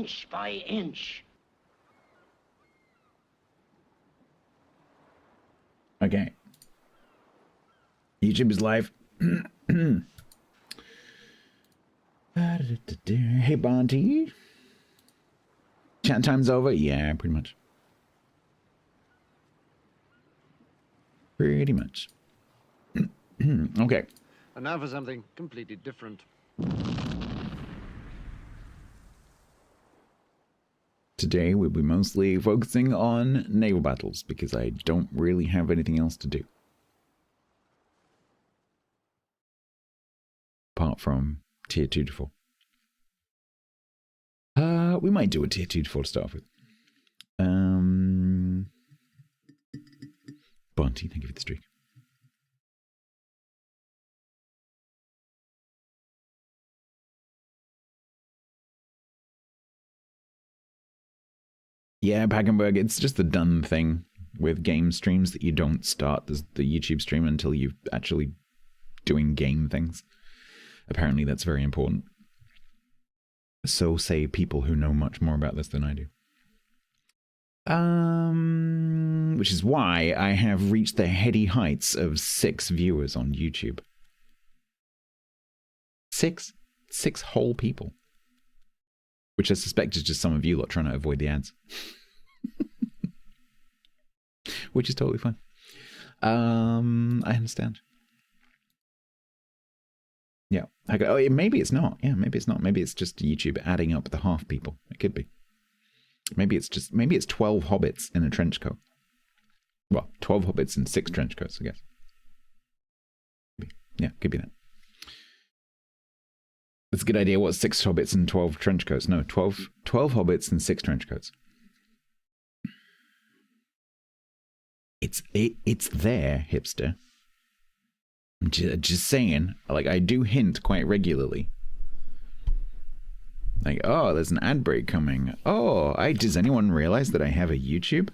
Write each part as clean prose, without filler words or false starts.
inch by inch. Okay. YouTube is live. Hey, Bonty. Chat time's over? Yeah, pretty much. Pretty much. Okay. And now for something completely different. Today we'll be mostly focusing on naval battles because I don't really have anything else to do. Apart from tier 2 to 4. We might do a tier 2 to 4 to start with. Bunty, thank you for the streak. Yeah, Packenberg, it's just the done thing with game streams that you don't start the YouTube stream until you're actually doing game things. Apparently that's very important. So say people who know much more about this than I do. Which is why I have reached the heady heights of 6 viewers on YouTube. 6 whole people. Which I suspect is just some of you lot trying to avoid the ads. Which is totally fine. I understand. Yeah. I go, oh, maybe it's not. Yeah, maybe it's not. Maybe it's just YouTube adding up the half people. It could be. Maybe it's 12 hobbits in a trench coat. Well, 12 hobbits in 6 trench coats, I guess. Yeah, could be that. That's a good idea. What, 6 hobbits and 12 trench coats? No, 12 hobbits and 6 trench coats. It's there, hipster. Just saying. Like, I do hint quite regularly. Like, oh, there's an ad break coming. Oh, does anyone realize that I have a YouTube?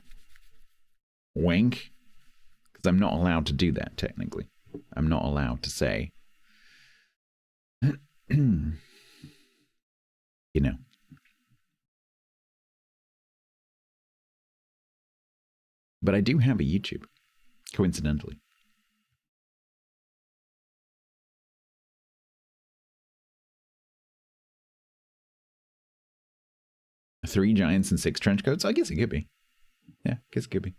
Wink. Because I'm not allowed to do that, technically. I'm not allowed to say. You know. But I do have a YouTube, coincidentally. Three giants and 6 trench coats? I guess it could be. Yeah, I guess it could be.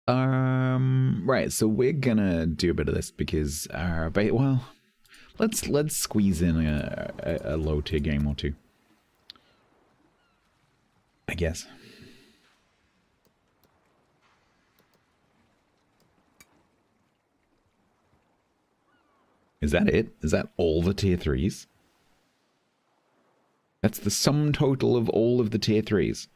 Right, so we're gonna do a bit of this because well, let's squeeze in a low tier game or two. I guess. Is that it? Is that all the tier 3s? That's the sum total of all of the tier 3s.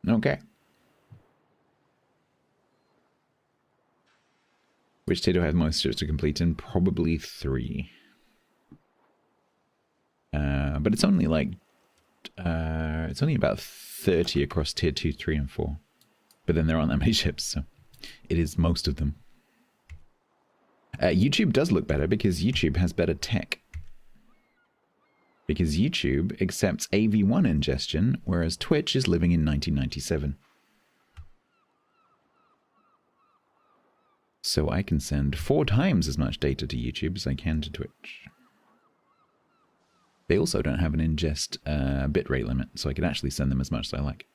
Okay. Which tier do I have most ships to complete in? Probably 3. But it's only like... it's only about 30 across tier 2, 3, and 4. But then there aren't that many ships, so it is most of them. YouTube does look better because YouTube has better tech. Because YouTube accepts AV1 ingestion, whereas Twitch is living in 1997. So I can send 4 times as much data to YouTube as I can to Twitch. They also don't have an ingest bitrate limit, so I could actually send them as much as I like.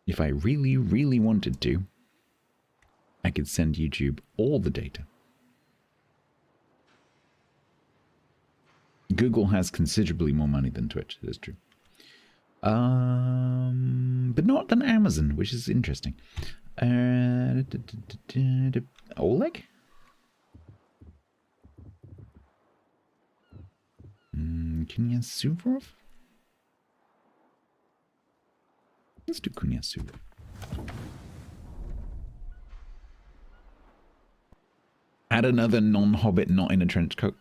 If I really, really wanted to, I could send YouTube all the data. Google has considerably more money than Twitch, it is true. But not than Amazon, which is interesting. Oleg? Knyazurov? Let's do Knyazurov. Add another non-hobbit not in a trench coat.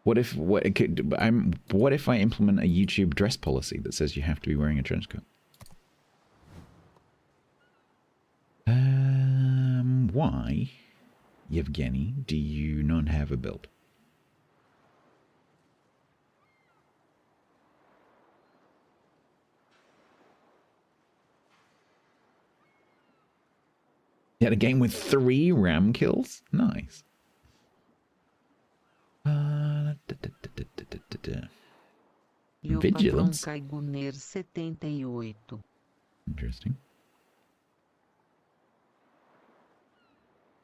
What if I implement a YouTube dress policy that says you have to be wearing a trench coat? Why? Yevgeny, do you not have a build? You had a game with 3 ram kills? Nice. Vigilance. Interesting.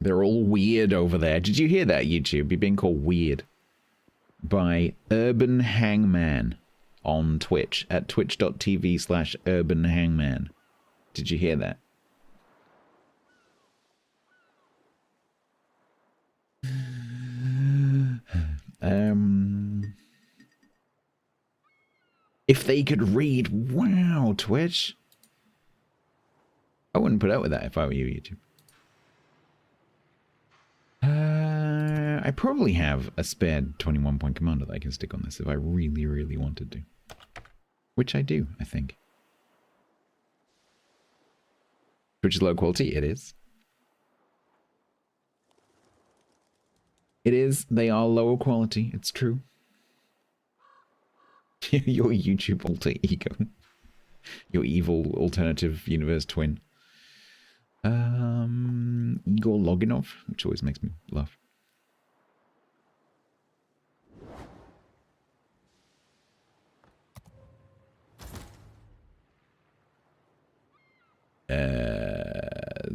They're all weird over there. Did you hear that, YouTube? You're being called weird by Urban Hangman on Twitch at twitch.tv/Urban Hangman. Did you hear that? If they could read, wow, Twitch. I wouldn't put up with that if I were you, YouTube. I probably have a spare 21-point commander that I can stick on this if I really, really wanted to. Which I do, I think. Which is low quality, it is. It is, they are lower quality, it's true. Your YouTube alter ego. Your evil alternative universe twin. Igor Loginov, which always makes me laugh.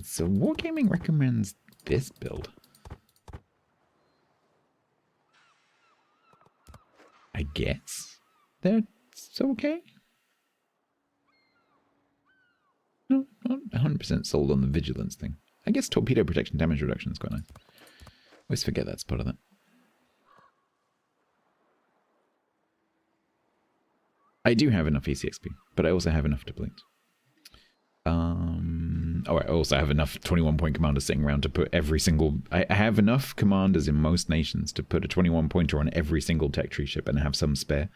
So Wargaming recommends this build. I guess that's okay. No, not 100% sold on the vigilance thing. I guess torpedo protection damage reduction is quite nice. Always forget that's part of that. I do have enough ECXP, but I also have enough depletes. Oh, I also have enough 21-point commanders sitting around to put every single... I have enough commanders in most nations to put a 21-pointer on every single tech tree ship and have some spare.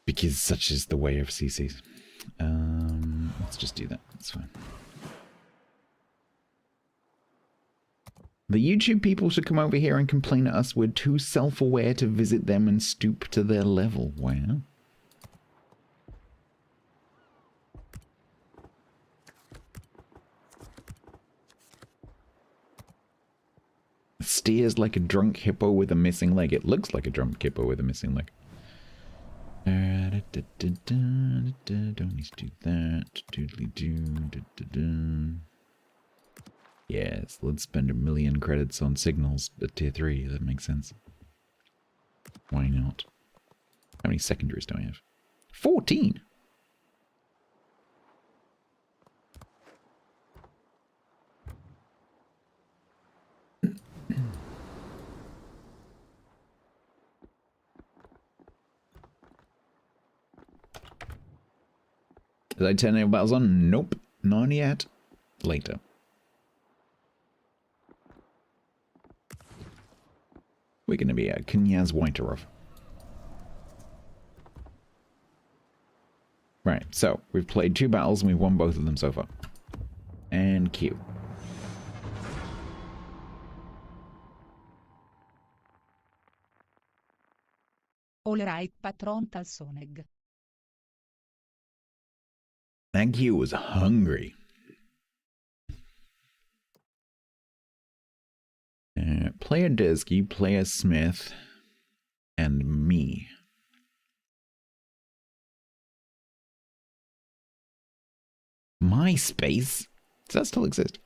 Because such is the way of CCs. Let's just do that. That's fine. The YouTube people should come over here and complain at us we're too self-aware to visit them and stoop to their level. Wow. Steers like a drunk hippo with a missing leg. It looks like a drunk hippo with a missing leg. Don't need to do that. Doodly-doo. Yes, let's spend 1 million credits on signals at tier 3. That makes sense. Why not? How many secondaries do I have? 14! Did I turn any battles on? Nope. Not yet. Later. We're going to be a Knyaz Whiterov. Right, so we've played 2 battles and we've won both of them so far. And Q. All right, Patron Talsoneg. That Q was hungry. Player Desky, Player Smith, and me. MySpace? Does that still exist?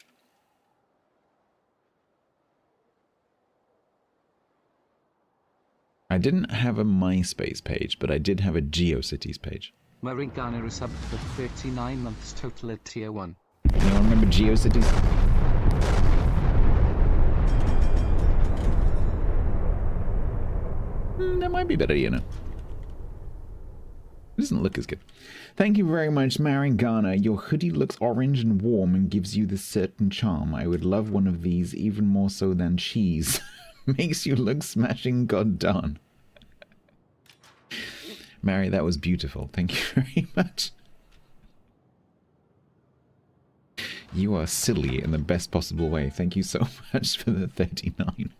I didn't have a MySpace page, but I did have a GeoCities page. Marigana is subbed for 39 months total at tier 1. Anyone remember GeoCities? That might be better, you know. It doesn't look as good. Thank you very much, Marigana. Your hoodie looks orange and warm and gives you this certain charm. I would love one of these even more so than cheese. Makes you look smashing goddamn. Mary, that was beautiful. Thank you very much. You are silly in the best possible way. Thank you so much for the 39.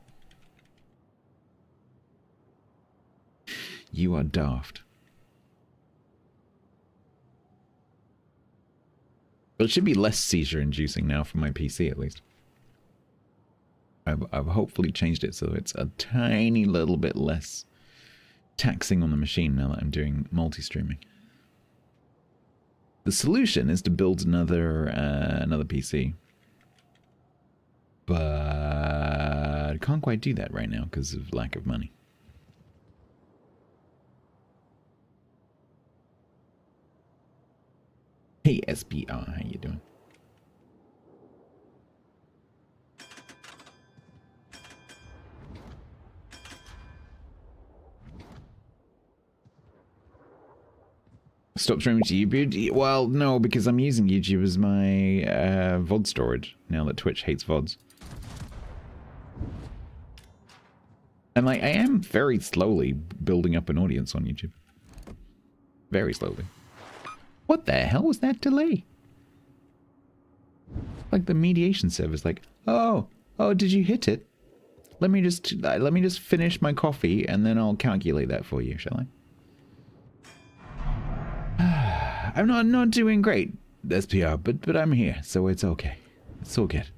You are daft. But it should be less seizure inducing now for my PC at least. I've hopefully changed it so it's a tiny little bit less taxing on the machine now that I'm doing multi-streaming. The solution is to build another PC. But I can't quite do that right now because of lack of money. Hey SBR, how you doing? Stop streaming to YouTube? Well, no, because I'm using YouTube as my VOD storage now that Twitch hates VODs. And like, I am very slowly building up an audience on YouTube. Very slowly. What the hell was that delay? Like the mediation service, like, oh, did you hit it? Let me just finish my coffee and then I'll calculate that for you, shall I? I'm not doing great, SPR, but I'm here, so it's okay. It's all good.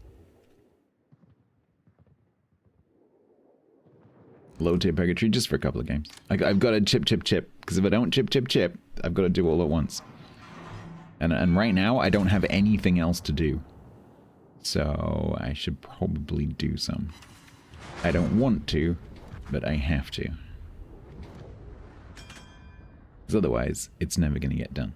Low tier purgatory just for a couple of games. I've got to chip, because if I don't chip, I've got to do all at once. And right now, I don't have anything else to do. So I should probably do some. I don't want to, but I have to. Because otherwise, it's never going to get done.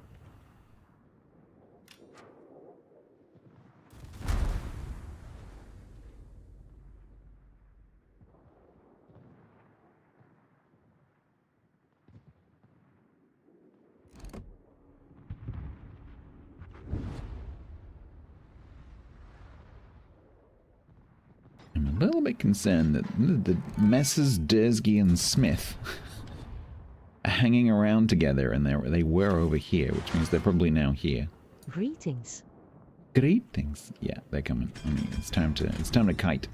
I'm a little bit concerned that the Messrs. Dursky and Smith are hanging around together, and they were over here, which means they're probably now here. Greetings. Greetings. Yeah, they're coming. I mean, it's time to kite.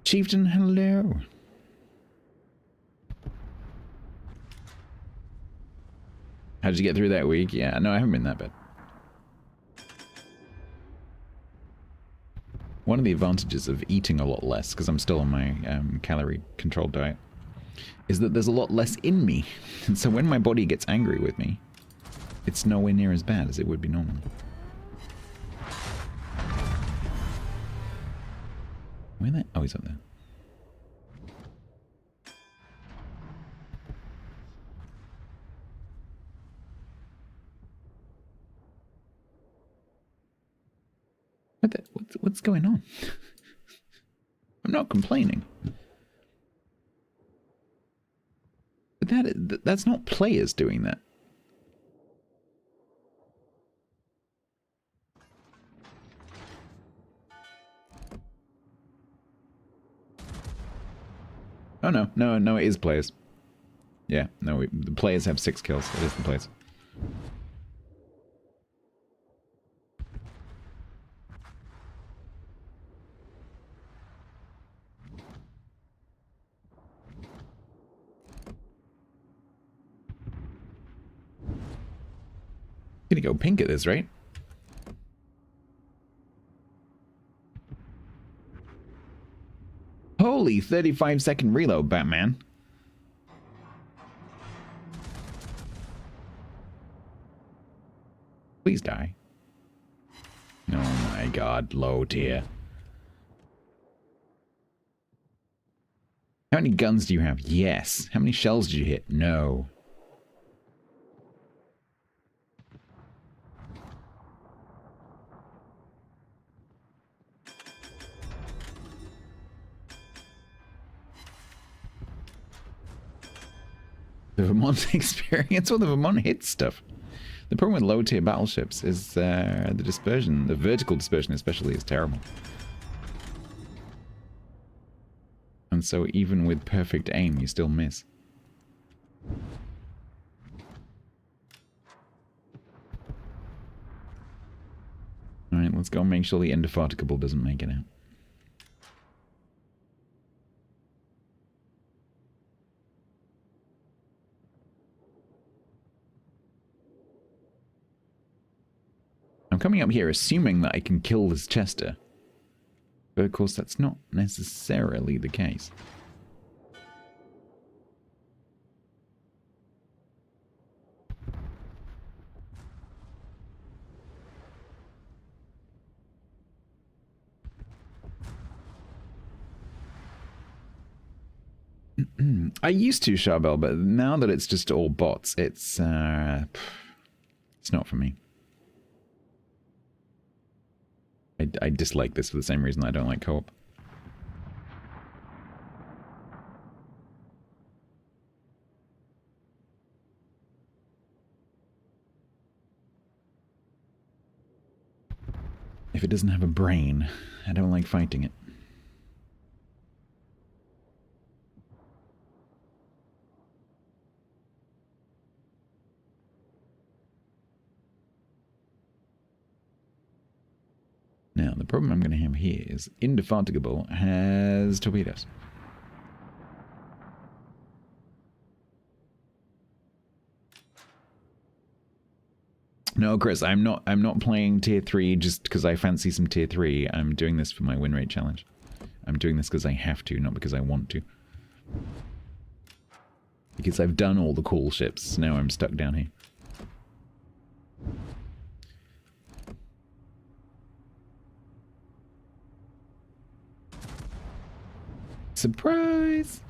Chieftain, hello. How'd you get through that week? Yeah, no, I haven't been that bad. One of the advantages of eating a lot less, because I'm still on my calorie-controlled diet, is that there's a lot less in me. And so when my body gets angry with me, it's nowhere near as bad as it would be normally. Where that? Oh, he's up there. What's going on? I'm not complaining. But that's not players doing that. Oh no, it is players. Yeah, no, the players have 6 kills. It is the players. Gonna go pink at this, right? Holy 35-second reload, Batman. Please die. Oh my god, low tier. How many guns do you have? Yes. How many shells did you hit? No. The Vermont experience or the Vermont hit stuff. The problem with low tier battleships is the dispersion, the vertical dispersion especially, is terrible. And so even with perfect aim, you still miss. Let's go and make sure the indefatigable doesn't make it out. I'm coming up here assuming that I can kill this Chester. But of course that's not necessarily the case. I used to, Charbel, but now that it's just all bots, it's not for me. I dislike this for the same reason I don't like co-op. If it doesn't have a brain, I don't like fighting it. Now, the problem I'm going to have here is Indefatigable has torpedoes. No, Chris, I'm not playing tier 3 just because I fancy some tier 3. I'm doing this for my win rate challenge. I'm doing this because I have to, not because I want to. Because I've done all the cool ships, now I'm stuck down here. Surprise!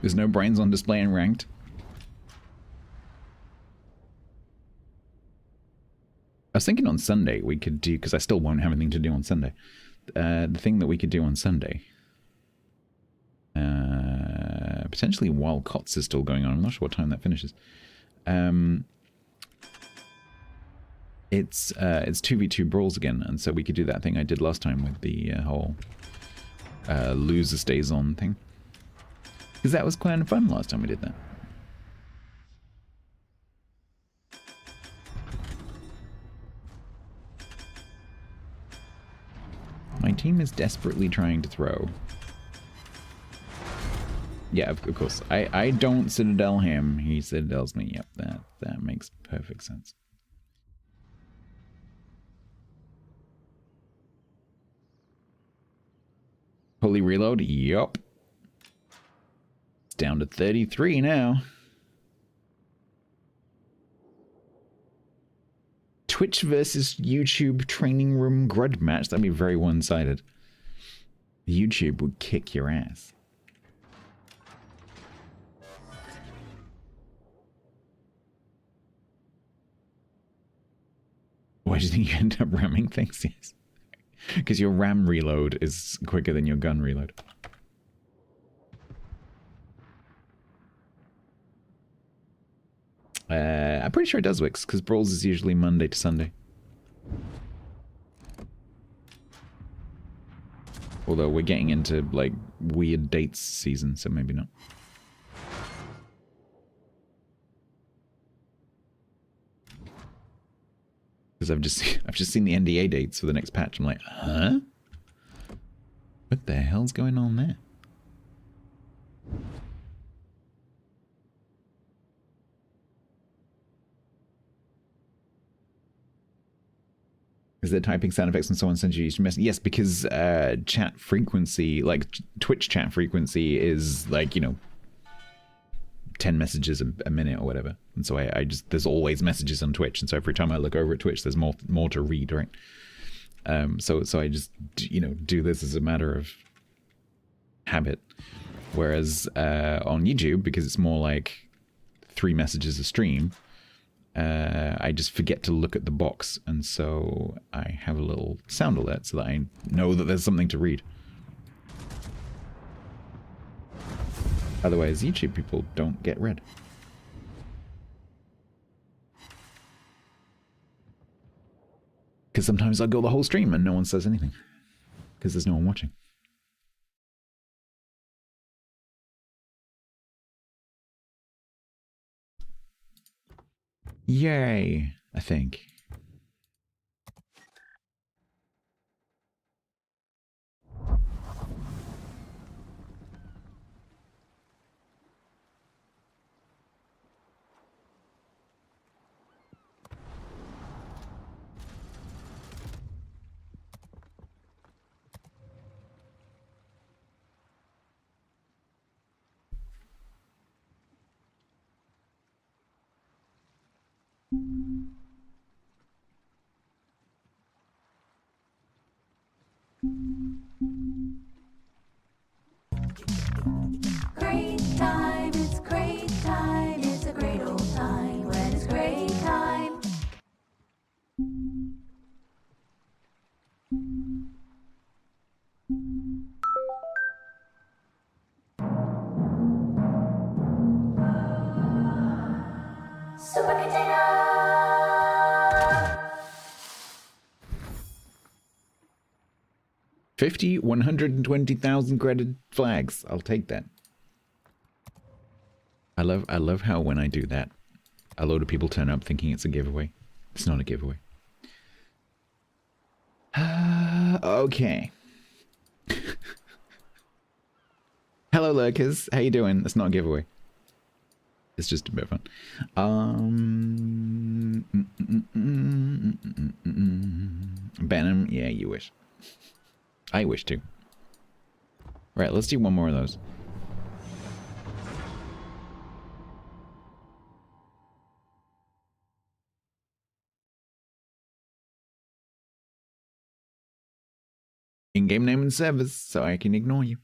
There's no brains on display in ranked. I was thinking on Sunday we could do, because I still won't have anything to do on Sunday. The thing that we could do on Sunday. Potentially while COTS is still going on. I'm not sure what time that finishes. It's 2v2 brawls again, and so we could do that thing I did last time with the whole loser stays on thing. Because that was kind of fun last time we did that. My team is desperately trying to throw. Yeah, of course. I don't Citadel him, he Citadels me. Yep, that makes perfect sense. Holy reload? Yup. Down to 33 now. Twitch versus YouTube training room grud match. That'd be very one-sided. YouTube would kick your ass. Why do you think you end up ramming things? Yes. Because your RAM reload is quicker than your gun reload. I'm pretty sure it does, Wix, because Brawls is usually Monday to Sunday. Although we're getting into, like, weird dates season, so maybe not. Because I've just seen the NDA dates for the next patch. I'm like, huh? What the hell's going on there? Is there typing sound effects and so on sends you to message? Yes, because chat frequency, like Twitch chat frequency is like, you know, 10 messages a minute or whatever. And so I just, there's always messages on Twitch. And so every time I look over at Twitch, there's more to read, right? So I just, you know, do this as a matter of habit. Whereas on YouTube, because it's more like 3 messages a stream, I just forget to look at the box, and so I have a little sound alert so that I know that there's something to read. Otherwise, YouTube people don't get read. Because sometimes I'll go the whole stream and no one says anything. Because there's no one watching. Yay, I think. Great time, it's great time, it's a great old time when it's great time. Super container! 120,000 credit flags. I'll take that. I love how when I do that, a load of people turn up thinking it's a giveaway. It's not a giveaway. Okay. Hello, lurkers. How you doing? It's not a giveaway. It's just a bit of fun. Benham, yeah, you wish. I wish to. Right, let's do one more of those. In-game name and service, so I can ignore you.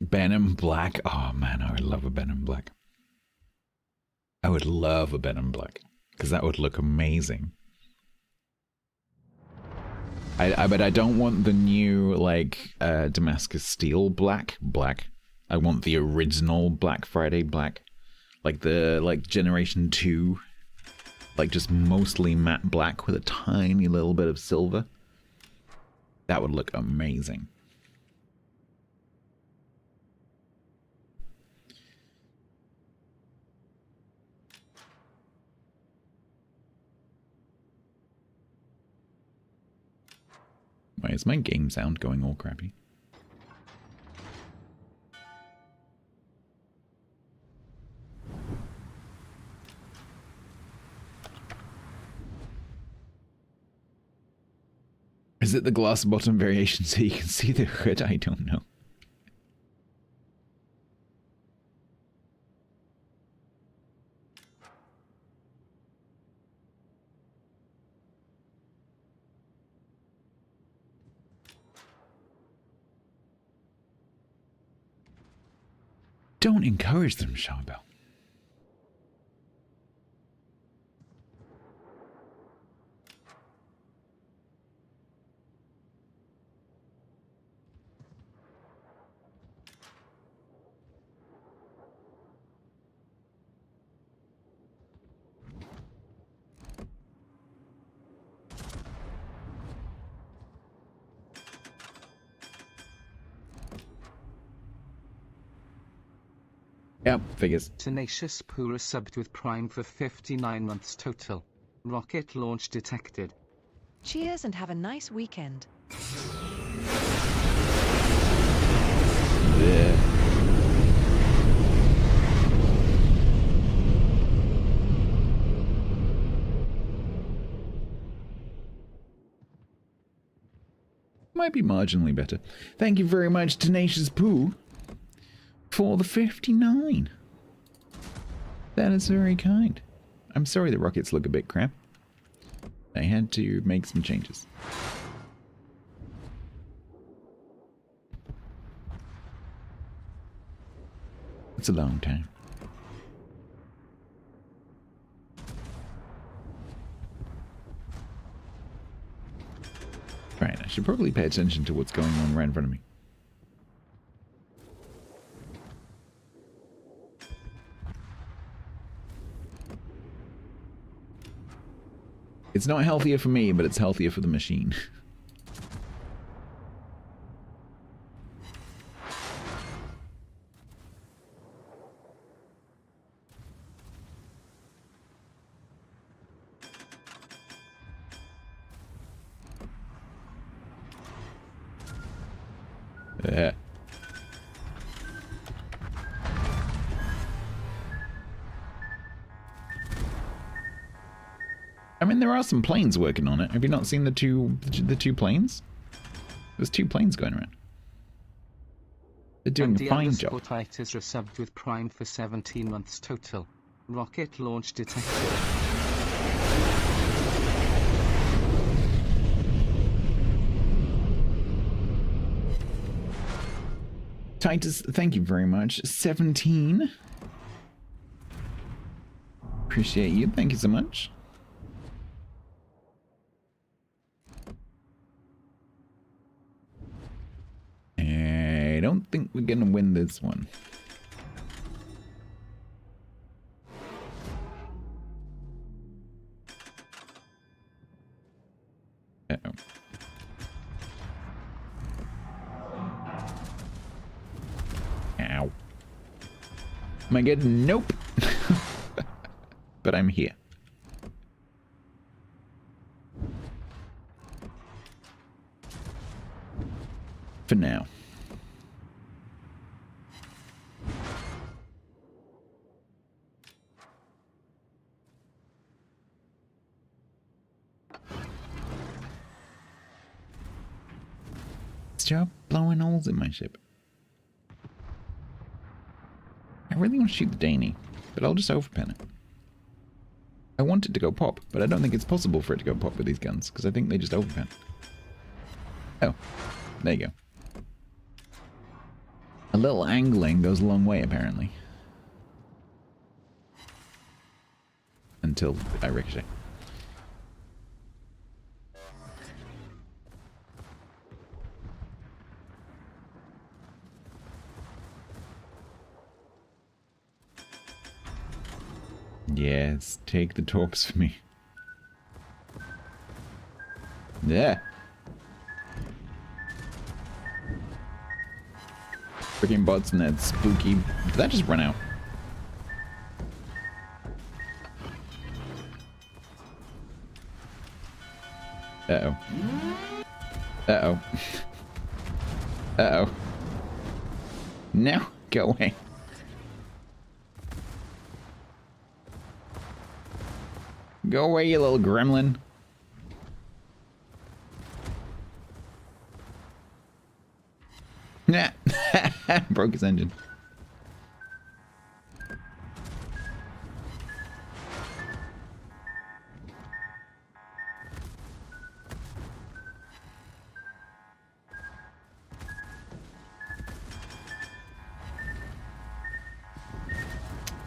Benham Black. Oh man, I would love a Benham Black. I would love a Benham Black because that would look amazing. But I don't want the new like Damascus Steel black. I want the original Black Friday black, like the Generation 2, like just mostly matte black with a tiny little bit of silver. That would look amazing. Why is my game sound going all crappy? Is it the glass bottom variation so you can see the hood? I don't know. Don't encourage them, Charbel. Yep, figures. Tenacious Pura subbed with Prime for 59 months total. Rocket launch detected. Cheers and have a nice weekend. Yeah. Might be marginally better. Thank you very much, Tenacious Pooh, for the 59. That is very kind. I'm sorry the rockets look a bit crap. I had to make some changes. It's a long time. Right, I should probably pay attention to what's going on right in front of me. It's not healthier for me, but it's healthier for the machine. I mean, there are some planes working on it. Have you not seen the two planes? There's 2 planes going around. They're doing a fine job. Sportite is resubbed with Prime for 17 months total. Rocket launch detected. Titus, thank you very much. 17. Appreciate you. Thank you so much. I don't think we're gonna win this one. Uh-oh. Ow. Am I good? Nope. But I'm here. For now. Stop blowing holes in my ship. I really want to shoot the Daney, but I'll just overpen it. I want it to go pop, but I don't think it's possible for it to go pop with these guns, because I think they just overpen. Oh, there you go. A little angling goes a long way, apparently. Until I ricochet. Yes, take the torps for me. Yeah. Freaking bots and that spooky... Did that just run out? Uh-oh. Uh-oh. Uh-oh. No, go away. Go away, you little gremlin. Nah. Broke his engine.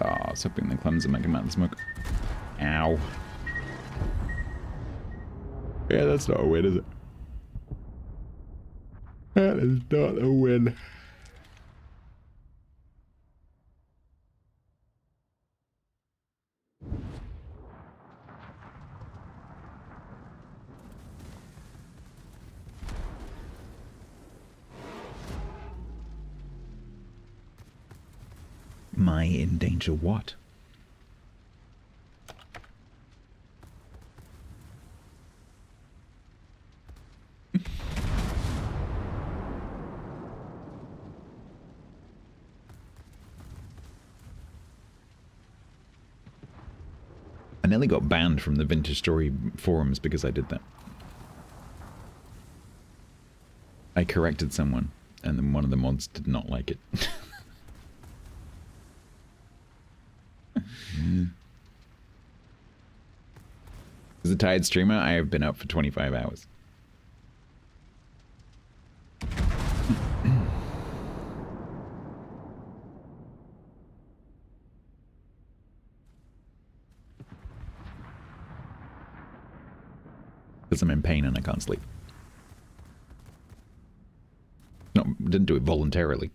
Oh, I was hoping the clumsy might come out and smoke. Ow. Yeah, that's not a win, is it? That is not a win. My in danger what? I nearly got banned from the Vintage Story forums because I did that. I corrected someone, and then one of the mods did not like it. As a tired streamer, I have been up for 25 hours. Because I'm in pain and I can't sleep. No, didn't do it voluntarily.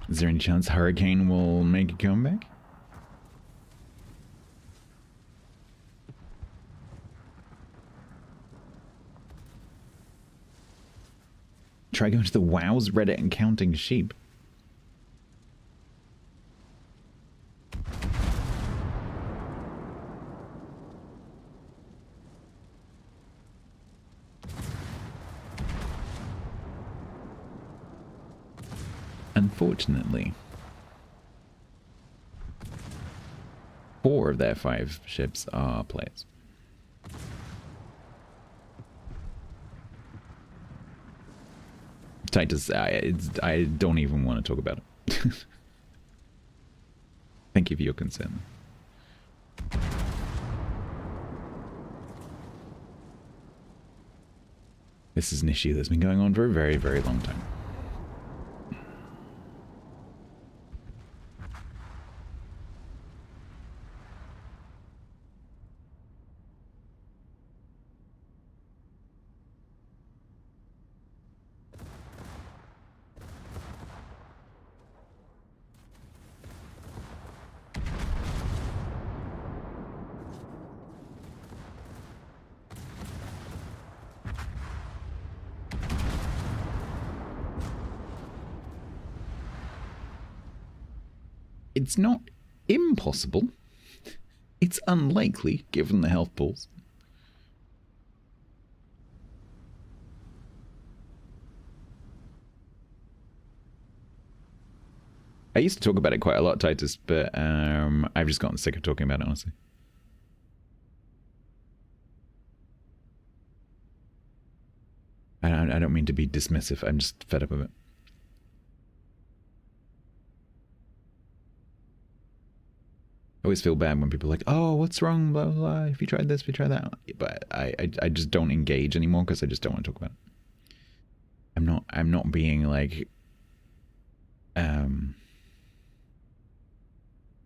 Is there any chance Hurricane will make a comeback? Try going to the WoW's Reddit and counting sheep. Unfortunately, 4 of their 5 ships are players. Titus, I don't even want to talk about it. Thank you for your concern. This is an issue that's been going on for a very, very long time. It's not impossible. It's unlikely, given the health pools. I used to talk about it quite a lot, Titus, but I've just gotten sick of talking about it, honestly. I don't mean to be dismissive. I'm just fed up of it. I always feel bad when people are like, oh, what's wrong, blah, blah, blah, if you tried this, if you tried that. But I just don't engage anymore because I just don't want to talk about it. I'm not being like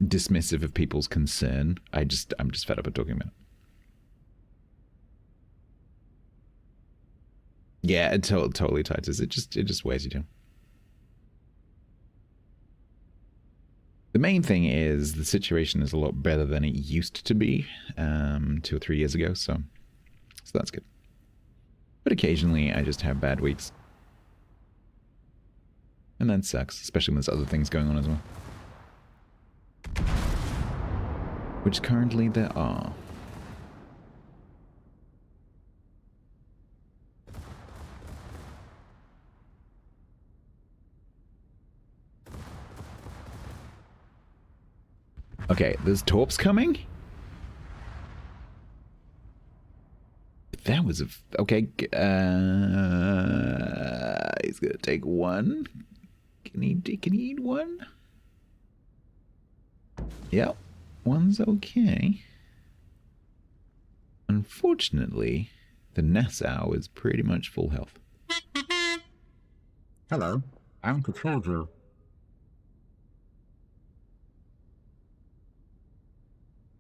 dismissive of people's concern. I'm just fed up of talking about it. Yeah, it totally Titus. It just wears you down. The main thing is the situation is a lot better than it used to be 2 or 3 years ago, so that's good. But occasionally I just have bad weeks. And that sucks, especially when there's other things going on as well. Which currently there are. Okay, there's torps coming? That was a... Okay, he's gonna take one. Can he eat one? Yep, one's okay. Unfortunately, the Nassau is pretty much full health. Hello, I'm Control.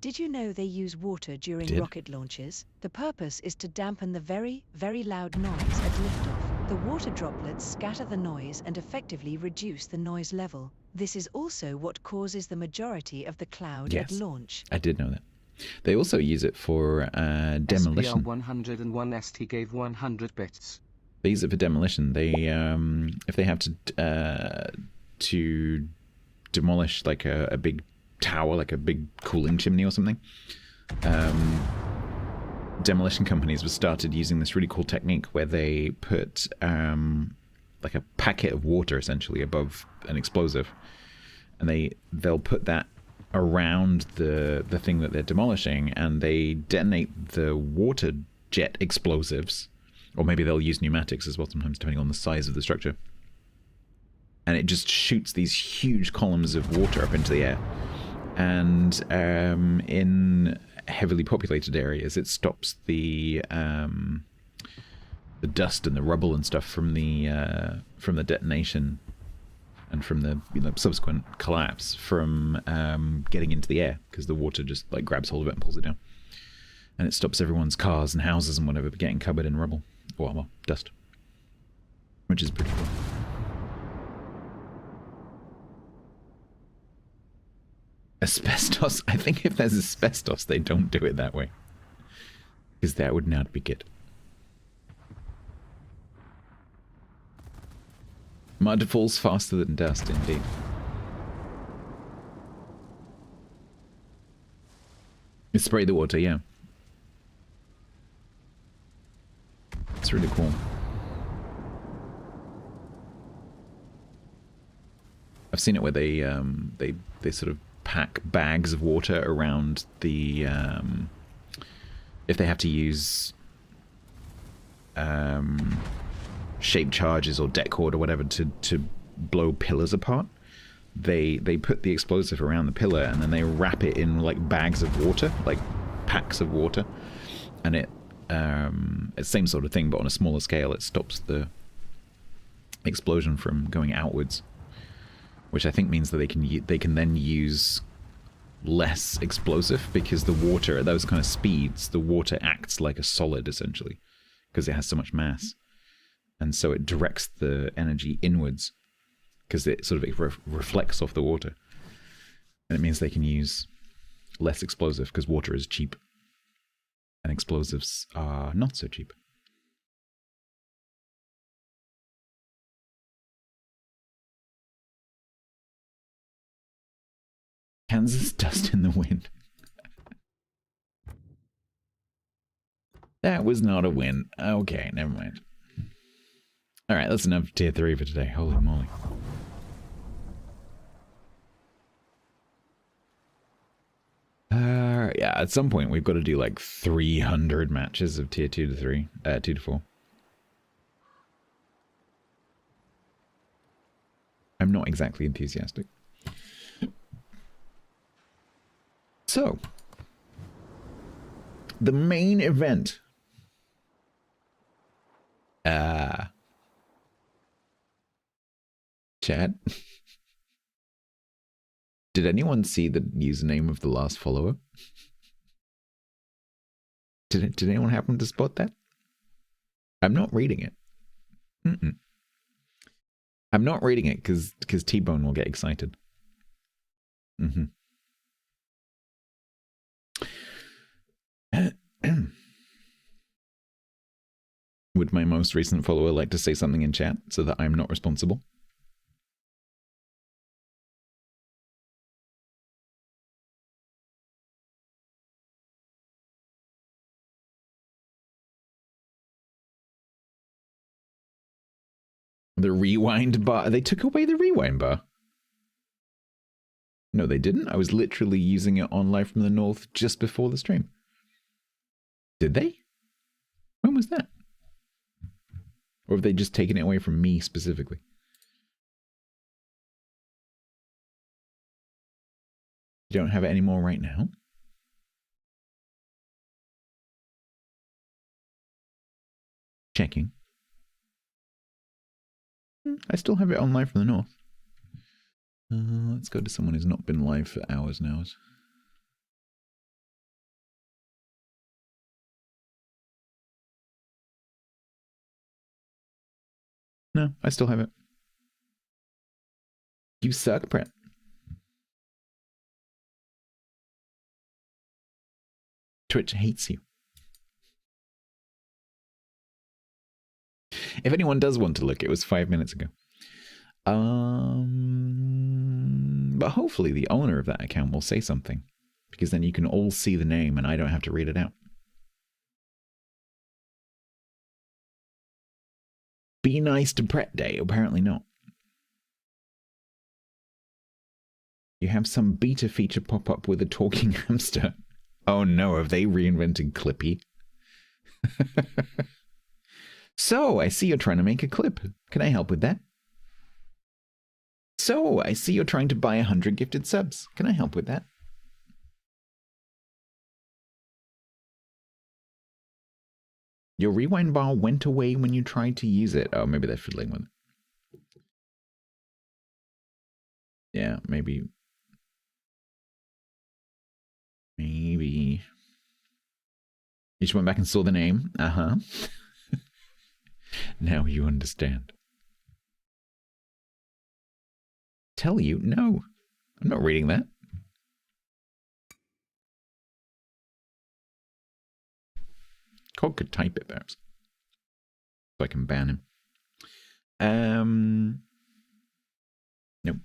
Did you know they use water during rocket launches? The purpose is to dampen the very, very loud noise at liftoff. The water droplets scatter the noise and effectively reduce the noise level. This is also what causes the majority of the cloud at launch. I did know that. They also use it for demolition. SPL 101 ST gave 100 bits. They use it for demolition. They if they have to demolish like a big tower, like a big cooling chimney or something, demolition companies have started using this really cool technique where they put like a packet of water essentially above an explosive, and they'll put that around the thing that they're demolishing, and they detonate the water jet explosives, or maybe they'll use pneumatics as well sometimes, depending on the size of the structure, and it just shoots these huge columns of water up into the air. And in heavily populated areas, it stops the dust and the rubble and stuff from the detonation and from the subsequent collapse from getting into the air, because the water just like grabs hold of it and pulls it down, and it stops everyone's cars and houses and whatever getting covered in rubble, well, dust, which is pretty cool. Asbestos. I think if there's asbestos, they don't do it that way, because that would not be good. Mud falls faster than dust, indeed. You spray the water, yeah. It's really cool. I've seen it where they sort of pack bags of water around the if they have to use shape charges or deck cord or whatever to blow pillars apart, they put the explosive around the pillar and then they wrap it in like bags of water, like packs of water, and it's the same sort of thing but on a smaller scale. It stops the explosion from going outwards, which I think means that they can then use less explosive, because the water at those kind of speeds, the water acts like a solid essentially, because it has so much mass. And so it directs the energy inwards, because it sort of reflects off the water. And it means they can use less explosive, because water is cheap. And explosives are not so cheap. Kansas dust in the wind. That was not a win. Okay, never mind. Alright, that's enough tier 3 for today. Holy moly. Yeah, at some point we've got to do like 300 matches of tier 2 to 3, 2 to 4. I'm not exactly enthusiastic. So, the main event. Chat. Did anyone see the username of the last follower? Did anyone happen to spot that? I'm not reading it. I'm not reading it because T-Bone will get excited. Would my most recent follower like to say something in chat so that I'm not responsible? The rewind bar. They took away the rewind bar. No, they didn't. I was literally using it on Live from the North just before the stream. Did they? When was that? Or have they just taken it away from me specifically? You don't have it anymore right now? Checking. I still have it on Live from the North. Let's go to someone who's not been live for hours and hours. No, I still have it. You suck, Brett. Twitch hates you. If anyone does want to look, it was 5 minutes ago. But hopefully the owner of that account will say something, because then you can all see the name and I don't have to read it out. Be nice to Pret Day? Apparently not. You have some beta feature pop up with a talking hamster. Oh no, have they reinvented Clippy? So, I see you're trying to make a clip. Can I help with that? So, I see you're trying to buy 100 gifted subs. Can I help with that? Your rewind bar went away when you tried to use it. Oh, maybe they're fiddling with it. Yeah, maybe. Maybe. You just went back and saw the name? Uh-huh. Now you understand. Tell you? No. I'm not reading that. Cog could type it, perhaps. So I can ban him. Nope.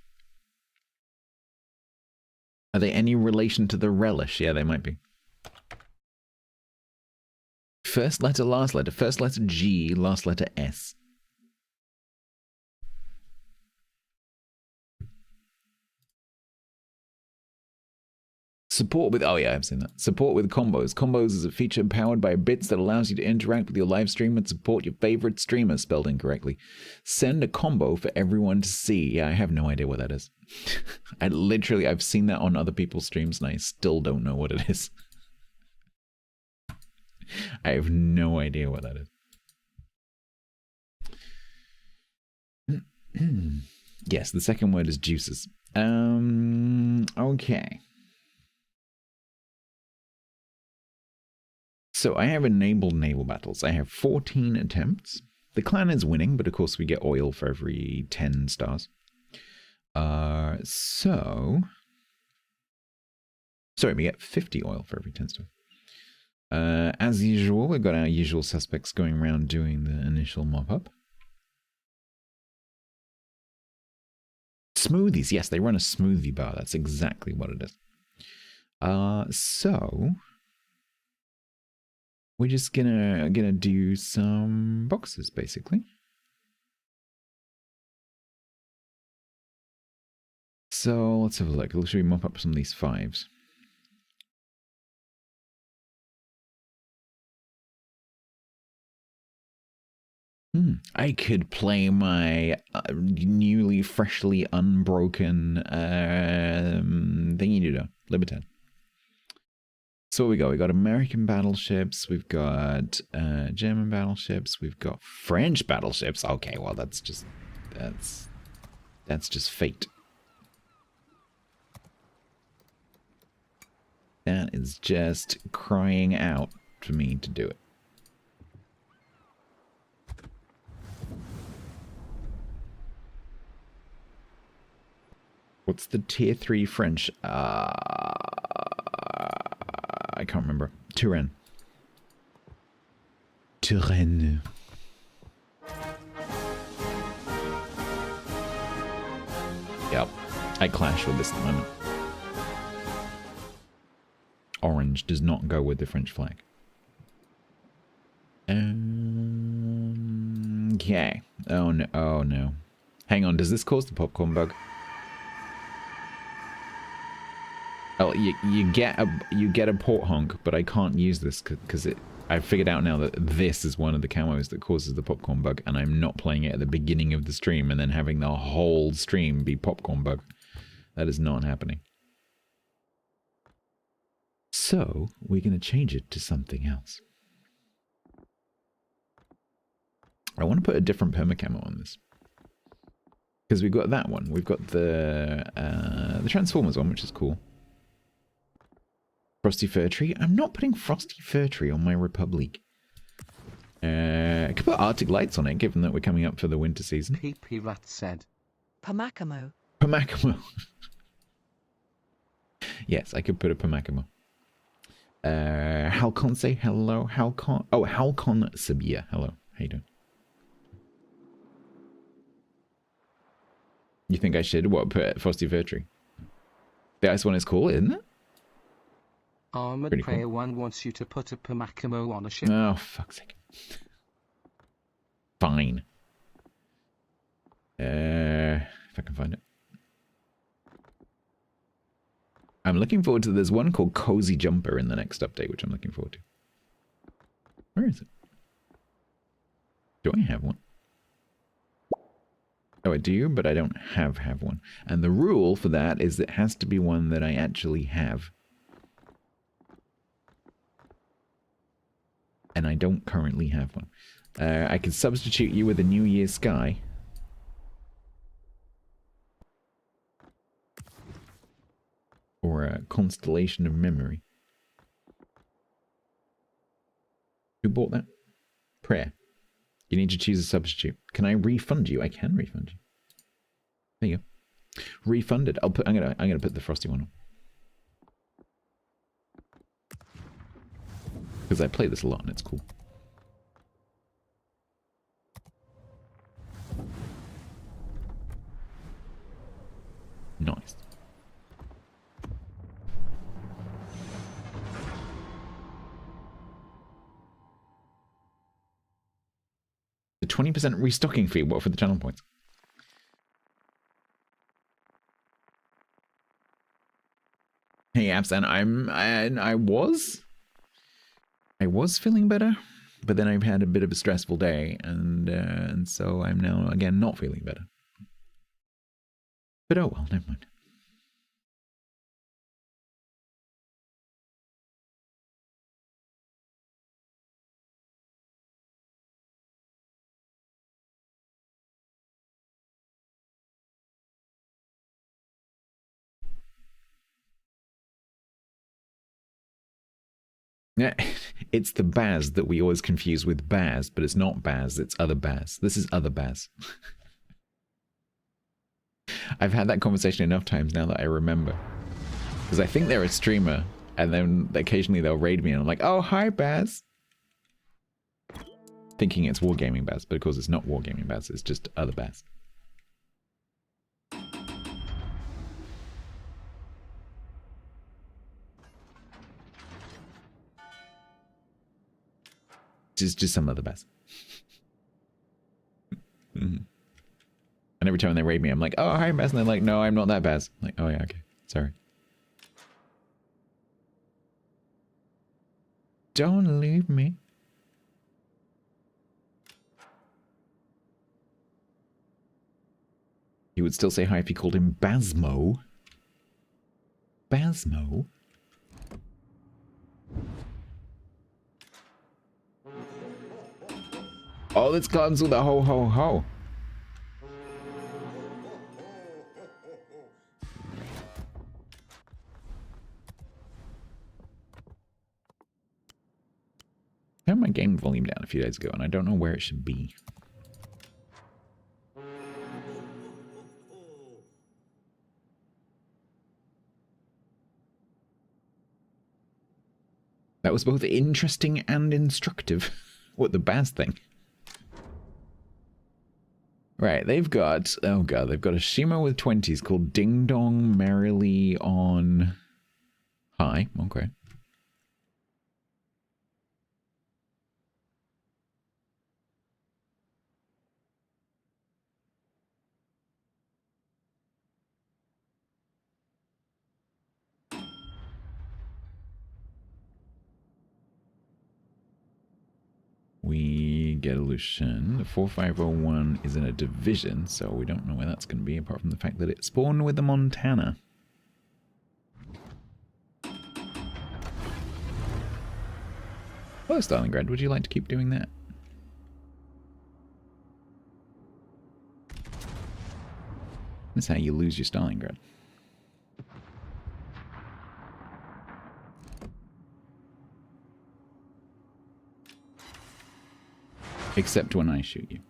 Are they any relation to the relish? Yeah, they might be. First letter, last letter. First letter G, last letter S. Support with, oh yeah, I've seen that. Support with combos. Combos is a feature powered by bits that allows you to interact with your live stream and support your favorite streamer, spelled incorrectly. Send a combo for everyone to see. Yeah, I have no idea what that is. I've seen that on other people's streams and I still don't know what it is. I have no idea what that is. Yes, the second word is juices. Okay. So I have enabled naval battles. I have 14 attempts. The clan is winning, but of course we get oil for every 10 stars. Sorry, we get 50 oil for every 10 stars. As usual, we've got our usual suspects going around doing the initial mop-up. Smoothies. Yes, they run a smoothie bar. That's exactly what it is. So we're just gonna do some boxes, basically. So let's have a look. Should we mop up some of these 5s? I could play my newly, freshly unbroken thingy-doo-dah, Libertad. So what we got? We got American battleships, we've got German battleships, we've got French battleships. Okay, well that's just fate. That is just crying out for me to do it. What's the tier 3 French? I can't remember. Touraine. Touraine. Yep. I clash with this at the moment. Orange does not go with the French flag. Okay. Oh no. Oh no. Hang on. Does this cause the popcorn bug? Oh, you get a port honk, but I can't use this because I've figured out now that this is one of the camos that causes the popcorn bug, and I'm not playing it at the beginning of the stream and then having the whole stream be popcorn bug. That is not happening. So we're going to change it to something else. I want to put a different permacamo on this. Because we've got that one. We've got the Transformers one, which is cool. Frosty Fir Tree. I'm not putting Frosty Fir Tree on my Republic. I could put Arctic Lights on it, given that we're coming up for the winter season. PP Rat said. Pamacamo. Pamacamo. Yes, I could put a Pamacamo. Halcon say hello. Halcon. Oh, Halcon Sabia. Hello. How you doing? You think I should? What, put Frosty Vertree? The ice one is cool, isn't it? Armored Pretty Player cool. 1 wants you to put a Pamakimo on a ship. Oh, fuck's sake. Fine. If I can find it. I'm looking forward to, there's one called Cozy Jumper in the next update, which I'm looking forward to. Where is it? Do I have one? Oh, I do, but I don't have one. And the rule for that is it has to be one that I actually have. And I don't currently have one. I can substitute you with a New Year's Sky. Or a Constellation of Memory. Who bought that? Prayer. You need to choose a substitute. Can I refund you? I can refund you. There you go. Refunded. I'm gonna put the Frosty one on. Because I play this a lot and it's cool. Nice. The 20% restocking fee, what for the channel points? Hey Absan, I was feeling better, but then I've had a bit of a stressful day, and so I'm now again not feeling better. But oh well, never mind. Yeah, it's the Baz that we always confuse with Baz, but it's not Baz, it's other Baz. This is other Baz. I've had that conversation enough times now that I remember. Because I think they're a streamer, and then occasionally they'll raid me, and I'm like, oh, hi, Baz. Thinking it's Wargaming Baz, but of course it's not Wargaming Baz, it's just other Baz. Just some other Baz. And every time they raid me, I'm like, oh, hi, Baz. And they're like, no, I'm not that Baz. I'm like, oh, yeah, okay. Sorry. Don't leave me. He would still say hi if you called him Basmo. Basmo? Oh, this comes with a ho ho ho. I had my game volume down a few days ago, and I don't know where it should be. That was both interesting and instructive. What, the Baz thing? Right, they've got, oh god, they've got a Shima with 20s called Ding Dong Merrily on High. Okay. We get a Lucian. The 4501 is in a division, so we don't know where that's going to be, apart from the fact that it spawned with the Montana. Hello, Stalingrad. Would you like to keep doing that? That's how you lose your Stalingrad. Except when I shoot you.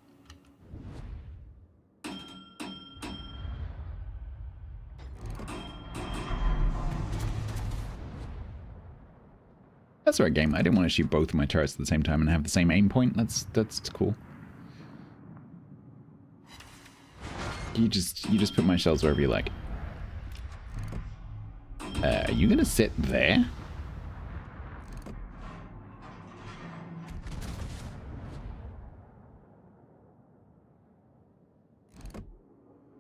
That's the right game. I didn't want to shoot both of my turrets at the same time and have the same aim point. That's cool. You just put my shells wherever you like. Are you gonna sit there?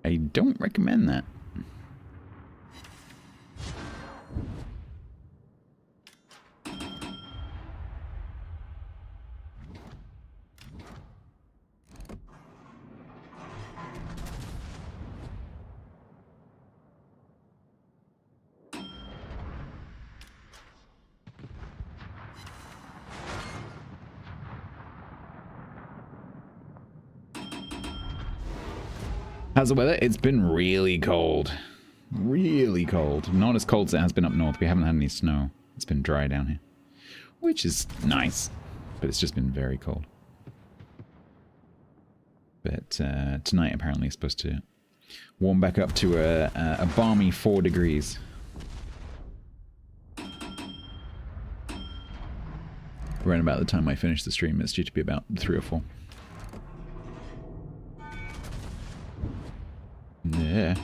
I don't recommend that. How's the weather? It's been really cold. Really cold. Not as cold as it has been up north. We haven't had any snow. It's been dry down here. Which is nice. But it's just been very cold. But tonight apparently is supposed to warm back up to a balmy 4 degrees. Around about the time I finish the stream, it's due to be about 3 or 4. Yeah.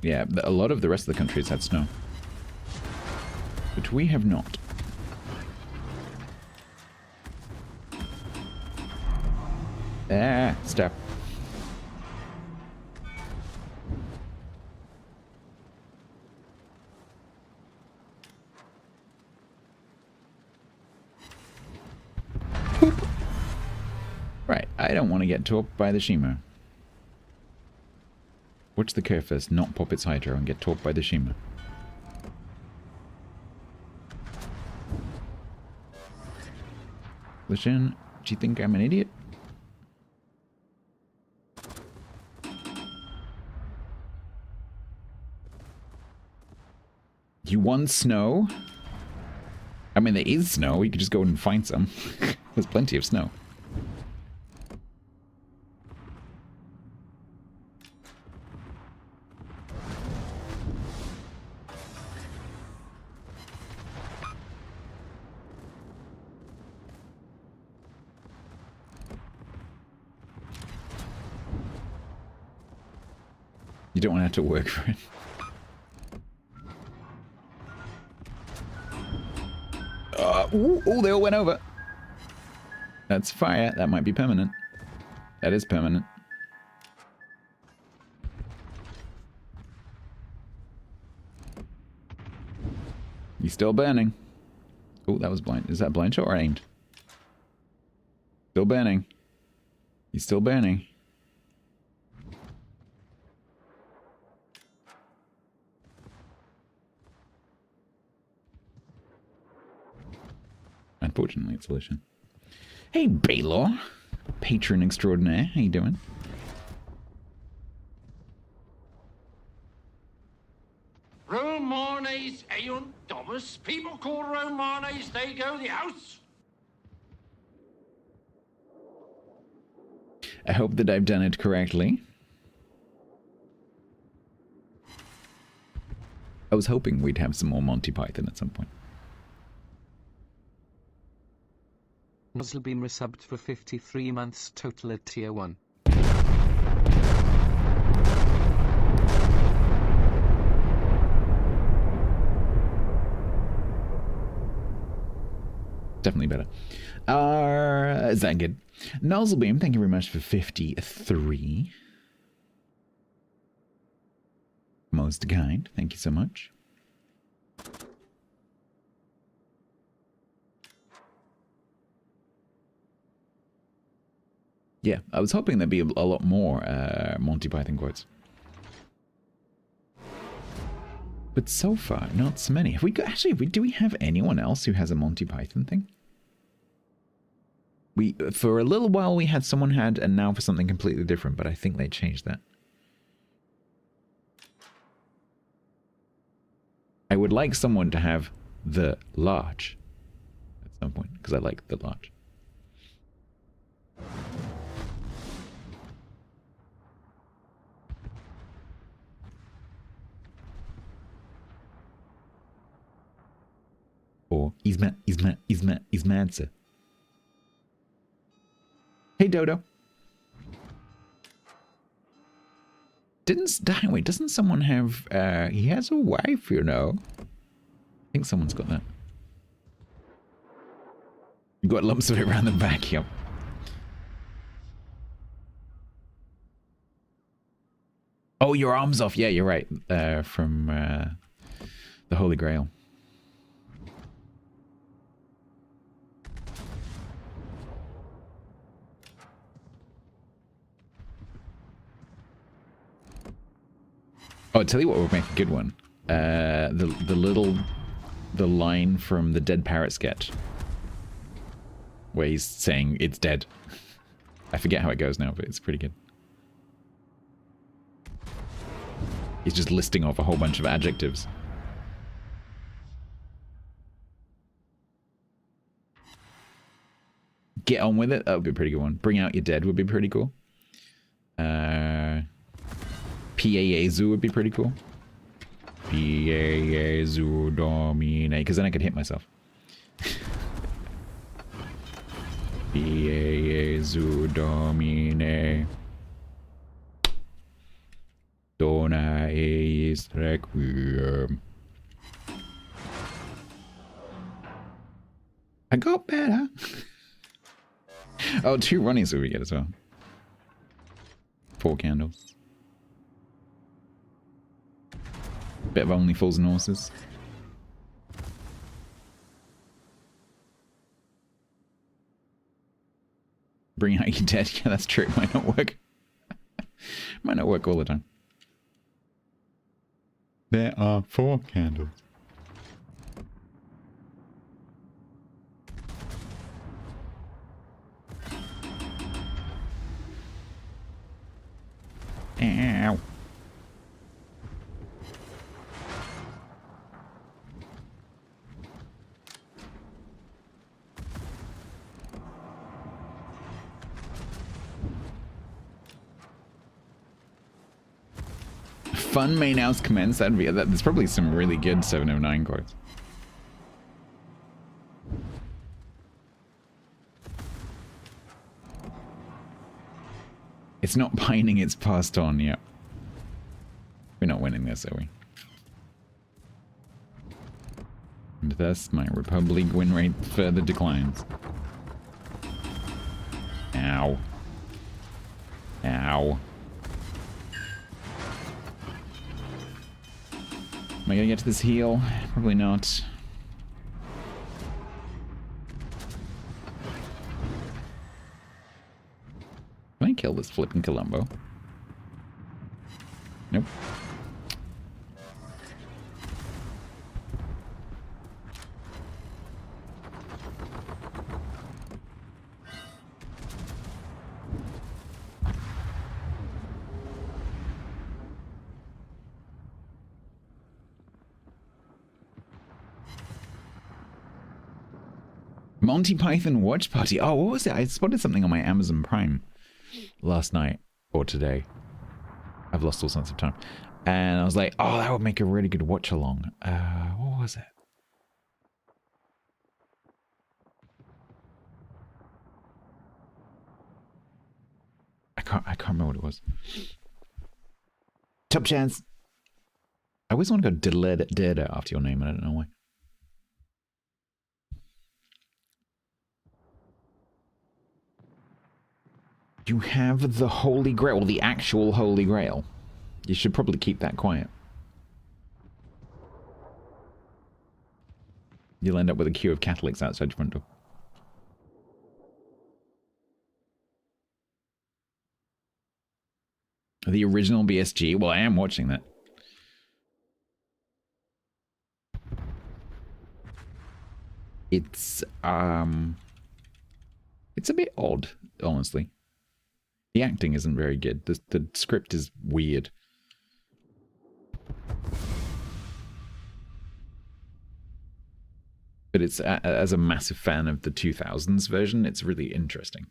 Yeah, a lot of the rest of the country has had snow. But we have not. Ah, stop. Poop. Right, I don't want to get torped by the Shima. Watch the curve first, not pop its hydro and get torped by the Shima. Listen, do you think I'm an idiot? You want snow? I mean, there is snow. You could just go and find some. There's plenty of snow. You don't want to have to work for it. Ooh, they all went over. That's fire. That might be permanent. That is permanent. You still burning. Oh, that was blind. Is that blind shot or aimed? Still burning. He's still burning. Unfortunately, it's Alicia. Hey, Baylor. Patron extraordinaire. How you doing? Romanes Aeon Domus. People call Romanes, they go the house. I hope that I've done it correctly. I was hoping we'd have some more Monty Python at some point. Nozzlebeam resubbed for 53 months total at tier 1. Definitely better. Is that good? Nozzlebeam, thank you very much for 53. Most kind. Thank you so much. Yeah, I was hoping there'd be a lot more Monty Python quotes. But so far, not so many. Have we got, actually, do we have anyone else who has a Monty Python thing? For a little while we had someone had, and now for something completely different, but I think they changed that. I would like someone to have the large at some point, because I like the large. Or Isma, sir. Hey, Dodo. Wait, doesn't someone have, he has a wife, you know? I think someone's got that. You got lumps of it around the back, yep. Oh, your arm's off. Yeah, you're right. From the Holy Grail. Oh, I'll tell you what would make a good one. The line from the Dead Parrot sketch. Where he's saying it's dead. I forget how it goes now, but it's pretty good. He's just listing off a whole bunch of adjectives. Get on with it. That would be a pretty good one. Bring out your dead would be pretty cool. Piezu would be pretty cool. Piezu domine. Because then I could hit myself. Piezu domine. Dona eis requiem. I got better. Oh, 2 runnies would we get as well. 4 candles. Bit of Only Fools and Horses. Bring out your dead. Yeah, that's true. It might not work. Might not work all the time. There are 4 candles. Ow. Fun may now commence. That'd be that. There's probably some really good 709 cards. It's not pining, it's passed on, yeah. We're not winning this, are we? And thus, my Republic win rate further declines. Ow. Ow. Am I gonna get to this heal? Probably not. Can I kill this flipping Columbo? Nope. Monty Python Watch Party. Oh, what was it? I spotted something on my Amazon Prime last night or today. I've lost all sense of time. And I was like, oh, that would make a really good watch along. What was it? I can't remember what it was. Top chance. I always want to go Deda after your name, and I don't know why. You have the Holy Grail, well, the actual Holy Grail. You should probably keep that quiet. You'll end up with a queue of Catholics outside your front door. The original BSG? Well, I am watching that. It's a bit odd, honestly. The acting isn't very good. The script is weird. But it's, as a massive fan of the 2000s version, it's really interesting.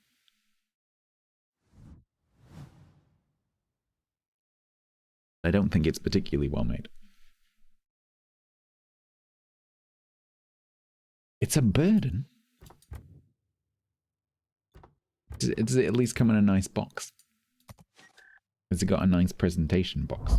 I don't think it's particularly well made. It's a burden. Does it at least come in a nice box? Has it got a nice presentation box?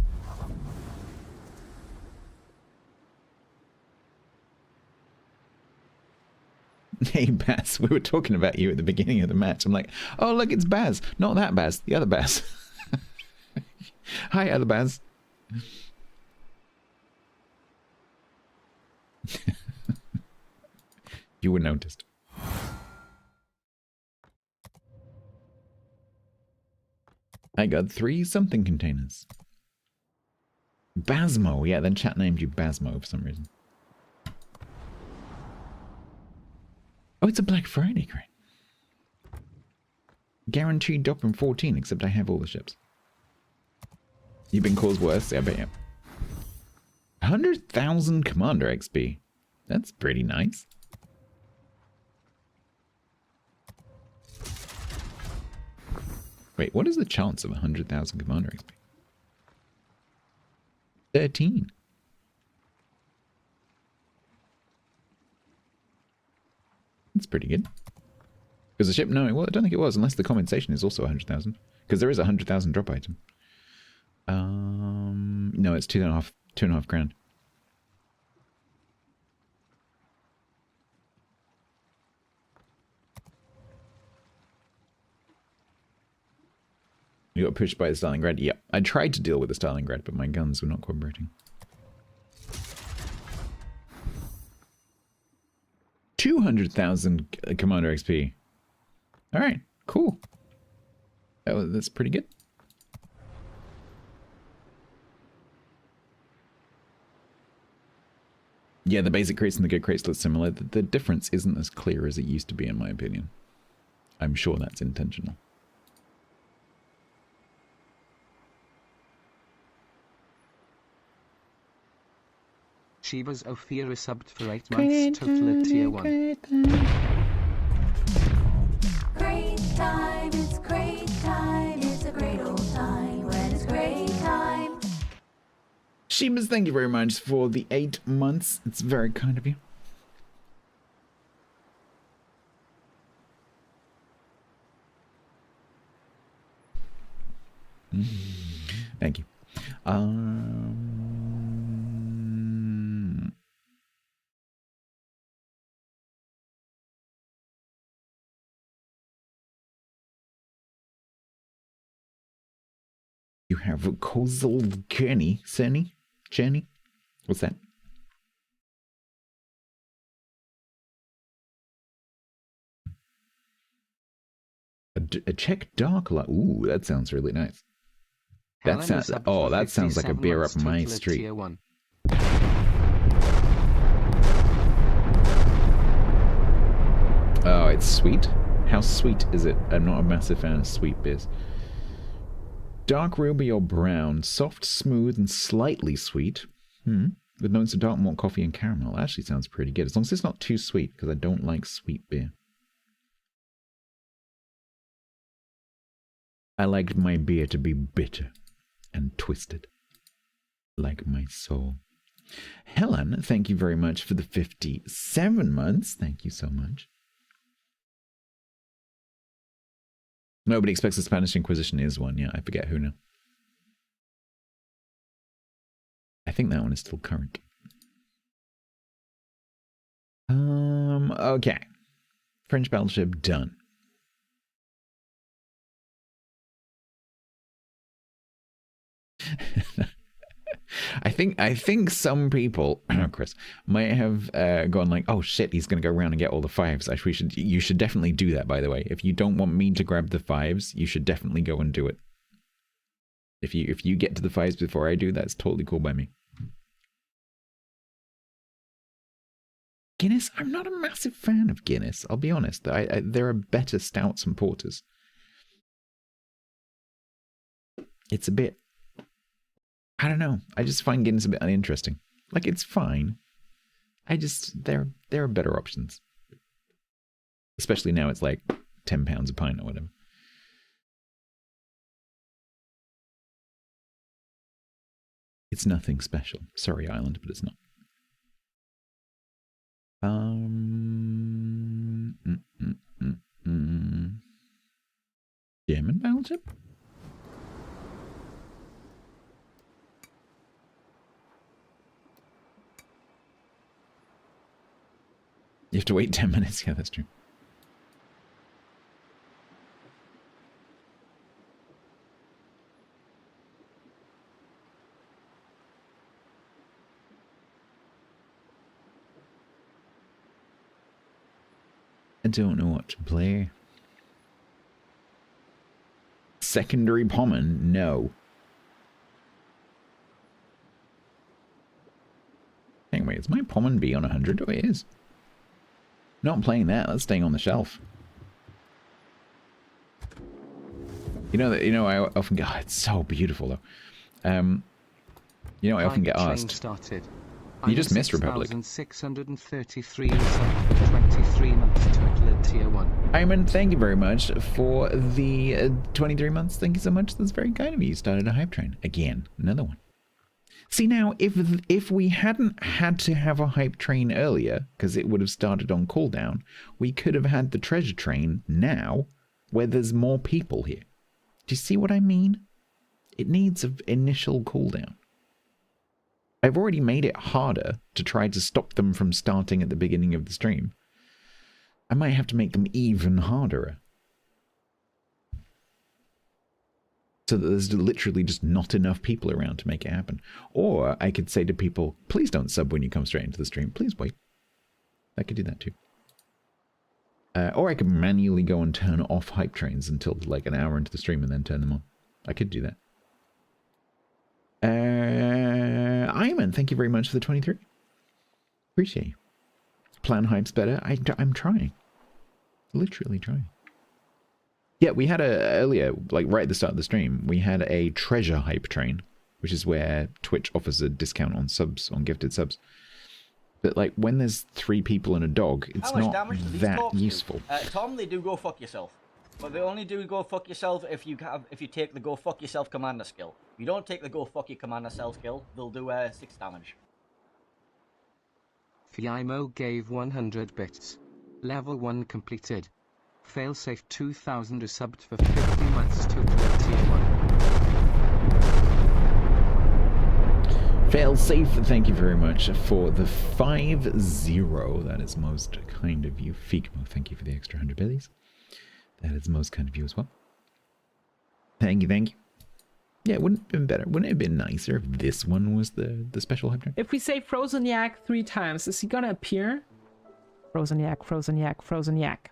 Hey Baz, we were talking about you at the beginning of the match. I'm like, oh look, it's Baz. Not that Baz, the other Baz. Hi, other Baz. You were noticed. I got 3 something containers. Basmo, yeah, then chat named you Basmo for some reason. Oh, it's a Black Friday crate. Guaranteed drop in 14, except I have all the ships. You've been caused worse, yeah, but yeah. 100,000 Commander XP. That's pretty nice. Wait, what is the chance of 100,000 Commander XP? 13. That's pretty good. Because the ship, no, well, I don't think it was, unless the compensation is also 100,000. Because there is a 100,000 drop item. No, it's 2.5 grand. You got pushed by the Stalingrad? Yep. I tried to deal with the Stalingrad, but my guns were not cooperating. 200,000 Commander XP. Alright, cool. That's pretty good. Yeah, the basic crates and the good crates look similar. The difference isn't as clear as it used to be, in my opinion. I'm sure that's intentional. Shiva's Ophira subbed for 8 months, total at tier 1. Great time, it's great time, it's a great old time when it's great time. Sheemas, thank you very much for the 8 months. It's very kind of you. Thank you. You have a causal journey, Journey? What's that? A Czech dark light. Ooh, that sounds really nice. That sounds. Oh, that sounds like a beer up my street. Oh, it's sweet. How sweet is it? I'm not a massive fan of sweet beers. Dark ruby or brown, soft, smooth, and slightly sweet. With notes of dark malt, coffee, and caramel. That actually sounds pretty good, as long as it's not too sweet, because I don't like sweet beer. I like my beer to be bitter and twisted, like my soul. Helen, thank you very much for the 57 months. Thank you so much. Nobody expects the Spanish Inquisition is one. Yeah, I forget who now. I think that one is still current. Okay. French battleship done. I think some people, Chris, might have gone like, oh shit, he's gonna go around and get all the 5s. You should definitely do that, by the way. If you don't want me to grab the 5s, you should definitely go and do it. If you get to the 5s before I do, that's totally cool by me. Guinness, I'm not a massive fan of Guinness, I'll be honest. There are better stouts and porters. It's a bit, I don't know. I just find Guinness a bit uninteresting. Like, it's fine. There are better options. Especially now it's like £10 a pint or whatever. It's nothing special. Sorry, Island, but it's not. German battleship? You have to wait 10 minutes. Yeah, that's true. I don't know what to play. Secondary Pommon? No. Anyway, is my Pommon B on 100? Oh, it is. Not playing that. That's staying on the shelf. You know, I often get... Oh, it's so beautiful, though. You know, I often get asked... Started. You just missed Republic. 6,633 and 23 months total at tier 1. Ayman, thank you very much for the 23 months. Thank you so much. That's very kind of you. You started a hype train. Again, another one. See, now, if we hadn't had to have a hype train earlier, because it would have started on cooldown, we could have had the treasure train now, where there's more people here. Do you see what I mean? It needs an initial cooldown. I've already made it harder to try to stop them from starting at the beginning of the stream. I might have to make them even harder. So that there's literally just not enough people around to make it happen. Or I could say to people, please don't sub when you come straight into the stream. Please wait. I could do that too. Or I could manually go and turn off hype trains until like an hour into the stream and then turn them on. I could do that. Iman, thank you very much for the 23. Appreciate you. Plan hypes better. I'm trying. Literally trying. Yeah, we had earlier, like right at the start of the stream, we had a treasure hype train, which is where Twitch offers a discount on subs, on gifted subs. But like when there's 3 people and a dog, it's not that useful. Tom, they do go fuck yourself. But they only do go fuck yourself if you take the go fuck yourself commander skill. If you don't take the go fuck your commander self skill, they'll do 6 damage. Fiimo gave 100 bits. Level 1 completed. Failsafe 2000 is subbed for 50 months total at tier 1. Failsafe, thank you very much for the 5-0. That is most kind of you. Figmo, thank you for the extra 100 billies. That is most kind of you as well. Thank you, thank you. Yeah, wouldn't it have been better? Wouldn't it have been nicer if this one was the special hype train? If we say Frozen Yak 3 times, is he gonna appear? Frozen Yak, Frozen Yak, Frozen Yak.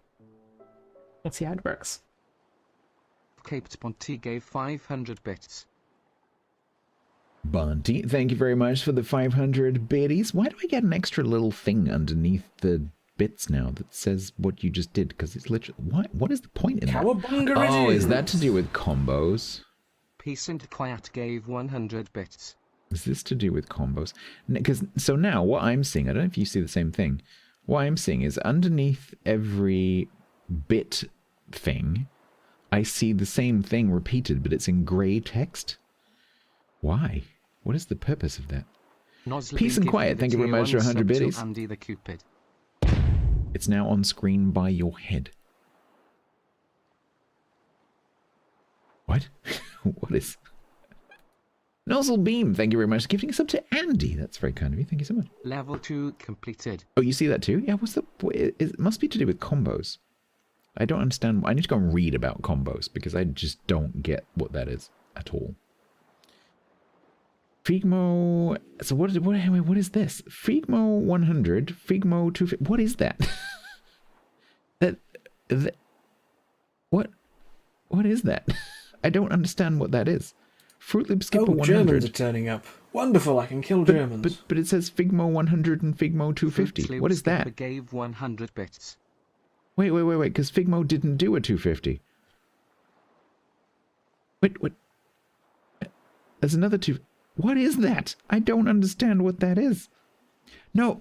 Let's see how it works. Caped Bonti gave 500 bits. Bonti, thank you very much for the 500 biddies. Why do I get an extra little thing underneath the bits now that says what you just did? Because it's literally... What is the point in that? Oh, is that to do with combos? Peace and Quiet gave 100 bits. Is this to do with combos? Because so now what I'm seeing, I don't know if you see the same thing. What I'm seeing is underneath every bit thing, I see the same thing repeated, but it's in grey text. Why? What is the purpose of that? Peace and Quiet, thank you very much for 100 biddies. Andy the Cupid. It's now on screen by your head. What? What is... Nozzle Beam, thank you very much. Gifting us up to Andy. That's very kind of you. Thank you so much. Level 2 completed. Oh, you see that too? Yeah, what's the... It must be to do with combos. I don't understand. I need to go and read about combos because I just don't get what that is at all. Figmo... So what is this? Figmo 100, Figmo 250... What is that? What is that? I don't understand what that is. Fruit Loop Skipper 100. Germans are turning up. Wonderful, I can kill Germans. But it says Figmo 100 and Figmo 250. What is that? Gave 100 bits. Wait, because Figmo didn't do a 250. Wait. There's another 2... What is that? I don't understand what that is. No.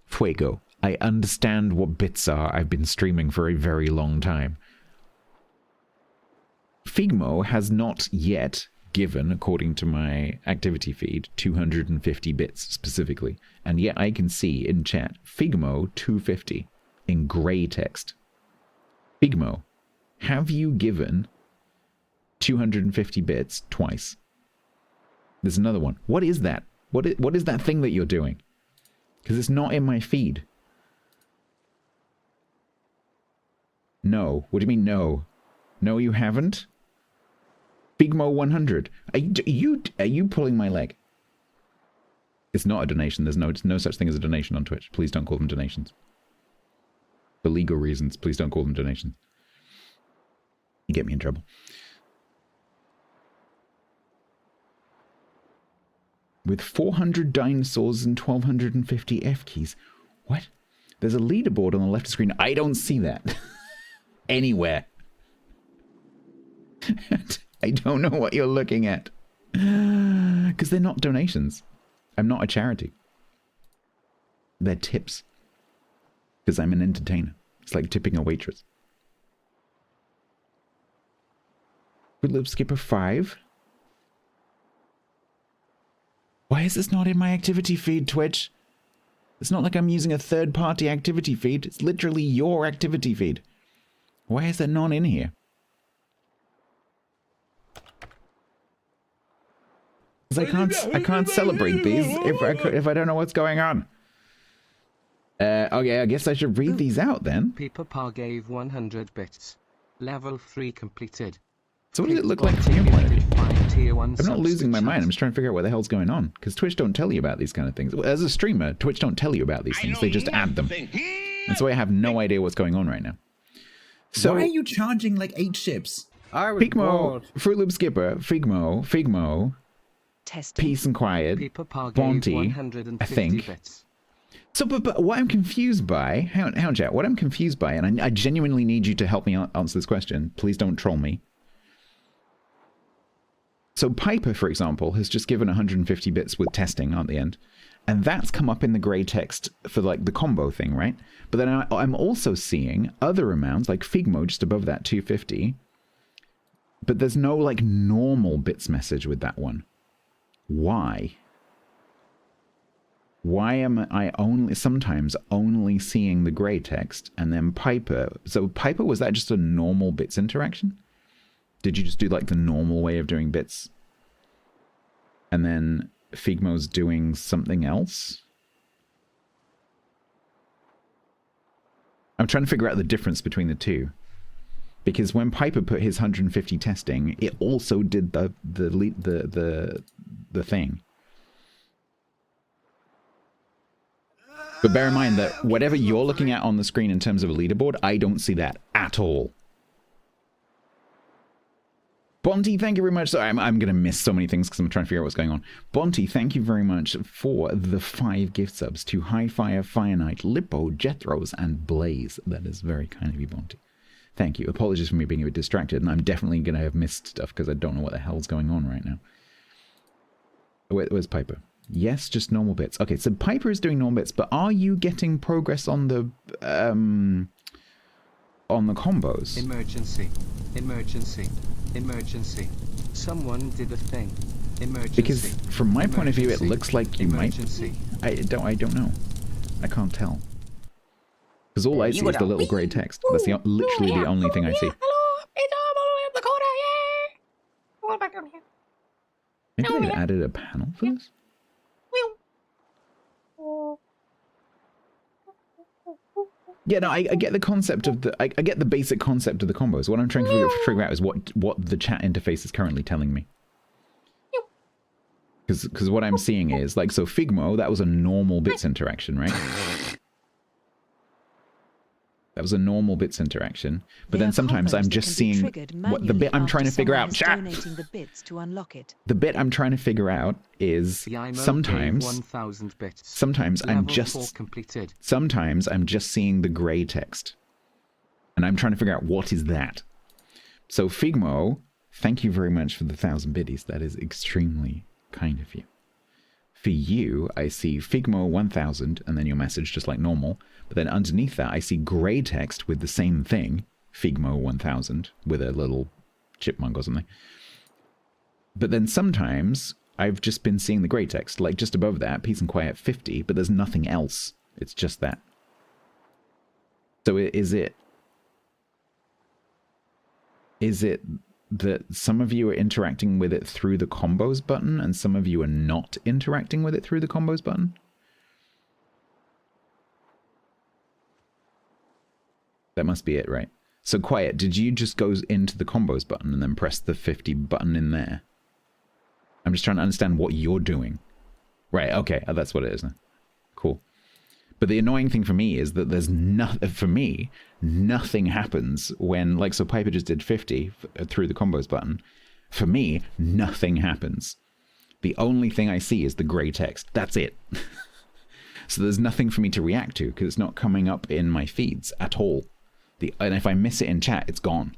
Fuego. I understand what bits are. I've been streaming for a very long time. Figmo has not yet given, according to my activity feed, 250 bits specifically. And yet I can see in chat, Figmo 250 in grey text. Figmo, have you given 250 bits twice? There's another one. What is that? What is that thing that you're doing? Because it's not in my feed. No. What do you mean no? No, you haven't? Figmo 100. Are you pulling my leg? It's not a donation. There's no such thing as a donation on Twitch. Please don't call them donations. For legal reasons, please don't call them donations. You get me in trouble. With 400 dinosaurs and 1250 F keys. What? There's a leaderboard on the left of the screen. I don't see that. Anywhere. I don't know what you're looking at. Because they're not donations. I'm not a charity. They're tips. Because I'm an entertainer. It's like tipping a waitress. Good Lip Skipper 5. Why is this not in my activity feed, Twitch? It's not like I'm using a third-party activity feed. It's literally your activity feed. Why is that not in here? Because I can't celebrate these if I don't know what's going on. Okay, I guess I should read these out then. Peeper Pa gave 100 bits. Level 3 completed. So what does it look like from your point of view? I'm not losing my mind. I'm just trying to figure out what the hell's going on. Because Twitch don't tell you about these kind of things. As a streamer, Twitch don't tell you about these things. They just add them. And so I have no idea what's going on right now. So why are you charging like 8 ships? Figmo, Fruit Loop Skipper, Figmo, Testing. Peace and Quiet, Bonty, I think. Bits. So, but what I'm confused by, hang on, chat, what I'm confused by, and I genuinely need you to help me answer this question. Please don't troll me. So Piper, for example, has just given 150 bits with testing at the end. And that's come up in the grey text for like the combo thing, right? But then I'm also seeing other amounts, like Figmo just above that 250. But there's no like normal bits message with that one. Why? Why am I sometimes only seeing the grey text and then Piper? So Piper, was that just a normal bits interaction? Did you just do like the normal way of doing bits? And then Figmo's doing something else? I'm trying to figure out the difference between the two. Because when Piper put his 150 testing, it also did the thing. But bear in mind that whatever you're looking at on the screen in terms of a leaderboard, I don't see that at all. Bonty, thank you very much. Sorry, I'm going to miss so many things because I'm trying to figure out what's going on. Bonty, thank you very much for the 5 gift subs to High Fire, Fire Knight, Lippo, Jethros, and Blaze. That is very kind of you, Bonty. Thank you. Apologies for me being a bit distracted, and I'm definitely going to have missed stuff because I don't know what the hell's going on right now. Where's Piper? Yes, just normal bits. Okay, so Piper is doing normal bits, but are you getting progress on the combos? Emergency. Emergency. Emergency. Someone did a thing. Emergency. Because from my point of view, it looks like you might. I don't know. I can't tell. Because all I see is the little grey text. That's literally the only thing I see. Maybe they've added a panel for this? Yeah, no, I get the concept of the... I get the basic concept of the combos. What I'm trying to figure out is what the chat interface is currently telling me. Because what I'm seeing is, like, so Figmo, that was a normal bits interaction, right? That was a normal bits interaction. But then sometimes I'm just seeing what the bit I'm trying to figure out. Chat! The bits to unlock it. The bit I'm trying to figure out is sometimes I'm just seeing the grey text. And I'm trying to figure out what is that. So Figmo, thank you very much for the 1,000 biddies. That is extremely kind of you. For you, I see Figmo 1000 and then your message just like normal. But then underneath that, I see grey text with the same thing, Figmo 1000, with a little chipmunk or something. But then sometimes I've just been seeing the grey text, like just above that, Peace and Quiet 50, but there's nothing else. It's just that. So is it that some of you are interacting with it through the combos button and some of you are not interacting with it through the combos button? That must be it, right? So Quiet, did you just go into the combos button and then press the 50 button in there? I'm just trying to understand what you're doing. Right, okay, that's what it is now. Cool. But the annoying thing for me is that there's nothing, for me, nothing happens when, like, so Piper just did 50 through the combos button. For me, nothing happens. The only thing I see is the gray text. That's it. So there's nothing for me to react to because it's not coming up in my feeds at all. And if I miss it in chat, it's gone.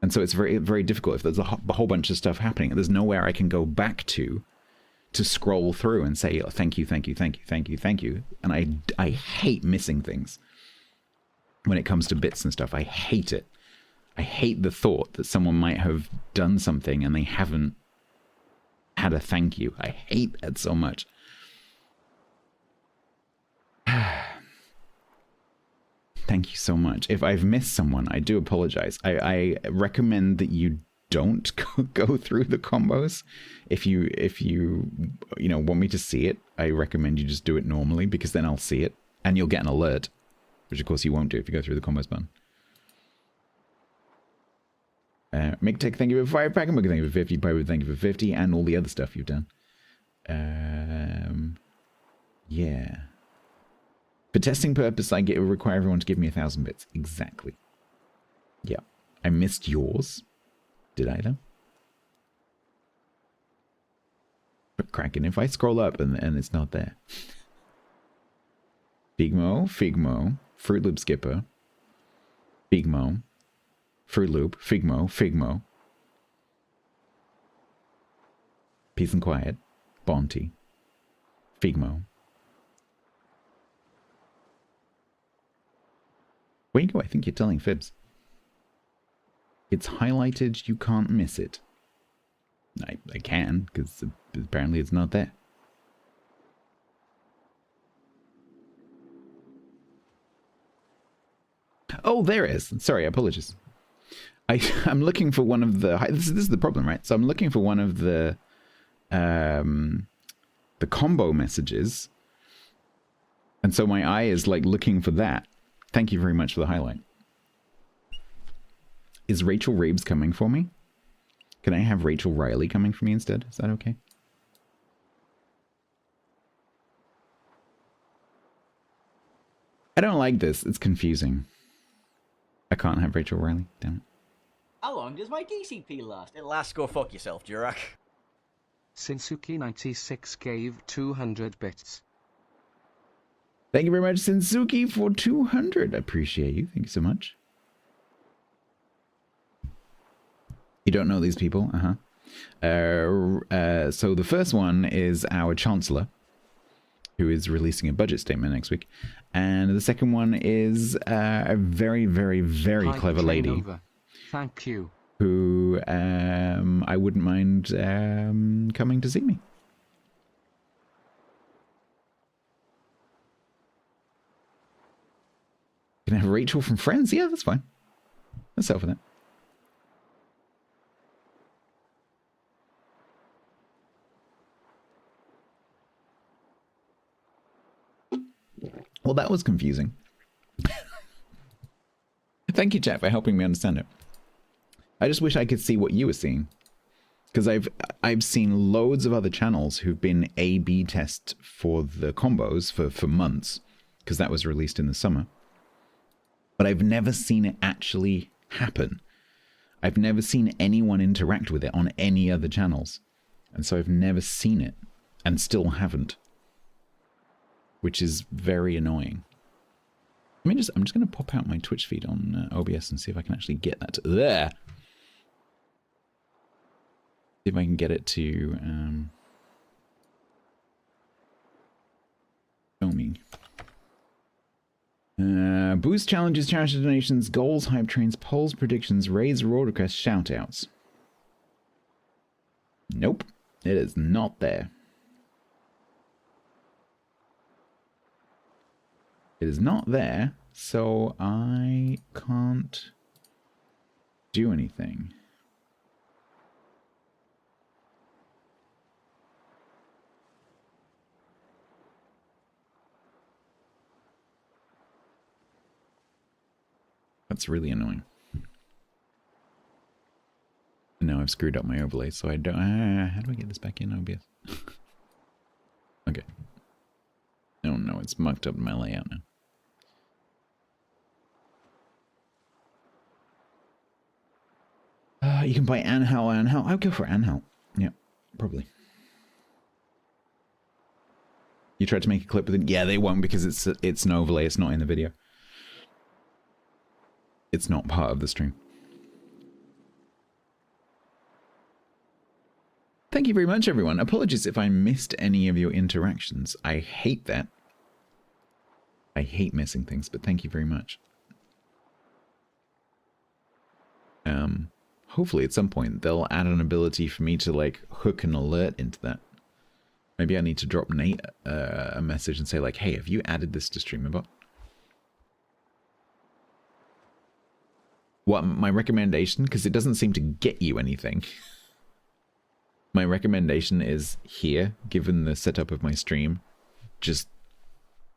And so it's very, very difficult if there's a whole bunch of stuff happening. There's nowhere I can go back to scroll through and say, oh, thank you, thank you, thank you, thank you, thank you. And I hate missing things when it comes to bits and stuff. I hate it. I hate the thought that someone might have done something and they haven't had a thank you. I hate that so much. Thank you so much. If I've missed someone, I do apologize. I recommend that you don't go through the combos. If you want me to see it, I recommend you just do it normally because then I'll see it and you'll get an alert, which of course you won't do if you go through the combos button. McTech, thank you for 5 pack. Thank you for 50. Piper, thank you for 50, and all the other stuff you've done. Yeah. For testing purpose, I require everyone to give me 1,000 bits. Exactly. Yeah. I missed yours. Did I, though? But cracking. If I scroll up and it's not there. Figmo, Fruit Loop Skipper, Figmo, Fruit Loop, Figmo, Peace and Quiet, Bonty, Figmo. Where you go? I think you're telling fibs. It's highlighted, you can't miss it. I can, because apparently it's not there. Oh, there it is. Sorry, apologies. I'm looking for one of the... This is the problem, right? So I'm looking for one of the combo messages. And so my eye is like looking for that. Thank you very much for the highlight. Is Rachel Reeves coming for me? Can I have Rachel Riley coming for me instead? Is that okay? I don't like this. It's confusing. I can't have Rachel Riley. Damn it. How long does my DCP last? It lasts. Go fuck yourself, Durak. Sinsuki96 gave 200 bits. Thank you very much, Sinsuki, for 200. I appreciate you. Thank you so much. You don't know these people? So the first one is our Chancellor, who is releasing a budget statement next week. And the second one is a very, very, very clever lady. Thank you. Who I wouldn't mind coming to see me. Can I have Rachel from Friends? Yeah, that's fine. Let's settle for that. Well, that was confusing. Thank you, chat, for helping me understand it. I just wish I could see what you were seeing. Because I've seen loads of other channels who've been A/B test for the combos for months. Because that was released in the summer. But I've never seen it actually happen. I've never seen anyone interact with it on any other channels. And so I've never seen it. And still haven't. Which is very annoying. I'm just going to pop out my Twitch feed on OBS and see if I can actually get that to there. See if I can get it to show me. Boost challenges, charity donations, goals, hype trains, polls, predictions, raids, reward requests, shoutouts. Nope, it is not there. It is not there, so I can't do anything. That's really annoying. And now I've screwed up my overlay, so I don't... how do I get this back in OBS? Okay. Oh no, it's mucked up my layout now. You can buy Anhal. I'll go for Anhal. Yeah, probably. You tried to make a clip with it? Yeah, they won't because it's an overlay. It's not in the video. It's not part of the stream. Thank you very much, everyone. Apologies if I missed any of your interactions. I hate that. I hate missing things, but thank you very much. Hopefully at some point they'll add an ability for me to like hook an alert into that. Maybe I need to drop Nate a message and say like, hey, have you added this to StreamerBot? What, my recommendation? Because it doesn't seem to get you anything. My recommendation is here, given the setup of my stream, just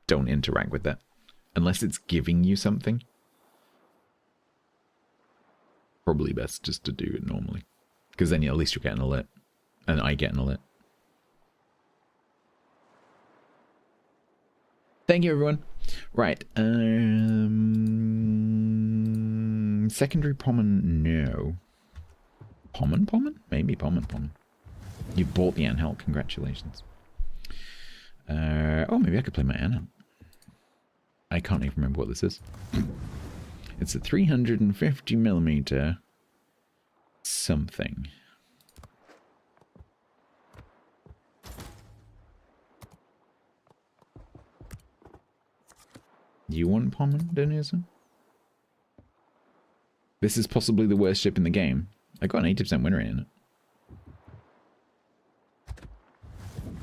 don't interact with that. Unless it's giving you something. Probably best just to do it normally. Because then at least you'll get an alert. And I get an alert. Thank you, everyone. Right. Secondary Pommon, no. Pommon? Maybe Pommon. You bought the Anhel, congratulations. Oh, maybe I could play my Anhel. I can't even remember what this is. It's a 350mm something. You want Pommon, Denison? This is possibly the worst ship in the game. I got an 80% win rate in it.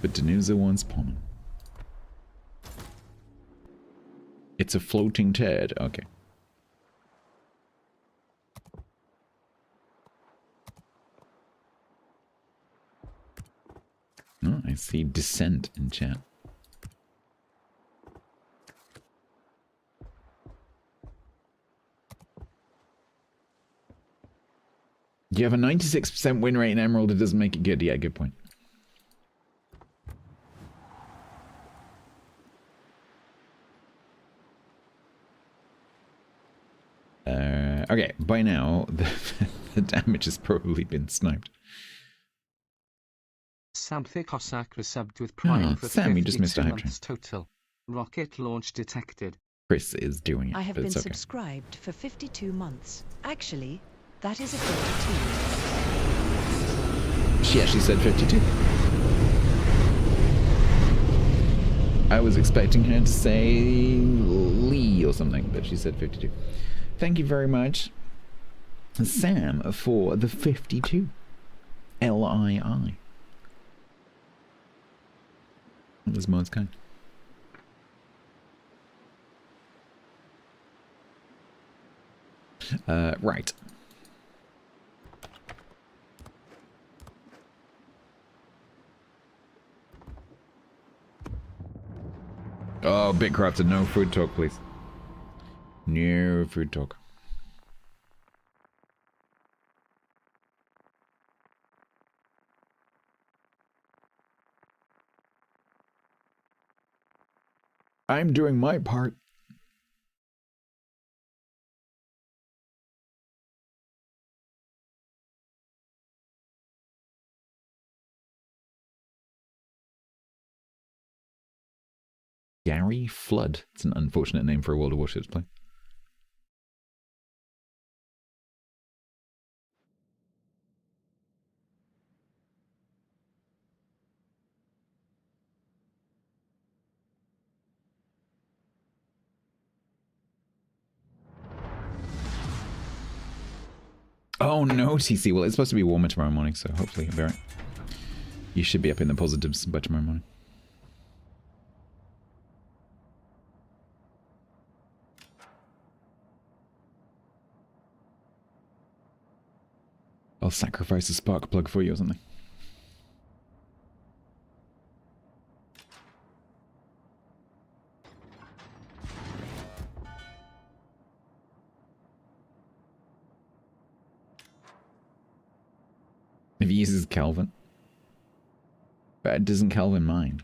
But Danusa wants Pommon. It's a floating turd. Okay. Oh, I see dissent in chat. You have a 96% win rate in Emerald, it doesn't make it good. Yeah, good point. Okay, by now, the damage has probably been sniped. Samthic Cossack resubbed with Prime for Sam, you just missed a 52 hype months total. Rocket launch detected. Chris is doing it, I have but been it's okay. subscribed for 52 months. Actually, that is a 52. She actually said 52. I was expecting her to say Lee or something, but she said 52. Thank you very much, Sam, for the 52. L-I-I. That was most kind. Right. Oh, Bitcrafter, no food talk, please. No food talk. I'm doing my part. Gary Flood. It's an unfortunate name for a World of Warships play. Oh no, TC. Well, it's supposed to be warmer tomorrow morning, so hopefully you'll be alright. You should be up in the positives by tomorrow morning. I'll sacrifice a spark plug for you or something. uses Calvin. But doesn't Calvin mind?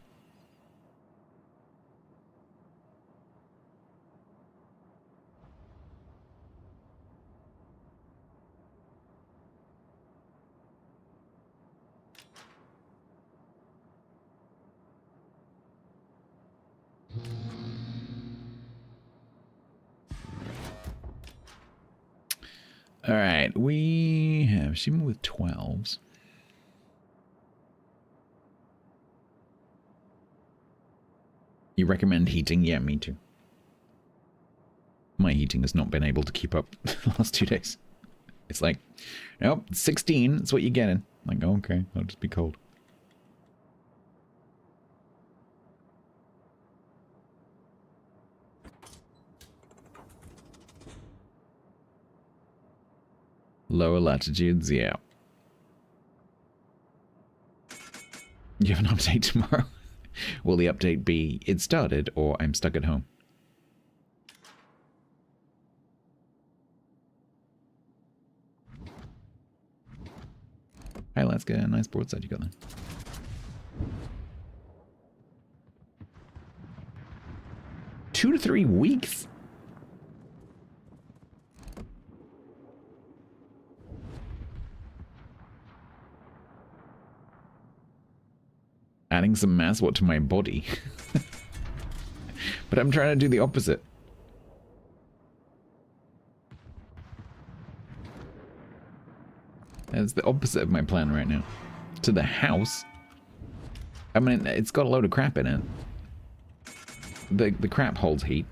Alright, we have Shima with 12s. You recommend heating? Yeah, me too. My heating has not been able to keep up the last 2 days. It's like, nope, 16, that's what you're getting. Like, oh, okay, I'll just be cold. Lower latitudes, yeah. You have an update tomorrow? Will the update be, it started, or I'm stuck at home? Hey, let's get a nice broadside you got there. Two to 3 weeks? Adding some mass, what, to my body? But I'm trying to do the opposite. That's the opposite of my plan right now. To the house. I mean, it's got a load of crap in it. The crap holds heat.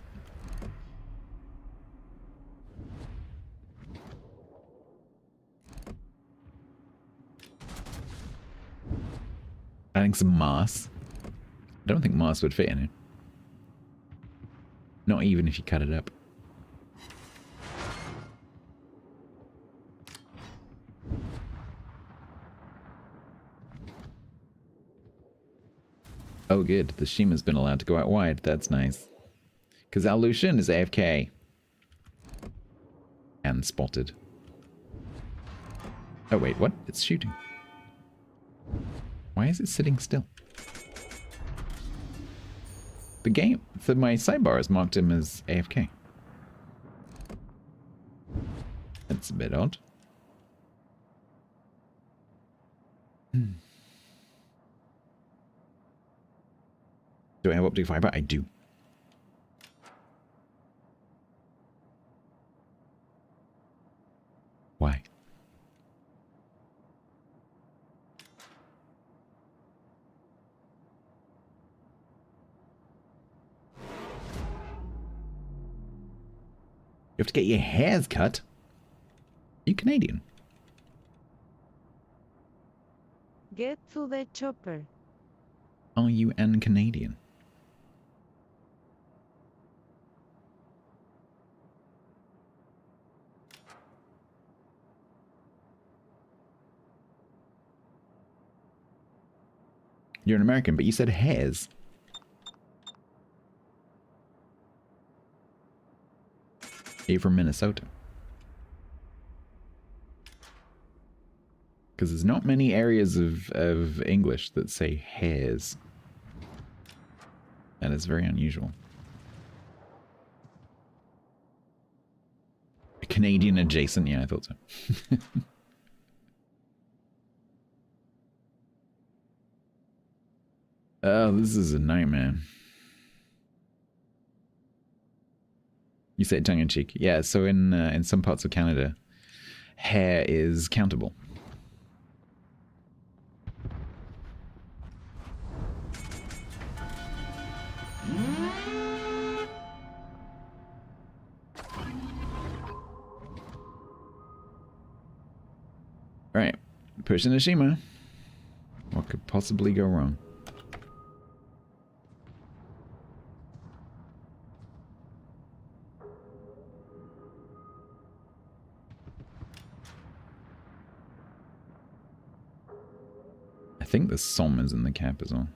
Adding some moss. I don't think moss would fit in it. Not even if you cut it up. Oh good, the Shima's been allowed to go out wide. That's nice. Because our Lucian is AFK. And spotted. Oh wait, what? It's shooting. Why is it sitting still? The game, for my sidebar has marked him as AFK. That's a bit odd. Do I have optic fiber? I do. Why? You have to get your hairs cut? Are you Canadian? Get to the chopper. Are you an Canadian? You're an American, but you said hairs. Are you from Minnesota? Because there's not many areas of English that say hairs. That is very unusual. Canadian adjacent, yeah, I thought so. Oh, this is a nightmare. You say it tongue-in-cheek. Yeah, so in some parts of Canada, hair is countable. Alright, pushing Ashima. What could possibly go wrong? I think the SOM is in the cap as well,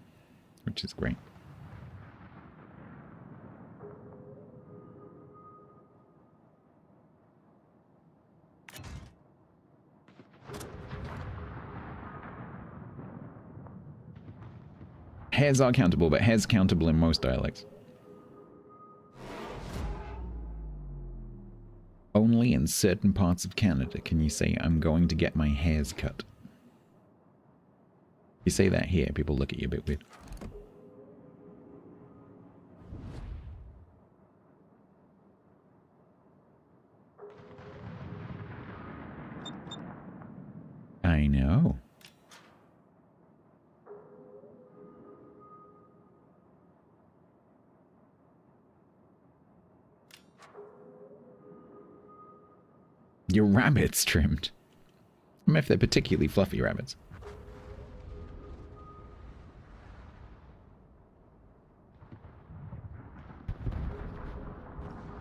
which is great. hares are countable, but hares countable in most dialects. Only in certain parts of Canada can you say, I'm going to get my hairs cut. If you say that here, people look at you a bit weird. I know. Your rabbits trimmed. I mean, if they're particularly fluffy rabbits.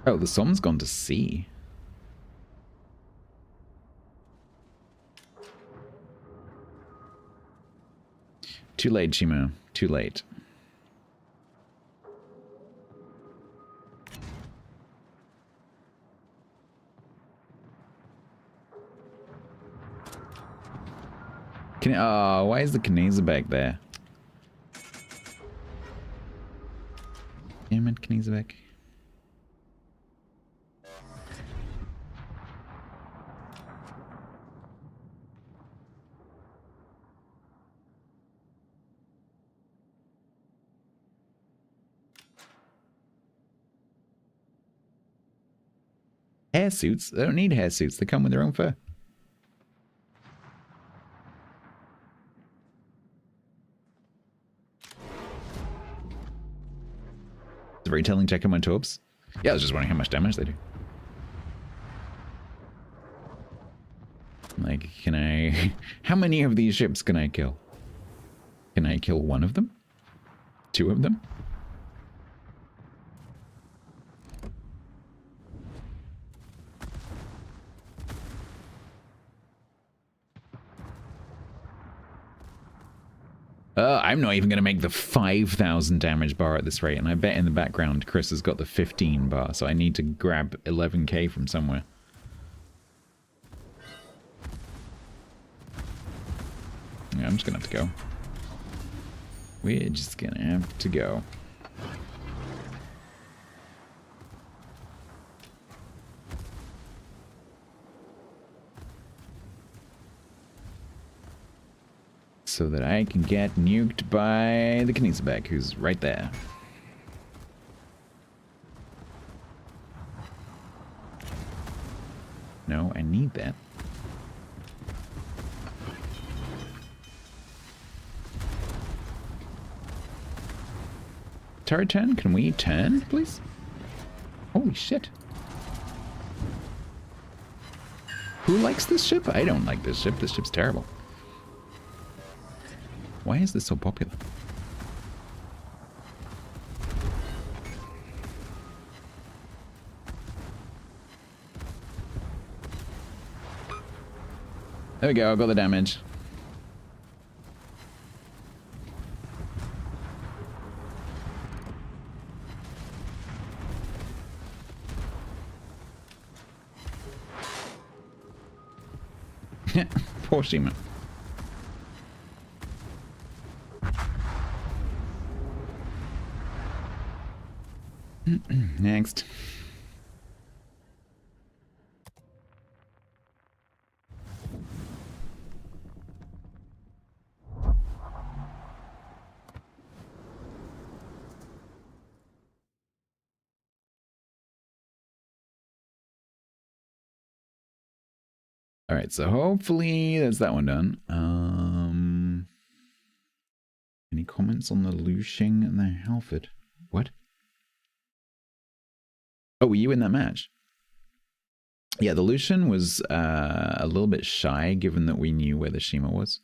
Oh, the sun's gone to sea. Too late, Chimo. Too late. Oh, why is the Kneza back there? Damn it, Kneza back. Hair suits? They don't need hair suits. They come with their own fur. It's a very telling check on my torps. Yeah, I was just wondering how much damage they do. Like, can I... How many of these ships can I kill? Can I kill one of them? Two of them? I'm not even going to make the 5,000 damage bar at this rate, and I bet in the background Chris has got the 15 bar, so I need to grab 11k from somewhere. Yeah, I'm just going to have to go. We're just going to have to go. So that I can get nuked by the Knizebek, who's right there. No, I need that. Turret turn? Can we turn, please? Holy shit. Who likes this ship? I don't like this ship. This ship's terrible. Why is this so popular? There we go, I got the damage. Poor Shima. Next. All right, so hopefully that's that one done. Any comments on the Lushing and the Halford? What? Oh, were you in that match? Yeah, the Lucian was a little bit shy, given that we knew where the Shima was.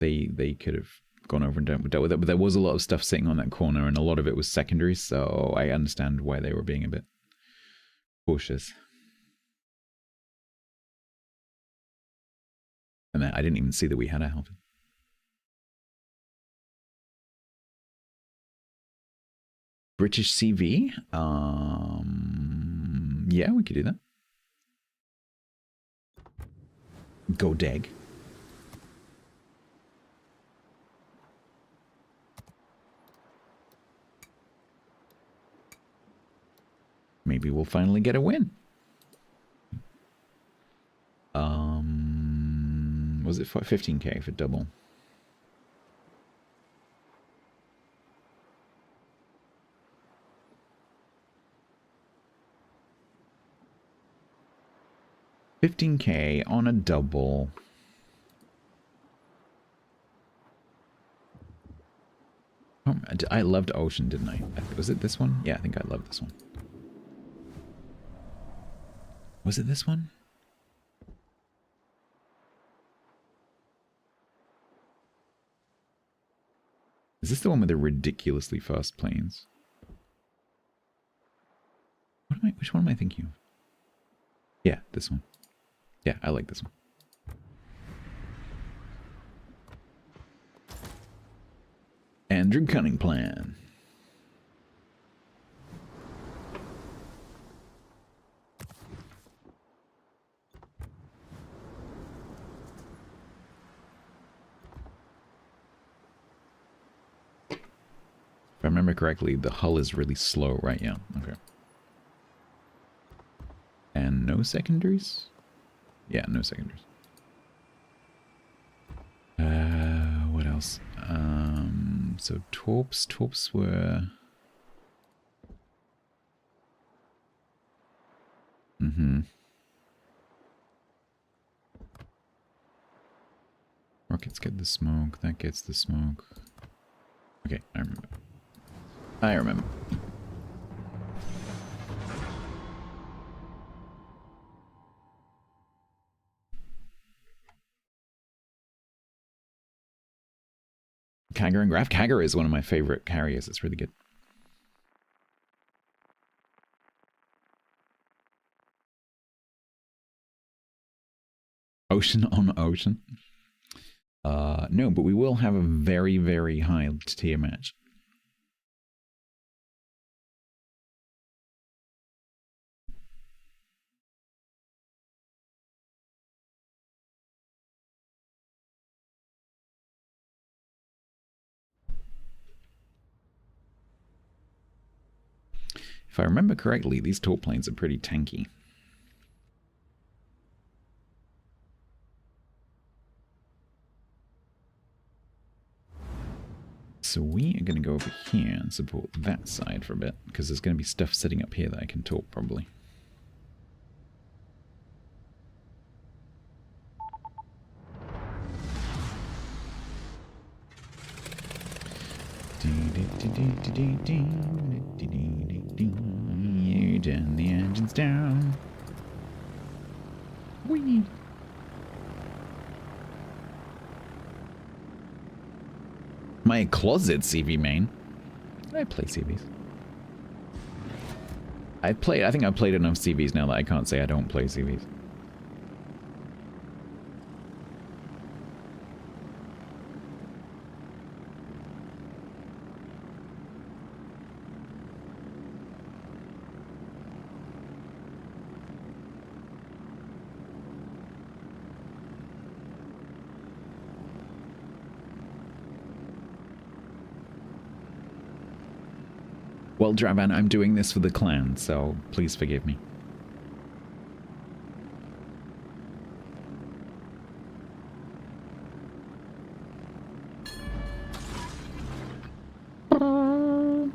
They could have gone over and dealt with it, but there was a lot of stuff sitting on that corner, and a lot of it was secondary, so I understand why they were being a bit cautious. And I didn't even see that we had a Halford. British CV? Yeah, we could do that. Go Deg. maybe we'll finally get a win. Was it 15k for double? $15k on a double. I loved Ocean, didn't I? Was it this one? Yeah, I think I loved this one. Was it this one? Is this the one with the ridiculously fast planes? Which one am I thinking of? Yeah, this one. Yeah, I like this one. Andrew Cunning Plan. If I remember correctly, the hull is really slow, right? Yeah, okay. And no secondaries? Yeah, no secondaries. What else? So torps were... Rockets get the smoke, that gets the smoke. Okay, I remember. I remember. Kagger and Graf. Kagger is one of my favorite carriers. It's really good. Ocean on Ocean? No, but we will have a very, very high tier match. If I remember correctly, these torp planes are pretty tanky. So we are going to go over here and support that side for a bit, because there's going to be stuff sitting up here that I can torp, probably. You turn the engines down. Whee! My closet CV main. I play CVs. I think I've played enough CVs now that I can't say I don't play CVs. Well, Dravan, I'm doing this for the clan, so please forgive me. Gonna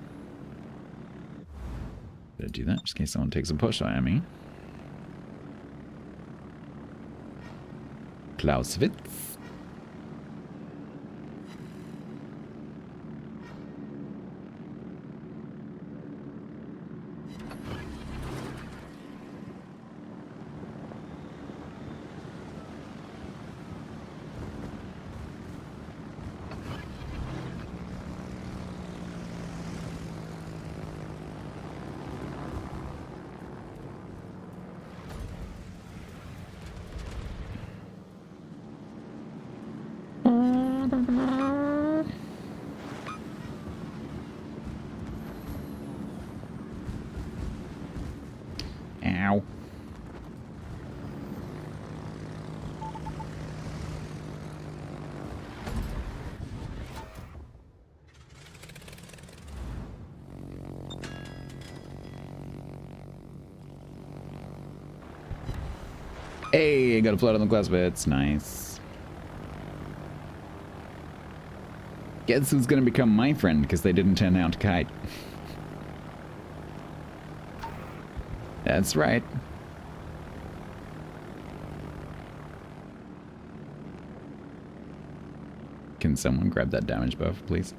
do that just in case someone takes a push on me. Clausewitz. Ow. Hey, got a float on the glass bits. Nice. Guess who's gonna become my friend because they didn't turn out to kite? That's right. Can someone grab that damage buff, please?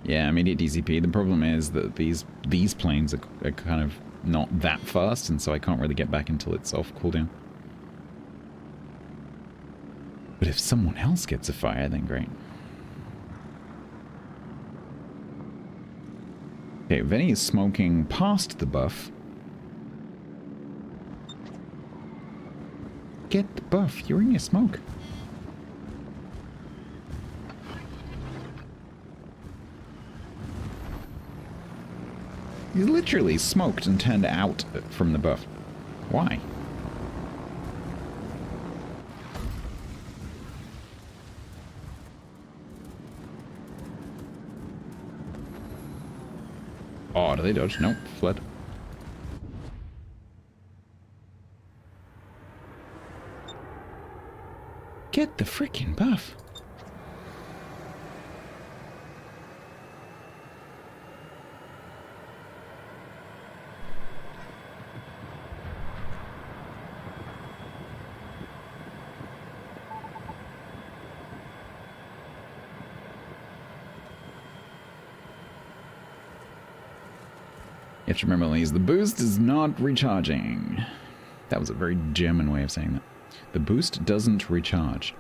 Yeah, immediate DCP. The problem is that these planes are kind of not that fast, and so I can't really get back until it's off cooldown. But if someone else gets a fire, then great. Okay, Vinny is smoking past the buff. Get the buff. You're in your smoke. He's literally smoked and turned out from the buff. Why? Oh, do they dodge? Nope, fled. Get the freaking buff. You have to remember, Lise, the boost is not recharging. That was a very German way of saying that. The boost doesn't recharge.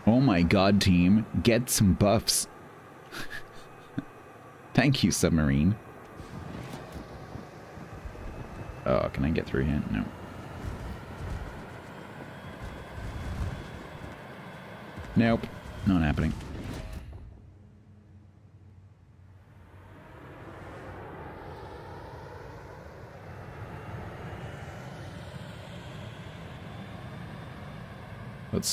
Oh my god, team. Get some buffs. Thank you, submarine. Oh, can I get through here? No. Nope. Not happening. Let's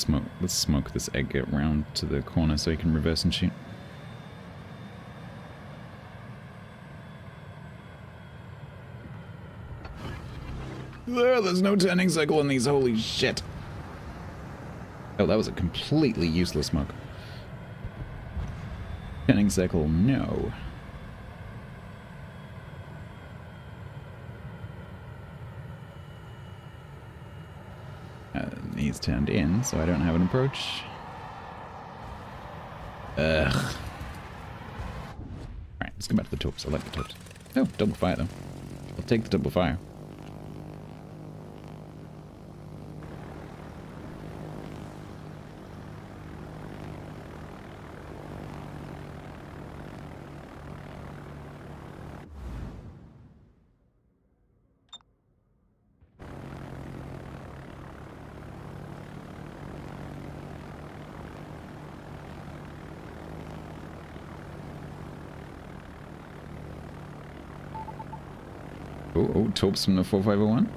smoke this egg around to the corner so he can reverse and shoot. There's no turning circle in these, holy shit. Oh, that was a completely useless smoke. Turning circle, no. He's turned in, so I don't have an approach. Ugh. Alright, let's go back to the torps. I like the torps. Oh, double fire though. I'll take the double fire. Oh, torps from the 4501.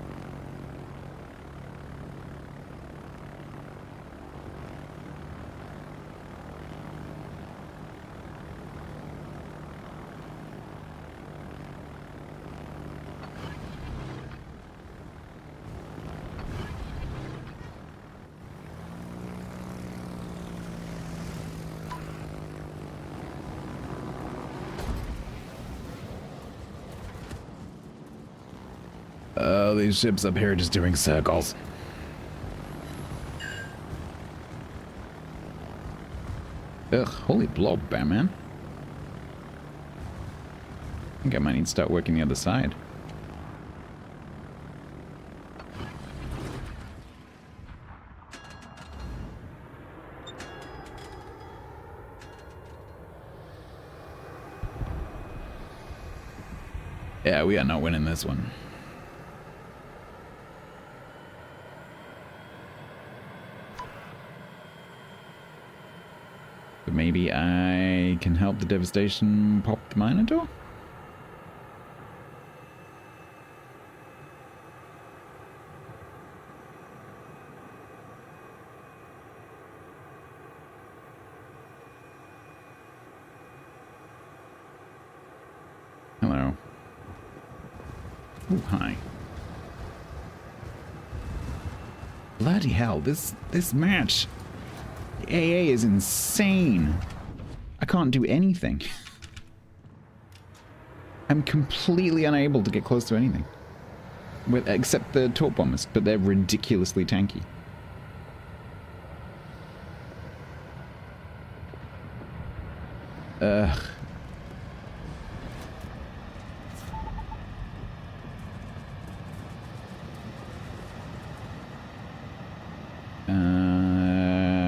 Oh, these ships up here are just doing circles. Ugh, holy blob, Batman. I think I might need to start working the other side. Yeah, we are not winning this one. But maybe I can help the devastation pop the Minotaur? though. Ooh, hi. Bloody hell, this match. The AA is insane. I can't do anything. I'm completely unable to get close to anything. Except the torp bombers, but they're ridiculously tanky. Ugh.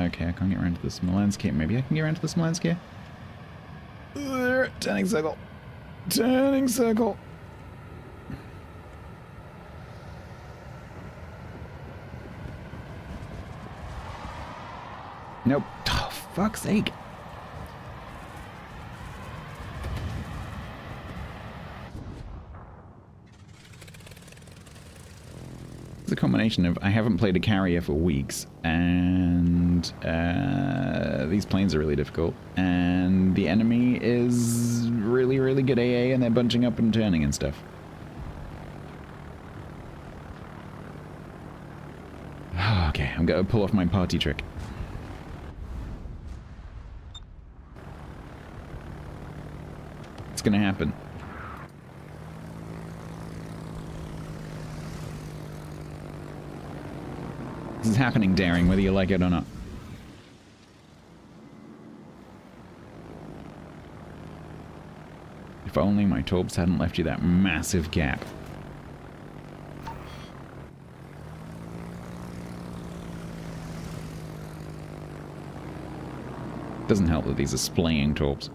Okay, I can't get around to the Smolensk here. Maybe I can get around to the Smolensk here. Turning circle. Turning circle. Nope. Oh, fuck's sake. It's a combination of I haven't played a carrier for weeks, and these planes are really difficult, and the enemy is really, really good AA, and they're bunching up and turning and stuff. Okay, I'm gonna pull off my party trick. It's gonna happen. This is happening, Daring, whether you like it or not. If only my torps hadn't left you that massive gap. Doesn't help that these are splaying torps.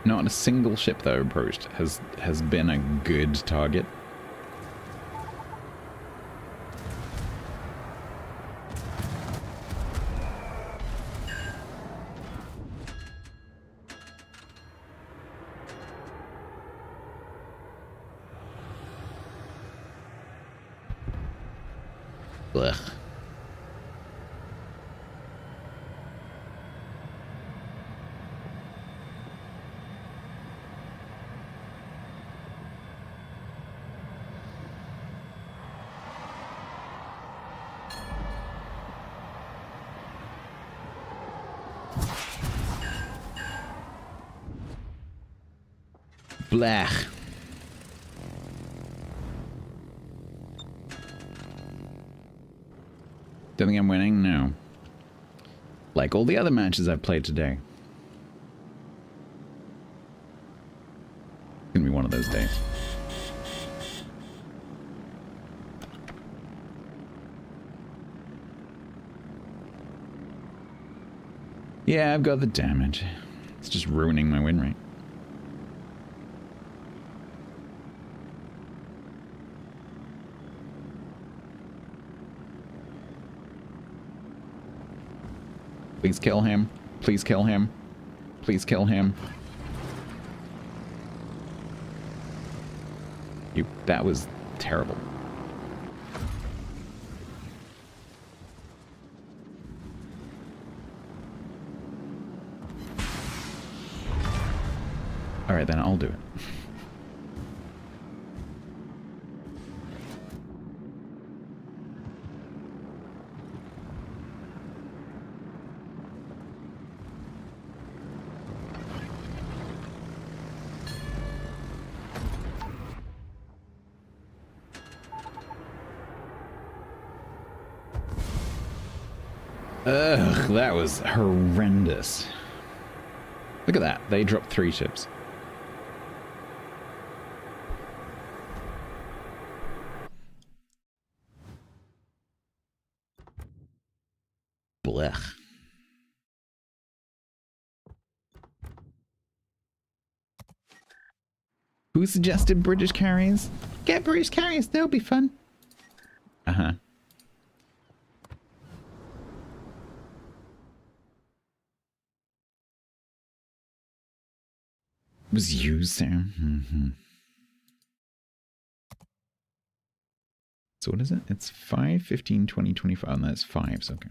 Not a single ship that I've approached has been a good target. Ugh. Blech. Don't think I'm winning? No. Like all the other matches I've played today. It's gonna be one of those days. Yeah, I've got the damage. It's just ruining my win rate. Please kill him. Please kill him. Please kill him. That was terrible. Alright, then I'll do it. Ugh, that was horrendous. Look at that. They dropped 3 ships. Blech. Who suggested British carriers? Get British carriers, they'll be fun. Uh-huh. It was you, Sam. Mm-hmm. So what is it? It's 5, 15, 20, 25. And that's 5s, okay.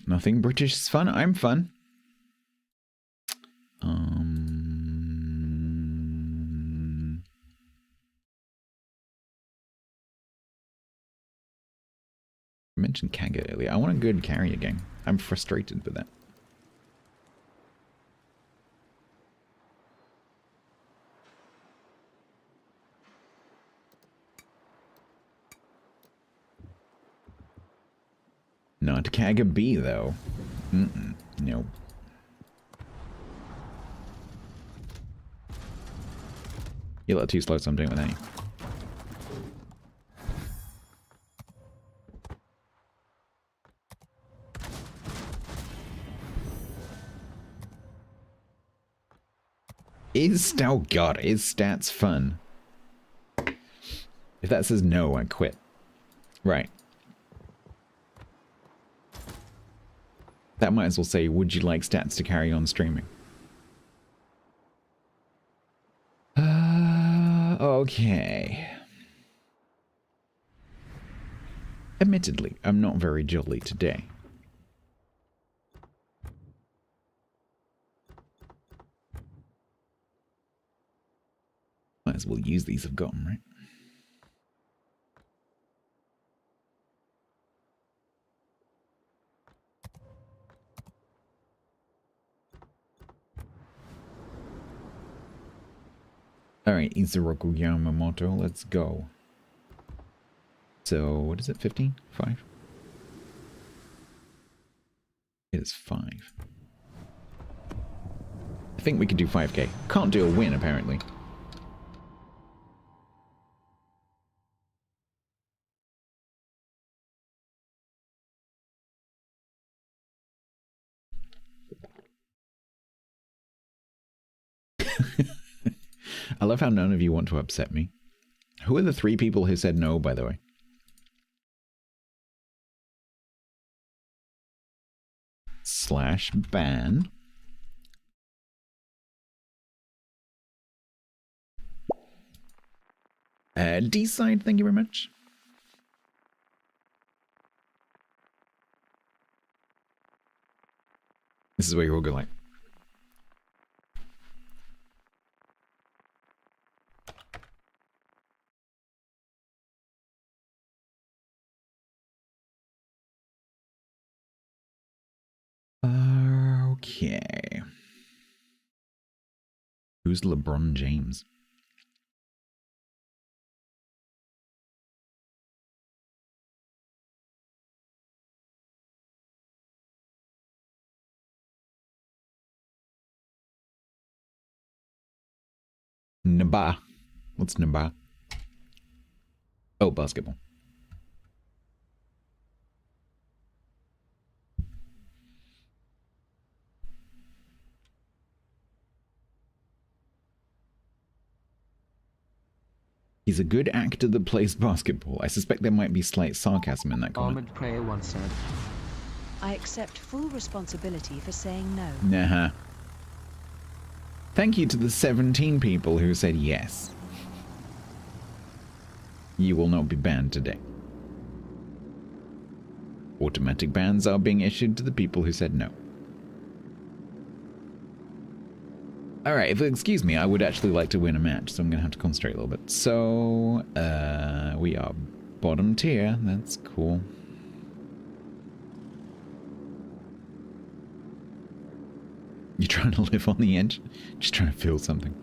Nothing British is fun. I'm fun. I mentioned Kaga earlier. I want a good carrier game. I'm frustrated with that. Not Kaga B, though. No. You're a little too slow, so I'm doing it with A. Oh god, is stats fun? If that says no, I quit. Right. That might as well say, would you like stats to carry on streaming? Okay. Admittedly, I'm not very jolly today. Might as well use these I've got them, right? Alright, Izuroku Yamamoto, let's go. So, what is it, 15? 5? It is 5. I think we could do 5k. Can't do a win, apparently. I love how none of you want to upset me. Who are the 3 people who said no, by the way? /ban. D-side, thank you very much. This is where you all go like... Okay. Who's LeBron James? Naba. What's Naba? Oh, basketball. He's a good actor that plays basketball. I suspect there might be slight sarcasm in that comment. Armored Prayer once said, I accept full responsibility for saying no. Nah. Thank you to the 17 people who said yes. You will not be banned today. Automatic bans are being issued to the people who said no. Alright, if you'll excuse me, I would actually like to win a match, so I'm going to have to concentrate a little bit. So, we are bottom tier. That's cool. You trying to live on the edge? Just trying to feel something.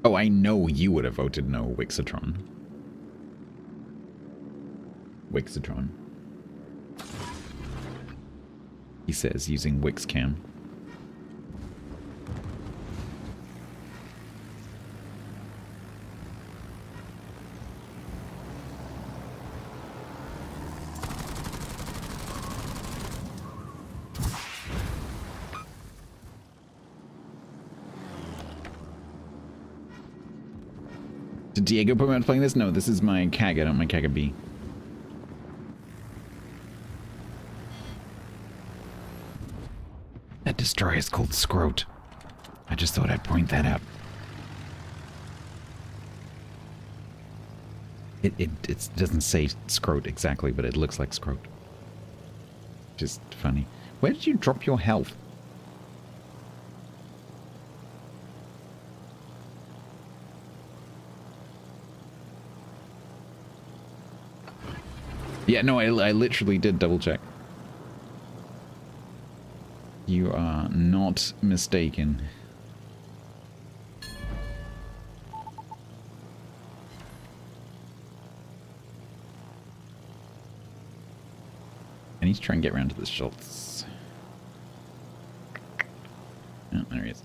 Oh, I know you would have voted no, Wixatron. Wixatron. He says, using Wixcam. Did Diego put me on playing this? No, this is my Kaga, not my Kaga B. That destroyer is called Scroat. I just thought I'd point that out. It doesn't say Scroat exactly, but it looks like Scroat. Just funny. Where did you drop your health? Yeah, no, I literally did double check. You are not mistaken. I need to try and get around to the Schultz. Oh, there he is.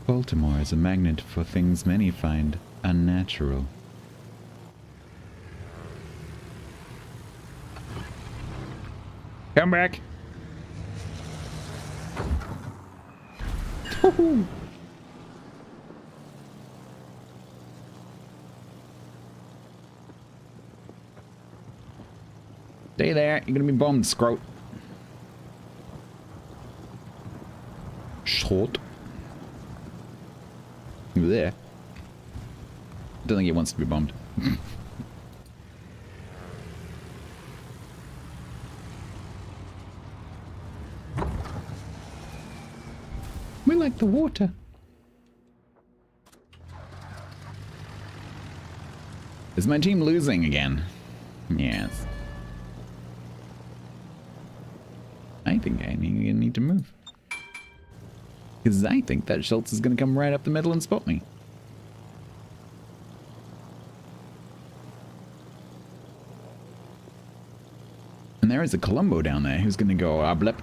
Baltimore is a magnet for things many find unnatural. Come back! Stay there, you're gonna be bombed, Scroat. Short. You there. Don't think he wants to be bombed. We like the water. Is my team losing again? Yes. I think I need to move. Because I think that Schultz is going to come right up the middle and spot me. And there is a Columbo down there who's going to go, ah, blip.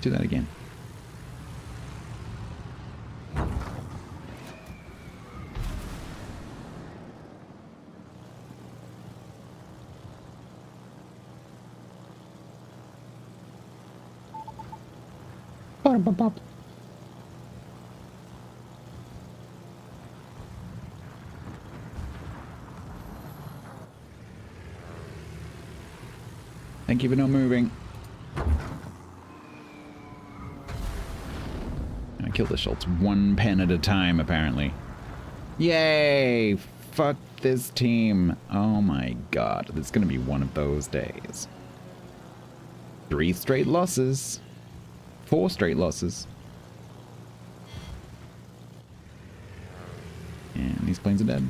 Do that again. Bop. Thank you for not moving. I kill the Schultz one pen at a time, apparently. Yay! Fuck this team. Oh my god, this is gonna be one of those days. 3 straight losses. 4 straight losses. And these planes are dead.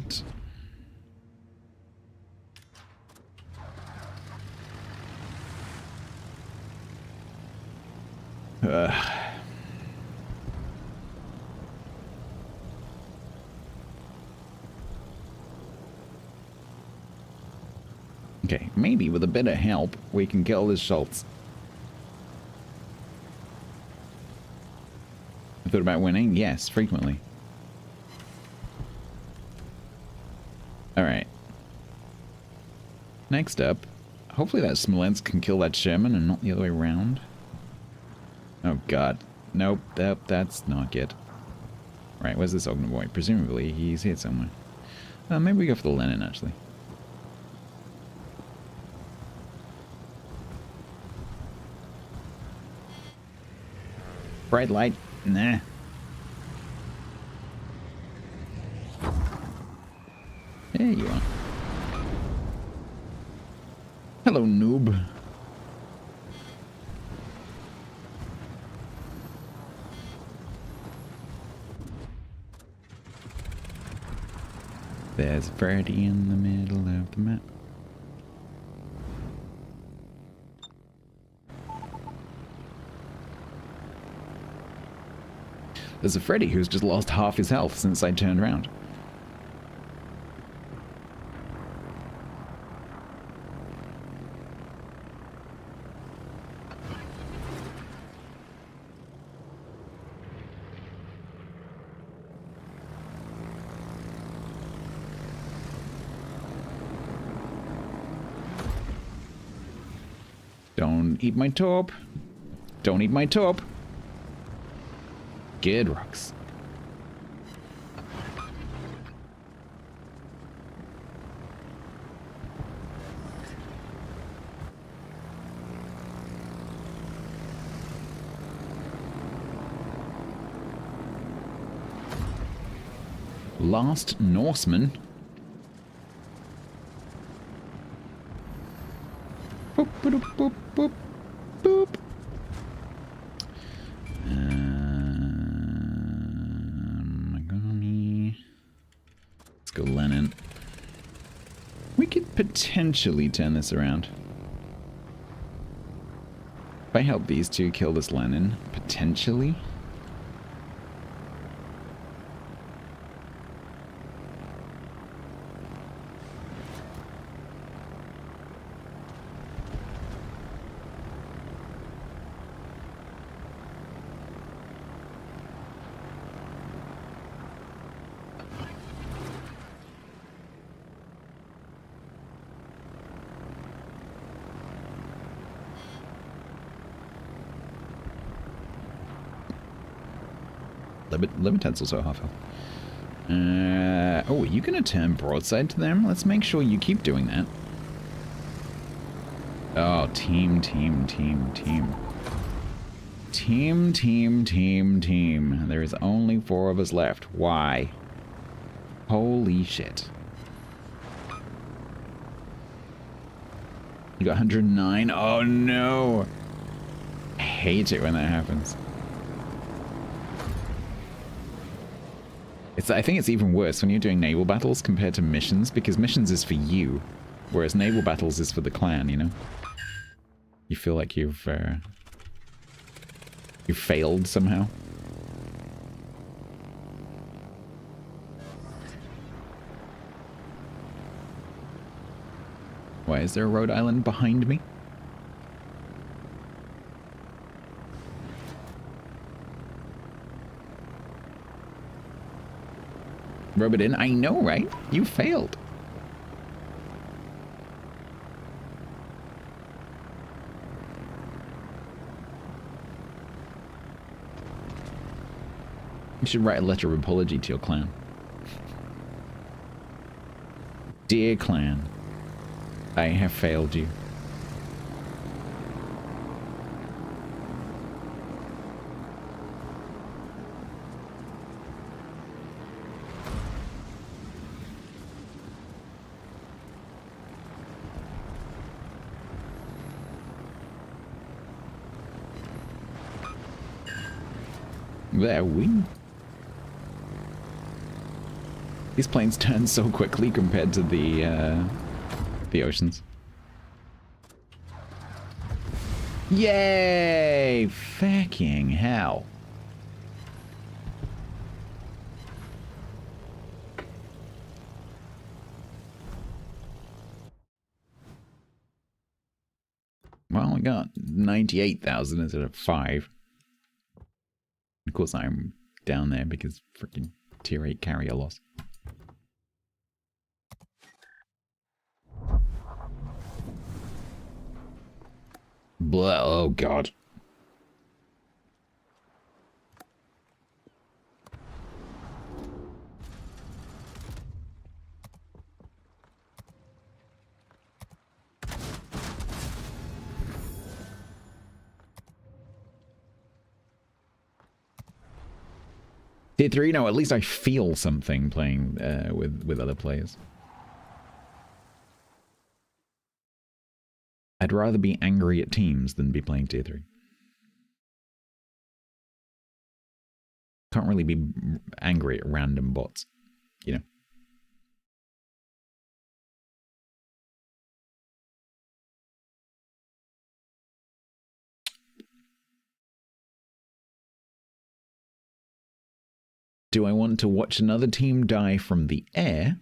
Okay, maybe with a bit of help, we can kill this Schultz. I thought about winning? Yes, frequently. Alright. Next up, hopefully that Smolensk can kill that Sherman and not the other way around. Oh god. Nope, that's not good. Right, where's this Ogden boy? Presumably he's here somewhere. Maybe we go for the Lenin, actually. Bright light. Nah. There you are. Hello, noob. There's Freddy in the middle of the map. There's a Freddy who's just lost half his health since I turned around. Don't eat my top. Don't eat my top. Good rocks. Last Norseman. Boop, boop, boop, boop, boop. Let's go Lennon. We could potentially turn this around. If I help these two kill this Lennon, potentially. Limited also half health. Oh, are you gonna turn broadside to them? Let's make sure you keep doing that. Oh, team. Team. There is only 4 of us left. Why? Holy shit. You got 109? Oh no! I hate it when that happens. I think it's even worse when you're doing naval battles compared to missions, because missions is for you, whereas naval battles is for the clan, you know? You feel like you've failed somehow. Why is there a Rhode Island behind me? Rub it in. I know, right? You failed. You should write a letter of apology to your clan. Dear clan, I have failed you. There we. These planes turn so quickly compared to the oceans. Yay! Fucking hell. Well, we got 98,000 instead of 5. Of course, I'm down there because freaking tier 8 carrier loss. Blah, oh god. Tier 3? No, at least I feel something playing with other players. I'd rather be angry at teams than be playing tier 3. Can't really be angry at random bots, you know. Do I want to watch another team die from the air?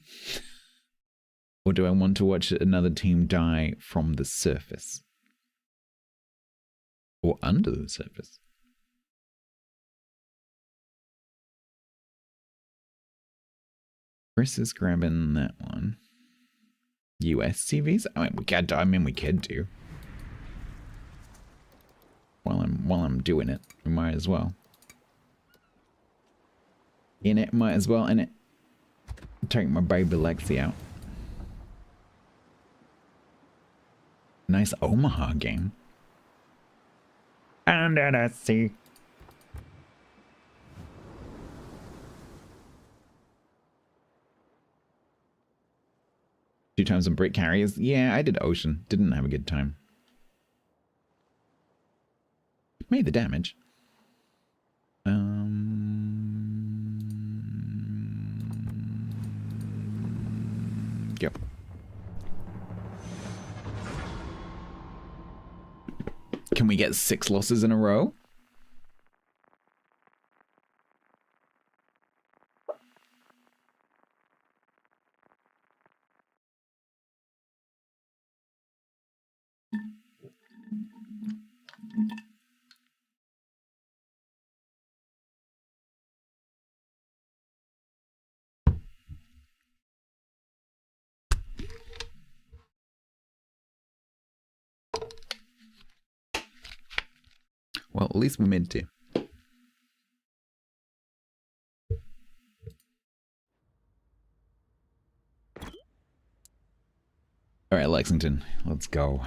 Or do I want to watch another team die from the surface? Or under the surface? Chris is grabbing that one. US CVs? I mean, we could do. while I'm doing it, we might as well. In it, might as well, in it. Take my baby Lexi out. Nice Omaha game. Under the sea. 2 times on brick carriers. Yeah, I did Ocean. Didn't have a good time. Made the damage. Go. Can we get 6 losses in a row? Well, at least we made 2. All right, Lexington, let's go.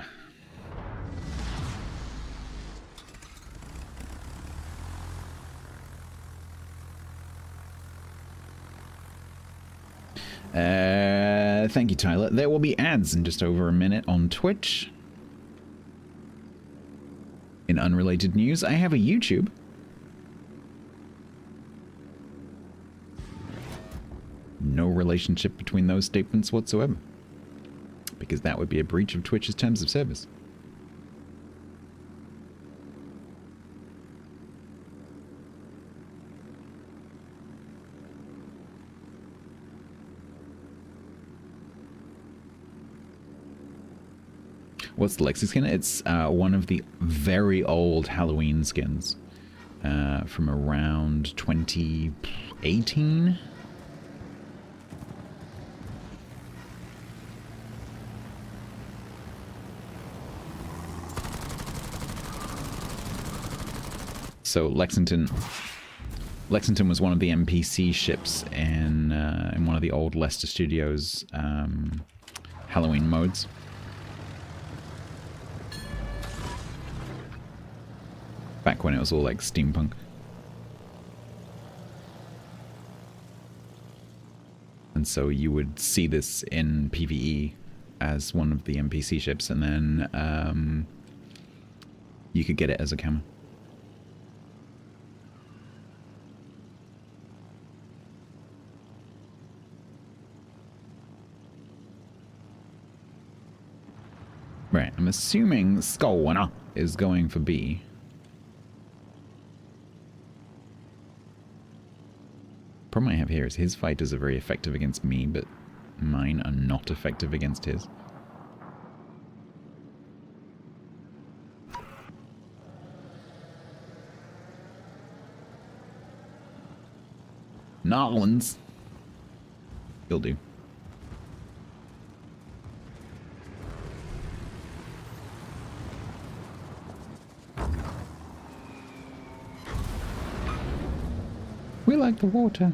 Thank you, Tyler. There will be ads in just over a minute on Twitch. In unrelated news, I have a YouTube. No relationship between those statements whatsoever. Because that would be a breach of Twitch's terms of service. What's the Lexi skin? It's one of the very old Halloween skins from around 2018. So Lexington was one of the NPC ships in one of the old Leicester Studios Halloween modes. Back when it was all like steampunk. And so you would see this in PvE as one of the NPC ships, and then you could get it as a camo. Right, I'm assuming Skullwinner is going for B. Problem I have here is his fighters are very effective against me, but mine are not effective against his. Narlands. You'll do. We like the water.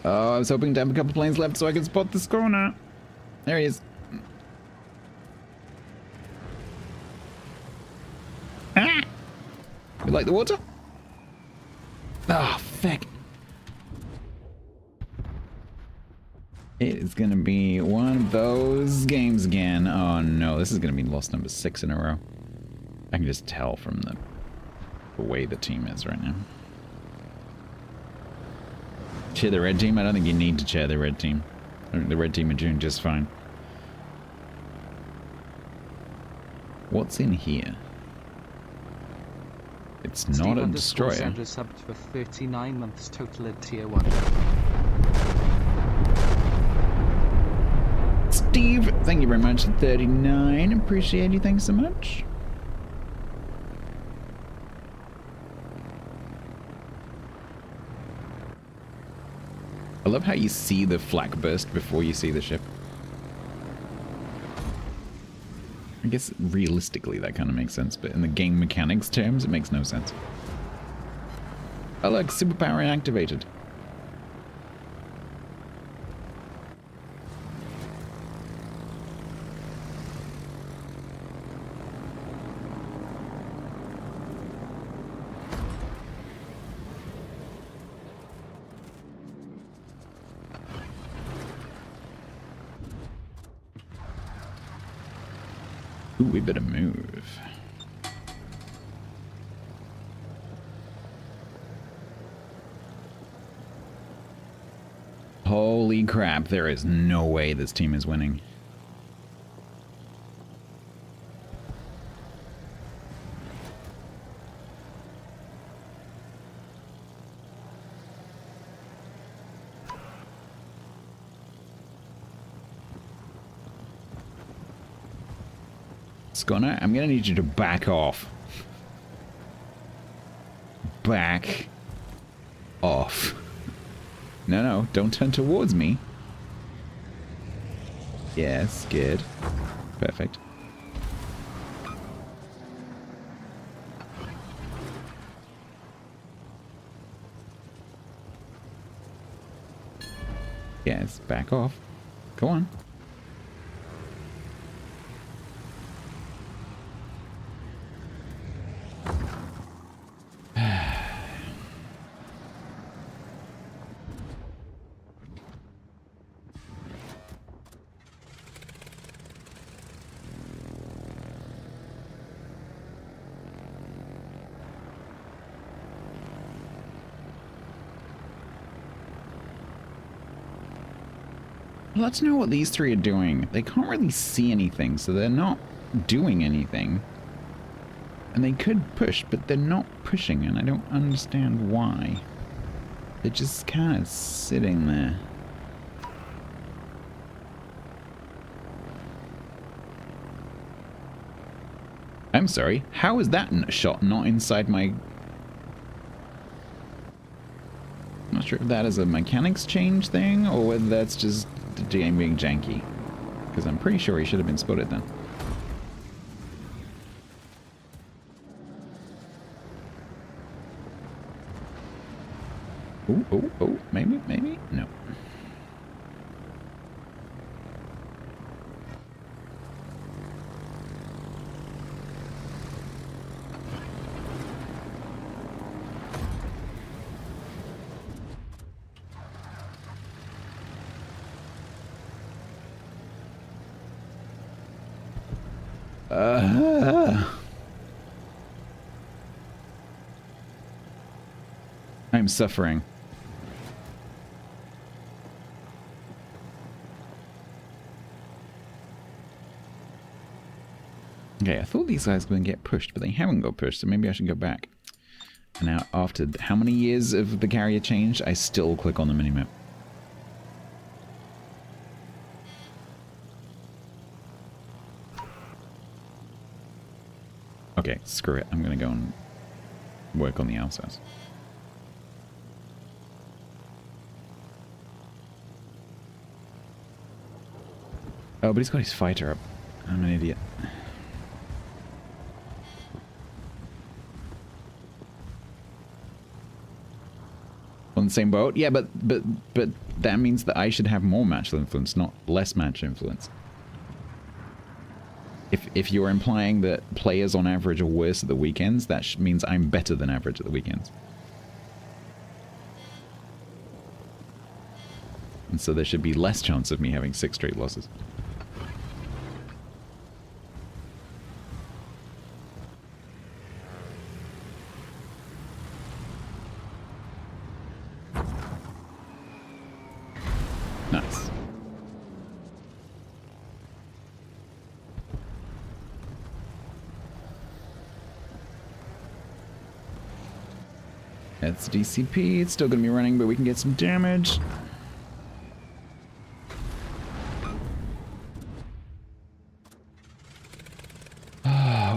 Oh, I was hoping to have a couple planes left so I could spot this corner. There he is. Ah! You like the water? Ah, feck. It is going to be one of those games again. Oh no, this is going to be loss number 6 in a row. I can just tell from the way the team is right now. Cheer the red team? I don't think you need to cheer the red team. I think the red team are doing just fine. What's in here? It's not a destroyer. Subbed for 39 months total at tier 1. Steve, thank you very much. 39. Appreciate you. Thanks so much. I love how you see the flak burst before you see the ship. I guess realistically that kind of makes sense, but in the game mechanics terms, it makes no sense. Oh look, superpower activated. Ooh, we better move. Holy crap, there is no way this team is winning. Scunner, I'm gonna need you to back off. Back off. No, no, don't turn towards me. Yes, good. Perfect. Yes, back off. Go on. Let's know what these three are doing. They can't really see anything, so they're not doing anything. And they could push, but they're not pushing, and I don't understand why. They're just kind of sitting there. I'm sorry, how is that shot not inside my... I'm not sure if that is a mechanics change thing, or whether that's just the game being janky. Because I'm pretty sure he should have been spotted then. Oh, oh, oh, maybe, maybe? No. I'm suffering. Okay, I thought these guys were going to get pushed, but they haven't got pushed, so maybe I should go back. And now, after how many years of the carrier change, I still click on the minimap. Okay, screw it. I'm going to go and work on the outside. Oh, but he's got his fighter up. I'm an idiot. On the same boat? Yeah, but that means that I should have more match influence, not less match influence. If you're implying that players on average are worse at the weekends, that means I'm better than average at the weekends. And so there should be less chance of me having 6 straight losses. Nice. That's DCP. It's still going to be running, but we can get some damage.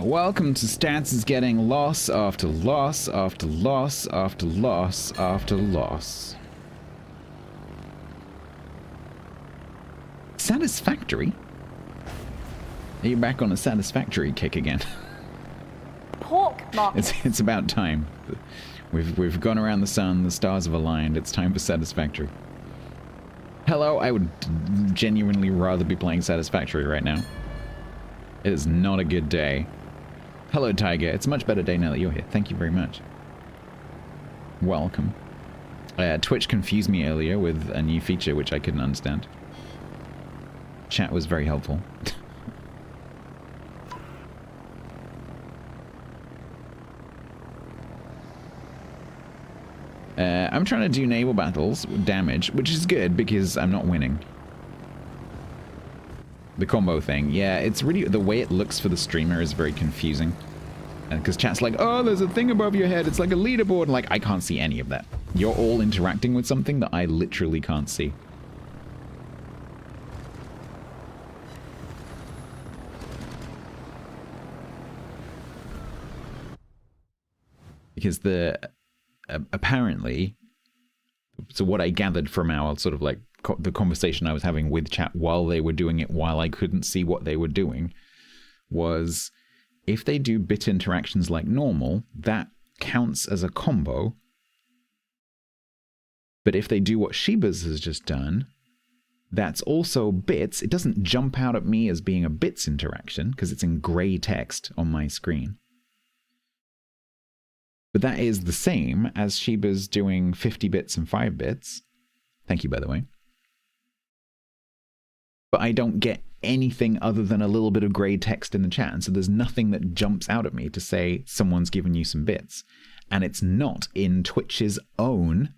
Welcome to Stats is getting loss after loss after loss after loss after loss. Satisfactory? Are you back on a satisfactory kick again? Pork market. It's about time. We've gone around the sun, the stars have aligned, it's time for Satisfactory. Hello, I would genuinely rather be playing Satisfactory right now. It is not a good day. Hello, Tiger. It's a much better day now that you're here. Thank you very much. Welcome. Twitch confused me earlier with a new feature which I couldn't understand. Chat was very helpful. I'm trying to do naval battles with damage, which is good because I'm not winning. The combo thing, yeah, it's really, the way it looks for the streamer is very confusing. Because chat's like, oh, there's a thing above your head, it's like a leaderboard, and like, I can't see any of that. You're all interacting with something that I literally can't see. Because apparently, so what I gathered from our sort of like the conversation I was having with chat while they were doing it, while I couldn't see what they were doing, was if they do bit interactions like normal, that counts as a combo. But if they do what Sheba's has just done, that's also bits. It doesn't jump out at me as being a bits interaction because it's in grey text on my screen. But that is the same as Sheba's doing 50 bits and 5 bits. Thank you, by the way. But I don't get anything other than a little bit of grey text in the chat. And so there's nothing that jumps out at me to say someone's given you some bits. And it's not in Twitch's own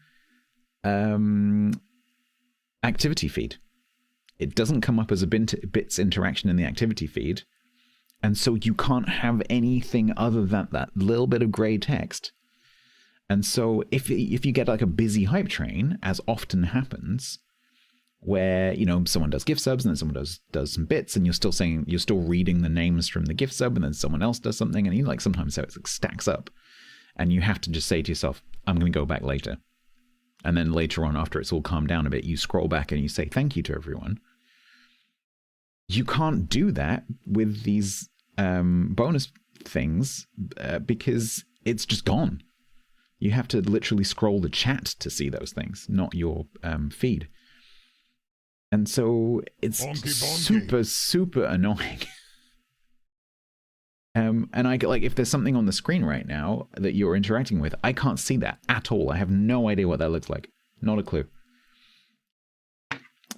activity feed. It doesn't come up as a bits interaction in the activity feed. And so you can't have anything other than that little bit of grey text. And so if you get like a busy hype train, as often happens, where, you know, someone does gift subs and then someone does some bits, and you're still reading the names from the gift sub, and then someone else does something, and you like sometimes so it stacks up, and you have to just say to yourself, I'm going to go back later. And then later on, after it's all calmed down a bit, you scroll back and you say thank you to everyone. You can't do that with these bonus things because it's just gone. You have to literally scroll the chat to see those things, not your feed. And so it's super, super annoying. And I get like, if there's something on the screen right now that you're interacting with, I can't see that at all. I have no idea what that looks like. Not a clue.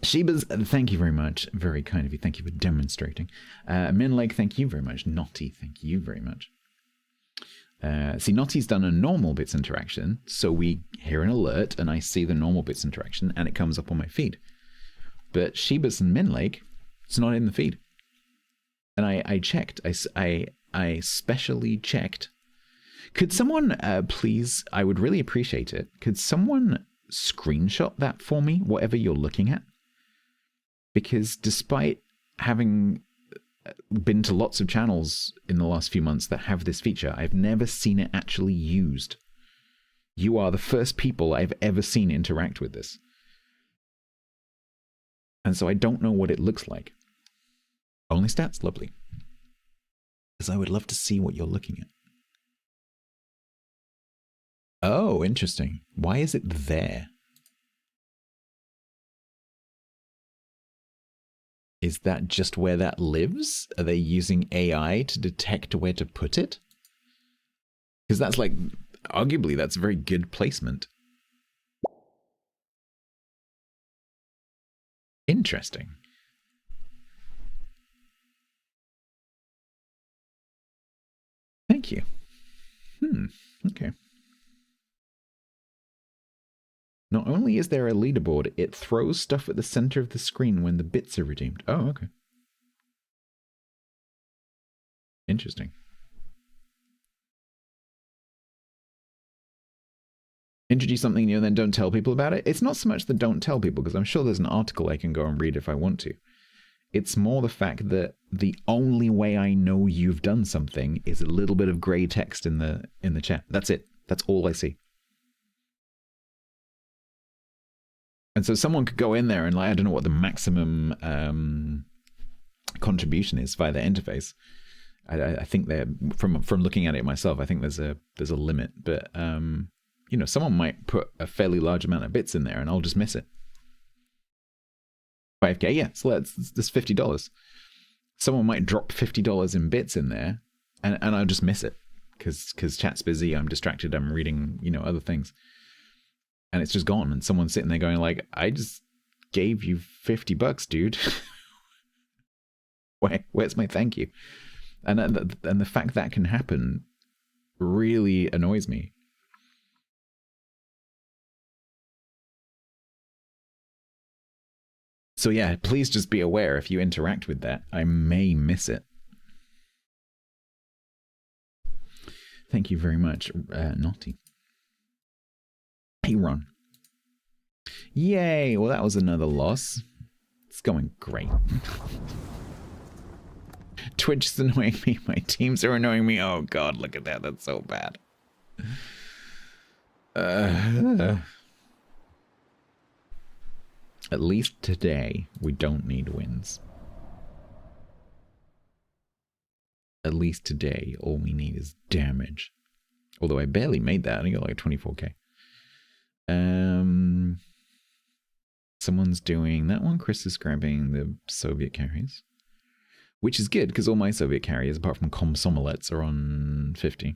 Sheba's, thank you very much. Very kind of you. Thank you for demonstrating. Minlake, thank you very much. Naughty, thank you very much. See, Naughty's done a normal bits interaction, so we hear an alert and I see the normal bits interaction and it comes up on my feed. But Sheba's and Minlake, it's not in the feed. And I checked. I specially checked. Could someone please, I would really appreciate it, could someone screenshot that for me, whatever you're looking at? Because despite having been to lots of channels in the last few months that have this feature, I've never seen it actually used. You are the first people I've ever seen interact with this. And so I don't know what it looks like. Only stats, lovely. Because I would love to see what you're looking at. Oh, interesting. Why is it there? Is that just where that lives? Are they using AI to detect where to put it? Because that's like, arguably, that's very good placement. Interesting. Thank you. Okay. Not only is there a leaderboard, it throws stuff at the center of the screen when the bits are redeemed. Oh, okay. Interesting. Introduce something new and then don't tell people about it. It's not so much the don't tell people, because I'm sure there's an article I can go and read if I want to. It's more the fact that the only way I know you've done something is a little bit of grey text in the chat. That's it. That's all I see. And so someone could go in there and, like, I don't know what the maximum contribution is via their interface. I think they're from looking at it myself, I think there's a limit, but you know, someone might put a fairly large amount of bits in there and I'll just miss it. 5k, yeah, so that's $50. Someone might drop $50 in bits in there and I'll just miss it because chat's busy, I'm distracted, I'm reading, you know, other things, and it's just gone. And someone's sitting there going like, I just gave you $50, dude. Where's my thank you? And the fact that can happen really annoys me. So yeah, please just be aware if you interact with that, I may miss it. Thank you very much, Naughty. Hey, Ron. Yay, well that was another loss. It's going great. Twitch is annoying me, my teams are annoying me. Oh god, look at that, that's so bad. At least today, we don't need wins. At least today, all we need is damage. Although I barely made that, I got like 24k. Someone's doing that one. Chris is grabbing the Soviet carriers. Which is good, because all my Soviet carriers, apart from Komsomolets, are on 50.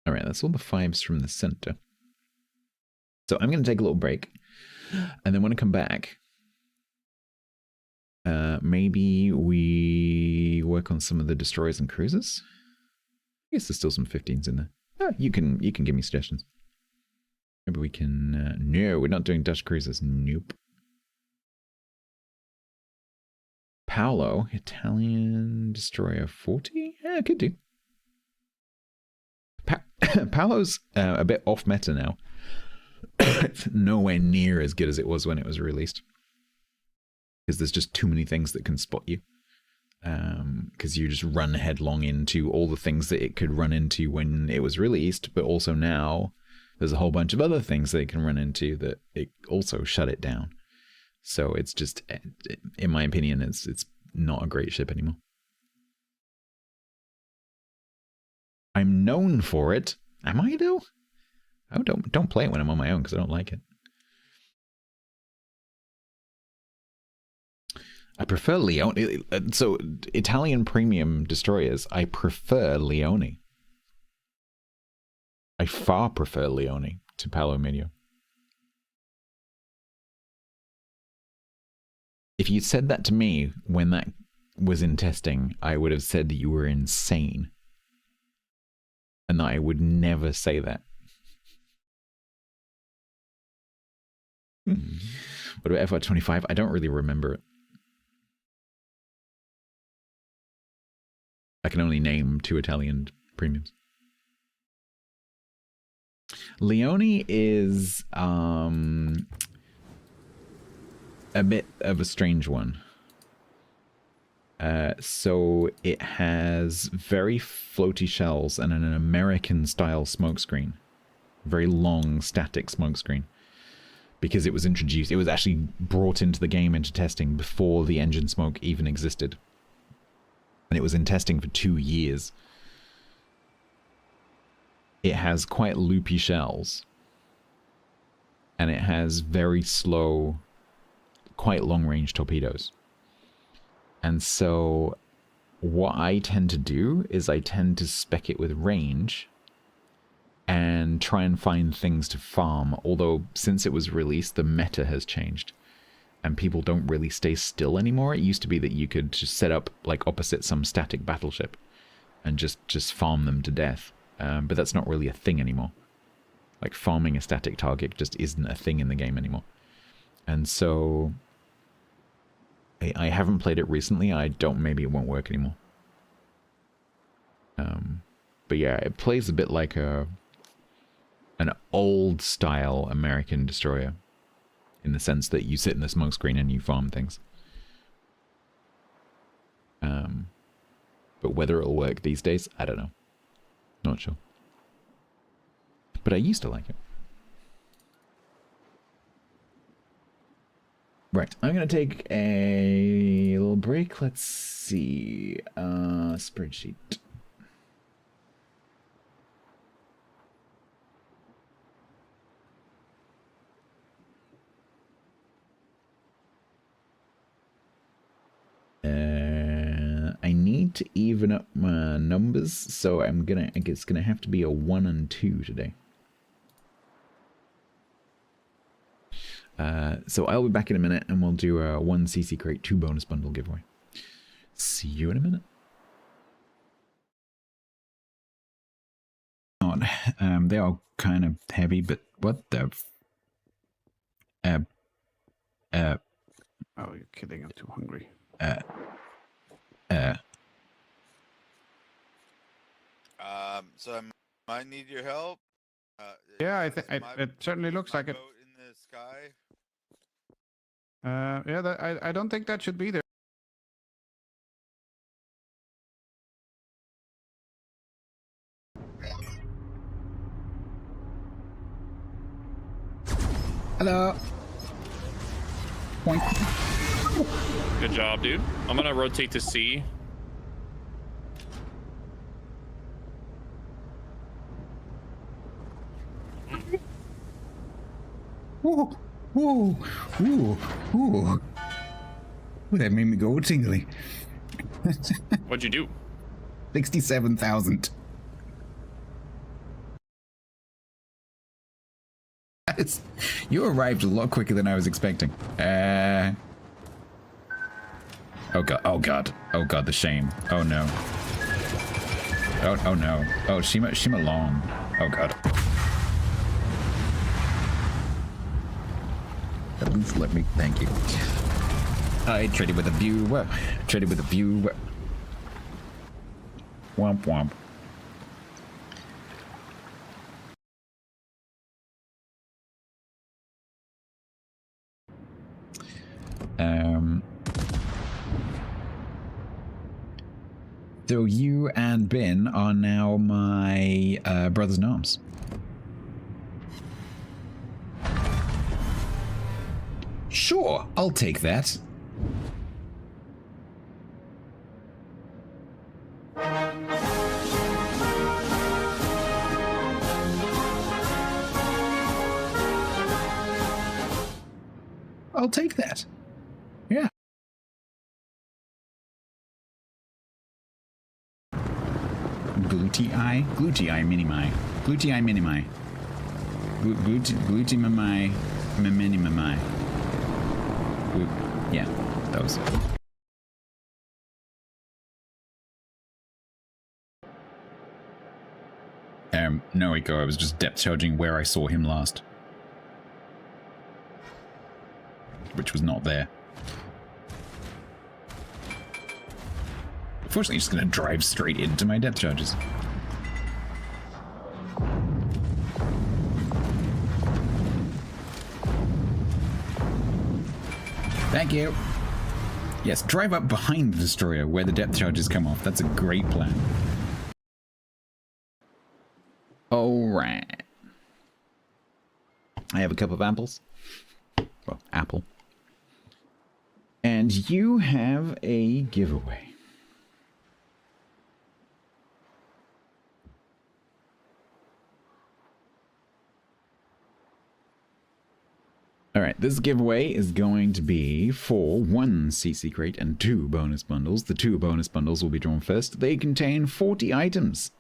Alright, that's all the 5s from the center. So I'm going to take a little break. And then when I come back, maybe we work on some of the destroyers and cruisers. I guess there's still some 15s in there. Oh, you can give me suggestions. Maybe we can... no, we're not doing Dutch cruisers. Nope. Paolo, Italian destroyer 40? Yeah, could do. Paolo's a bit off meta now. It's nowhere near as good as it was when it was released. Because there's just too many things that can spot you. Because you just run headlong into all the things that it could run into when it was released, but also now there's a whole bunch of other things that it can run into that it also shut it down. So it's just, in my opinion, it's not a great ship anymore. I'm known for it. Am I though? Oh, don't play it when I'm on my own because I don't like it. I prefer Leone. So Italian premium destroyers, I prefer Leone. I far prefer Leone to Paolo Medio. If you said that to me when that was in testing, I would have said that you were insane. And I would never say that. What about FY25? I don't really remember it. I can only name 2 Italian premiums. Leone is a bit of a strange one. So it has very floaty shells and an American style smokescreen. Very long static smokescreen. Because it was introduced, it was actually brought into the game into testing before the engine smoke even existed. And it was in testing for 2 years. It has quite loopy shells. And it has very slow, quite long-range torpedoes. And so what I tend to do is I tend to spec it with range and try and find things to farm. Although since it was released, the meta has changed. And people don't really stay still anymore. It used to be that you could just set up like opposite some static battleship and just farm them to death. But that's not really a thing anymore. Like farming a static target just isn't a thing in the game anymore. And so I haven't played it recently. Maybe it won't work anymore. But yeah, it plays a bit like an old style American destroyer. In the sense that you sit in the smoke screen and you farm things. But whether it'll work these days, I don't know. Not sure. but I used to like it. Right, I'm gonna take a little break. Let's see. Spreadsheet. I need to even up my numbers, so I guess it's gonna have to be a 1 and 2 today. So I'll be back in a minute and we'll do a 1 CC Crate 2 bonus bundle giveaway. See you in a minute. They are kind of heavy, but what the Oh, you're kidding, I'm too hungry. So I might need your help. Yeah, it certainly looks like it. In the sky. Yeah, I don't think that should be there. Hello. Point. Good job, dude. I'm gonna rotate to C. Ooh, ooh, ooh, ooh. Ooh, that made me go tingly. What'd you do? 67,000. You arrived a lot quicker than I was expecting. Oh god, oh god, oh god, the shame. Oh no. Oh no. Oh, Shima Long. Oh god. At least let me, thank you. I traded with a view. Traded with a view. Womp womp. So you and Ben are now my brothers in arms. Sure, I'll take that. I'll take that. Yeah. Glutii? Glutii minimi. Glutii minimi. Glutii minimi. Minimi. Yeah, those. No, Eco, I was just depth charging where I saw him last. Which was not there. Unfortunately, just gonna drive straight into my depth charges. Thank you. Yes, drive up behind the destroyer where the depth charges come off. That's a great plan. Alright. I have a cup of apples. Well, apple. And you have a giveaway. Alright, this giveaway is going to be for 1 CC Crate and 2 bonus bundles. The 2 bonus bundles will be drawn first. They contain 40 items.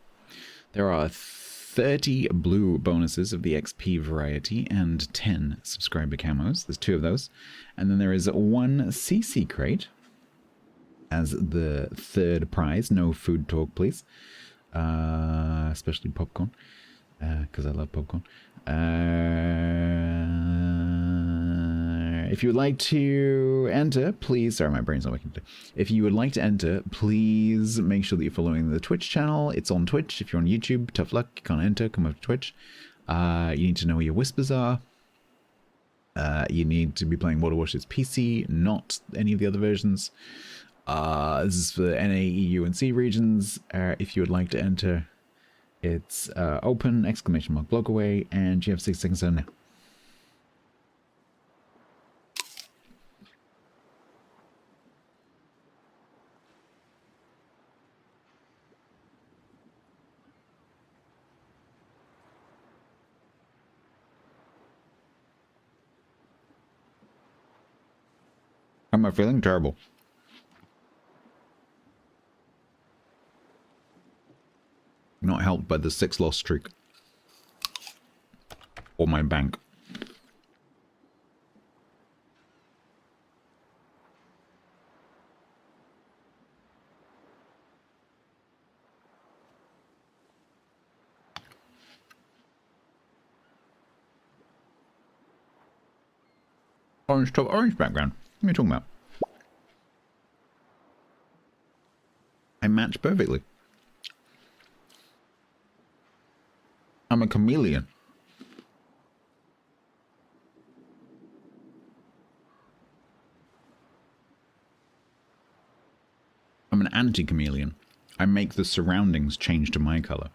There are 30 blue bonuses of the XP variety and 10 subscriber camos. There's 2 of those. And then there is 1 CC Crate as the 3rd prize. No food talk, please. Especially popcorn. Because I love popcorn. If you would like to enter, please... Sorry, my brain's not working today. If you would like to enter, please make sure that you're following the Twitch channel. It's on Twitch. If you're on YouTube, tough luck. You can't enter. Come over to Twitch. You need to know where your whispers are. You need to be playing World of Warships PC, not any of the other versions. This is for NA, EU, and C regions. If you would like to enter... It's open, exclamation mark, block away, and you have 6 seconds on now. How am I feeling? Terrible. Not helped by the 6 loss streak. Or my bank. Orange top, orange background. What are you talking about? I match perfectly. I'm a chameleon. I'm an anti-chameleon. I make the surroundings change to my color.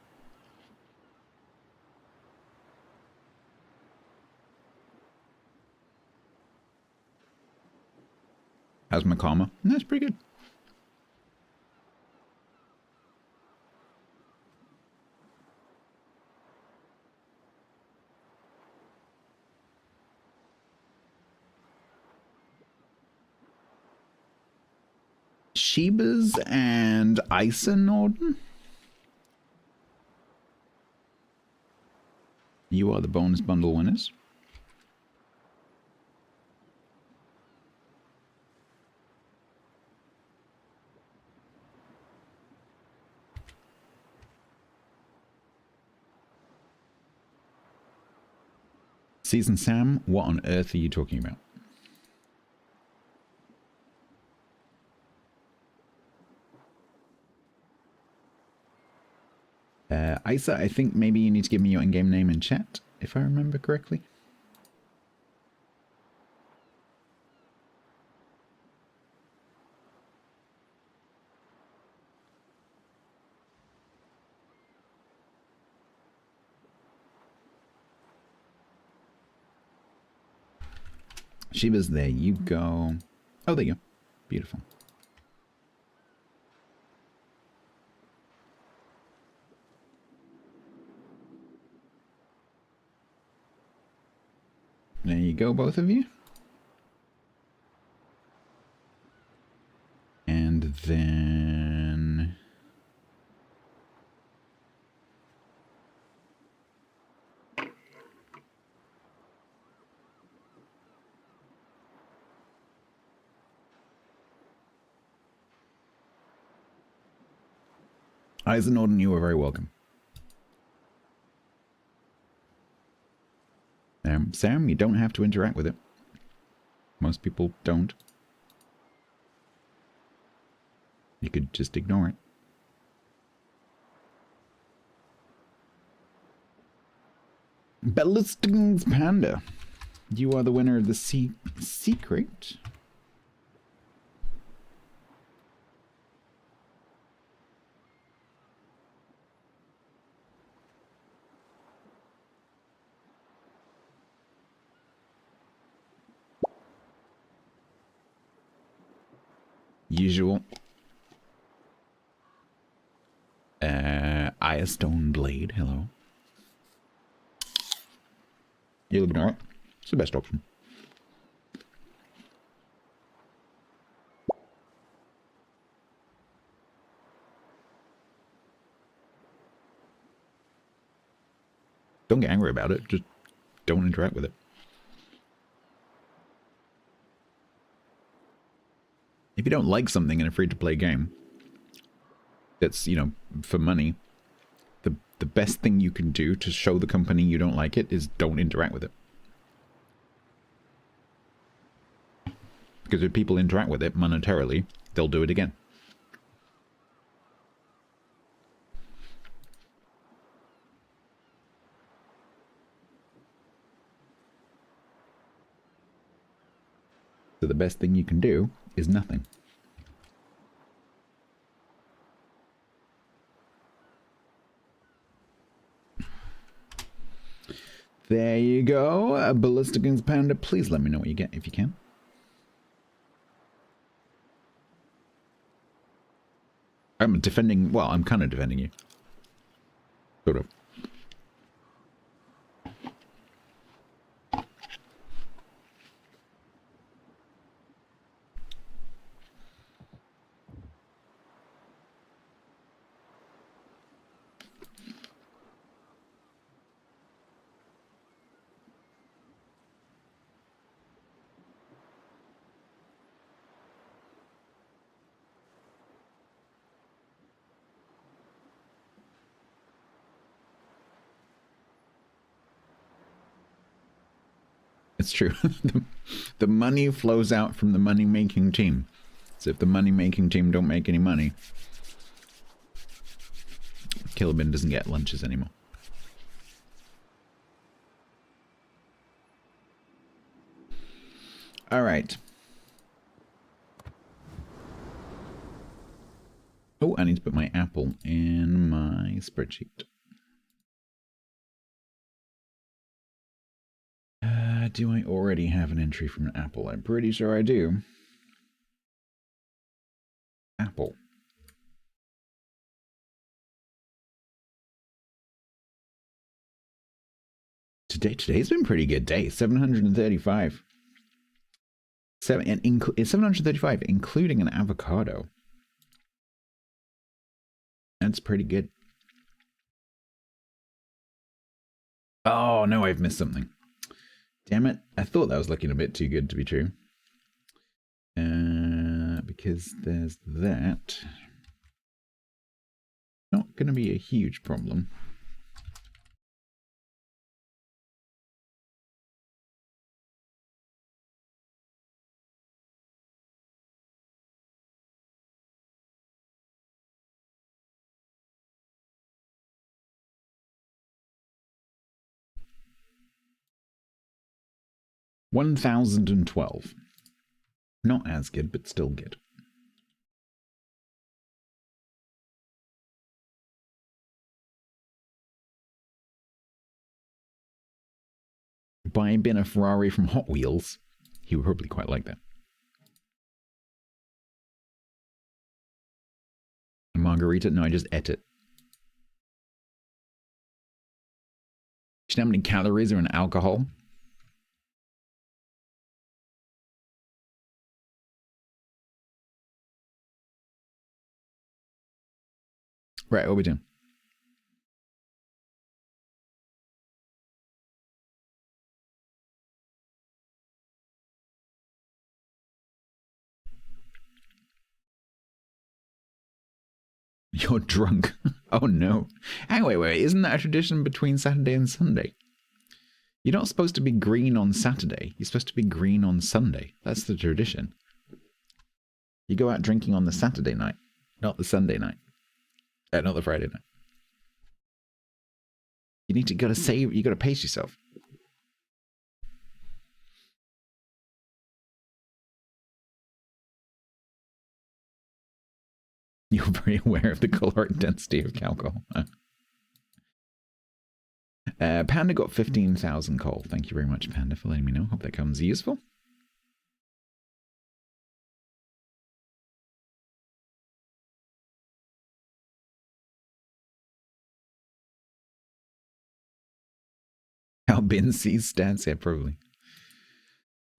How's my karma? That's pretty good. Sheba's and Isa Norden? You are the bonus bundle winners. Season Sam, what on earth are you talking about? Isa, I think maybe you need to give me your in-game name in chat, if I remember correctly. Sheba's there you go. Oh, there you go. Beautiful. There you go, both of you. And then... Isa Norden, you are very welcome. Sam, you don't have to interact with it. Most people don't. You could just ignore it. Bellistings Panda, you are the winner of the secret. Usual. Aya Stone Blade, hello. You're looking alright. It's the best option. Don't get angry about it, just don't interact with it. If you don't like something in a free-to-play game that's, you know, for money, the best thing you can do to show the company you don't like it is don't interact with it. Because if people interact with it monetarily, they'll do it again. So the best thing you can do is nothing. There you go. A Ballistic Wings Panda. Please let me know what you get if you can. I'm defending... Well, I'm kind of defending you. Sort of. It's true. The money flows out from the money-making team. So if the money-making team don't make any money, Killabin doesn't get lunches anymore. All right. Oh, I need to put my apple in my spreadsheet. Do I already have an entry from an apple? I'm pretty sure I do. Apple. Today's been a pretty good day. 735. 735, including an avocado. That's pretty good. Oh no, I've missed something. Damn it. I thought that was looking a bit too good to be true. Because there's that. Not going to be a huge problem. $1,012. Not as good, but still good. Buy Ben a Ferrari from Hot Wheels. He would probably quite like that. A margarita? No, I just ate it. Do you know how many calories are in alcohol? Right, what are we doing? You're drunk. Oh no. Hang on, wait, isn't that a tradition between Saturday and Sunday? You're not supposed to be green on Saturday. You're supposed to be green on Sunday. That's the tradition. You go out drinking on the Saturday night, not the Sunday night. Not the Friday night. You gotta save, you gotta pace yourself. You're very aware of the caloric density of alcohol. Panda got 15,000 coal. Thank you very much, Panda, for letting me know. Hope that comes useful. How Ben sees stats? Yeah, probably.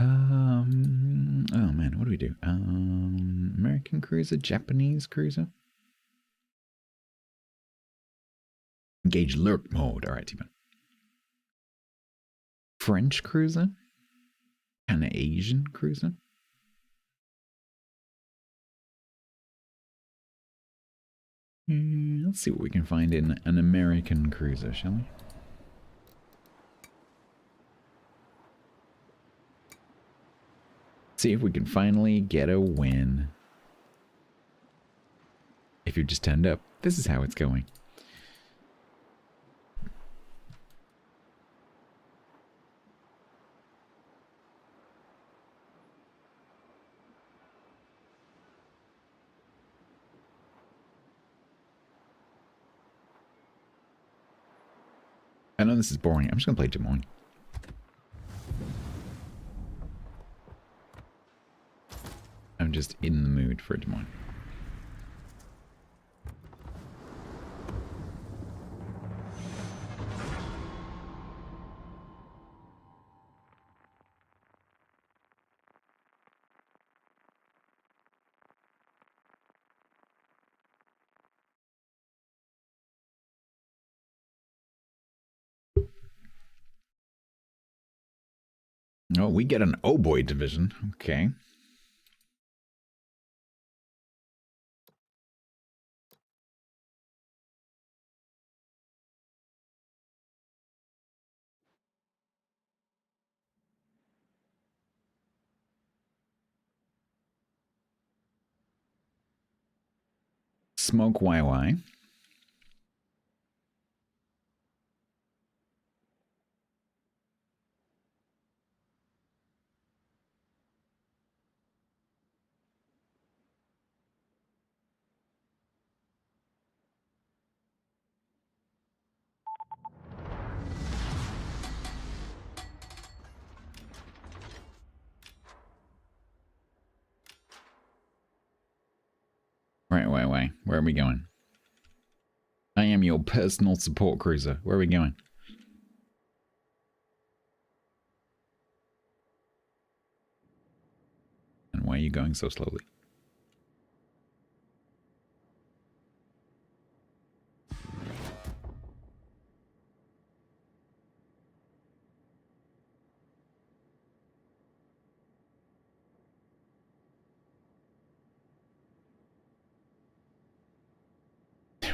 Oh man, what do we do? American cruiser, Japanese cruiser. Engage lurk mode. All right, T-Man. French cruiser, and an Asian cruiser. Let's see what we can find in an American cruiser, shall we? See if we can finally get a win. If you just turned up, this is how it's going. I know this is boring. I'm just gonna play Des Moines. I'm just in the mood for Des Moines. Oh, we get an oh boy division. Okay. Smoke YY. Right, YY. Where are we going? I am your personal support cruiser. Where are we going? And why are you going so slowly?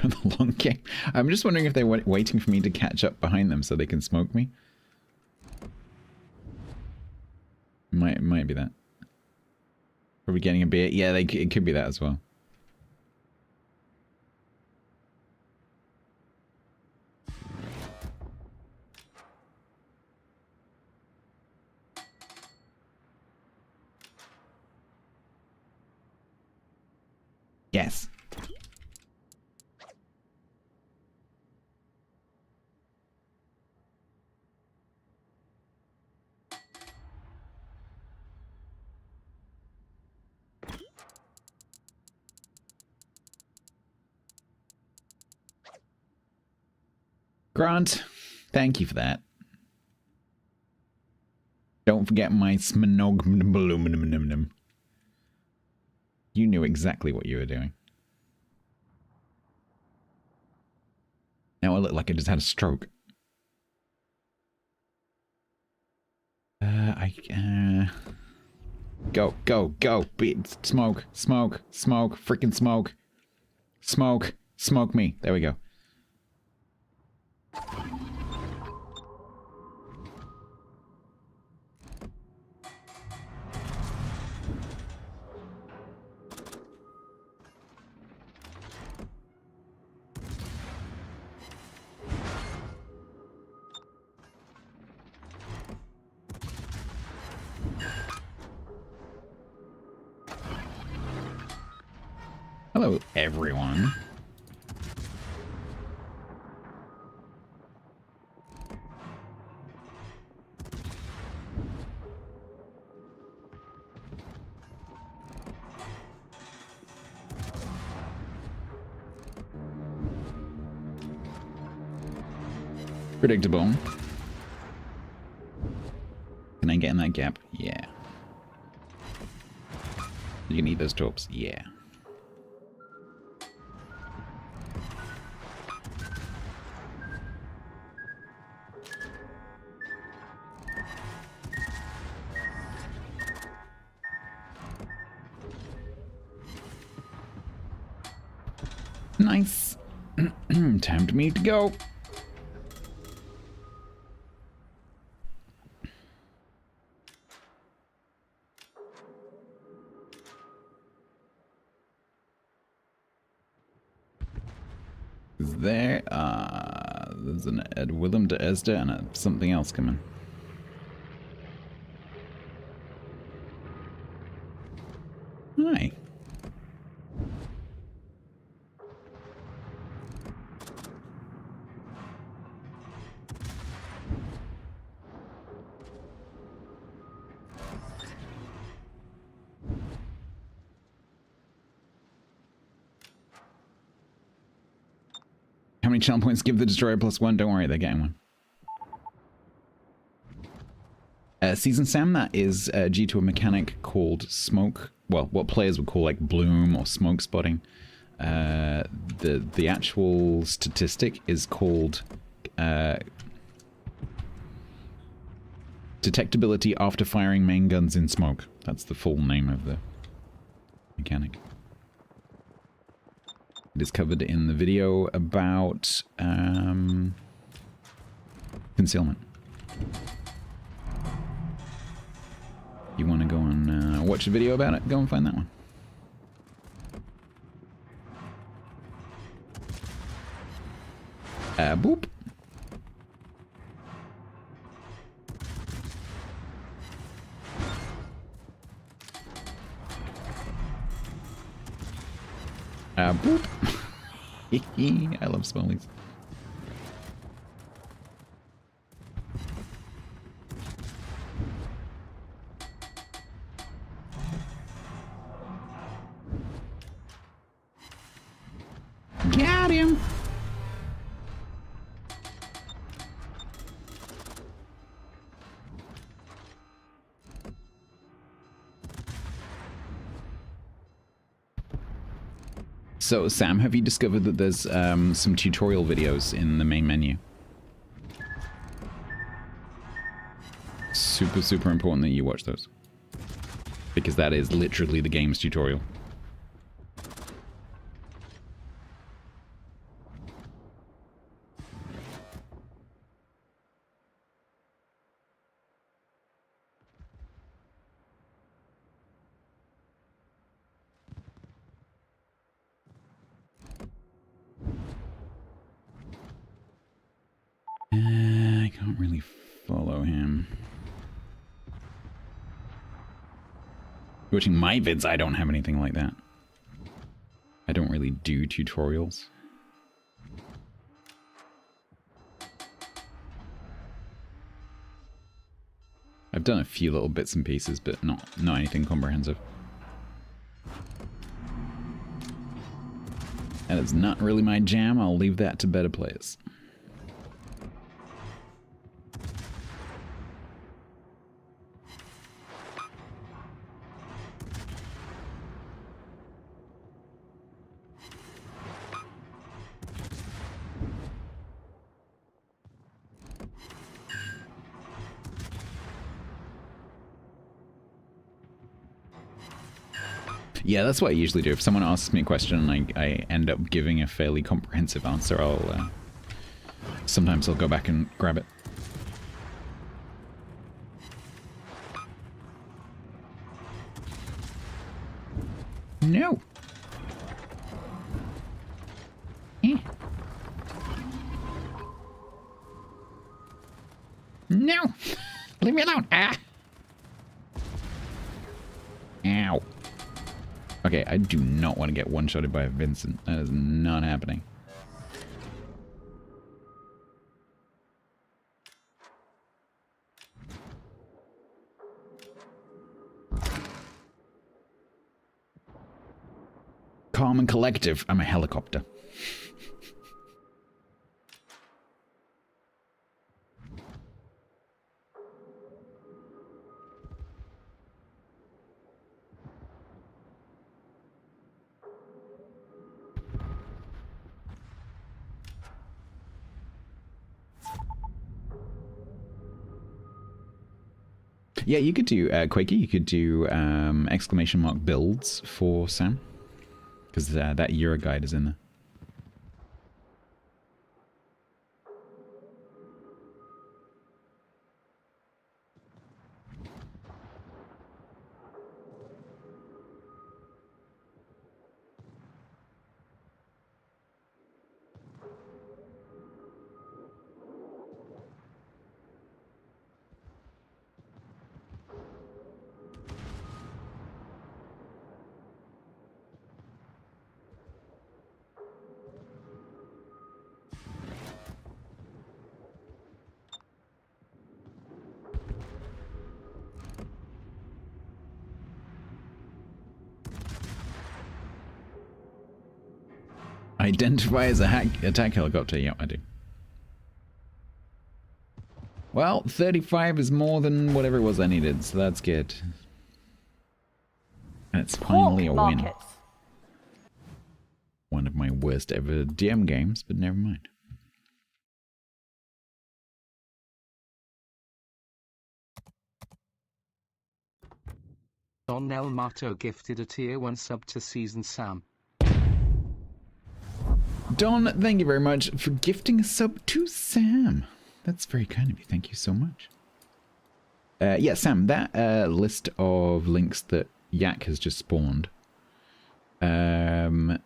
The long game. I'm just wondering if they're waiting for me to catch up behind them so they can smoke me. Might be that. Are we getting a beer? Yeah, it could be that as well. Yes. Grant, thank you for that. Don't forget my smonog. You knew exactly what you were doing. Now I look like I just had a stroke. Go, go, go. Smoke, smoke, smoke, freaking smoke. Smoke, smoke me. There we go. Hello, everyone. Predictable. Can I get in that gap? Yeah. You can eat those torps? Yeah. Nice. Time for me to go. There's an Ed Willem de Esda and something else coming. Hi. many channel points? Give the destroyer +1. Don't worry, they're getting one. Season Sam, that is due to a mechanic called smoke. Well, what players would call like bloom or smoke spotting. The actual statistic is called detectability after firing main guns in smoke. That's the full name of the mechanic. It is covered in the video about concealment. You want to go and watch a video about it? Go and find that one. Boop. Boop. I love smallies. Got him. So, Sam, have you discovered that there's some tutorial videos in the main menu? Super, super important that you watch those. Because that is literally the game's tutorial. I can't really follow him. Watching my vids, I don't have anything like that. I don't really do tutorials. I've done a few little bits and pieces, but not anything comprehensive. And it's not really my jam. I'll leave that to better players. Yeah, that's what I usually do. If someone asks me a question and I end up giving a fairly comprehensive answer, sometimes I'll go back and grab it. No. No. Leave me alone. Ah. Ow. Okay, I do not want to get one-shotted by Vincent. That is not happening. Calm and collective. I'm a helicopter. Yeah, you could do, Quakey, you could do exclamation mark builds for Sam. Because that Euro guide is in there. Identify as a attack helicopter. Yeah, I do. Well, 35 is more than whatever it was I needed, so that's good. And it's finally a win. One of my worst ever DM games, but never mind. Don El Mato gifted a tier 1 sub to Season Sam. Don, thank you very much for gifting a sub to Sam. That's very kind of you. Thank you so much. Yeah, Sam, that list of links that Yak has just spawned, they're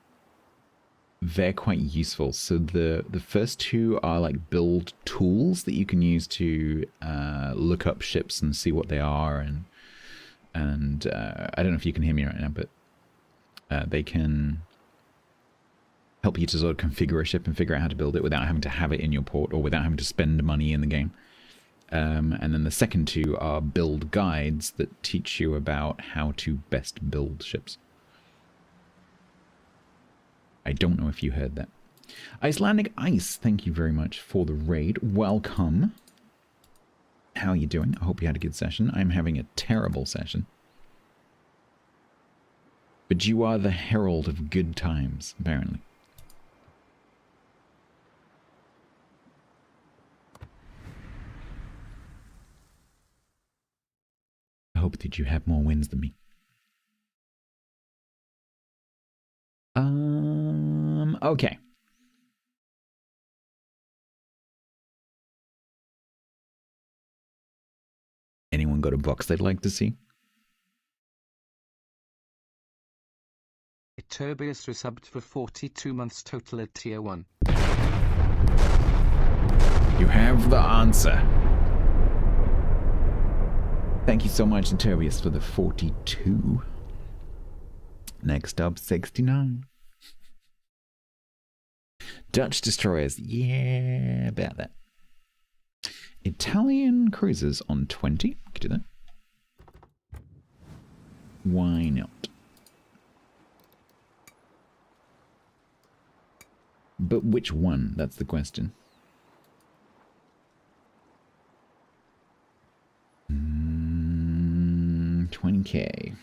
quite useful. So the first two are like build tools that you can use to look up ships and see what they are, and I don't know if you can hear me right now, but they can help you to sort of configure a ship and figure out how to build it without having to have it in your port or without having to spend money in the game. And then the second two are build guides that teach you about how to best build ships. I don't know if you heard that. Icelandic Ice, thank you very much for the raid. Welcome. How are you doing? I hope you had a good session. I'm having a terrible session. But you are the herald of good times, apparently. I hope that you have more wins than me. Okay. Anyone got a box they'd like to see? Turbius resubbed for 42 months total at tier 1. You have the answer. Thank you so much, Turbius, for the 42. Next up, 69. Dutch destroyers. Yeah, about that. Italian cruisers on 20. Could do that. Why not? But which one? That's the question. 20k.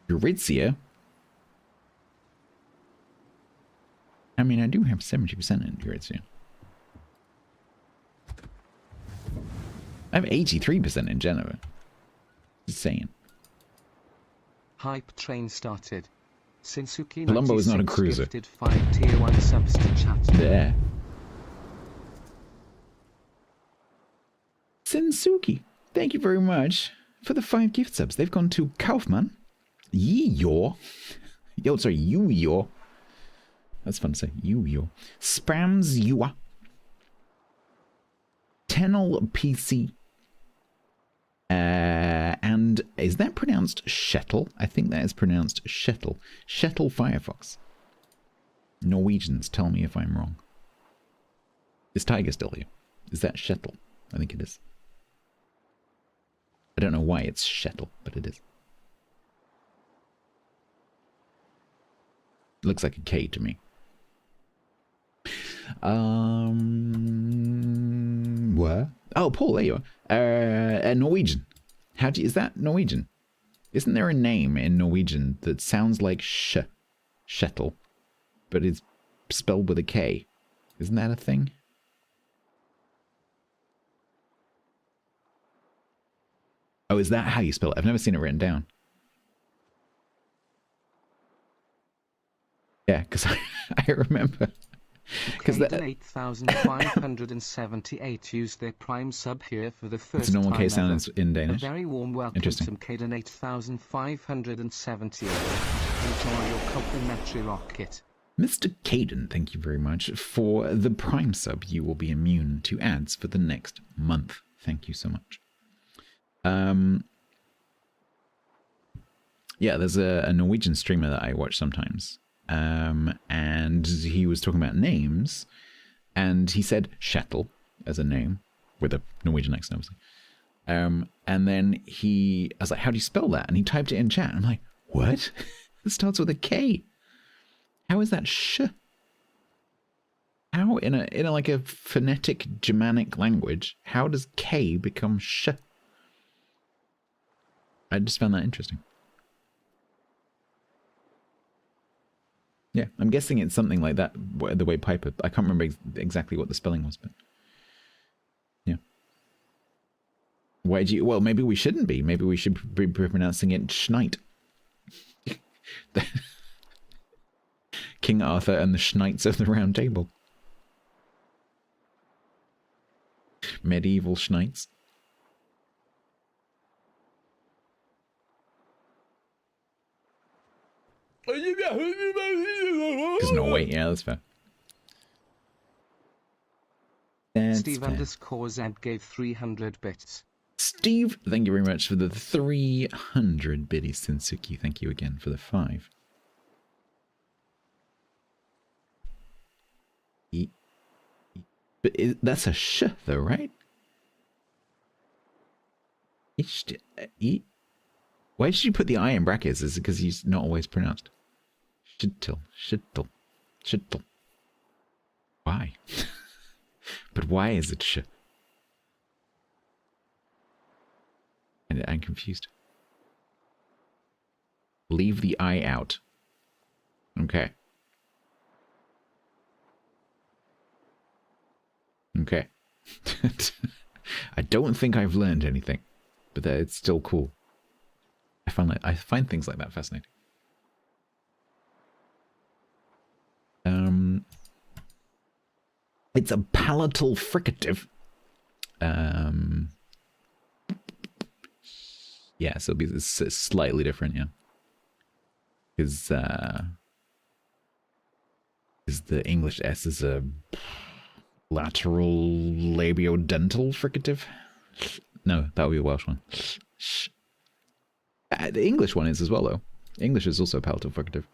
Eurytzia? I mean, I do have 70% in Eurytzia. I have 83% in Genova. Just saying. Hype train started. Sinsuki Colombo is not a cruiser. Gifted 5 tier 1 subs to chat. There. Sinsuki, thank you very much for the 5 gift subs. They've gone to Kaufman, Yo, sorry, Yo. That's fun to say. Yo. Sprams Yua. Tenel PC. And is that pronounced Shettle? I think that is pronounced Shettle. Shettle Firefox. Norwegians, tell me if I'm wrong. Is Tiger still here? Is that Shettle? I think it is. I don't know why it's Shettle, but it is. It looks like a K to me. What? Oh, Paul, there you are. Norwegian. Is that Norwegian? Isn't there a name in Norwegian that sounds like Shettle, but is spelled with a K? Isn't that a thing? Oh, is that how you spell it? I've never seen it written down. Yeah, because I remember. Because that 8,578 used their prime sub here for the first it's a normal time K sound in Danish. A very warm welcome to Caden 8578. Enjoy your complimentary rocket. Mr. Caden, thank you very much for the prime sub. You will be immune to ads for the next month. Thank you so much. Yeah, there's a Norwegian streamer that I watch sometimes. And he was talking about names, and he said Shettle as a name with a Norwegian accent, obviously. And then I was like, how do you spell that? And he typed it in chat. I'm like, What? It starts with a K. How is that sh? How in a like a phonetic Germanic language, how does K become sh? I just found that interesting. Yeah, I'm guessing it's something like that, the way Piper... I can't remember exactly what the spelling was, but... Yeah. Why do you... Well, maybe we shouldn't be. Maybe we should be pronouncing it Schneid. King Arthur and the Schnights of the Round Table. Medieval Schnights. Because Norway, yeah, that's fair. Steve _Z gave 300 bits. Steve, thank you very much for the 300 biddies. Sensuki, thank you again for the 5. But that's a sh, though, right? Why did you put the I in brackets? Is it because he's not always pronounced? Shittle. Why? But why is it sh? And I'm confused. Leave the I out. Okay. Okay. I don't think I've learned anything, but it's still cool. I find things like that fascinating. It's a palatal fricative. Yeah, so it's slightly different, yeah. Because the English S is a lateral labiodental fricative. No, that would be a Welsh one. The English one is as well, though. English is also a palatal fricative.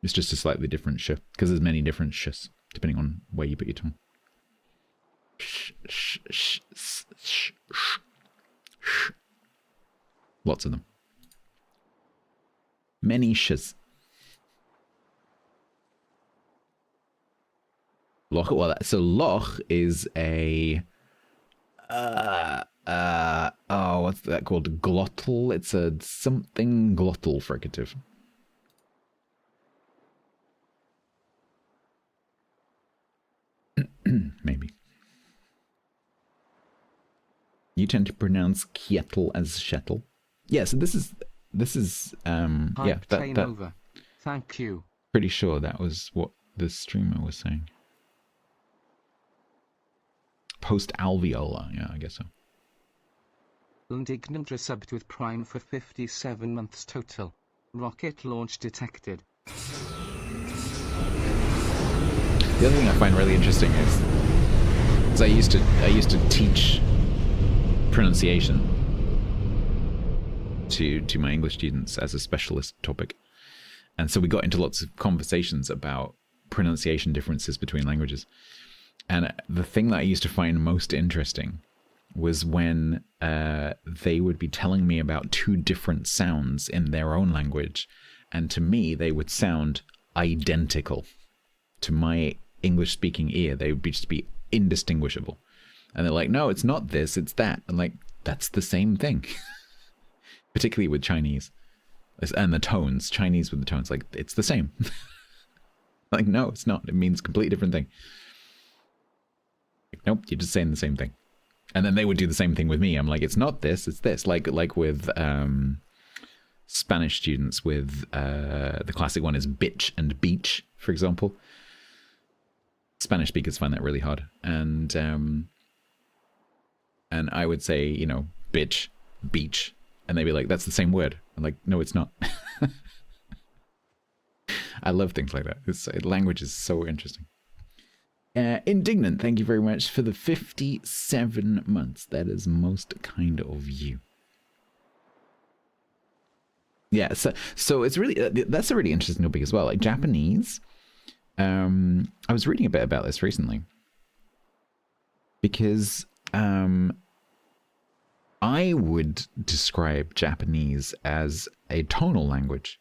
It's just a slightly different sh, because there's many different shs, depending on where you put your tongue. Lots of them. Many shs. Loch, well, so loch is a... oh, what's that called? Glottal? It's a something glottal fricative. Maybe. You tend to pronounce Kjettel as Shettel. Yeah, so this is yeah, that over. Thank you. Pretty sure that was what the streamer was saying. Post alveolar, yeah, I guess so. Indignant resubbed with Prime for 57 months total. Rocket launch detected. The other thing I find really interesting is I used to teach pronunciation to my English students as a specialist topic, and so we got into lots of conversations about pronunciation differences between languages. And the thing that I used to find most interesting was when they would be telling me about two different sounds in their own language, and to me they would sound identical. To my English-speaking ear, they would just be indistinguishable. And they're like, no, it's not this, it's that. I'm like, that's the same thing. Particularly with Chinese. And the tones, Chinese with the tones, like, it's the same. Like, no, it's not. It means a completely different thing. Like, nope, you're just saying the same thing. And then they would do the same thing with me. I'm like, it's not this, it's this. Like with Spanish students with the classic one is bitch and beach, for example. Spanish speakers find that really hard. And I would say, you know, bitch, beach. And they'd be like, that's the same word. I'm like, no, it's not. I love things like that. Language is so interesting. Indignant, thank you very much for the 57 months. That is most kind of you. Yeah, so it's really, that's a really interesting topic as well. Like Japanese, I was reading a bit about this recently. Because I would describe Japanese as a tonal language.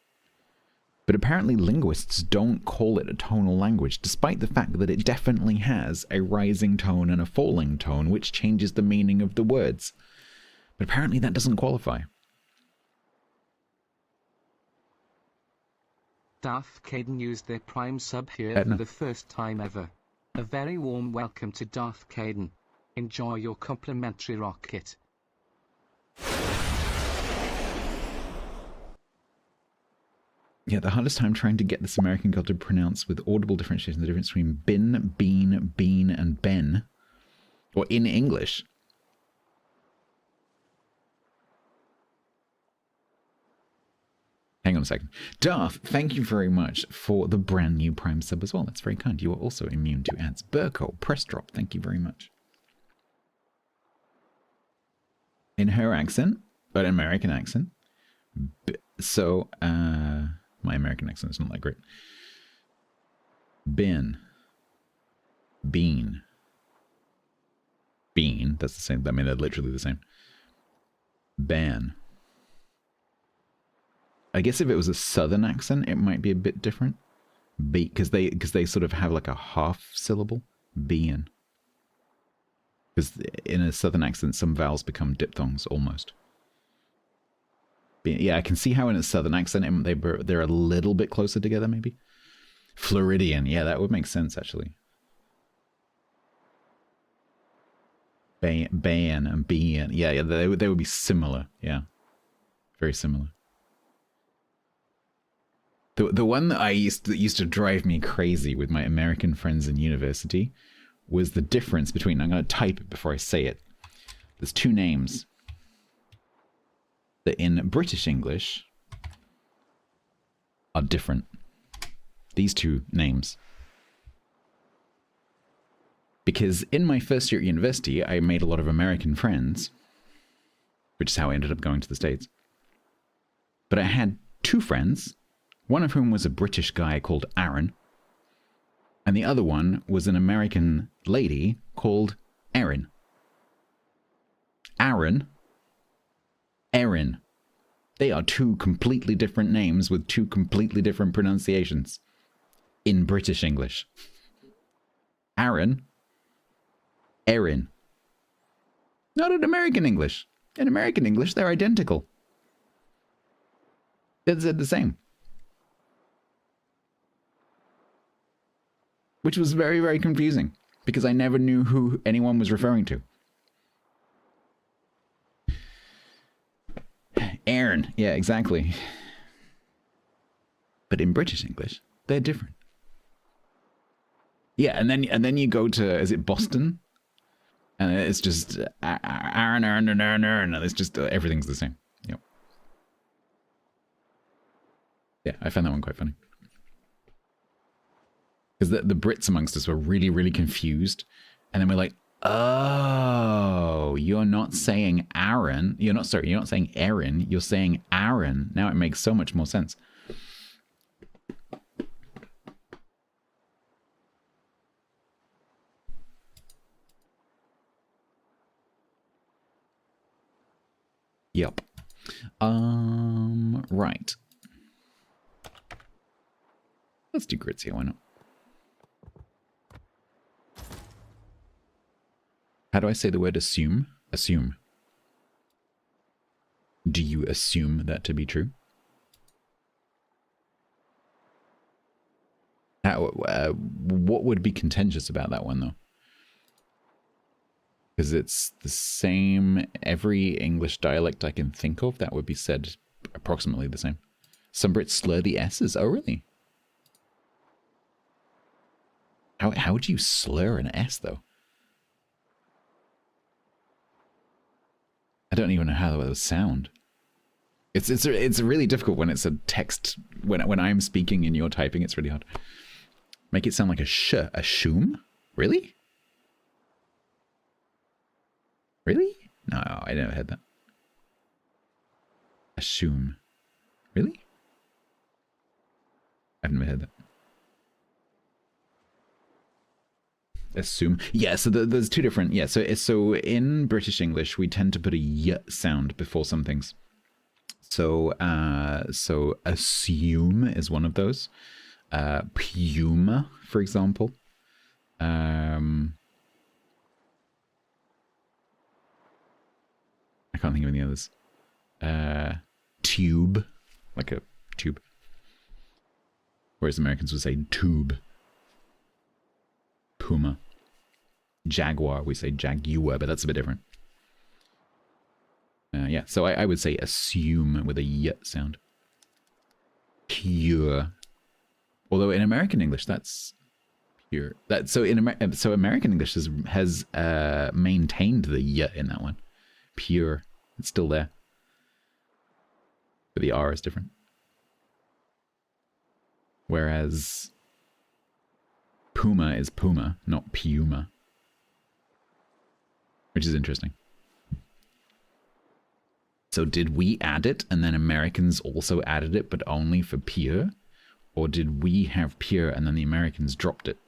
But apparently linguists don't call it a tonal language, despite the fact that it definitely has a rising tone and a falling tone, which changes the meaning of the words. But apparently that doesn't qualify. Darth Caden used their Prime sub here for the first time ever. A very warm welcome to Darth Caden. Enjoy your complimentary rocket. Yeah, the hardest time trying to get this American girl to pronounce with audible differentiation the difference between bin, bean, bean, and ben. Or in English. Hang on a second. Darth, thank you very much for the brand new Prime sub as well. That's very kind. You are also immune to ads. Burko, press drop, thank you very much. In her accent, but an American accent. So, my American accent is not that great. Bin. Bean. Bean, that's the same. I mean, they're literally the same. Ban. I guess if it was a southern accent, it might be a bit different. Because they sort of have like a half syllable. Bean. Because in a southern accent, some vowels become diphthongs almost. Yeah, I can see how in a southern accent they're a little bit closer together, maybe. Floridian, yeah, that would make sense actually. Ban and bean, yeah, they would be similar, yeah, very similar. The one that used to drive me crazy with my American friends in university was the difference between. I'm going to type it before I say it. There's two names that in British English are different. These two names. Because in my first year at university, I made a lot of American friends, which is how I ended up going to the States. But I had two friends, one of whom was a British guy called Aaron, and the other one was an American lady called Erin. Aaron, Erin. They are two completely different names with two completely different pronunciations in British English. Aaron, Erin. Not in American English. In American English, they're identical. They're the same. Which was very, very confusing because I never knew who anyone was referring to. Aaron, yeah, exactly. But in British English, they're different. Yeah, and then you go to, is it Boston? And it's just Aaron, and it's just everything's the same. Yep. Yeah, I found that one quite funny. Because the Brits amongst us were really, really confused. And then we're like, oh, you're not saying Aaron. You're not saying Erin. You're saying Aaron. Now it makes so much more sense. Yep. Right. Let's do grits here, why not? How do I say the word assume? Assume. Do you assume that to be true? What would be contentious about that one, though? Because it's the same, every English dialect I can think of, that would be said approximately the same. Some Brits slur the S's. Oh, really? How would you slur an S, though? I don't even know how that would sound. It's really difficult when it's a text. When I'm speaking and you're typing, it's really hard. Make it sound like a sh. A shoom? Really? Really? No, I never had that. Assume. Really? I've never heard that. assume. Yeah, so there's two different. Yeah, so in British English we tend to put a y sound before some things. So assume is one of those. Puma, for example. I can't think of any others. Tube, like a tube. Whereas Americans would say tube. Puma. Jaguar, we say jaguar, but that's a bit different. Yeah, so I would say assume with a y sound. Pure. Although in American English, that's pure. So American English has maintained the y in that one. Pure. It's still there. But the R is different. Whereas Puma is Puma, not Puma. Which is interesting. So did we add it and then Americans also added it but only for pure? Or did we have pure and then the Americans dropped it?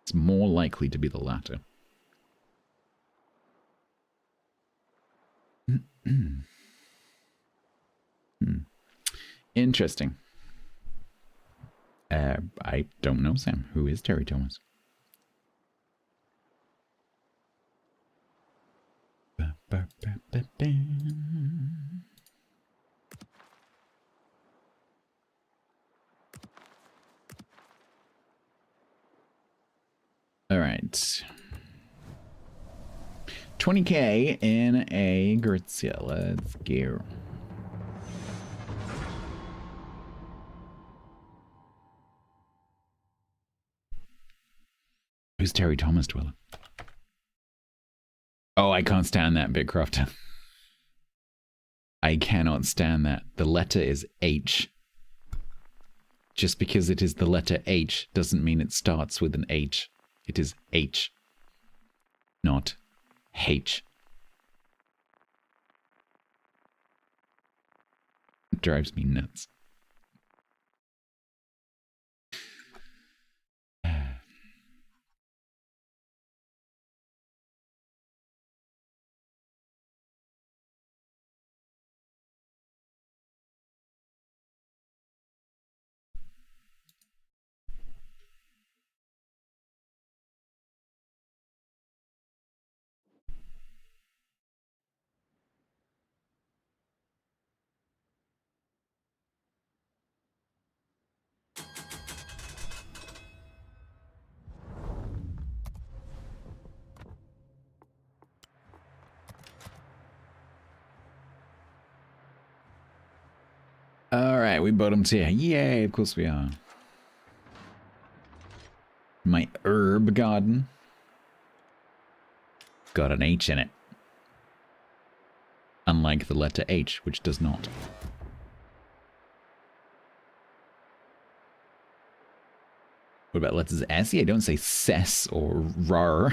It's more likely to be the latter. Interesting. I don't know, Sam. Who is Terry Thomas? All right. 20K in a Grizia. Let's go. Who's Terry Thomas, Dweller? Oh, I can't stand that, Bitcroft. I cannot stand that. The letter is H. Just because it is the letter H doesn't mean it starts with an H. It is H, not H. It drives me nuts. Alright, we bottom tier. Yay, of course we are. My herb garden got an H in it. Unlike the letter H, which does not. What about letters S? Yeah, don't say ses or rar.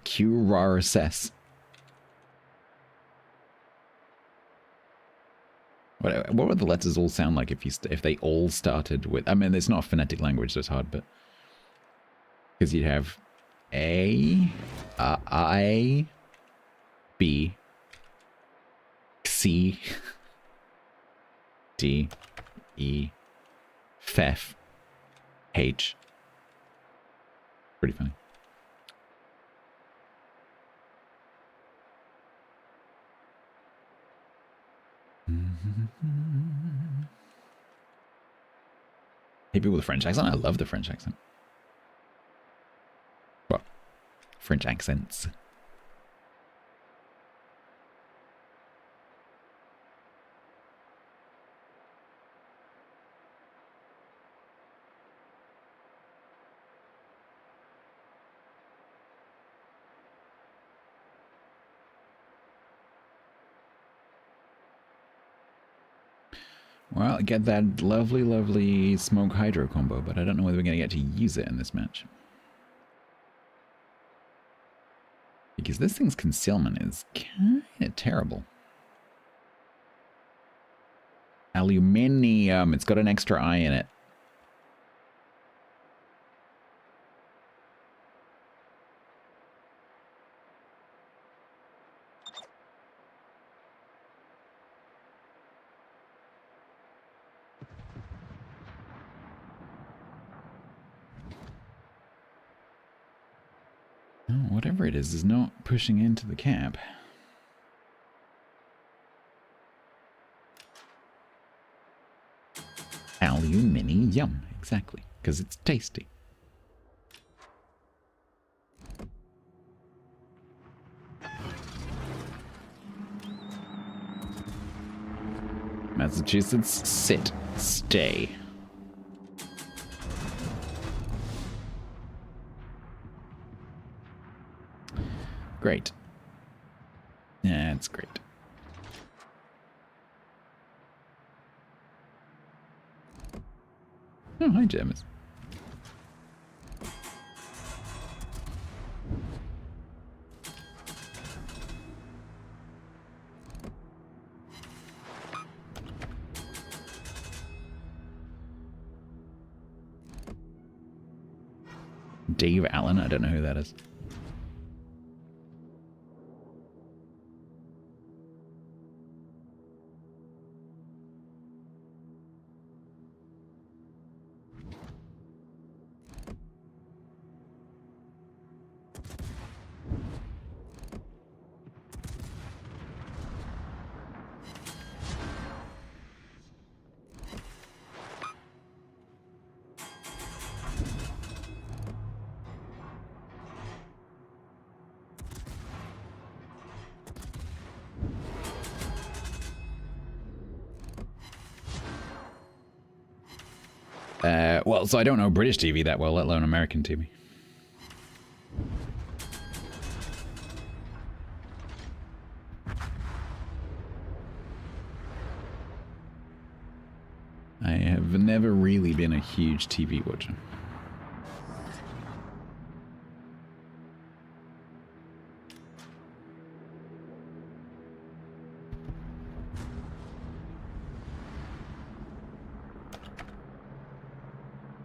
Q rar ses. What would the letters all sound like if they all started with? I mean, it's not a phonetic language, so it's hard, but because you'd have A, I, B, C, D, E, F, H. Pretty funny. Hey, people with a French accent? I love the French accent. Well, French accents. Well, get that lovely, lovely smoke hydro combo, but I don't know whether we're going to get to use it in this match. Because this thing's concealment is kind of terrible. Aluminium. It's got an extra I in it. Oh, whatever it is not pushing into the cab. Aluminium, exactly, because it's tasty. Massachusetts, sit, stay. Great. That's great. Oh, hi, James. Dave Allen, I don't know who that is. Well, so I don't know British TV that well, let alone American TV. I have never really been a huge TV watcher.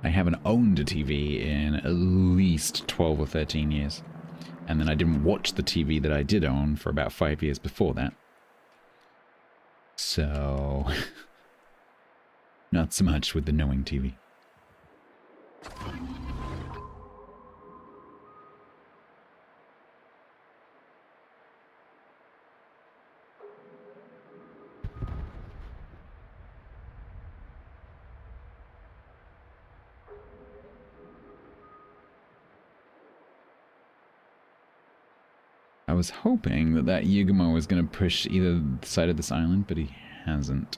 I haven't owned a TV in at least 12 or 13 years. And then I didn't watch the TV that I did own for about 5 years before that. So... not so much with the knowing TV. I was hoping that that Yugumo was going to push either side of this island, but he hasn't.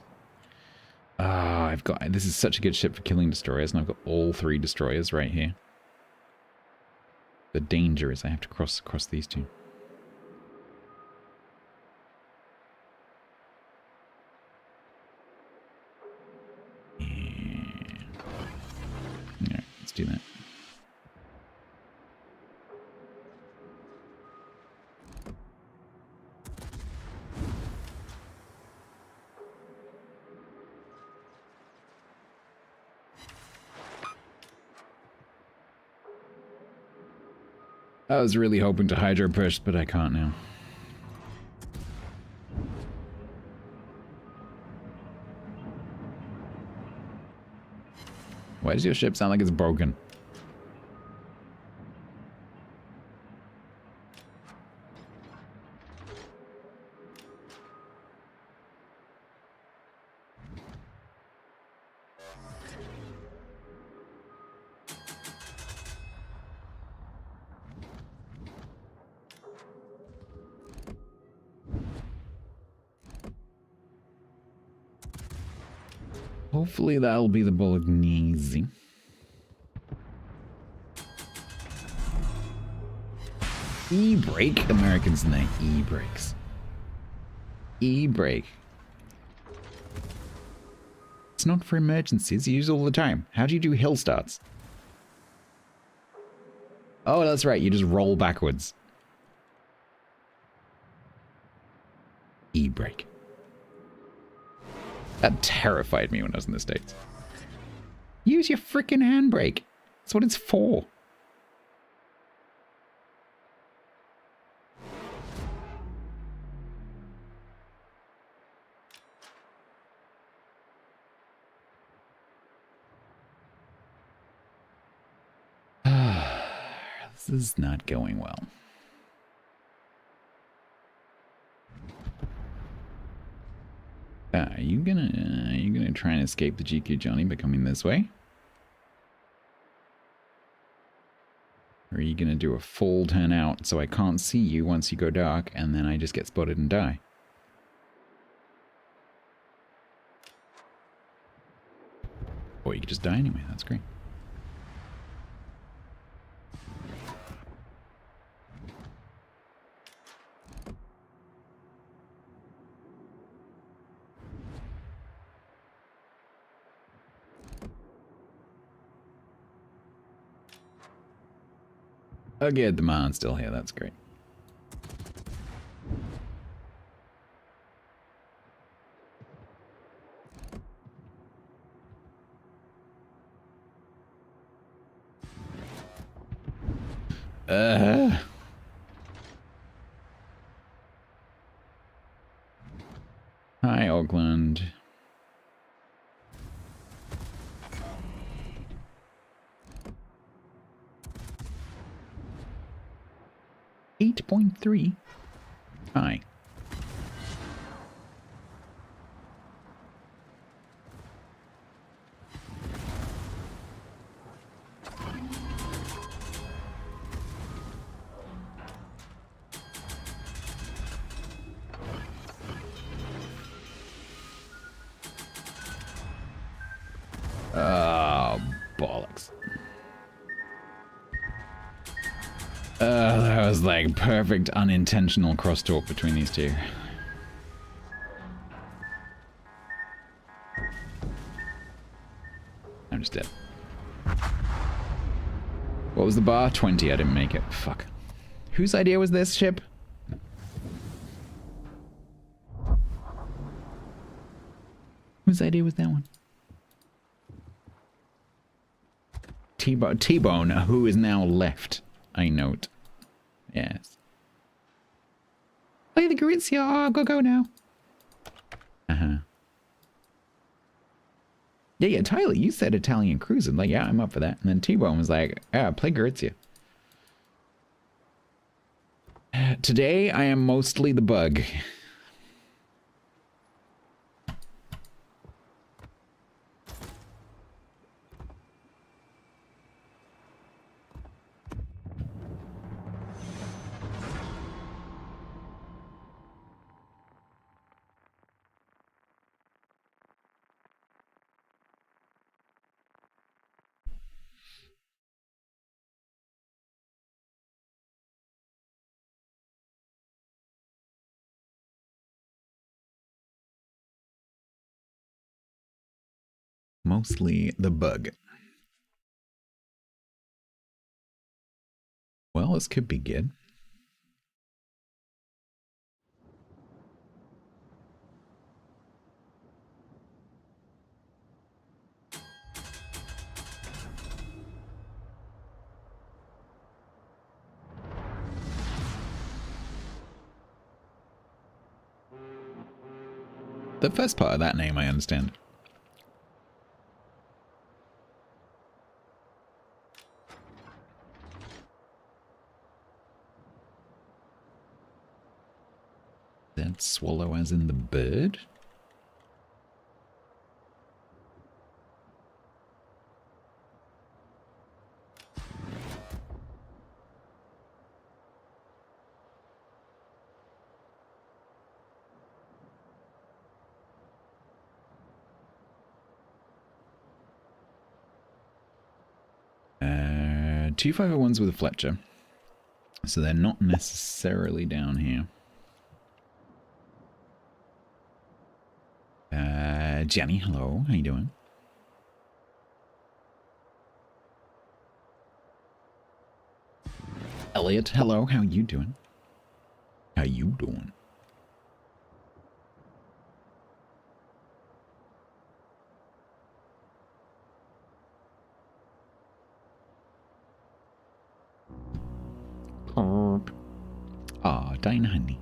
Ah, I've got... this is such a good ship for killing destroyers, and I've got all 3 destroyers right here. The danger is I have to cross these two. Yeah. Alright, let's do that. I was really hoping to hydro push, but I can't now. Why does your ship sound like it's broken? Hopefully that'll be the Bolognese. E-brake? Americans and their e-brakes. E-brake. It's not for emergencies, you use it all the time. How do you do hill starts? Oh, that's right, you just roll backwards. E-brake. That terrified me when I was in the States. Use your frickin' handbrake. That's what it's for. This is not going well. Are you gonna try and escape the GQ Johnny by coming this way? Or are you gonna do a full turn out so I can't see you once you go dark and then I just get spotted and die? Or you could just die anyway, that's great. Okay, the man's still here, that's great. Hi, Auckland. .3. Hi. Oh, bollocks. That was like perfect unintentional crosstalk between these two. I'm just dead. What was the bar? 20, I didn't make it. Fuck. Whose idea was this ship? Whose idea was that one? T-Bone, who is now left, I note. Yes. Play the Gorizia! Oh, go now! Uh-huh. Yeah, Tyler, you said Italian Cruising. Like, yeah, I'm up for that. And then T-Bone was like, yeah, play Gorizia. Today, I am mostly the bug. Mostly the bug. Well, this could be good. The first part of that name I understand. That swallow as in the bird? Two 501s with a Fletcher. So they're not necessarily down here. Jenny, hello. How you doing? Elliot, hello. How you doing? How you doing? Ah, Dine Honey.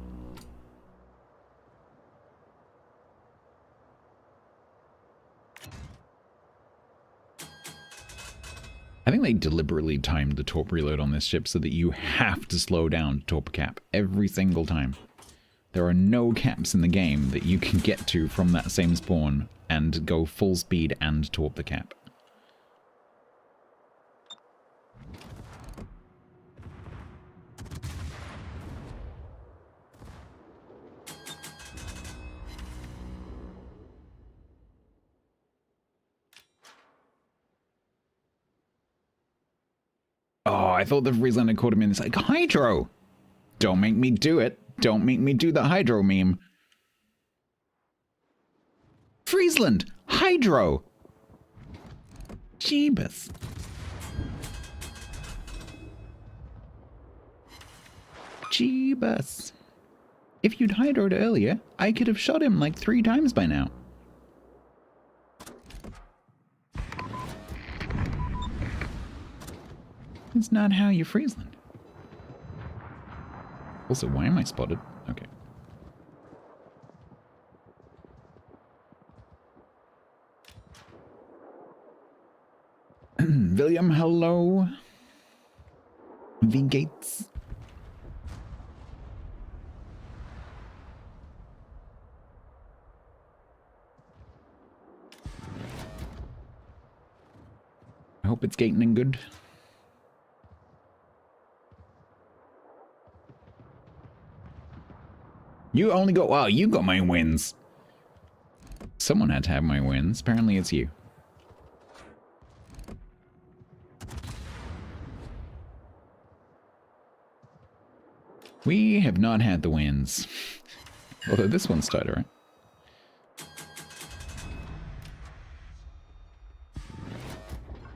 I think they deliberately timed the torp reload on this ship so that you have to slow down to torp cap every single time. There are no caps in the game that you can get to from that same spawn and go full speed and torp the cap. Oh, I thought the Friesland had caught him in. It's like, Hydro! Don't make me do it. Don't make me do the Hydro meme. Friesland! Hydro! Jeebus. Jeebus. If you'd hydroed earlier, I could have shot him like 3 times by now. It's not how you Friesland. Also, why am I spotted? Okay. William, hello. V Gates. I hope it's gating and good. You only got, wow, you got my wins. Someone had to have my wins. Apparently it's you. We have not had the wins. Although this one started, right?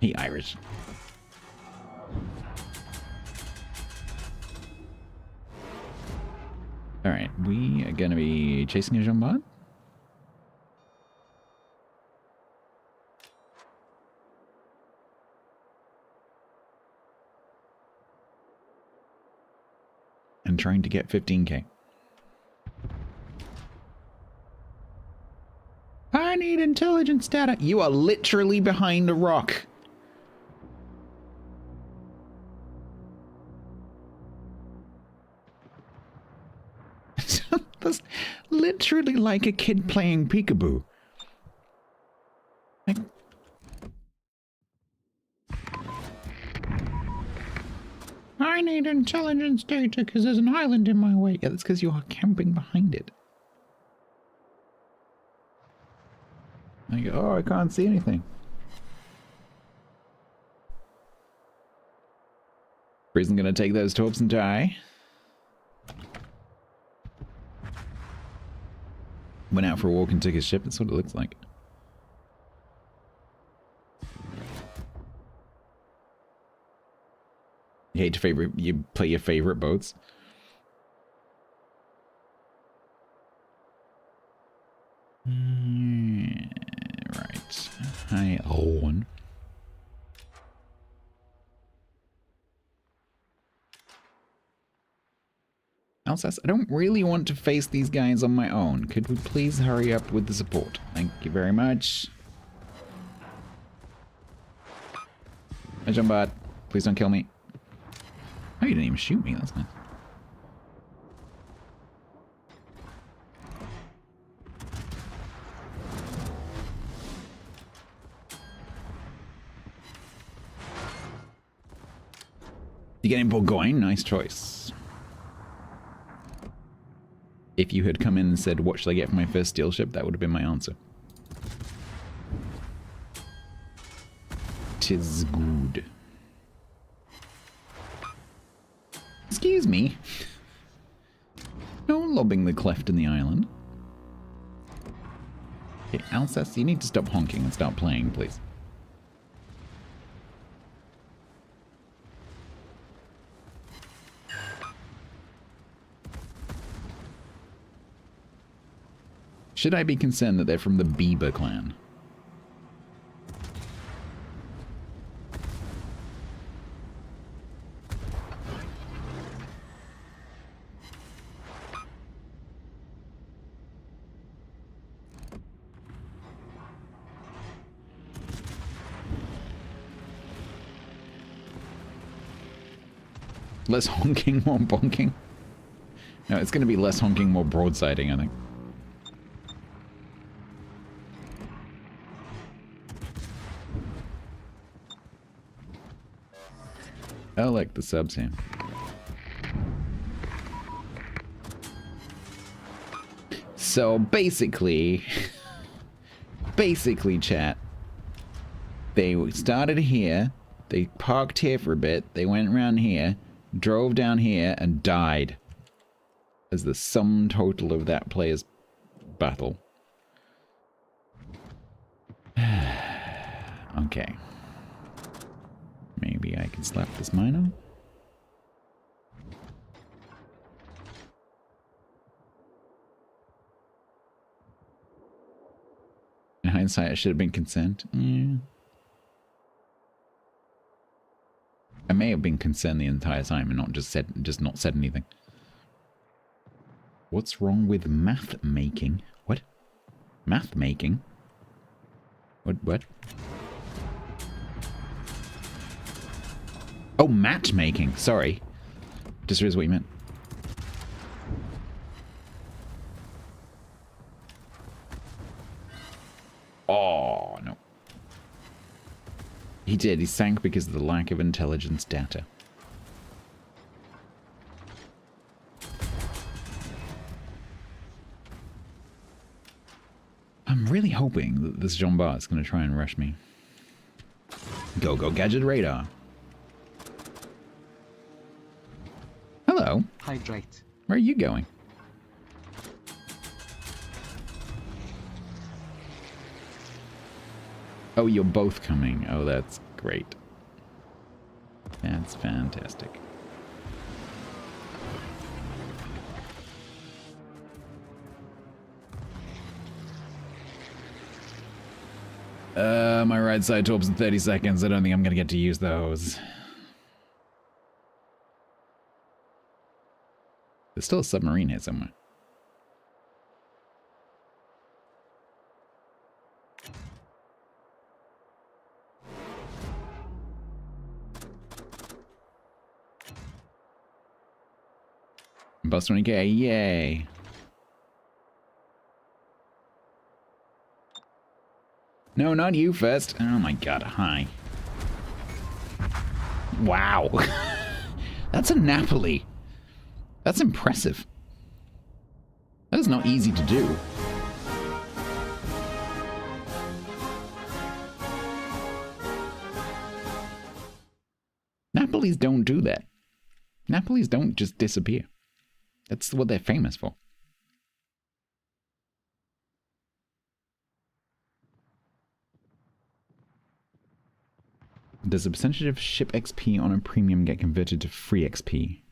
He Irish. Alright, we are gonna be chasing a Jean-Bart. And trying to get 15k. I need intelligence data. You are literally behind a rock. That's literally like a kid playing peekaboo. Like, I need intelligence data because there's an island in my way. Yeah, that's because you are camping behind it. Like, oh, I can't see anything. Breezen gonna take those torps and die. Went out for a walk and took his ship. That's what it looks like. You hate to favorite. You play your favorite boats. Right. Hi, Owen. Alsace, I don't really want to face these guys on my own. Could we please hurry up with the support? Thank you very much. Hi, Jumbot. Please don't kill me. Oh, you didn't even shoot me. That's nice. You getting Bourgogne? Nice choice. If you had come in and said, what should I get for my first steel ship, that would have been my answer. Tis good. Excuse me. No lobbing the cleft in the island. Okay, Alsace, you need to stop honking and start playing, please. Should I be concerned that they're from the Bieber clan? Less honking, more bonking? No, it's going to be less honking, more broadsiding, I think. I like the subs here. So basically, chat, they started here, they parked here for a bit, they went around here, drove down here, and died as the sum total of that player's battle. Okay. Maybe I can slap this miner. In hindsight, it should have been consent. Yeah. I may have been concerned the entire time and not just not said anything. What's wrong with math making? What? Math making? What? Oh, matchmaking. Sorry. Just here's what you meant. Oh, no. He did. He sank because of the lack of intelligence data. I'm really hoping that this Jean Bart is going to try and rush me. Go, gadget radar. Hello. Hydrate. Where are you going? Oh, you're both coming. Oh, that's great. That's fantastic. My right side torps in 30 seconds. I don't think I'm gonna get to use those. There's still a submarine here somewhere. Bus 20k, yay! No, not you first. Oh my god, hi. Wow! That's a Napoli. That's impressive. That is not easy to do. Napolis don't do that. Napolis don't just disappear. That's what they're famous for. Does a percentage of ship XP on a premium get converted to free XP?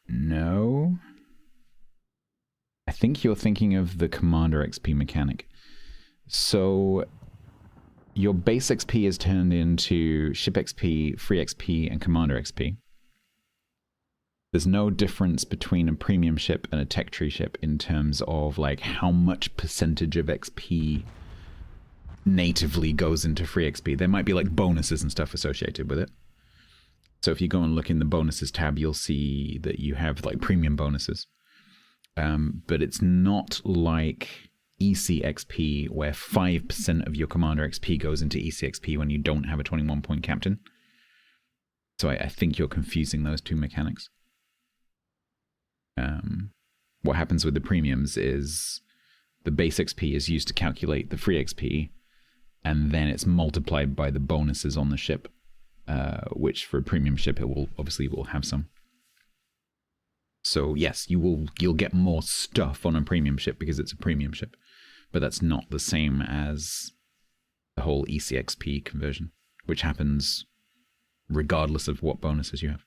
No. I think you're thinking of the Commander XP mechanic. So, your base XP is turned into ship XP, free XP, and Commander XP. There's no difference between a premium ship and a tech tree ship in terms of like how much percentage of XP natively goes into free XP. There might be like bonuses and stuff associated with it. So if you go and look in the bonuses tab, you'll see that you have like premium bonuses. But it's not like ECXP where 5% of your Commander XP goes into ECXP when you don't have a 21-point captain. So I think you're confusing those two mechanics. What happens with the premiums is the base XP is used to calculate the free XP, and then it's multiplied by the bonuses on the ship, which for a premium ship it will obviously have some. So yes, you'll get more stuff on a premium ship because it's a premium ship, but that's not the same as the whole ECXP conversion, which happens regardless of what bonuses you have.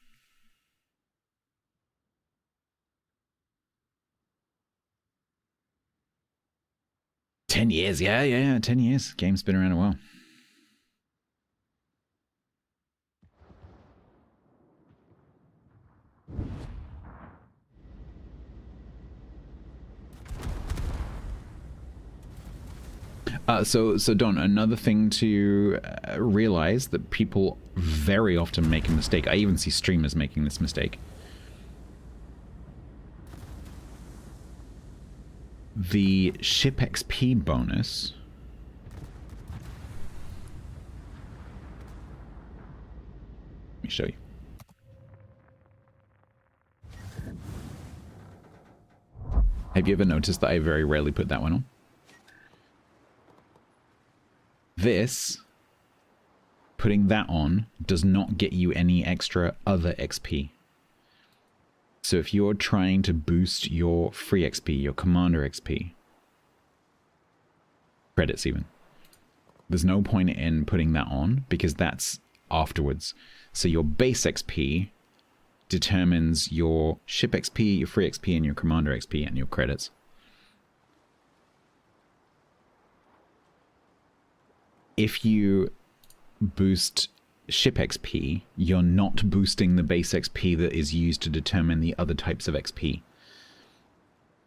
$10 years, yeah, 10 years. Game's been around a while. So Don, another thing to realize that people very often make a mistake. I even see streamers making this mistake. The ship XP bonus. Let me show you. Have you ever noticed that I very rarely put that one on? This, putting that on, does not get you any extra other XP. So if you're trying to boost your free XP, your commander XP, credits even, there's no point in putting that on because that's afterwards. So your base XP determines your ship XP, your free XP, and your commander XP, and your credits. If you boost ship XP, you're not boosting the base XP that is used to determine the other types of XP.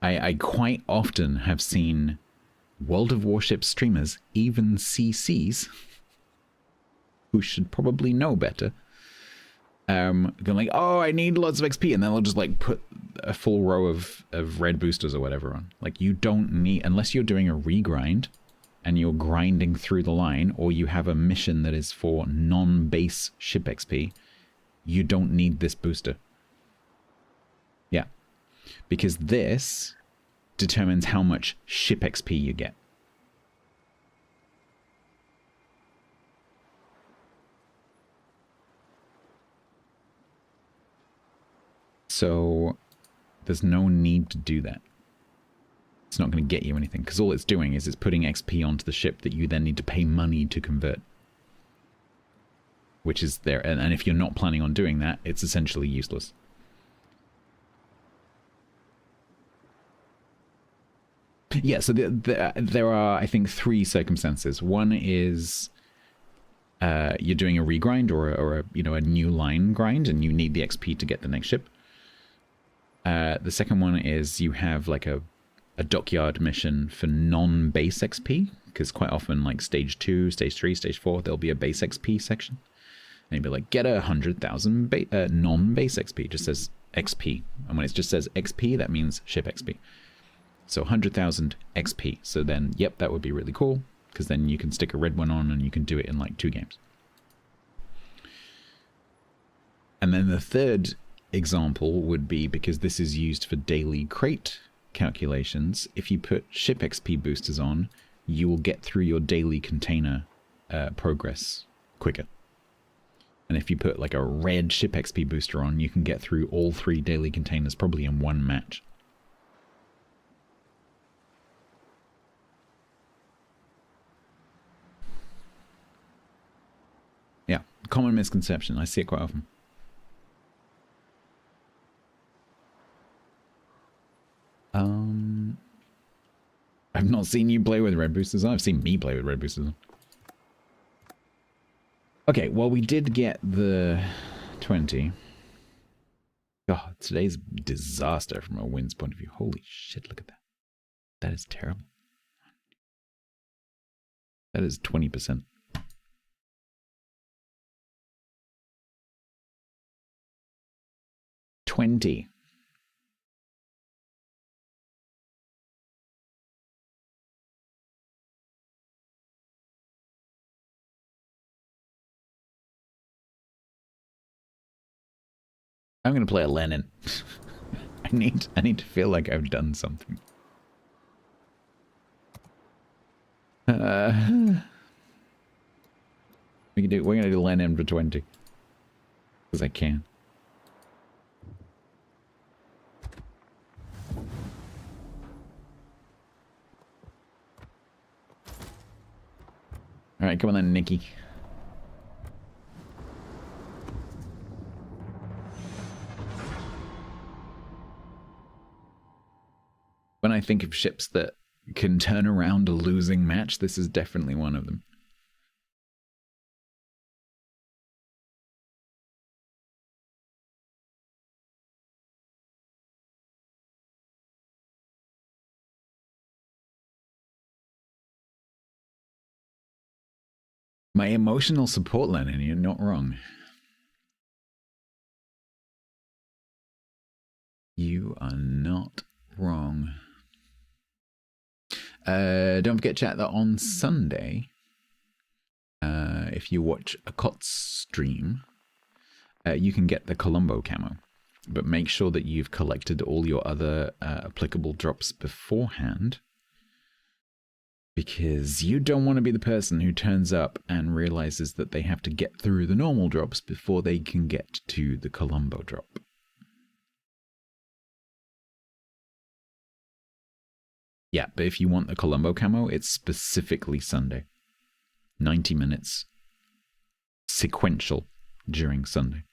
I quite often have seen World of Warships streamers, even CCs, who should probably know better, going like, oh, I need lots of XP, and then they'll just like put a full row of red boosters or whatever on. Like, you don't need, unless you're doing a regrind, and you're grinding through the line, or you have a mission that is for non-base ship XP, you don't need this booster. Yeah. Because this determines how much ship XP you get. So there's no need to do that. It's not going to get you anything, because all it's doing is it's putting XP onto the ship that you then need to pay money to convert. Which is there, and if you're not planning on doing that, it's essentially useless. Yeah, so there are, I think, 3 circumstances. One is you're doing a regrind or a new line grind, and you need the XP to get the next ship. The second one is you have like a dockyard mission for non-base XP, because quite often, like stage 2, stage 3, stage 4, there'll be a base XP section. And you'll be like, get 100,000 non-base XP. It just says XP. And when it just says XP, that means ship XP. So 100,000 XP. So then, yep, that would be really cool, because then you can stick a red one on and you can do it in like 2 games. And then the third example would be, because this is used for daily crate calculations, if you put ship XP boosters on, you will get through your daily container progress quicker. And if you put like a red ship XP booster on, you can get through all 3 daily containers probably in 1 match. Yeah, common misconception. I see it quite often. I've not seen you play with red boosters on. I've seen me play with red boosters on. Okay, well, we did get the 20. God, today's disaster from a wins point of view. Holy shit, look at that. That is terrible. That is 20%. I'm gonna play a Lenin. I need to feel like I've done something. We're gonna do Lenin for 20. Because I can. Alright, come on then, Nikki. When I think of ships that can turn around a losing match, this is definitely one of them. My emotional support, Lennon, you're not wrong. You are not wrong. Don't forget, chat, that on Sunday, if you watch a COTS stream, you can get the Colombo camo. But make sure that you've collected all your other applicable drops beforehand, because you don't want to be the person who turns up and realizes that they have to get through the normal drops before they can get to the Colombo drop. Yeah, but if you want the Colombo camo, it's specifically Sunday. 90 minutes. Sequential during Sunday.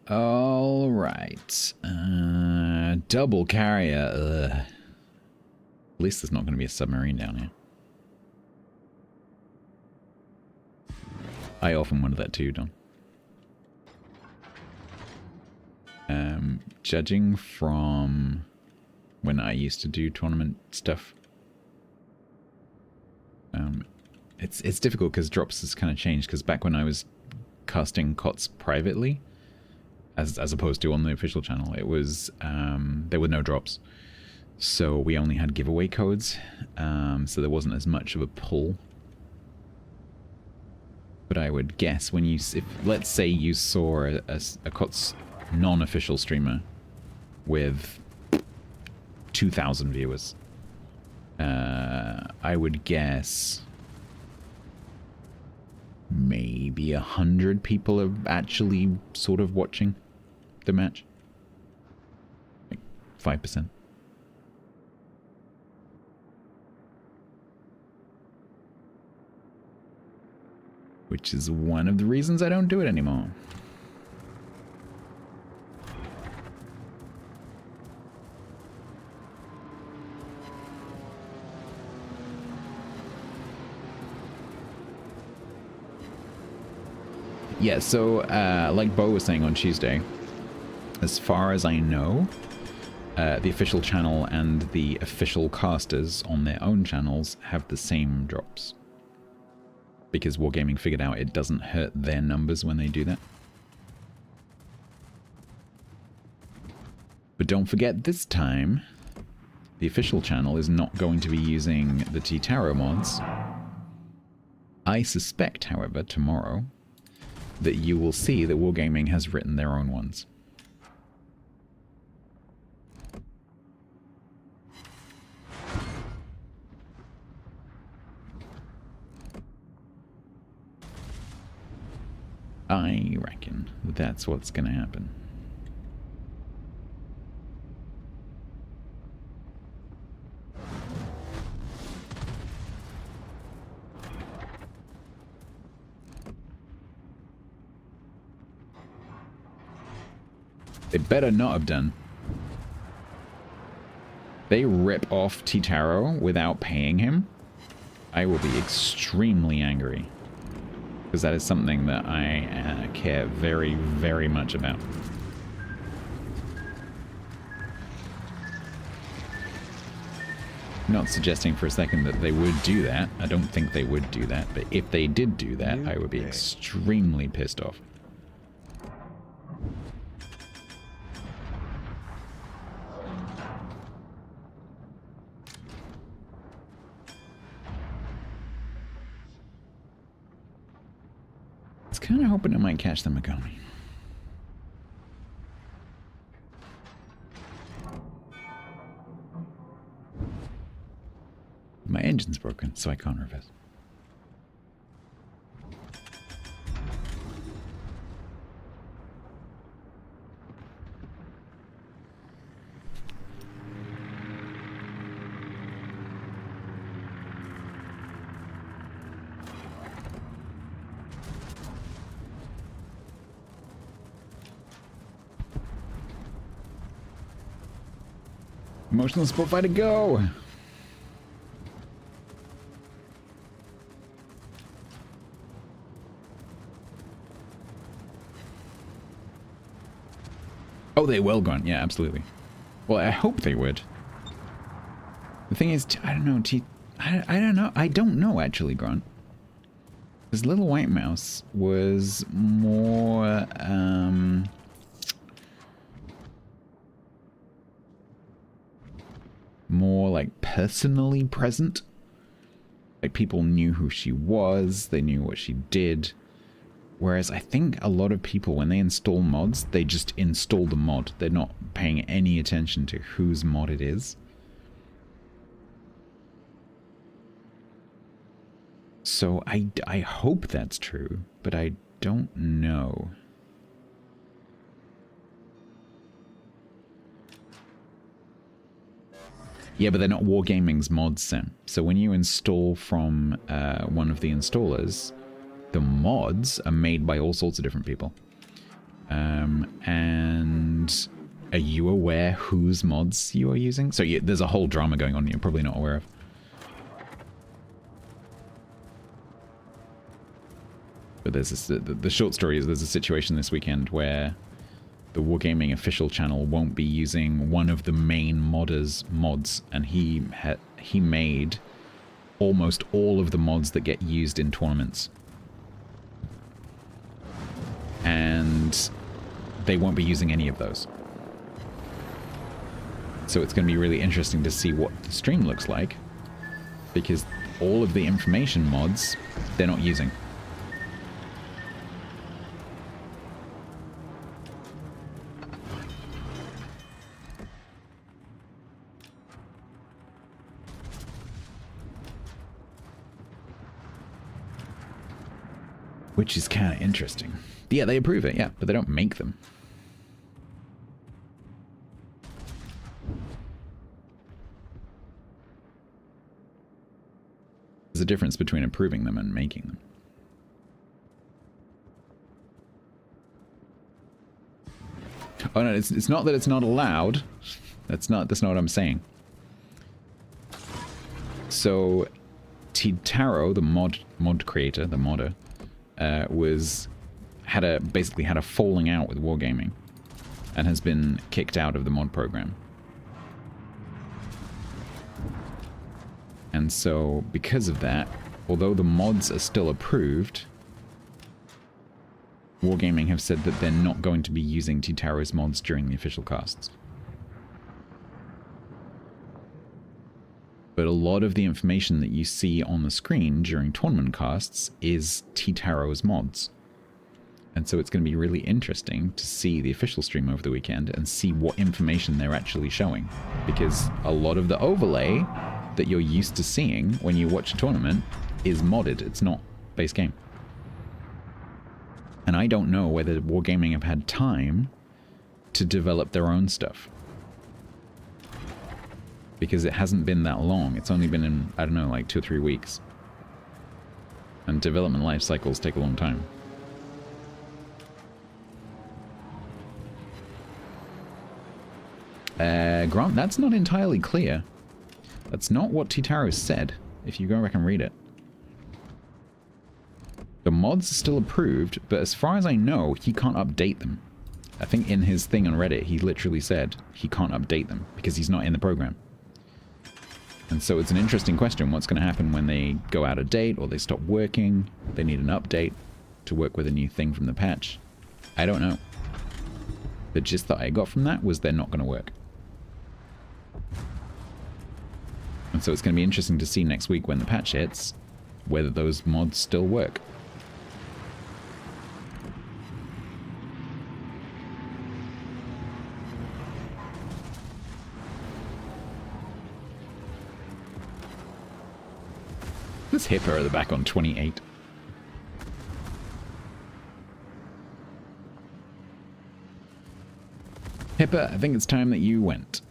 All right. Double carrier. Ugh. At least there's not going to be a submarine down here. I often wonder that too, Don. Judging from when I used to do tournament stuff, it's difficult because drops has kind of changed. Because back when I was casting COTS privately, as opposed to on the official channel, it was there were no drops, so we only had giveaway codes, so there wasn't as much of a pull. But I would guess when you, if let's say you saw a COTS non-official streamer with 2,000 viewers, I would guess maybe 100 people are actually sort of watching the match. Like 5%. Which is one of the reasons I don't do it anymore. Yeah, so like Bo was saying on Tuesday, as far as I know, the official channel and the official casters on their own channels have the same drops. Because Wargaming figured out it doesn't hurt their numbers when they do that. But don't forget, this time, the official channel is not going to be using the T-Taro mods. I suspect, however, tomorrow, that you will see that Wargaming has written their own ones. I reckon that's what's going to happen. They better not have done. They rip off T-Taro without paying him. I will be extremely angry. Because that is something that I care very, very much about. Not suggesting for a second that they would do that. I don't think they would do that. But if they did do that, I would be extremely pissed off. Kind of hoping I might catch the Megami. My engine's broken, so I can't reverse. Emotional support fighter, go! Oh, they will, Grant. Yeah, absolutely. Well, I hope they would. The thing is, I don't know, I don't know. I don't know, actually, Grant. Because Little White Mouse was more, more like personally present. Like people knew who she was, they knew what she did. Whereas I think a lot of people, when they install mods, they just install the mod. They're not paying any attention to whose mod it is. So I hope that's true, but I don't know. Yeah, but they're not Wargaming's mods, Sam. So when you install from one of the installers, the mods are made by all sorts of different people. And are you aware whose mods you are using? So yeah, there's a whole drama going on you're probably not aware of. But there's this, the short story is there's a situation this weekend where the Wargaming official channel won't be using one of the main modders' mods, and he made almost all of the mods that get used in tournaments. And they won't be using any of those. So it's going to be really interesting to see what the stream looks like, because all of the information mods they're not using. Which is kind of interesting. Yeah, they approve it, yeah, but they don't make them. There's a difference between approving them and making them. Oh no, it's not that it's not allowed. That's not what I'm saying. So Taro, the mod creator, the modder, basically had a falling out with Wargaming and has been kicked out of the mod program. And so because of that, although the mods are still approved, Wargaming have said that they're not going to be using Titaro's mods during the official casts. But a lot of the information that you see on the screen during tournament casts is Titaro's mods. And so it's going to be really interesting to see the official stream over the weekend and see what information they're actually showing. Because a lot of the overlay that you're used to seeing when you watch a tournament is modded. It's not base game. And I don't know whether Wargaming have had time to develop their own stuff. Because it hasn't been that long. It's only been in, I don't know, like 2 or 3 weeks. And development life cycles take a long time. Grant, that's not entirely clear. That's not what Titaro said, if you go back and read it. The mods are still approved, but as far as I know, he can't update them. I think in his thing on Reddit, he literally said he can't update them because he's not in the program. And so it's an interesting question. What's going to happen when they go out of date or they stop working? They need an update to work with a new thing from the patch. I don't know. The gist that I got from that was they're not going to work. And so it's going to be interesting to see next week when the patch hits whether those mods still work. This Hipper at the back on 28. Hipper, I think it's time that you went.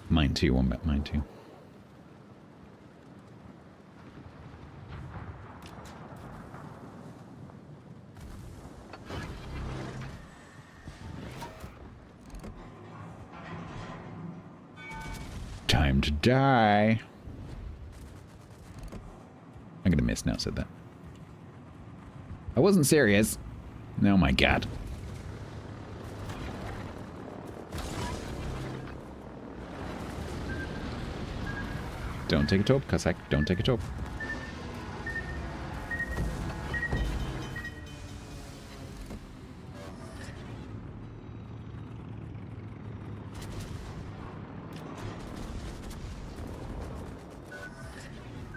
Mine too, Wombat, mine too. Time to die. I'm gonna miss now, said that. I wasn't serious. Oh my god. Don't take a top, Cossack. Don't take a top.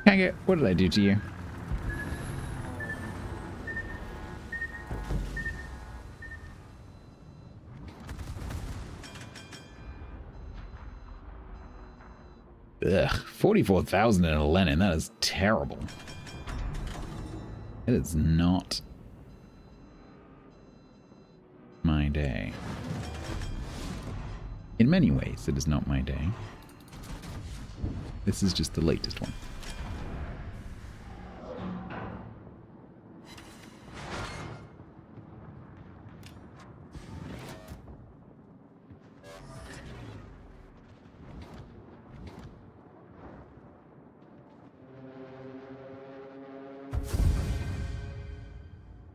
Kage, what did I do to you? Ugh, 44,000 in a Lenin, that is terrible. It is not my day. In many ways, it is not my day. This is just the latest one.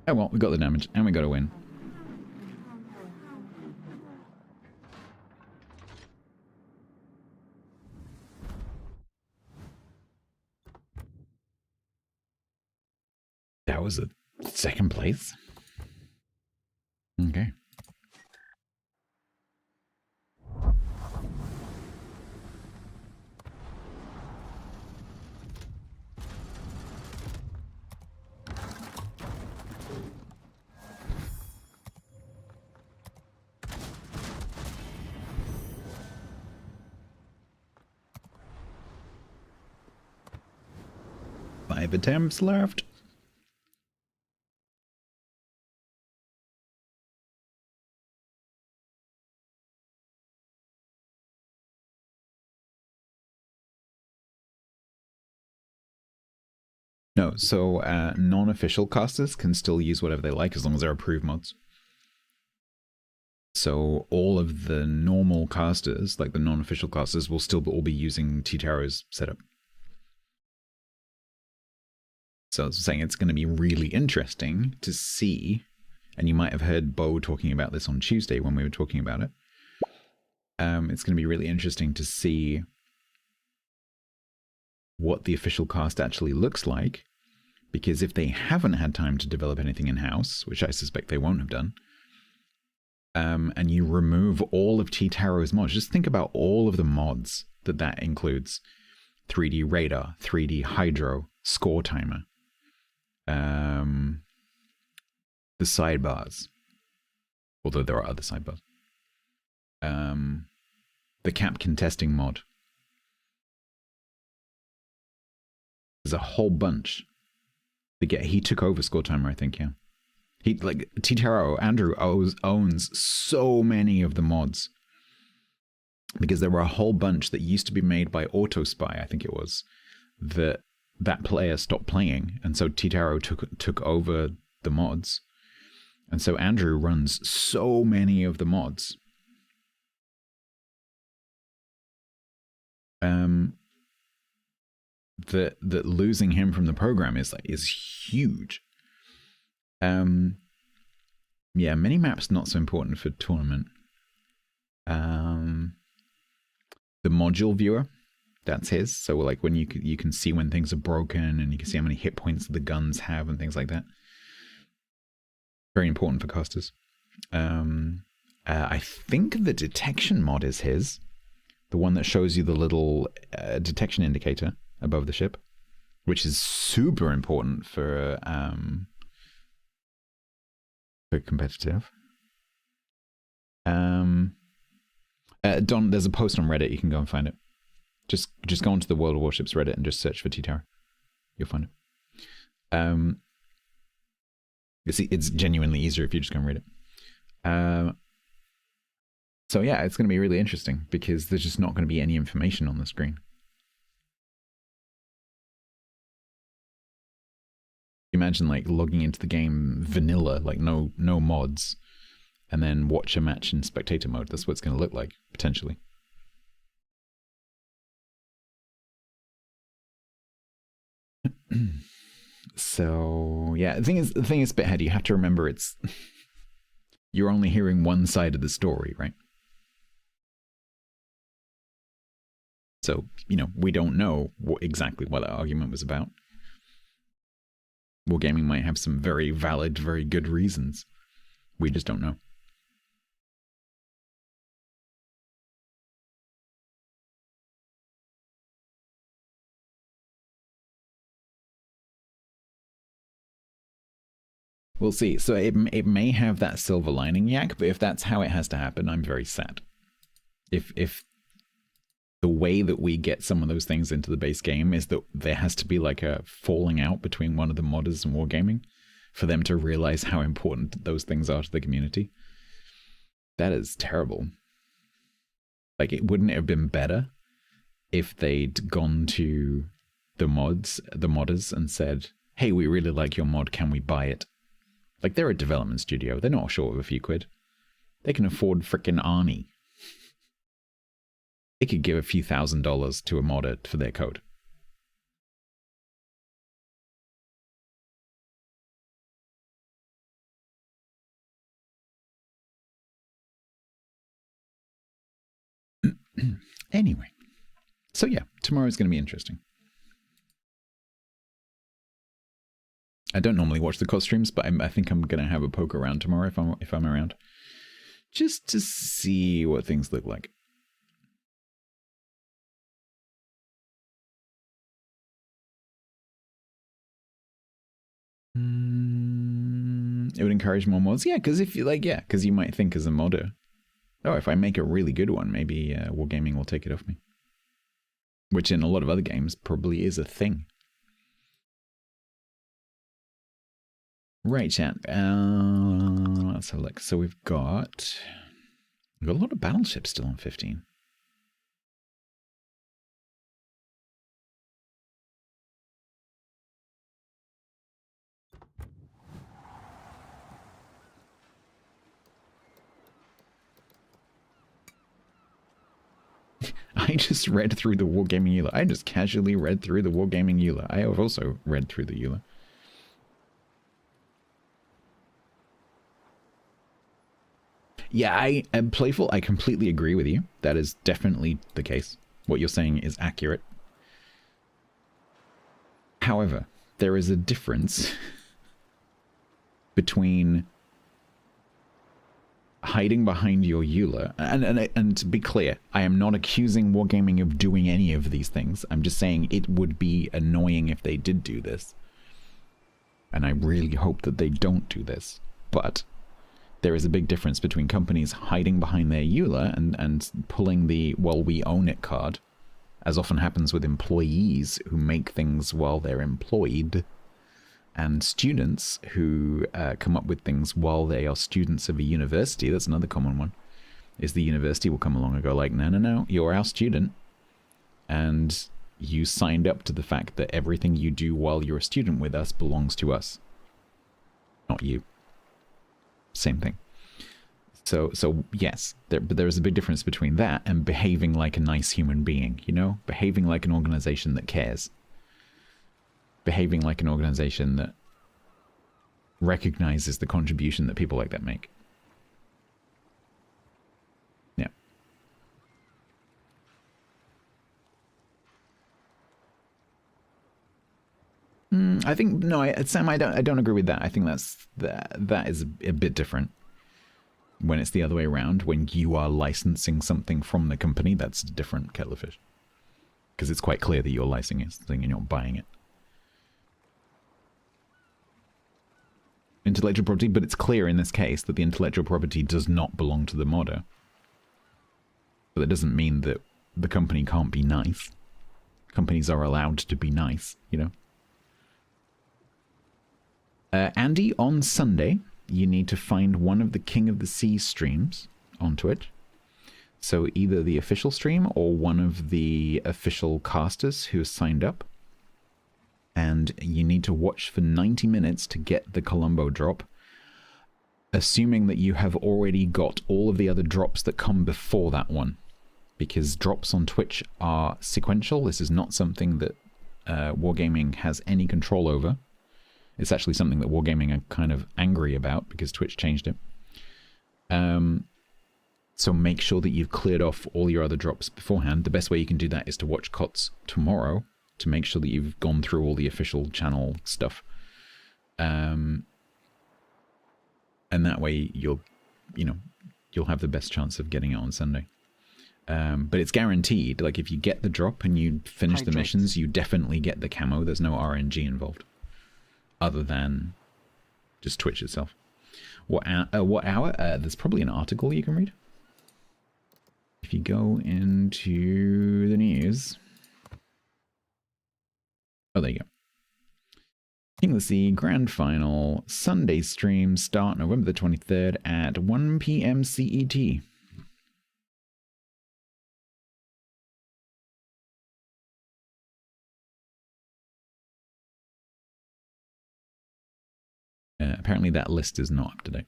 Oh well, we got the damage, and we got a win. That was a second place. Okay. Five attempts left. No, so non-official casters can still use whatever they like as long as they're approved mods. So all of the normal casters, like the non-official casters, will still all be using T-Taro's setup. So I was saying it's going to be really interesting to see, and you might have heard Bo talking about this on Tuesday when we were talking about it. It's going to be really interesting to see what the official cast actually looks like, because if they haven't had time to develop anything in-house, which I suspect they won't have done, and you remove all of T-Taro's mods, just think about all of the mods that includes. 3D radar, 3D hydro, score timer, the sidebars, although there are other sidebars, the cap contesting mod. There's a whole bunch. He took over score timer, I think, yeah. T-Taro, Andrew owns so many of the mods. Because there were a whole bunch that used to be made by Autospy, I think it was, that player stopped playing, and so T-Taro took over the mods. And so Andrew runs so many of the mods. That losing him from the program is huge. Yeah, mini-map's not so important for tournament. The module viewer, that's his. So like when you can see when things are broken, and you can see how many hit points the guns have and things like that. Very important for casters. I think the detection mod is his. The one that shows you the little detection indicator above the ship, which is super important for competitive. Don, there's a post on Reddit, you can go and find it. Just go onto the World of Warships Reddit and just search for T-Taro. You'll find it. It's genuinely easier if you just go and read it. So yeah, it's going to be really interesting because there's just not going to be any information on the screen. Imagine like logging into the game vanilla, like no mods, and then watch a match in spectator mode. That's what it's going to look like, potentially. So yeah, the thing is, Spithead, you have to remember you're only hearing one side of the story, right? So, we don't know exactly what that argument was about. Wargaming might have some very valid, very good reasons. We just don't know. We'll see. So it may have that silver lining, Yak, but if that's how it has to happen, I'm very sad. If the way that we get some of those things into the base game is that there has to be like a falling out between one of the modders and Wargaming for them to realize how important those things are to the community. That is terrible. Like, wouldn't it have been better if they'd gone to the modders and said, hey, we really like your mod, can we buy it? Like, they're a development studio. They're not short of a few quid. They can afford frickin' Arnie. They could give a few $1,000s to a modder for their code. Anyway. So yeah, tomorrow's going to be interesting. I don't normally watch the COD streams, but I think I'm going to have a poke around tomorrow if I'm around. Just to see what things look like. It would encourage more mods. Yeah, because because you might think as a modder, oh, if I make a really good one, maybe Wargaming will take it off me. Which in a lot of other games probably is a thing. Right, chat. Let's have a look. So we've got a lot of battleships still on 15. I just read through the Wargaming EULA. I just casually read through the Wargaming EULA. I have also read through the EULA. Yeah, I am playful. I completely agree with you. That is definitely the case. What you're saying is accurate. However, there is a difference between hiding behind your EULA, and to be clear, I am not accusing Wargaming of doing any of these things. I'm just saying it would be annoying if they did do this. And I really hope that they don't do this. But there is a big difference between companies hiding behind their EULA and pulling the, well, we own it card, as often happens with employees who make things while they're employed, and students who come up with things while they are students of a university. That's another common one, is the university will come along and go like, no, you're our student, and you signed up to the fact that everything you do while you're a student with us belongs to us, not you. Same thing. So yes, but there is a big difference between that and behaving like a nice human being, you know? Behaving like an organization that cares. Behaving like an organization that recognizes the contribution that people like that make. Yeah. I think, no, Sam, I don't agree with that. I think that is a bit different. When it's the other way around, when you are licensing something from the company, that's a different kettle of fish. Because it's quite clear that you're licensing something and you're not buying it. Intellectual property, but it's clear in this case that the intellectual property does not belong to the modder. But that doesn't mean that the company can't be nice. Companies are allowed to be nice, you know? Andy, on Sunday, you need to find one of the King of the Sea streams on Twitch. So either the official stream or one of the official casters who has signed up. And you need to watch for 90 minutes to get the Colombo drop, assuming that you have already got all of the other drops that come before that one. Because drops on Twitch are sequential. This is not something that Wargaming has any control over. It's actually something that Wargaming are kind of angry about because Twitch changed it. So make sure that you've cleared off all your other drops beforehand. The best way you can do that is to watch COTS tomorrow to make sure that you've gone through all the official channel stuff. And that way you'll have the best chance of getting it on Sunday. But it's guaranteed. Like if you get the drop and you finish the missions, you definitely get the camo. There's no RNG involved, other than just Twitch itself. What hour? There's probably an article you can read. If you go into the news. Oh, there you go. King of the Sea Grand Final Sunday stream start November the 23rd at 1 p.m. CET. Apparently that list is not up to date.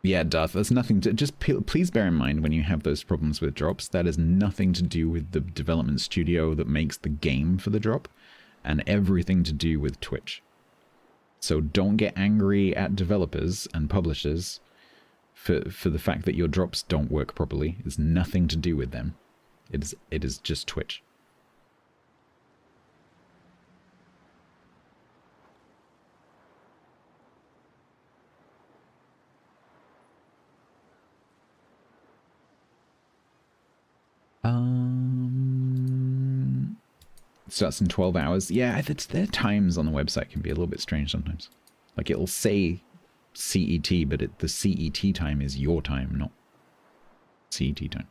Yeah, Darth, there's nothing to... Just please bear in mind when you have those problems with drops, that is nothing to do with the development studio that makes the game for the drop, and everything to do with Twitch. So don't get angry at developers and publishers for the fact that your drops don't work properly. It's nothing to do with them. It is just Twitch. Starts in 12 hours. Yeah, their times on the website can be a little bit strange sometimes. Like it'll say CET, but the CET time is your time, not CET time.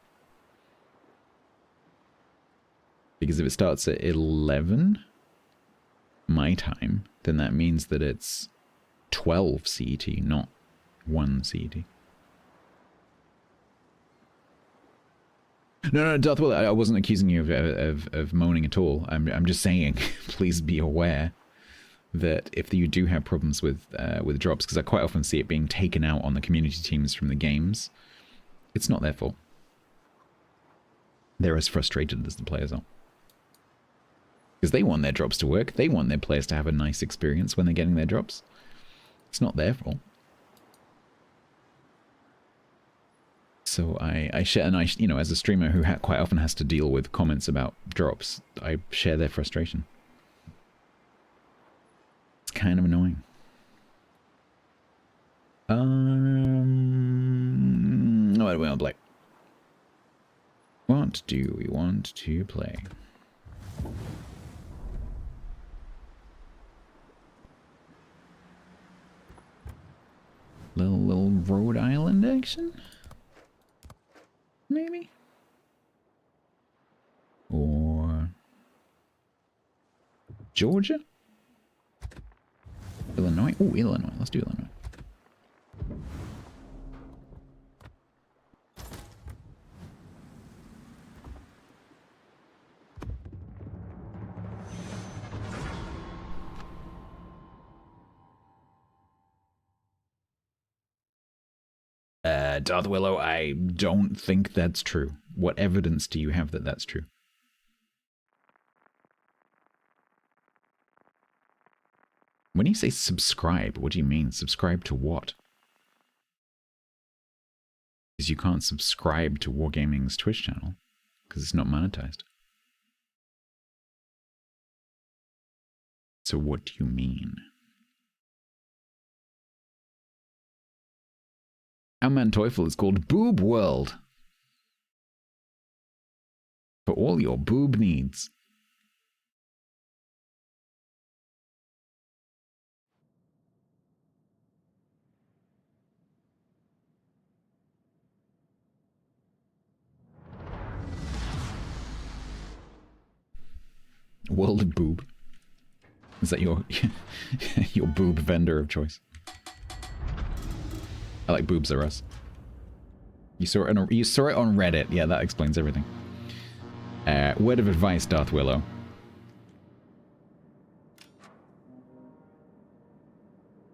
Because if it starts at 11 my time, then that means that it's 12 CET, not 1 CET. No, Darth Will, I wasn't accusing you of moaning at all. I'm just saying, please be aware that if you do have problems with drops, because I quite often see it being taken out on the community teams from the games, it's not their fault. They're as frustrated as the players are. Because they want their drops to work. They want their players to have a nice experience when they're getting their drops. It's not their fault. So I share, and as a streamer who quite often has to deal with comments about drops, I share their frustration. It's kind of annoying. What do we want to play? What do we want to play? Little Rhode Island action? Maybe? Or Georgia? Illinois? Oh, Illinois. Let's do Illinois. Darth Willow, I don't think that's true. What evidence do you have that that's true? When you say subscribe, what do you mean? Subscribe to what? Because you can't subscribe to Wargaming's Twitch channel, because it's not monetized. So what do you mean? Our man Teufel is called Boob World. For all your boob needs. World of Boob. Is that your your boob vendor of choice? I like Boobs R Us. You saw it on Reddit. Yeah, that explains everything. Word of advice, Darth Willow.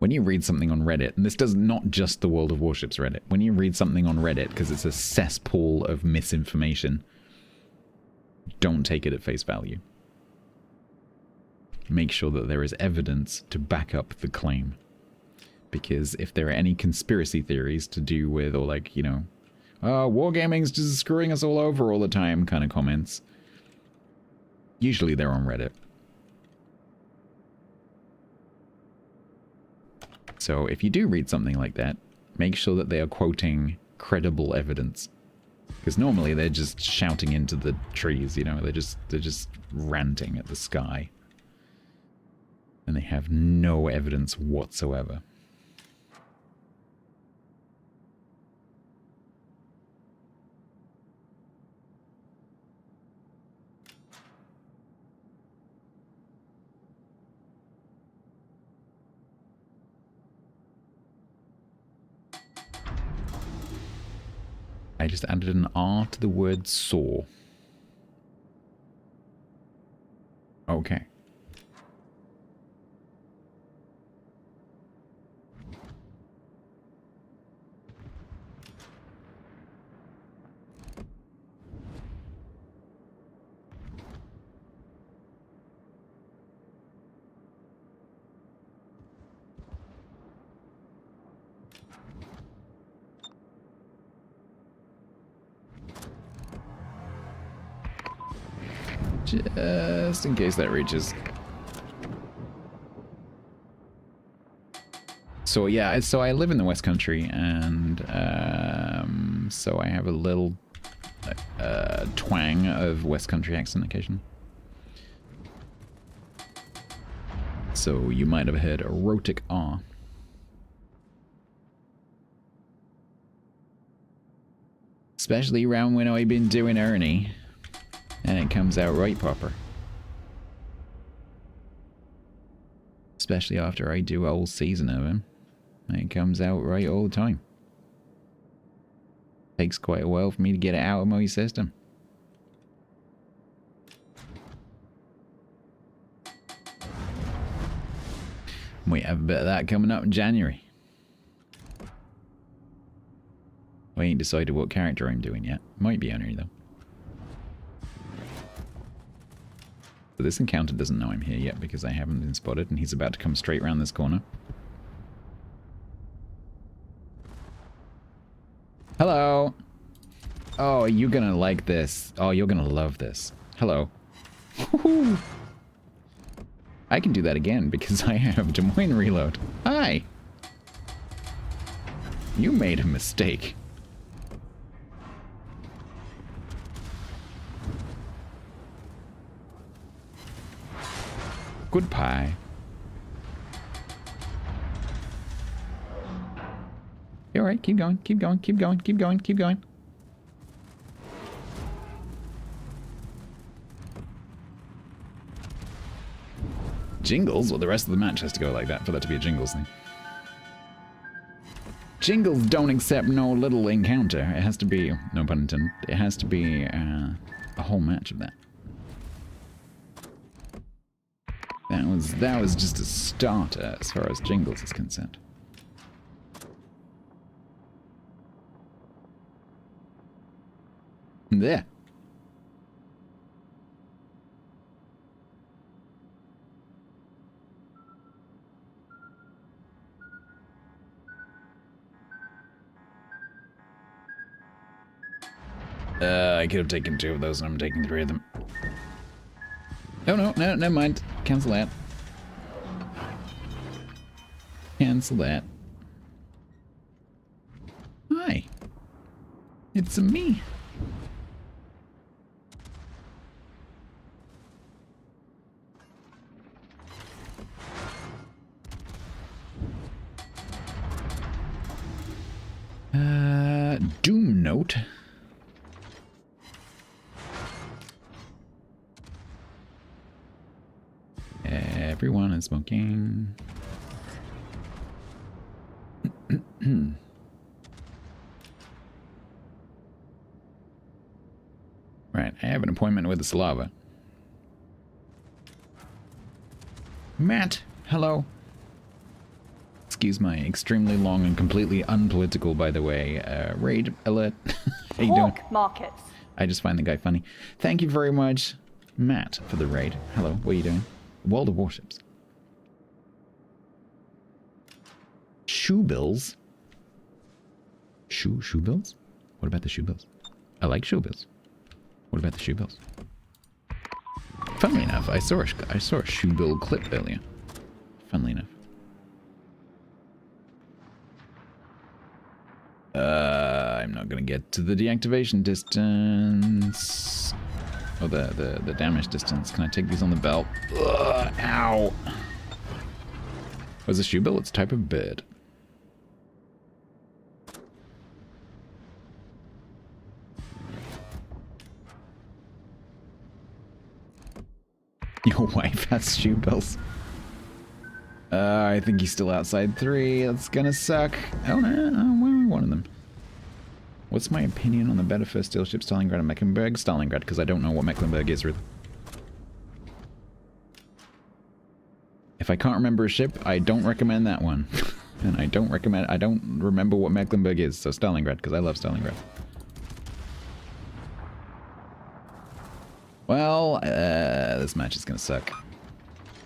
when you read something on Reddit, and this does not just the World of Warships Reddit, when you read something on Reddit, because it's a cesspool of misinformation, don't take it at face value. Make sure that there is evidence to back up the claim. Because if there are any conspiracy theories to do with, or like, you know, wargaming's just screwing us all over all the time kind of comments, usually they're on Reddit. So if you do read something like that, make sure that they are quoting credible evidence. Because normally they're just shouting into the trees, you know, they're just ranting at the sky. And they have no evidence whatsoever. I just added an R to the word saw. Okay. Just in case that reaches. So yeah, so I live in the West Country, and so I have a little twang of West Country accent occasionally. So you might have heard erotic R. Especially around when I've been doing Ernie. And it comes out right proper. Especially after I do a whole season of him. It comes out right all the time. Takes quite a while for me to get it out of my system. We have a bit of that coming up in January. I ain't decided what character I'm doing yet. Might be Henry though. But this encounter doesn't know I'm here yet because I haven't been spotted, and he's about to come straight around this corner. Hello! Oh, you're gonna like this. Oh, you're gonna love this. Hello. Woohoo! I can do that again because I have Des Moines reload. Hi! You made a mistake. Goodbye. You're alright, keep going, keep going, keep going, keep going, keep going. Jingles? Well, the rest of the match has to go like that for that to be a Jingles thing. Jingles don't accept no little encounter. It has to be, no pun intended, it has to be a whole match of that. That was just a starter as far as Jingles is concerned. There. I could have taken 2 of those, and I'm taking 3 of them. Oh no, never mind. Cancel that. Cancel that. Hi. It's me. Doom note. Everyone is smoking. Right, I have an appointment with the Slava. Matt, hello. Excuse my extremely long and completely unpolitical, by the way, raid alert. How you doing? Markets. I just find the guy funny. Thank you very much, Matt, for the raid. Hello, what are you doing? World of Warships. Shoe bills? Shoe bills? What about the shoe bills? I like shoe bills. What about the shoe bills? Funnily enough, I saw a shoe bill clip earlier. Funnily enough. I'm not gonna get to the deactivation distance. Oh, the damage distance. Can I take these on the belt? Ugh, ow! What's a shoe bill? It's a type of bird. Your wife has shoe bills. I think he's still outside 3. That's gonna suck. Oh no, well, one of them. What's my opinion on the better first steel ship, Stalingrad and Mecklenburg? Stalingrad, because I don't know what Mecklenburg is really. If I can't remember a ship, I don't recommend that one. And I don't remember what Mecklenburg is, so Stalingrad, because I love Stalingrad. Well, this match is gonna suck.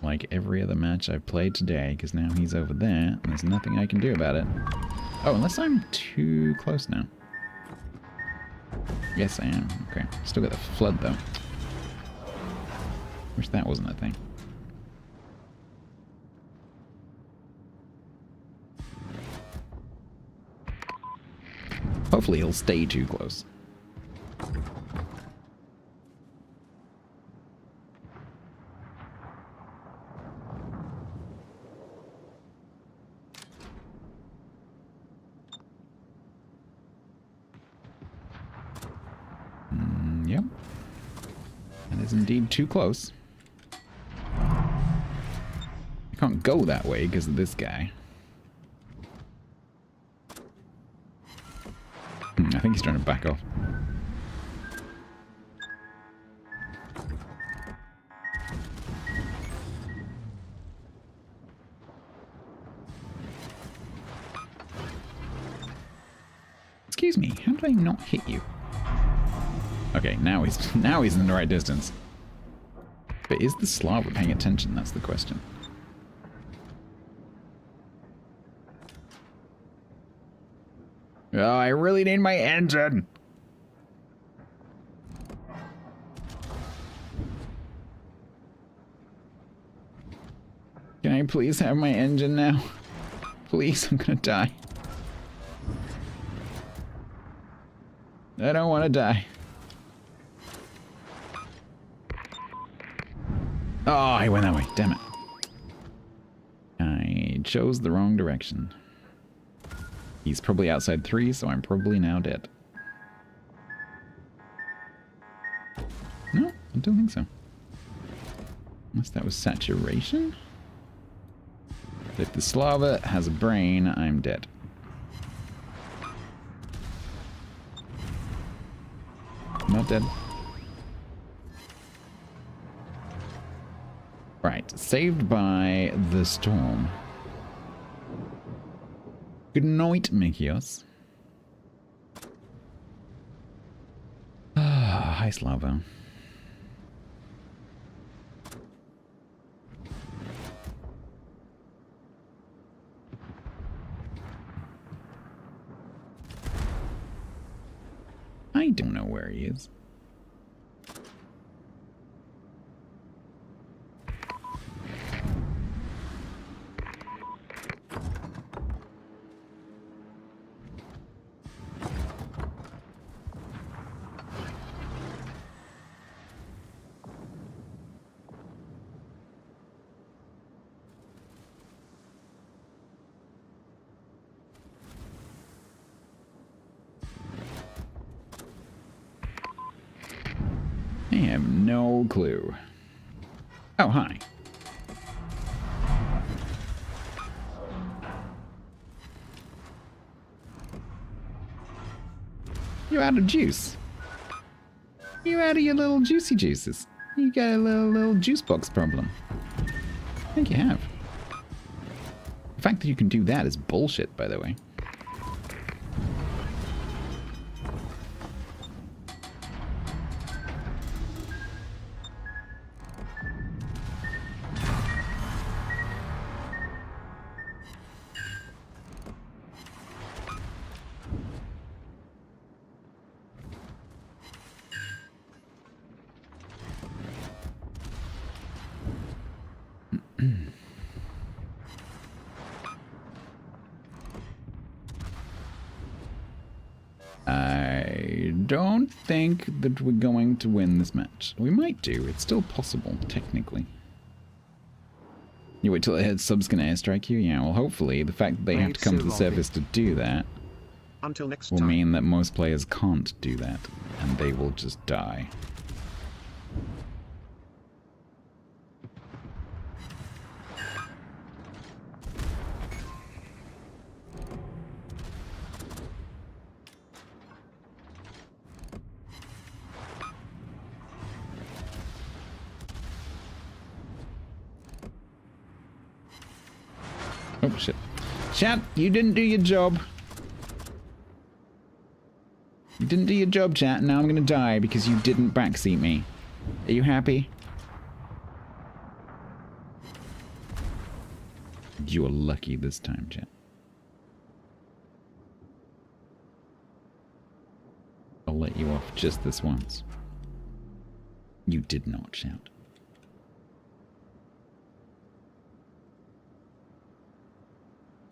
Like every other match I've played today, because now he's over there, and there's nothing I can do about it. Oh, unless I'm too close now. Yes, I am. Okay. Still got the flood, though. Wish that wasn't a thing. Hopefully he'll stay too close. Yep. That is indeed too close. I can't go that way because of this guy. I think he's trying to back off. Excuse me, how did I not hit you? Okay, now he's in the right distance. But is the Slava paying attention? That's the question. Oh, I really need my engine. Can I please have my engine now? Please, I'm gonna die. I don't want to die. Oh, I went that way. Damn it. I chose the wrong direction. He's probably outside 3, so I'm probably now dead. No, I don't think so. Unless that was saturation? If the Slava has a brain, I'm dead. Not dead. Right, saved by the storm. Good night, Mikios. Ah, hi, Slava. I don't know where he is. I have no clue. Oh, hi. You're out of juice. You're out of your little juicy juices. You got a little juice box problem. I think you have. The fact that you can do that is bullshit, by the way. I don't think that we're going to win this match. We might do. It's still possible, technically. You wait till the head sub's gonna airstrike you? Yeah, well, hopefully the fact that they have to come to the surface to do that Until next will time. mean that most players can't do that, and they will just die. Oh, shit. Chat, you didn't do your job. You didn't do your job, chat, and now I'm gonna die because you didn't backseat me. Are you happy? You are lucky this time, chat. I'll let you off just this once. You did not shout.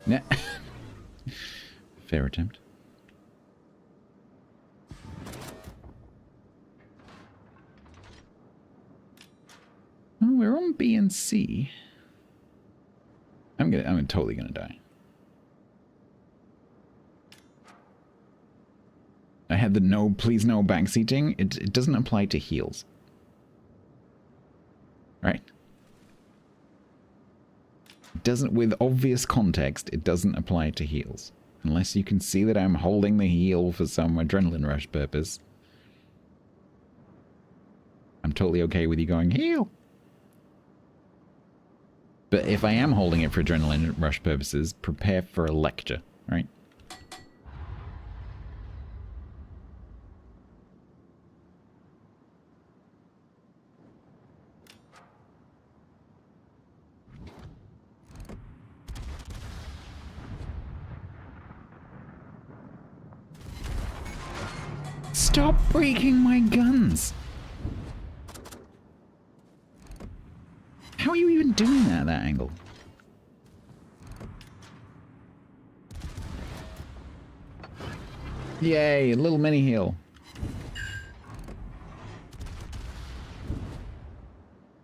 Nah. Fair attempt. Oh, we're on B and C. I'm totally gonna die. I had the no, please no backseating. It doesn't apply to heals. Right? It doesn't, with obvious context, it doesn't apply to heals. Unless you can see that I'm holding the heal for some adrenaline rush purpose. I'm totally okay with you going, heal! But if I am holding it for adrenaline rush purposes, prepare for a lecture, right? Stop breaking my guns! How are you even doing that at that angle? Yay, a little mini heal.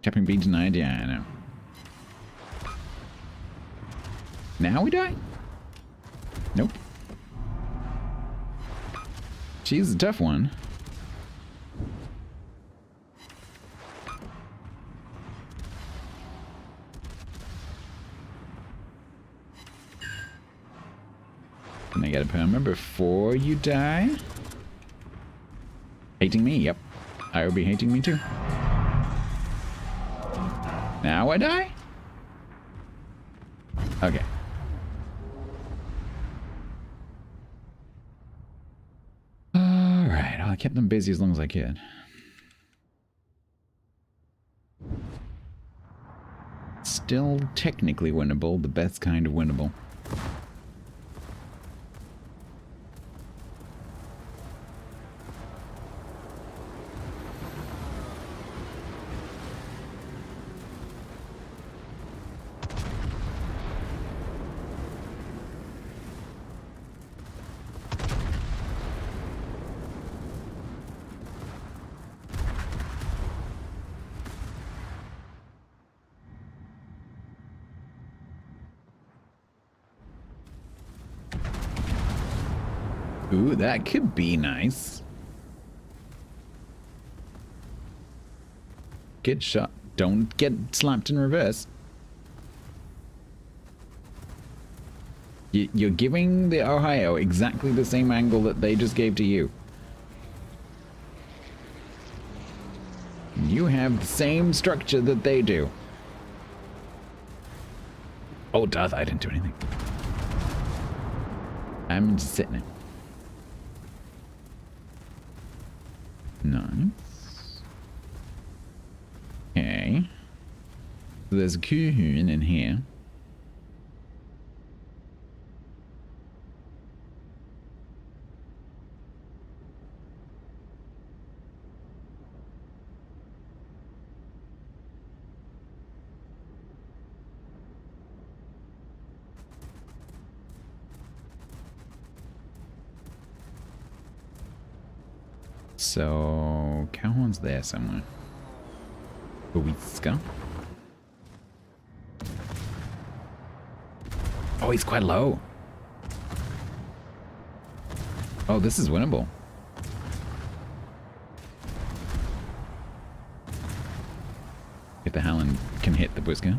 Tapping B denied? Yeah, I know. Now we die? Nope. She's a tough one. Can I get a perma before you die? Hating me? Yep. I will be hating me too. Now I die? Okay. Alright, I kept them busy as long as I could. Still technically winnable, the best kind of winnable. Ooh, that could be nice. Get shot. Don't get slapped in reverse. You're giving the Ohio exactly the same angle that they just gave to you. You have the same structure that they do. Oh, Darth, I didn't do anything. I'm just sitting there. Nice. Okay. So there's a Kuhun in here. So, Cowhorn's there somewhere. Whisker. Oh, he's quite low. Oh, this is winnable. If the Howland can hit the Whisker.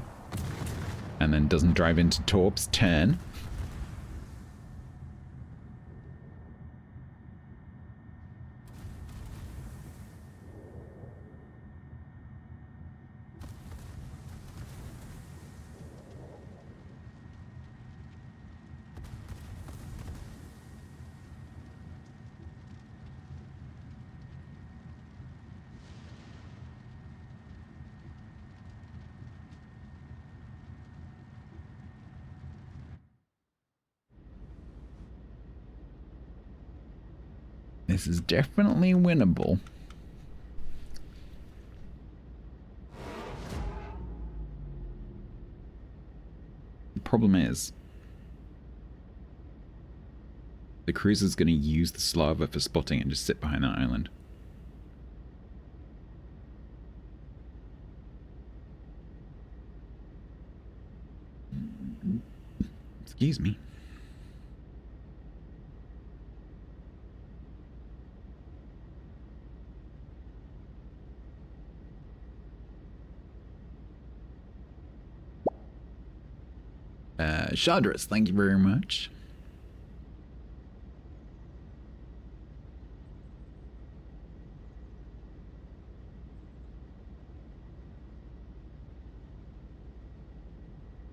And then doesn't drive into Torp's turn. This is definitely winnable. The problem is, the cruiser's going to use the Slava for spotting and just sit behind that island. Excuse me. Shadris, thank you very much.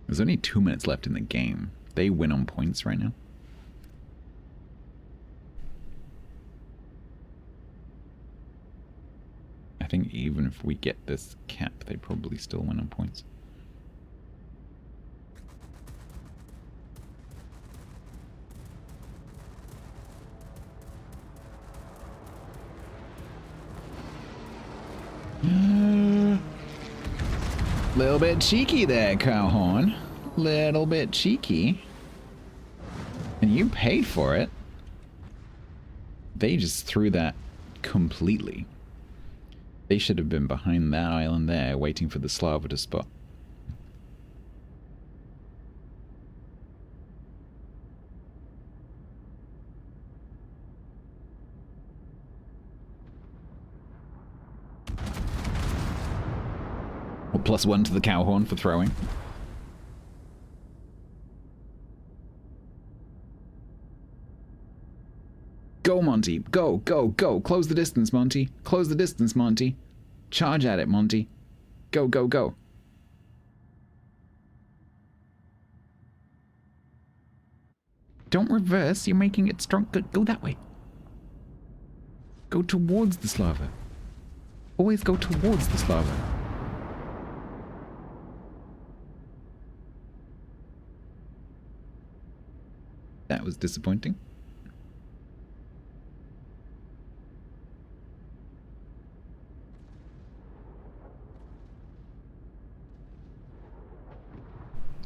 There's only 2 minutes left in the game. They win on points right now. I think even if we get this cap, they probably still win on points. Little bit cheeky there, Cowhorn. Little bit cheeky. And you paid for it. They just threw that completely. They should have been behind that island there, waiting for the Slava to spot. Well, +1 to the Cowhorn for throwing. Go, Monty. Go, go, go. Close the distance, Monty. Close the distance, Monty. Charge at it, Monty. Go, go, go. Don't reverse. You're making it strong. Go that way. Go towards the Slava. Always go towards the Slava. That was disappointing.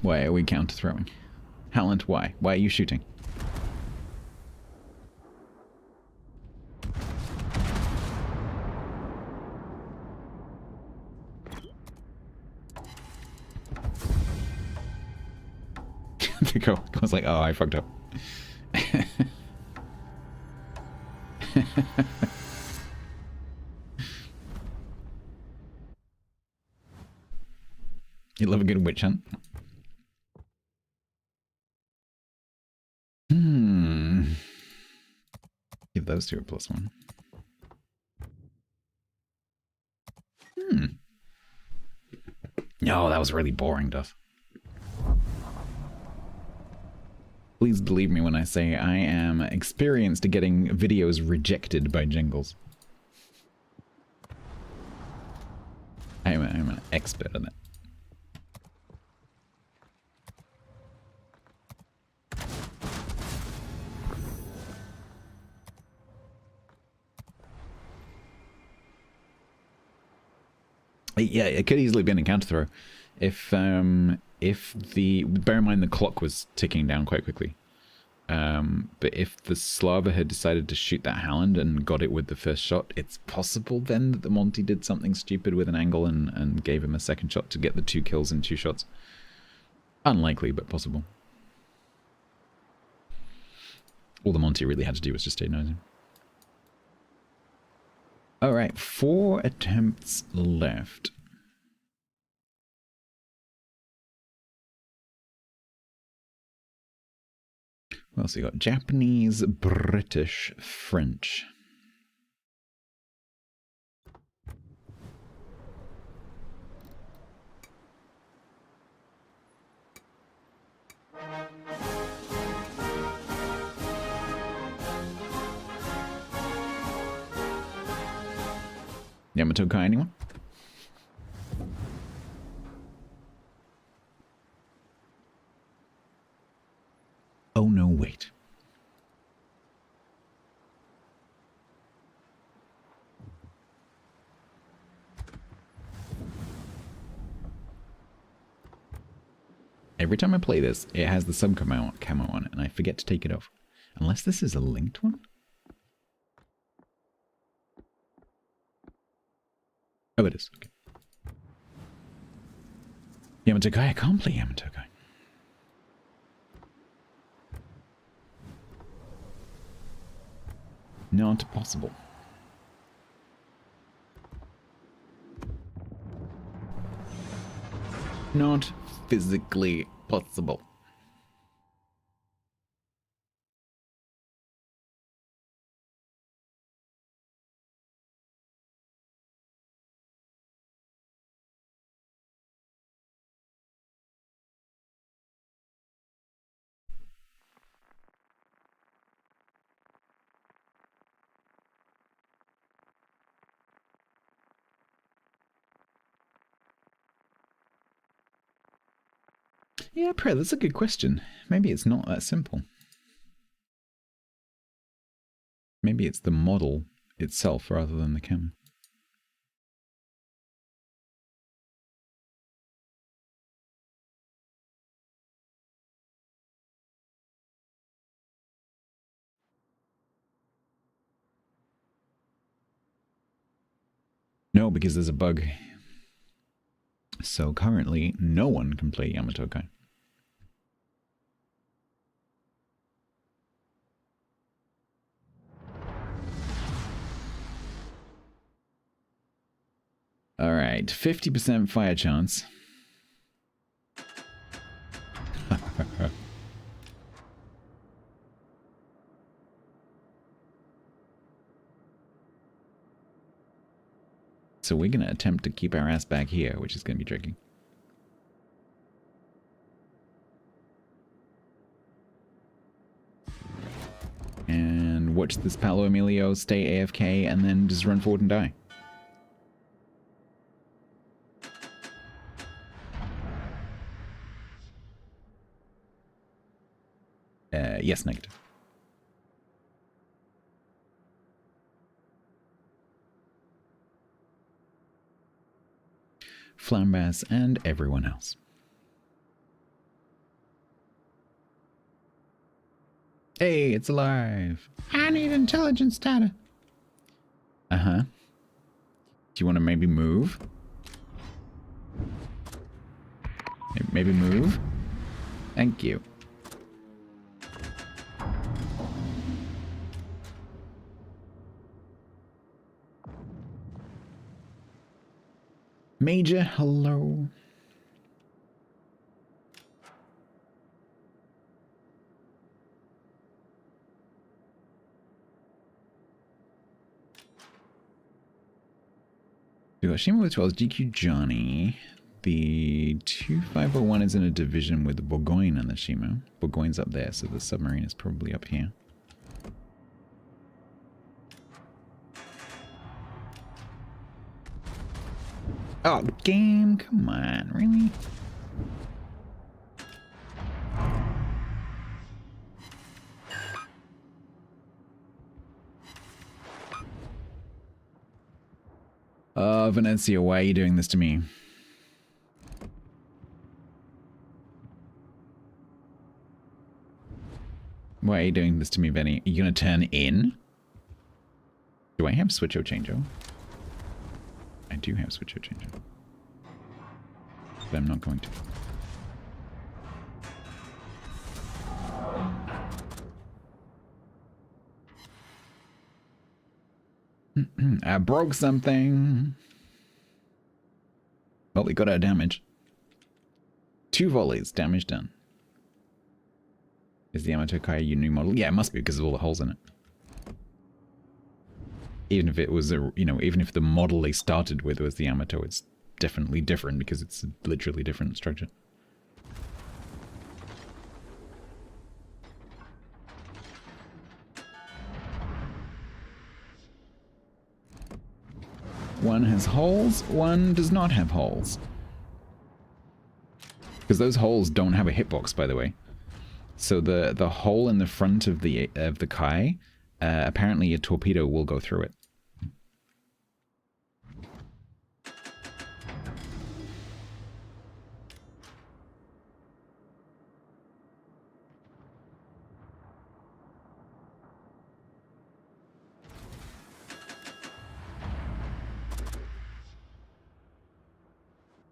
Why are we counter-throwing? Howland, why? Why are you shooting? I was like, oh, I fucked up. You love a good witch hunt? Give those two a +1. No, that was really boring, Duff. Please believe me when I say I am experienced at getting videos rejected by jingles. I'm an expert at that. Yeah, it could easily be a counter throw. If the, bear in mind the clock was ticking down quite quickly. But if the Slava had decided to shoot that Howland and got it with the first shot, it's possible then that the Monty did something stupid with an angle and gave him a second shot to get the 2 kills in 2 shots. Unlikely, but possible. All the Monty really had to do was just stay nosing. Alright, 4 attempts left. Well, so you got Japanese, British, French. Yamato Kai, anyone? Oh no, wait. Every time I play this, it has the sub camo on it, and I forget to take it off. Unless this is a linked one? Oh, it is. Okay. Yamato Kai, I can't play Yamato Kai. Not possible. Not physically possible. Yeah, Pre, that's a good question. Maybe it's not that simple. Maybe it's the model itself rather than the camo. No, because there's a bug. So currently, no one can play Yamato Kai. Alright, 50% fire chance. So we're going to attempt to keep our ass back here, which is going to be tricky. And watch this Paolo Emilio stay AFK and then just run forward and die. Yes, negative. Flambas and everyone else. Hey, it's alive. I need intelligence data. Uh-huh. Do you want to maybe move? Maybe move? Thank you. Major, hello. We got Shima with 12, GQ Johnny, The 2501 is in a division with the Bourgogne and the Shimo. Bourgogne's up there, so the submarine is probably up here. Oh, game, come on, really? Oh, Venezia, why are you doing this to me? Why are you doing this to me, Benny? Are you gonna turn in? Do I have Switcho Chango? I do have Switcho Chango. But I'm not going to. I broke something. Well, we got our damage. 2 volleys, damage done. Is the Yamato Kai a new model? Yeah, it must be because of all the holes in it. Even if it was a, you know, even if the model they started with was the Yamato, it's definitely different because it's a literally different structure. One has holes, one does not have holes. Because those holes don't have a hitbox, by the way. So the hole in the front of the Kai, apparently a torpedo will go through it.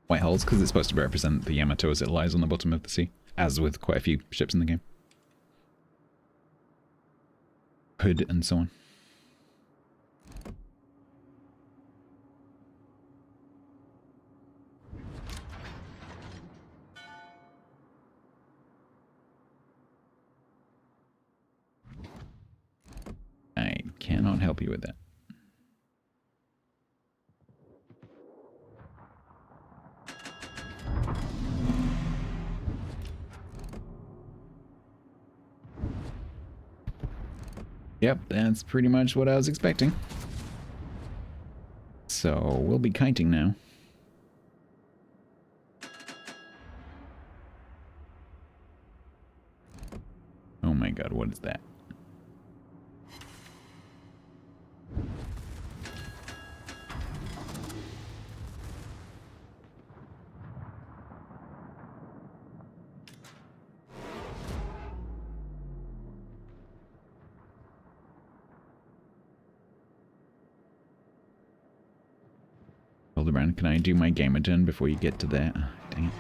White holes, because it's supposed to represent the Yamato as it lies on the bottom of the sea, as with quite a few ships in the game. Hood and so on. I cannot help you with that. Yep, that's pretty much what I was expecting. So, we'll be kiting now. Oh my god, what is that? Hildebrand, can I do my gamer turn before you get to there? Oh, dang it.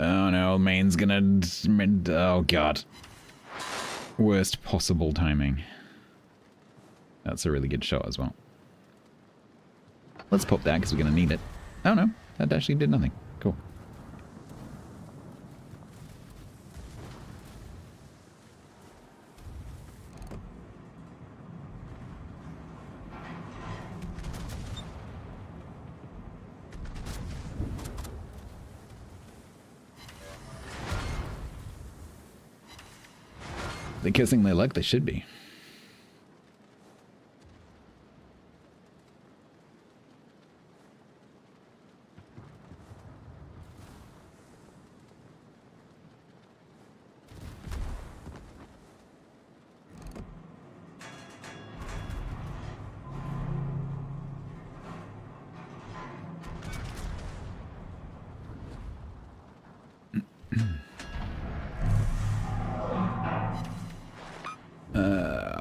Oh no, main's gonna... Oh god. Worst possible timing. That's a really good shot as well. Let's pop that because we're gonna need it. Oh no, that actually did nothing. Cool. They're kissing their luck, they should be.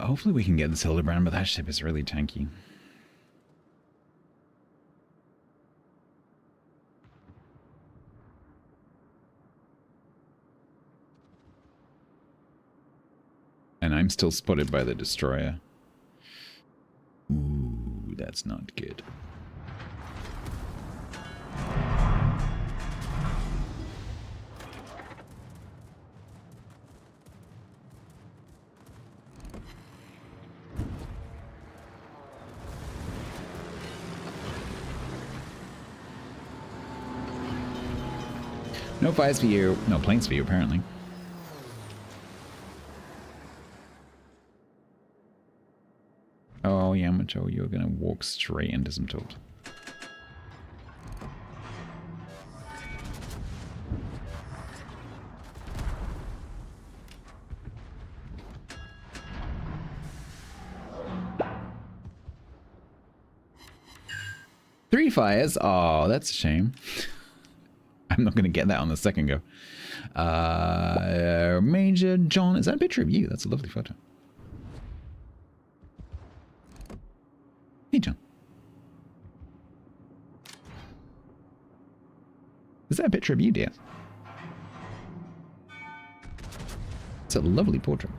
Hopefully we can get this Hildebrand, but that ship is really tanky. And I'm still spotted by the destroyer. Ooh, that's not good. No fires for you. No planes for you, apparently. Oh, Yamato, you're gonna walk straight into some toads. Three fires? Oh, that's a shame. I'm not going to get that on the second go. Major John. Is that a picture of you? That's a lovely photo. Hey, John. Is that a picture of you, dear? It's a lovely portrait.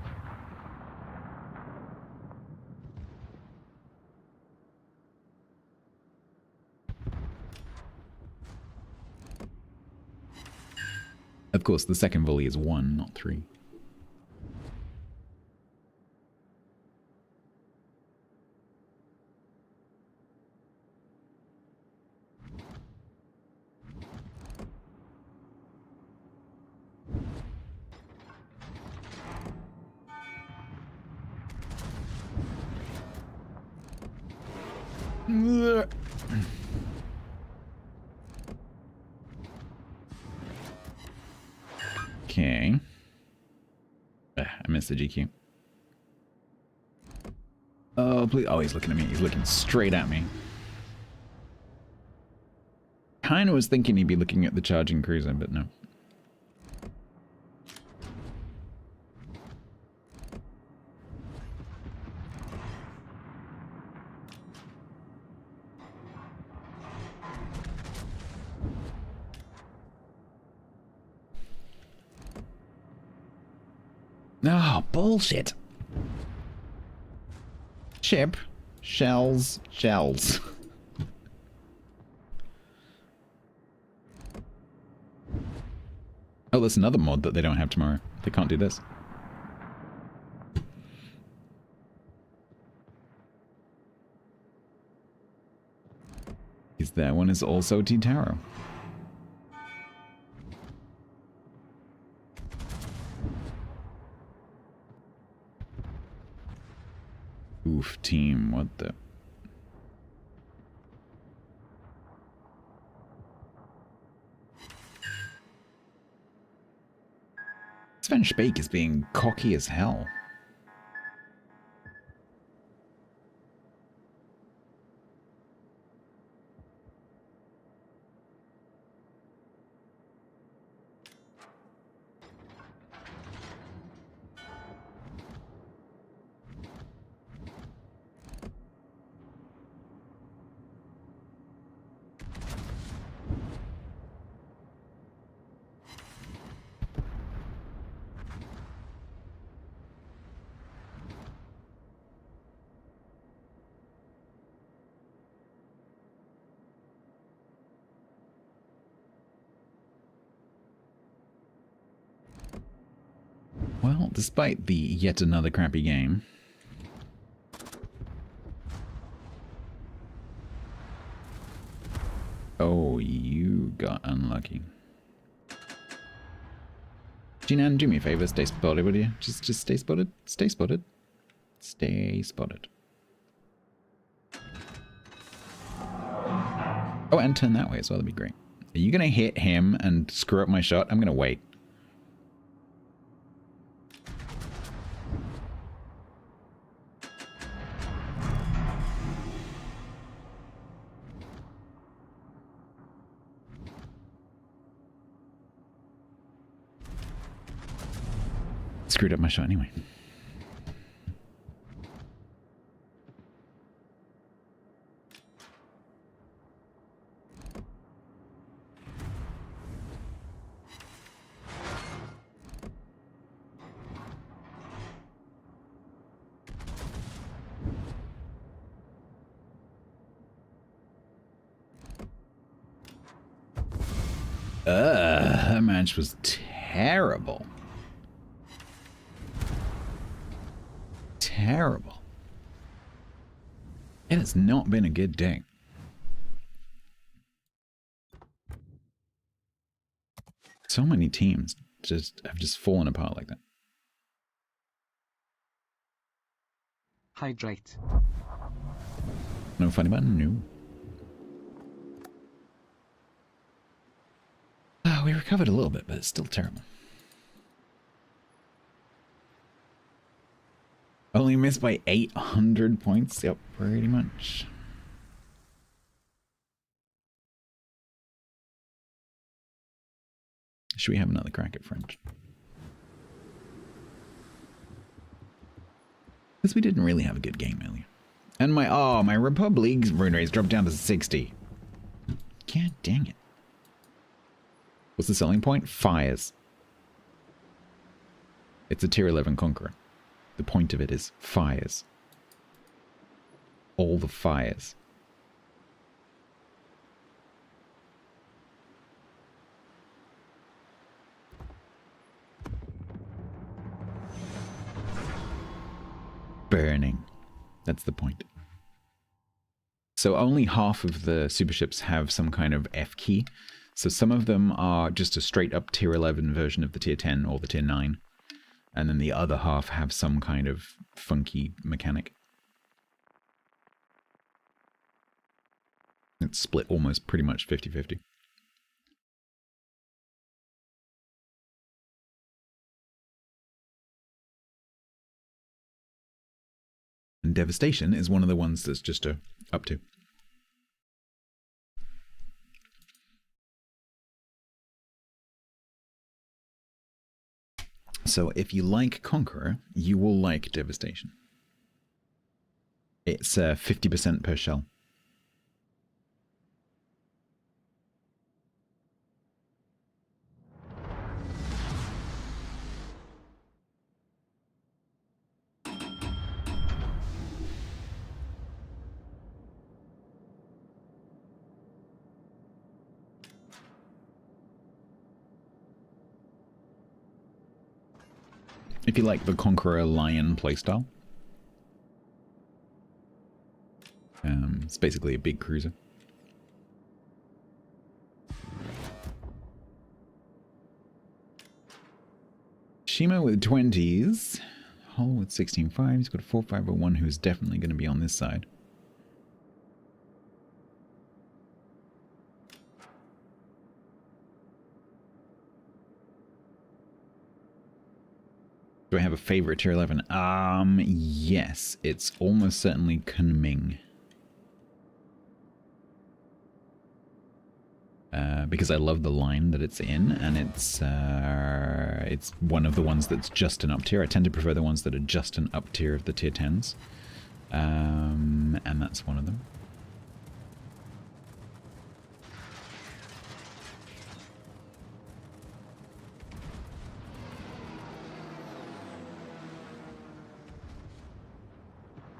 Of course, the second volley is 1, not 3. Okay. I missed the GQ. Oh, please. Oh, he's looking at me. He's looking straight at me. Kind of was thinking he'd be looking at the charging cruiser, but no. Oh, bullshit. Ship, shells, shells. Oh, there's another mod that they don't have tomorrow. They can't do this. Is that one is also T-Taro. Oof, team, what the... Sven Speak is being cocky as hell. Well, despite the yet another crappy game... Oh, you got unlucky. Jinan, do me a favor, stay spotted, would you? Just stay spotted? Stay spotted. Stay spotted. Oh, and turn that way as well, that'd be great. Are you gonna hit him and screw up my shot? I'm gonna wait. Screwed up my shot anyway. That match was terrible. Terrible. It has not been a good day. So many teams have just fallen apart like that. Hydrate. No funny button? No. We recovered a little bit, but it's still terrible. Only missed by 800 points. Yep, pretty much. Should we have another crack at French? Because we didn't really have a good game earlier. And my Republic's rune rates dropped down to 60. God dang it. What's the selling point? Fires. It's a tier 11 conqueror. The point of it is fires. All the fires. Burning. That's the point. So only half of the super ships have some kind of F key. So some of them are just a straight up tier 11 version of the tier 10 or the tier 9. And then the other half have some kind of funky mechanic. It's split almost pretty much 50-50. And Devastation is one of the ones that's just up to. So if you like Conqueror, you will like Devastation. It's 50% per shell. If you like the Conqueror Lion playstyle. It's basically a big cruiser. Shima with 20s. Hull with 16.5. He's got a 4.501 who's definitely going to be on this side. Do I have a favorite tier 11? Yes. It's almost certainly Kunming. Because I love the line that it's in, and it's one of the ones that's just an up tier. I tend to prefer the ones that are just an up tier of the tier 10s. And that's one of them.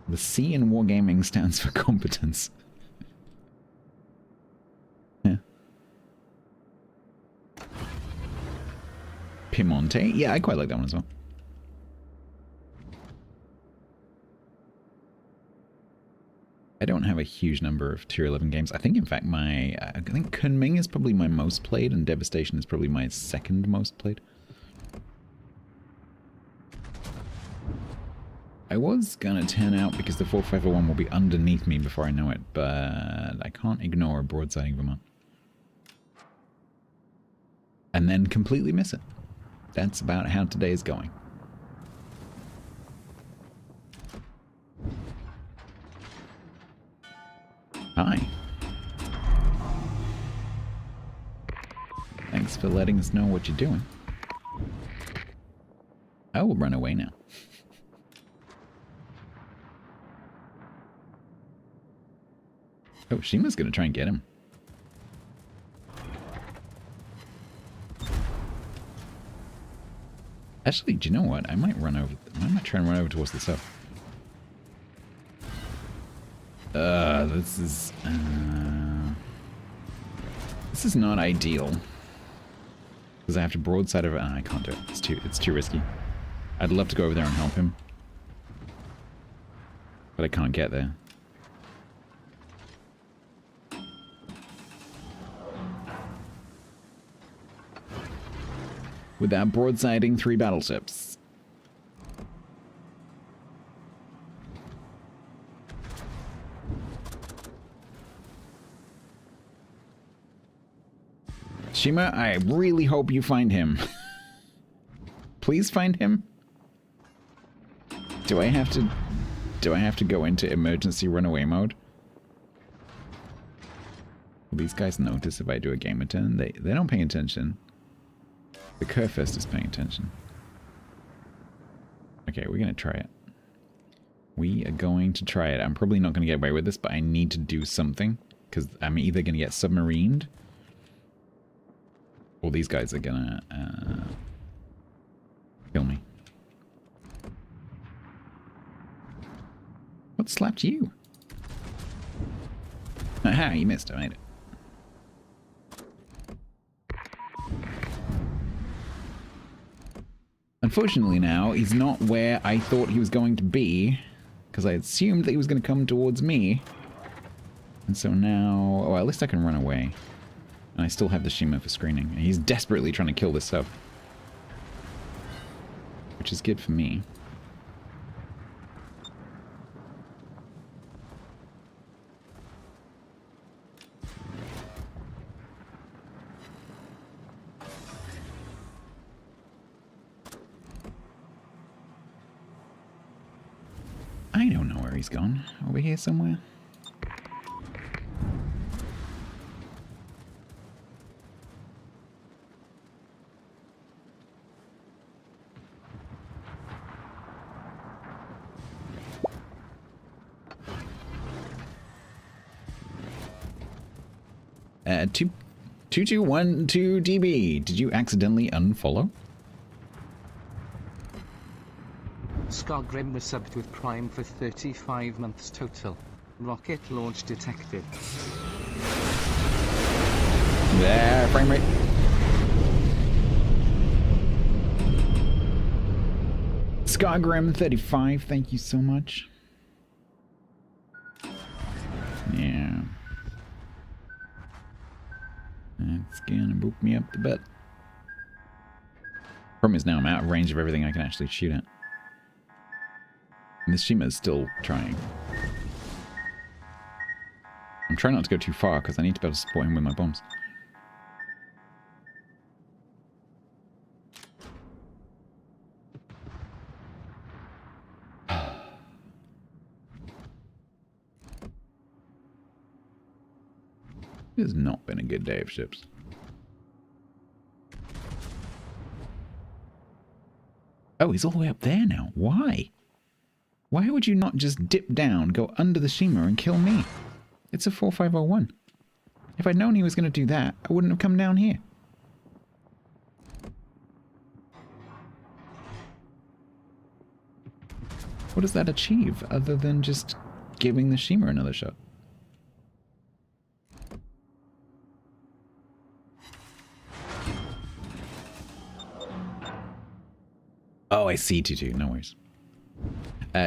The C in wargaming stands for competence. Yeah. Piemonte? Yeah, I quite like that one as well. I don't have a huge number of tier 11 games. I think, in fact, I think Kunming is probably my most played, and Devastation is probably my second most played. I was gonna turn out because the 4501 will be underneath me before I know it, but I can't ignore broadsiding Vermont. And then completely miss it. That's about how today is going. Hi. Thanks for letting us know what you're doing. I will run away now. Oh, Shima's gonna try and get him. Actually, do you know what? I might try and run over towards the south. This is not ideal. Because I have to broadside over. I can't do it. It's too risky. I'd love to go over there and help him, but I can't get there. without broadsiding 3 battleships. Shima, I really hope you find him. Please find him. Do I have to go into emergency runaway mode? Will these guys notice if I do a game return? They don't pay attention. The Kerfest is paying attention. Okay, we're gonna try it. We are going to try it. I'm probably not gonna get away with this, but I need to do something. Because I'm either gonna get submarined, or these guys are gonna kill me. What slapped you? Aha, you missed. I made it. Unfortunately now, he's not where I thought he was going to be, because I assumed that he was going to come towards me. And so now... oh, at least I can run away. And I still have the Shima for screening. And he's desperately trying to kill this sub. Which is good for me. I don't know where he's gone. Over here somewhere? Uh, 2212 DB. Did you accidentally unfollow? Scargrim was subbed with Prime for 35 months total. Rocket launch detected. There, frame rate. Scargrim 35, thank you so much. Yeah. That's gonna boop me up the butt. Problem is now I'm out of range of everything I can actually shoot at. And this Shima is still trying. I'm trying not to go too far because I need to be able to support him with my bombs. It has not been a good day of ships. Oh, he's all the way up there now. Why? Why would you not just dip down, go under the Shima, and kill me? It's a 4501. If I'd known he was going to do that, I wouldn't have come down here. What does that achieve, other than just giving the Shima another shot? Oh, I see, Tutu. No worries.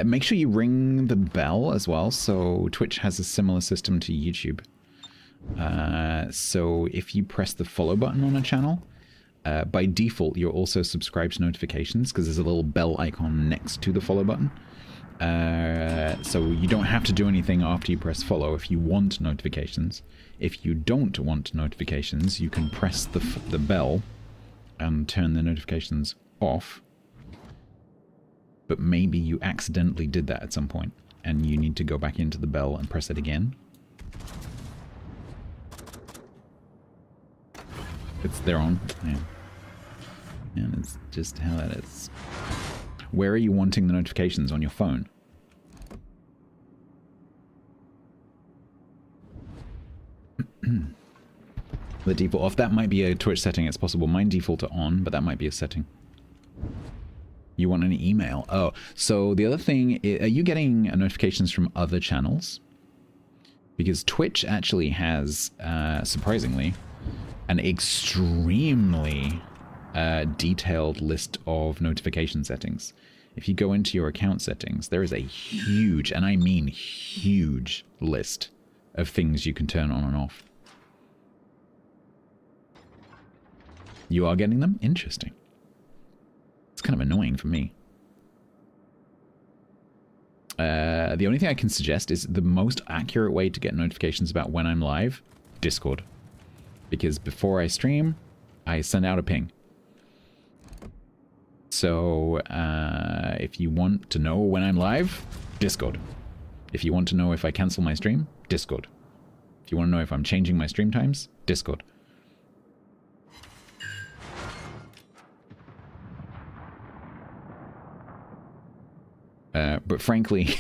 Make sure you ring the bell as well. So Twitch has a similar system to YouTube. So if you press the follow button on a channel, by default, you're also subscribed to notifications because there's a little bell icon next to the follow button. So you don't have to do anything after you press follow if you want notifications. If you don't want notifications, you can press the bell and turn the notifications off. But maybe you accidentally did that at some point, and you need to go back into the bell and press it again. They're on. Yeah. And it's just how that is. Where are you wanting the notifications on your phone? The default off. That might be a Twitch setting. It's possible. Mine default to on, but that might be a setting. You want an email? Oh, so the other thing, are you getting notifications from other channels? Because Twitch actually has, surprisingly, an extremely detailed list of notification settings. If you go into your account settings, there is a huge, and I mean huge, list of things you can turn on and off. You are getting them? Interesting. kind of annoying for me. The only thing I can suggest is the most accurate way to get notifications about when I'm live, Discord. Because before I stream, I send out a ping. So, if you want to know when I'm live, Discord. If you want to know if I cancel my stream, Discord. If you want to know if I'm changing my stream times, Discord. But frankly,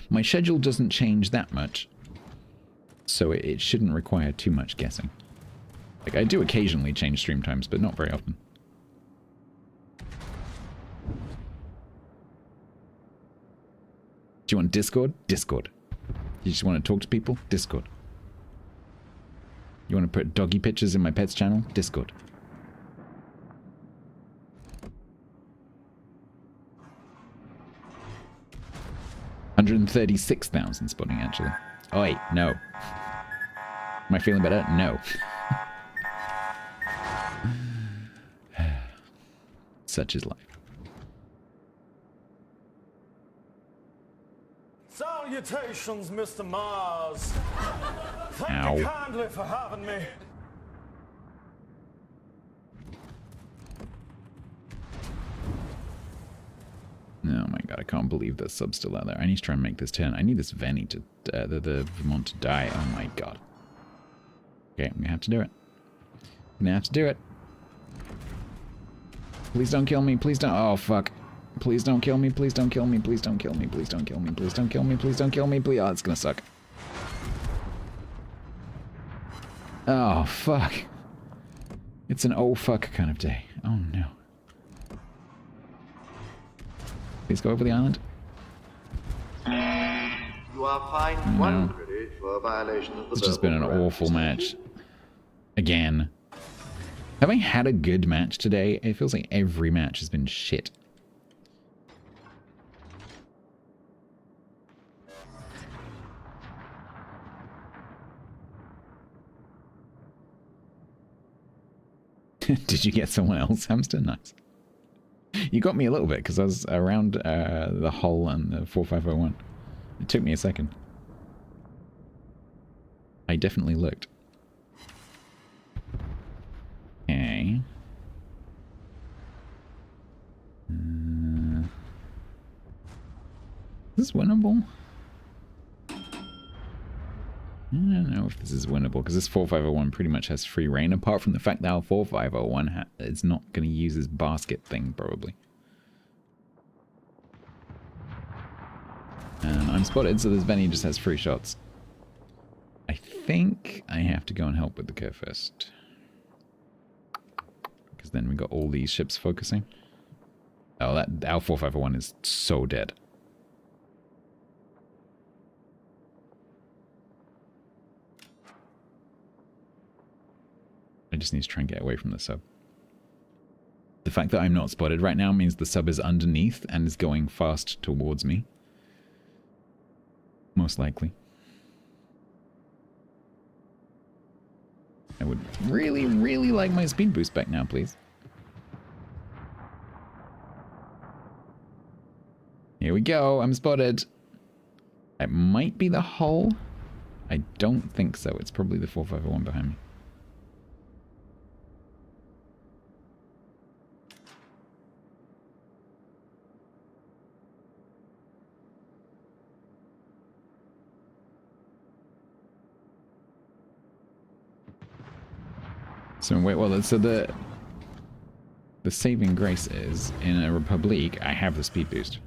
my schedule doesn't change that much. So it shouldn't require too much guessing. Like, I do occasionally change stream times, but not very often. Do you want Discord? Discord. You just want to talk to people? Discord. You want to put doggy pictures in my pets channel? Discord. $136,000 spotting, actually. Oh, wait, no. Am I feeling better? No. Such is life. Salutations, Mr. Mars. Thank Ow. you kindly for having me. Oh my god, I can't believe the sub's still out there. I need to try and make this turn. I need this Venny to, the Vermont to die. Oh my god. Okay, I'm gonna have to do it. I'm gonna have to do it. Please don't kill me, please don't. Oh fuck. Please don't kill me, please don't kill me, please don't kill me, please don't kill me, please don't kill me, please don't kill me, please. Oh, it's gonna suck. Oh fuck. It's an oh fuck kind of day. Oh no. Please go over the island. You are fined 1 credit for a violation of the It's just been an awful match. Again. Have I had a good match today? It feels like every match has been shit. Did you get someone else, Hamster? Nice. You got me a little bit because I was around the hull and the 4501. It took me a second. I definitely looked. Okay. Is this winnable? I don't know if this is winnable because this 4501 pretty much has free reign, apart from the fact that our 4501 is not going to use his basket thing, probably. And I'm spotted, so this Benny just has free shots. I think I have to go and help with the curve first. Because then we got all these ships focusing. Oh, that our 4501 is so dead. I just need to try and get away from the sub. The fact that I'm not spotted right now means the sub is underneath and is going fast towards me. Most likely. I would really, really like my speed boost back now, please. Here we go, I'm spotted. It might be the hull. I don't think so. It's probably the 4501 behind me. So wait, well, so the saving grace is in a Republic, I have the speed boost,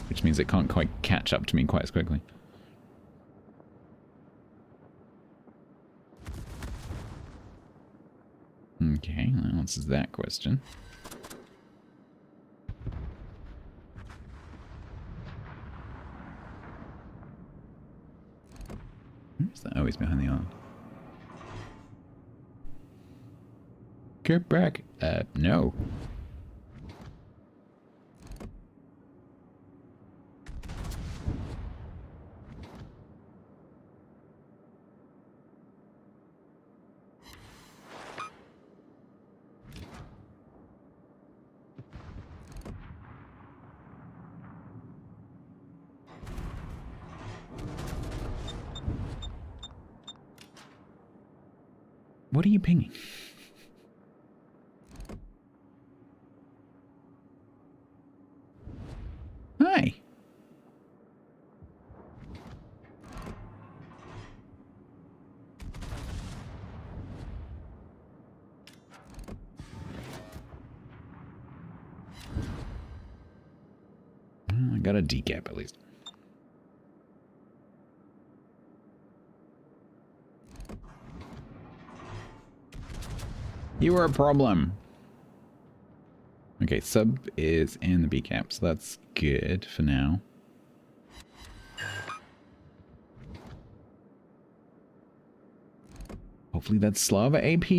which means it can't quite catch up to me quite as quickly. Okay, that answers that question. Where's that? Oh, he's behind the island. Get back. No. What are you pinging? Hi. I got a decap at least. You are a problem. Okay, sub is in the B cap, so that's good for now. Hopefully that's Slava AP.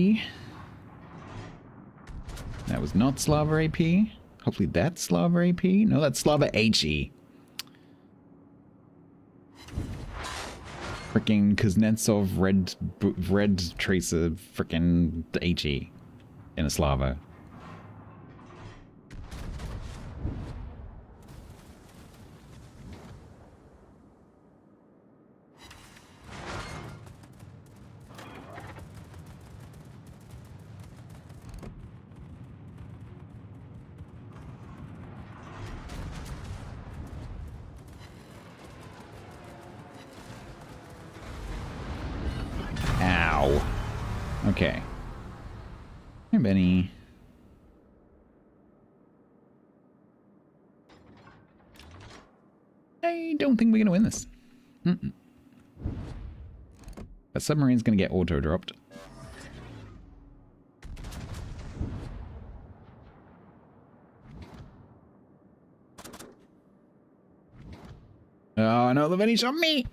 That was not Slava AP. Hopefully that's Slava AP. No, that's Slava HE. Freaking Kuznetsov red tracer freaking HE in a Slava. Ow. Okay. Hey, Benny. I don't think we're going to win this. A submarine's going to get auto-dropped. Oh no, the Benny shot me!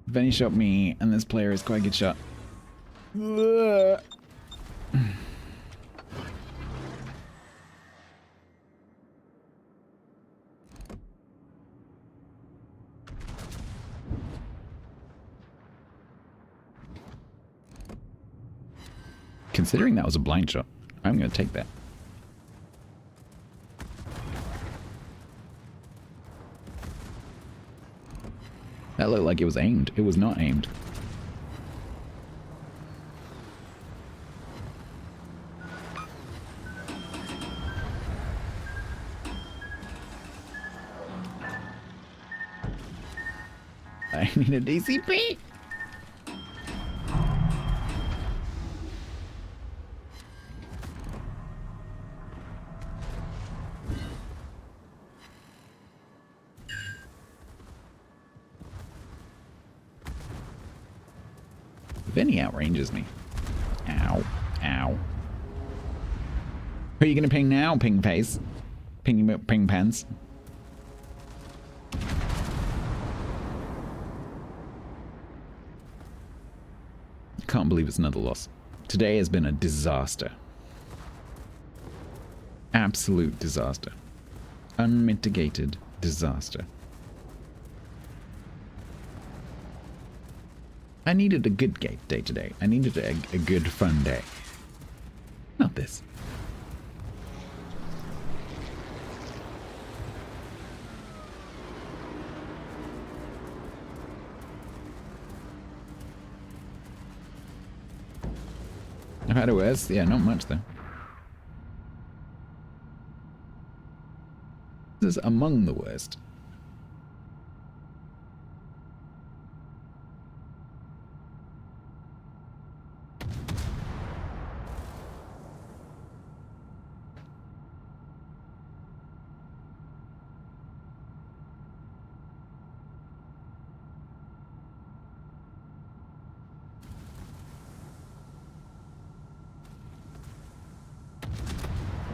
Benny shot me, and this player is quite a good shot. Ugh. Considering that was a blind shot, I'm going to take that. That looked like it was aimed. It was not aimed. I need a DCP! Vinny outranges me. Ow. Ow. Who are you gonna ping now, ping face? Ping pants? Can't believe it's another loss. Today has been a disaster. Absolute disaster. Unmitigated disaster. I needed a good day today. I needed a good fun day. Not this. I've had it worse. Yeah, not much though. This is among the worst.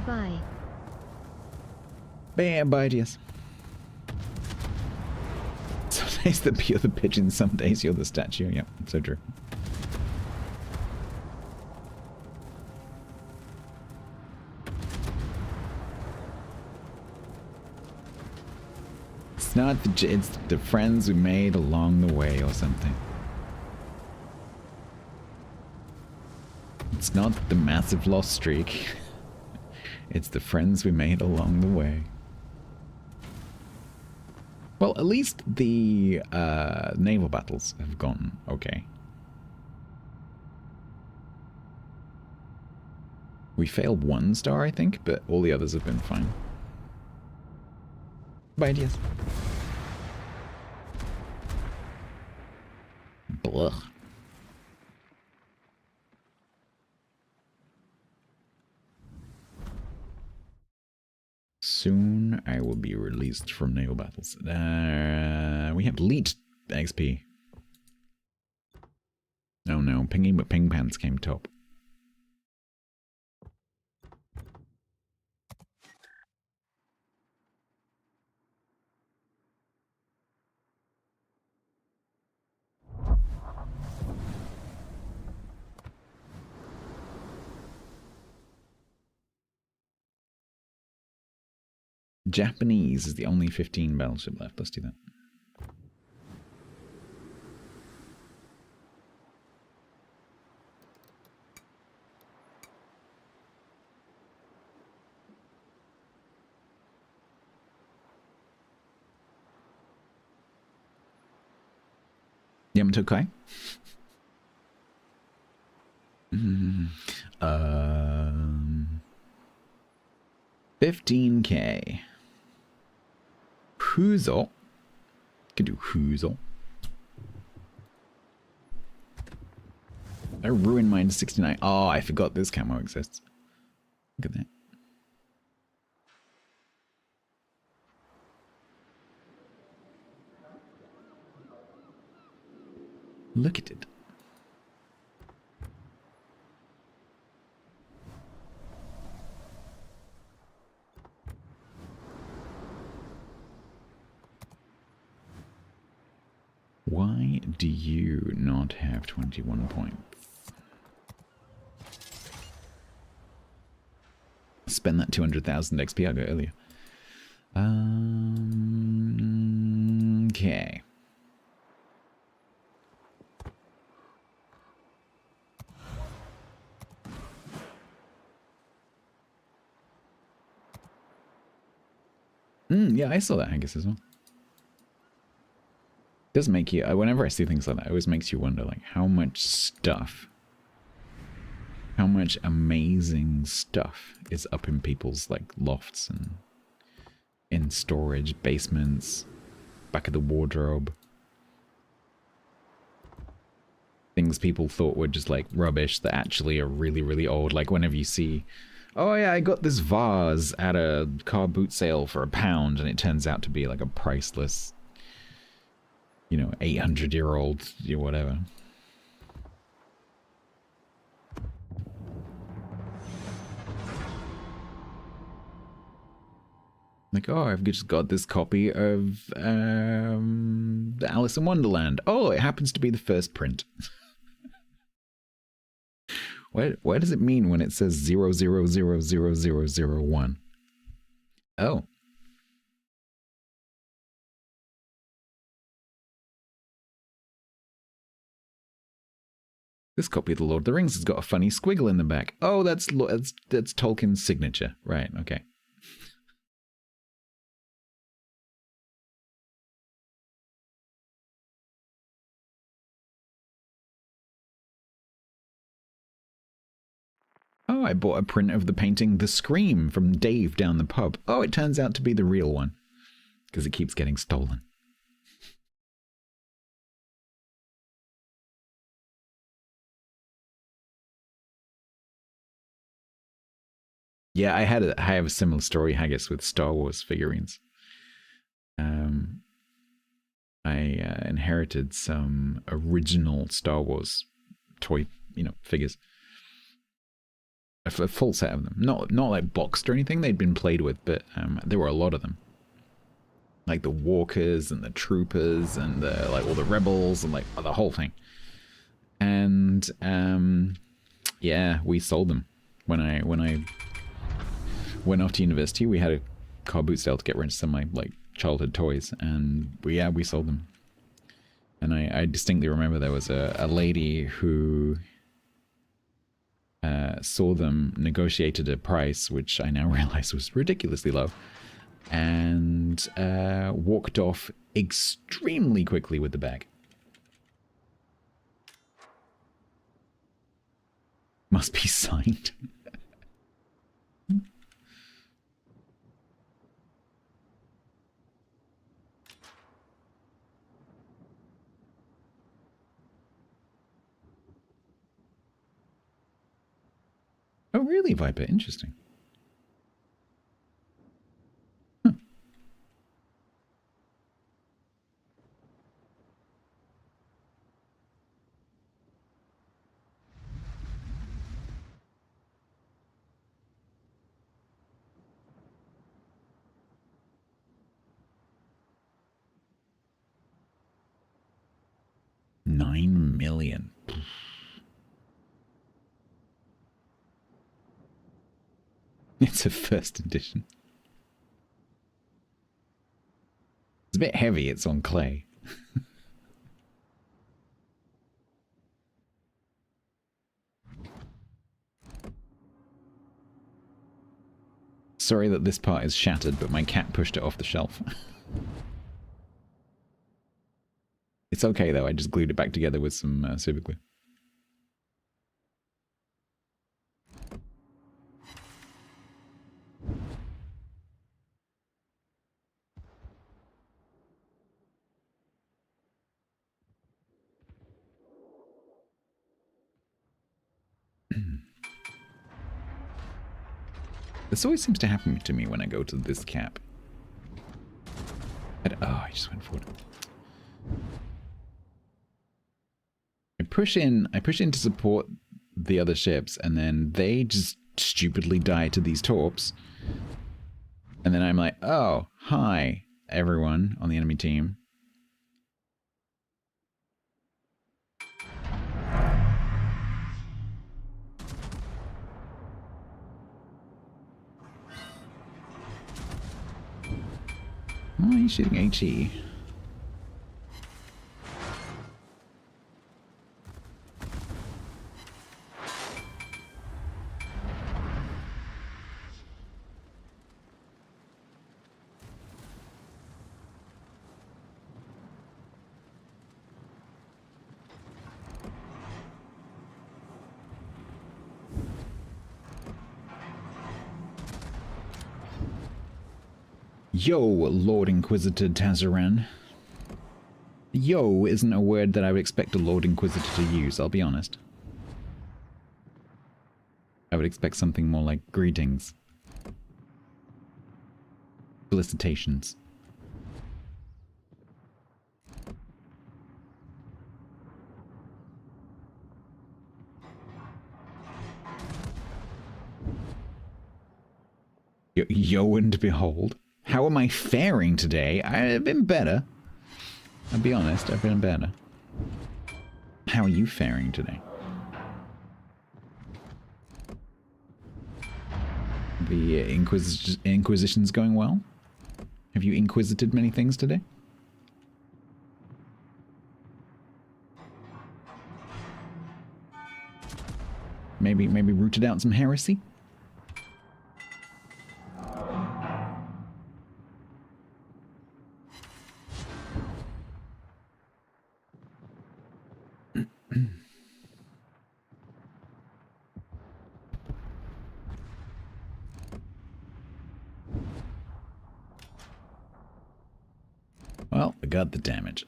Bye. Bye, yes. Some days you're the pigeon, some days you're the statue. Yep, so true. It's not it's the friends we made along the way or something. It's not the massive loss streak. It's the friends we made along the way. Well, at least the naval battles have gone okay. We failed 1 star, I think, but all the others have been fine. Bye, ideas. Blah. Soon I will be released from naval battles. We have elite XP. Oh no, Pingy but Ping Pants came top. Japanese is the only 15 battleship left. Let's do that. Yamato Kai? 15k. Whozo? Can do whozo. I ruined mine to 69. Oh, I forgot this camo exists. Look at that. Look at it. Why do you not have 21 points? Spend that 200,000 XP I got earlier. Okay. Yeah, I saw that haggis as well. It does make you, whenever I see things like that, it always makes you wonder, like, how much stuff, how much amazing stuff is up in people's, like, lofts and in storage, basements, back of the wardrobe. Things people thought were just, like, rubbish that actually are really, really old. Like, whenever you see, oh yeah, I got this vase at a car boot sale for £1, and it turns out to be, like, a priceless, you know, 800-year-old, whatever. Like, oh, I've just got this copy of the Alice in Wonderland. Oh, it happens to be the first print. What does it mean when it says 00000001? Oh. This copy of The Lord of the Rings has got a funny squiggle in the back. Oh, that's Tolkien's signature. Right, okay. Oh, I bought a print of the painting The Scream from Dave down the pub. Oh, it turns out to be the real one. Because it keeps getting stolen. Yeah, I have a similar story, I guess, with Star Wars figurines. I inherited some original Star Wars toy, figures. A full set of them. Not like boxed or anything, they'd been played with, but there were a lot of them. Like the walkers and the troopers and like all the rebels and like the whole thing. And yeah, we sold them. When I went off to university, we had a car boot sale to get rid of some of my like childhood toys, and we sold them. And I distinctly remember there was a lady who saw them, negotiated a price which I now realize was ridiculously low, and walked off extremely quickly with the bag. Must be signed. Oh, really, Viper? Interesting. $9 million. It's a first edition. It's a bit heavy, it's on clay. Sorry that this part is shattered, but my cat pushed it off the shelf. It's okay though, I just glued it back together with some super glue. This always seems to happen to me when I go to this cap. Oh, I just went forward. I push in to support the other ships, and then they just stupidly die to these torps. And then I'm like, oh, hi, everyone on the enemy team. Oh, he's shooting HE. Yo, Lord Inquisitor Tazaran. Yo isn't a word that I would expect a Lord Inquisitor to use, I'll be honest. I would expect something more like greetings. Felicitations. Yo and behold. How am I faring today? I've been better. I'll be honest, I've been better. How are you faring today? The Inquisition's going well? Have you inquisited many things today? Maybe rooted out some heresy? Well, I got the damage.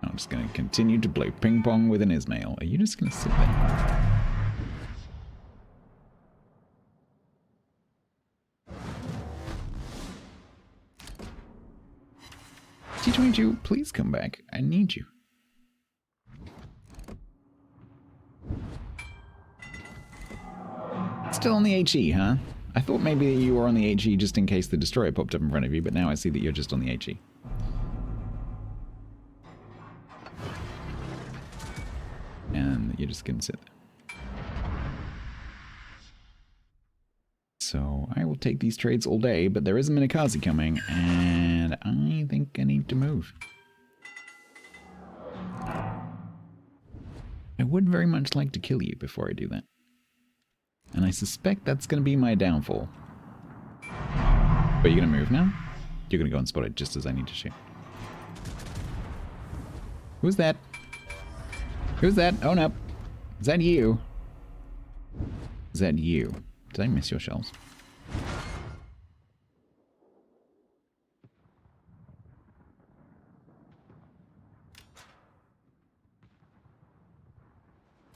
I'm just going to continue to play ping pong with an Ismail. Are you just going to sit there? T22, please come back. I need you. Still on the HE, huh? I thought maybe you were on the HE just in case the destroyer popped up in front of you, but now I see that you're just on the HE. And you're just gonna sit there. So I will take these trades all day, but there is a Minikaze coming, and I think I need to move. I would very much like to kill you before I do that. And I suspect that's going to be my downfall. But you're going to move now? You're going to go and spot it just as I need to shoot. Who's that? Who's that? Oh no. Is that you? Is that you? Did I miss your shells?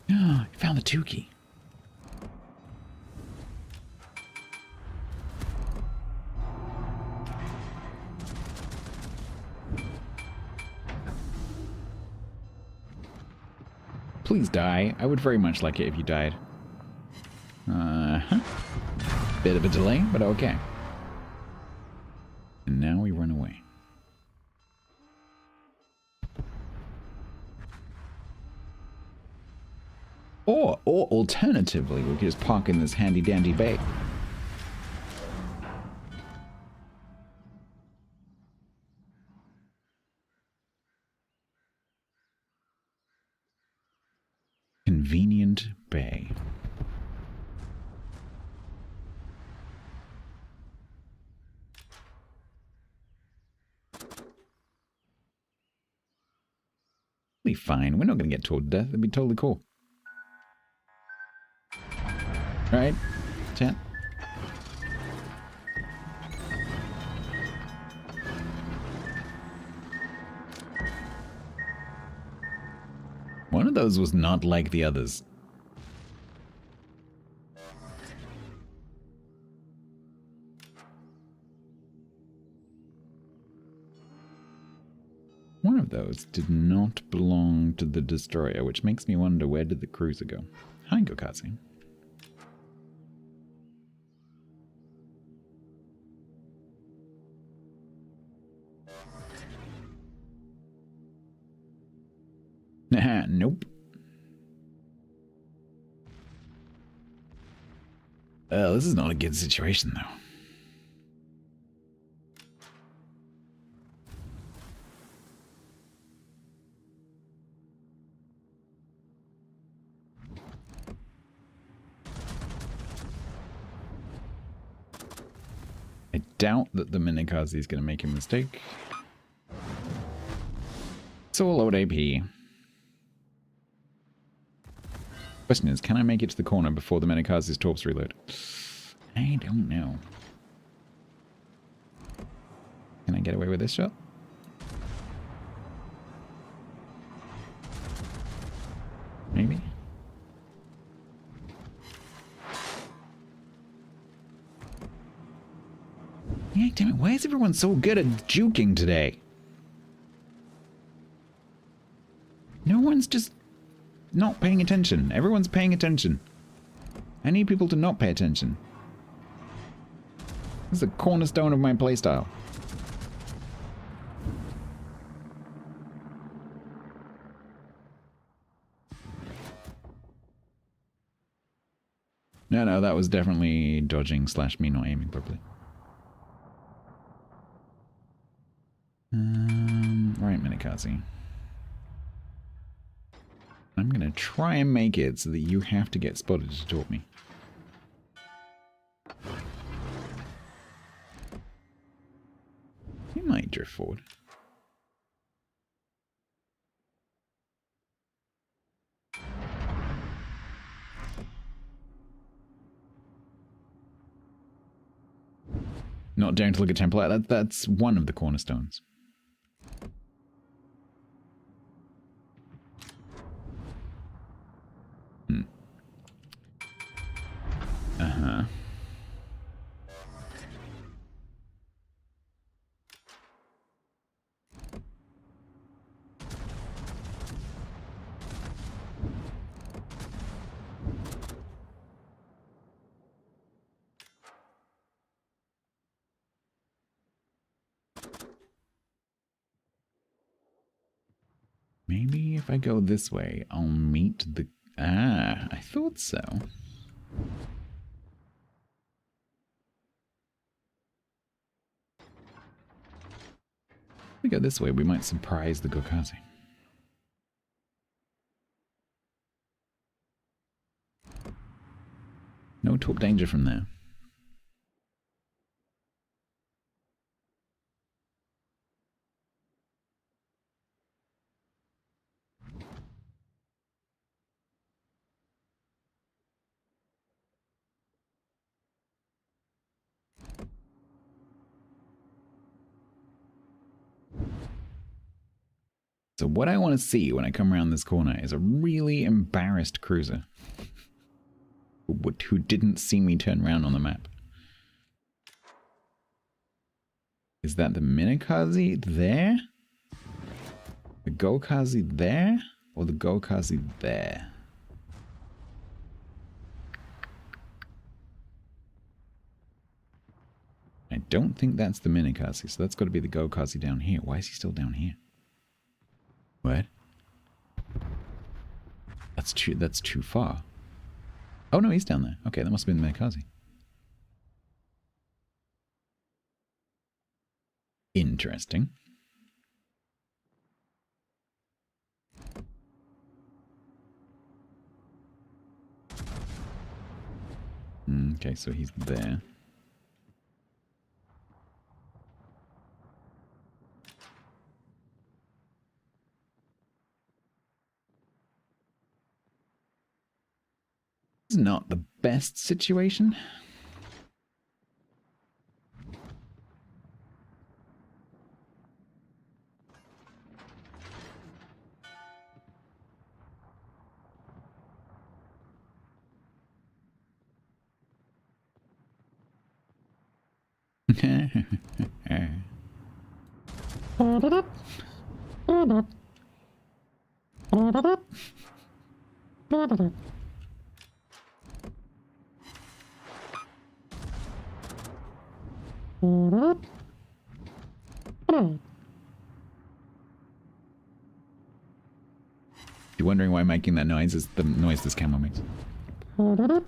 You found the 2 key. please die. I would very much like it if you died. Bit of a delay, but okay. And now we run away. Or alternatively, we could just park in this handy dandy bay. Convenient bay. Be fine. We're not going to get told to death. It'd be totally cool. Right? Chat? One of those was not like the others. One of those did not belong to the destroyer, which makes me wonder, where did the cruiser go? Hi, Gokazi. Nope. Oh, this is not a good situation, though. I doubt that the Minikaze is going to make a mistake. So we'll load AP. Question is, can I make it to the corner before the Minikaze's torps reload? I don't know. Can I get away with this shot? Maybe? Yeah, damn it, why is everyone so good at juking today? No one's just not paying attention. Everyone's paying attention. I need people to not pay attention. This is a cornerstone of my playstyle. No, that was definitely dodging / me not aiming properly. Right, Minikaze. I'm gonna try and make it so that you have to get spotted to talk me. You might drift forward. Not daring to look at template. That's one of the cornerstones. Uh-huh. Maybe if I go this way, I'll meet the... Ah, I thought so. If we go this way, we might surprise the Gokazi. No torp danger from there. So what I want to see when I come around this corner is a really embarrassed cruiser who didn't see me turn around on the map. Is that the Minikaze there? The Gokazi there? Or the Gokazi there? I don't think that's the Minikazi, so that's got to be the Gokazi down here. Why is he still down here? What? That's too far. Oh no, he's down there. Okay, that must have been the Minikazi. Interesting. Okay, so he's there. It's not the best situation. You're wondering why I'm making that noise? Is the noise this camera makes. Nope.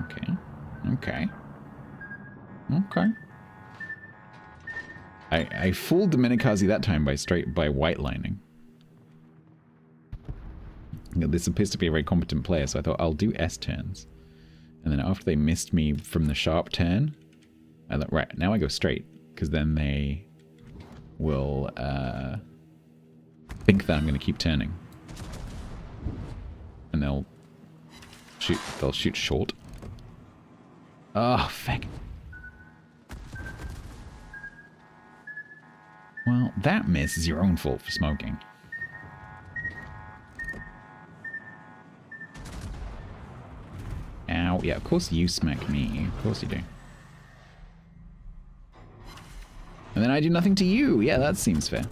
Okay. Okay. Okay. I fooled the Minikazi that time by white lining. This appears to be a very competent player, so I thought I'll do S turns. And then after they missed me from the sharp turn, I thought, right, now I go straight, because then they will think that I'm going to keep turning. And they'll shoot short. Oh, feck. Well, that miss is your own fault for smoking. Ow. Yeah, of course you smack me. Of course you do. And then I do nothing to you. Yeah, that seems fair.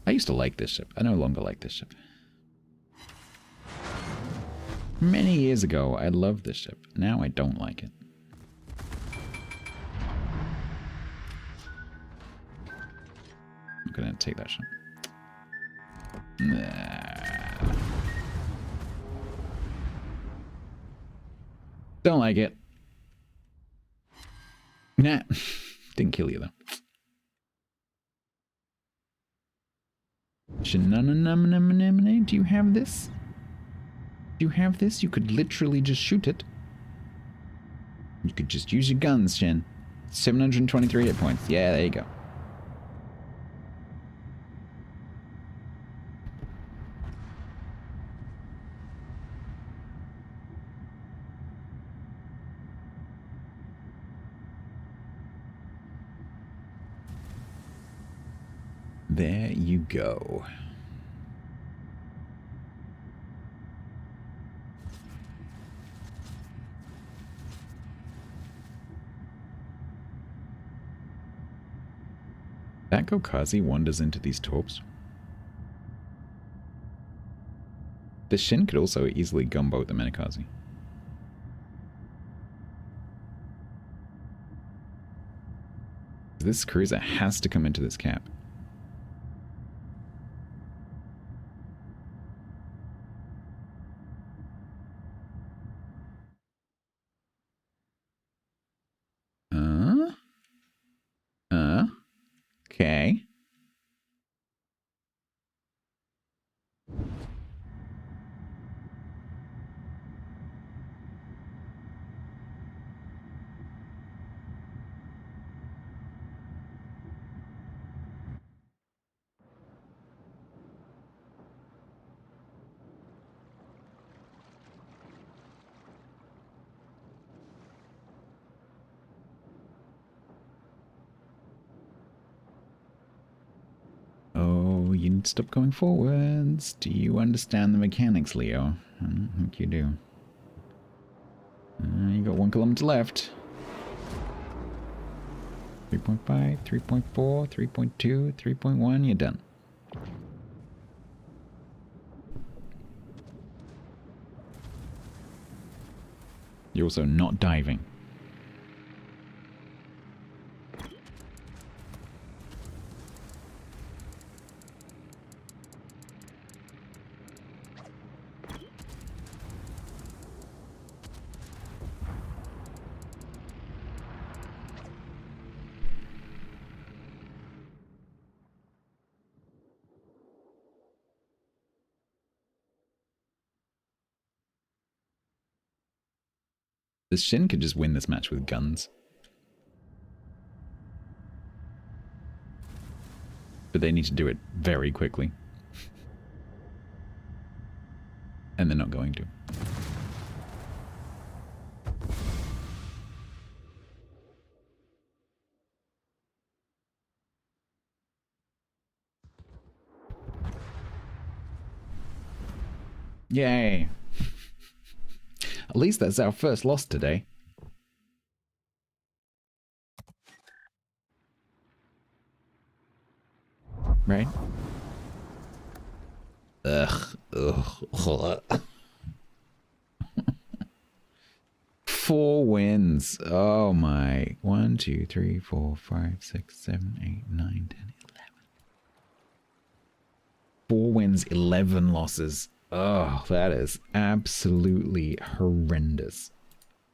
I used to like this ship. I no longer like this ship. Many years ago, I loved this ship. Now I don't like it. I'm gonna take that shot. Nah. Don't like it. Nah. Didn't kill you though. Shenanigans. Do you have this? Do you have this? You could literally just shoot it. You could just use your guns, Shen. 723 hit points. Yeah, there you go. There you go. That Gokazi wanders into these torps. The Shin could also easily gunboat the Minikazi. This cruiser has to come into this cap. Okay. Oh, you need to stop going forwards. Do you understand the mechanics, Leo? I don't think you do. You got 1 kilometer left. 3.5, 3.4, 3.2, 3.1, you're done. You're also not diving. The Shin could just win this match with guns. But they need to do it very quickly. And they're not going to. Yay! At least that's our first loss today. Right? Ugh. Ugh. 4 wins. Oh my. 1, 2, 3, 4, 5, 6, 7, 8, 9, 10, 11. 4 wins, 11 losses. Oh, that is absolutely horrendous.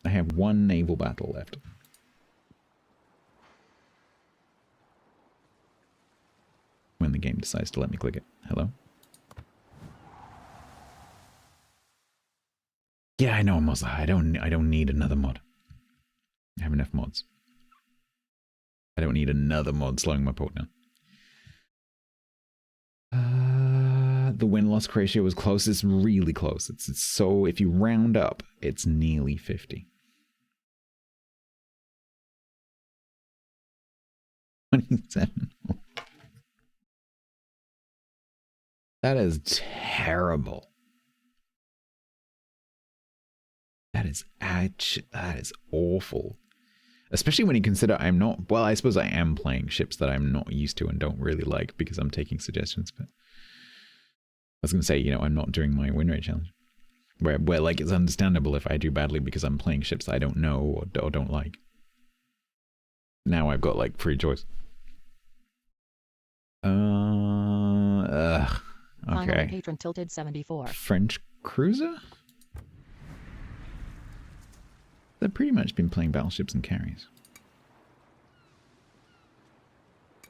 I have 1 naval battle left. When the game decides to let me click it. Hello? Yeah, I know, Mozza. I don't need another mod. I have enough mods. I don't need another mod slowing my port down. The win-loss ratio was close. It's really close. It's so, if you round up, it's nearly 50. 27. That is terrible. That is awful. Especially when you consider I'm not, well, I suppose I am playing ships that I'm not used to and don't really like because I'm taking suggestions, but I was going to say, you know, I'm not doing my win rate challenge. Where like, it's understandable if I do badly because I'm playing ships that I don't know or don't like. Now I've got, like, free choice. Okay. Patron tilted 74. French cruiser? They've pretty much been playing battleships and carriers.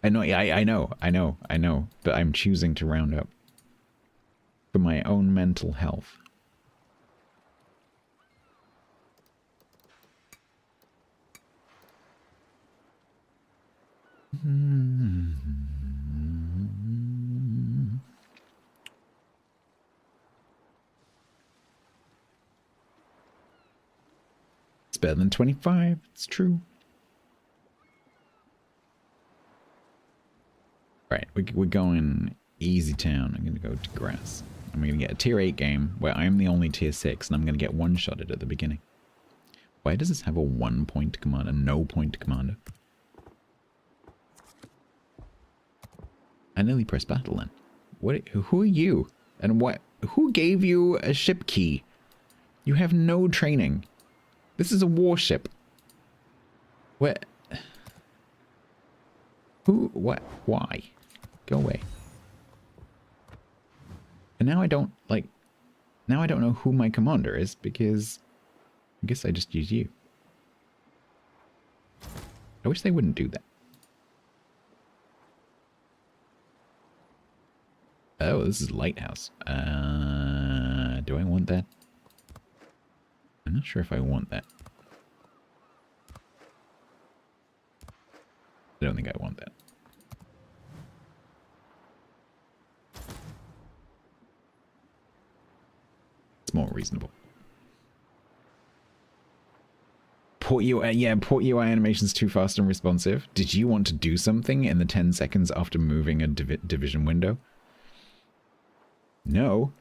I know, but I'm choosing to round up. For my own mental health. It's better than 25, it's true. Right, we're going easy town. I'm going to go to grass. I'm going to get a tier 8 game where I'm the only tier 6 and I'm going to get one-shotted at the beginning. Why does this have a 1-point commander, no point commander? I nearly pressed battle then. What? Who are you? And what? Who gave you a ship key? You have no training. This is a warship. What? Who? What? Why? Go away. And now I don't, like... Now I don't know who my commander is, because... I guess I just use you. I wish they wouldn't do that. Oh, this is Lighthouse. Do I want that? I'm not sure if I want that. I don't think I want that. It's more reasonable. Port UI, yeah, port UI animation's too fast and responsive. Did you want to do something in the 10 seconds after moving a division window? No.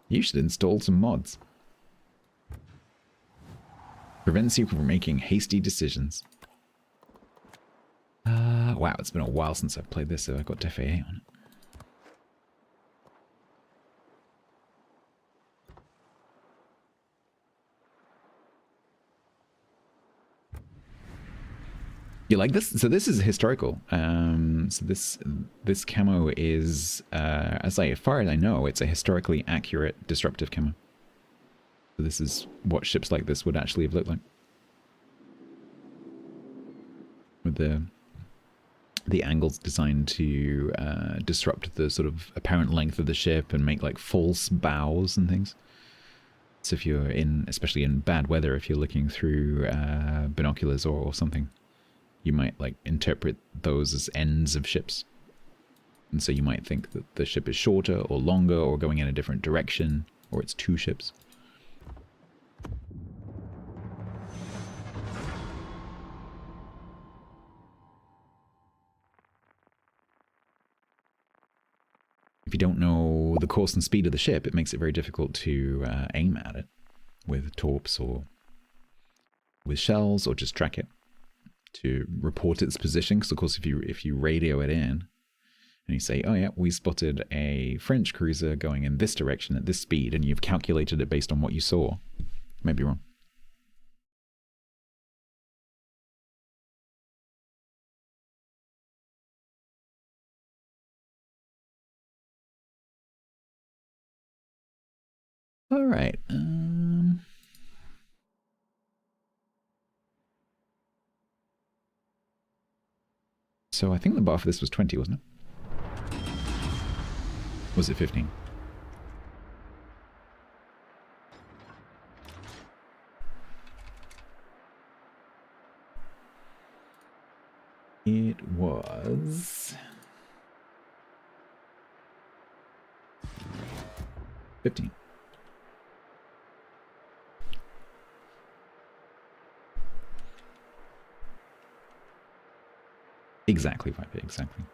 You should install some mods. Prevents you from making hasty decisions. wow, it's been a while since I've played this, so I've got FAA on it. You like this? So this is historical. So this camo is, as far as I know, it's a historically accurate disruptive camo. So this is what ships like this would actually have looked like, with the angles designed to disrupt the sort of apparent length of the ship and make like false bows and things. So if you're in, especially in bad weather, if you're looking through binoculars or something, you might like interpret those as ends of ships. And so you might think that the ship is shorter or longer or going in a different direction, or it's two ships. If you don't know the course and speed of the ship, it makes it very difficult to aim at it with torps or with shells, or just track it to report its position. Because of course, if you radio it in and you say, oh yeah, we spotted a French cruiser going in this direction at this speed, and you've calculated it based on what you saw, you may be wrong. All right. So I think the bar for this was 20, wasn't it? Was it 15? It was 15. Exactly, Viper, exactly.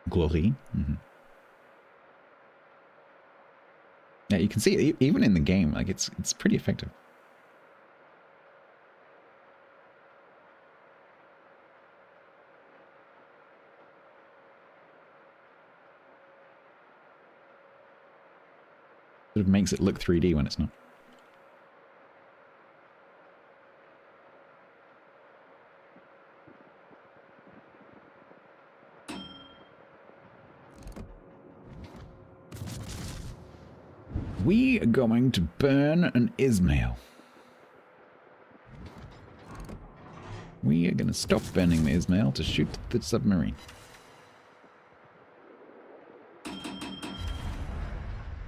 Glory. Mm-hmm. Yeah, you can see it, even in the game, like it's pretty effective. Sort of makes it look 3D when it's not. We are going to burn an Ismail. We are going to stop burning the Ismail to shoot the submarine.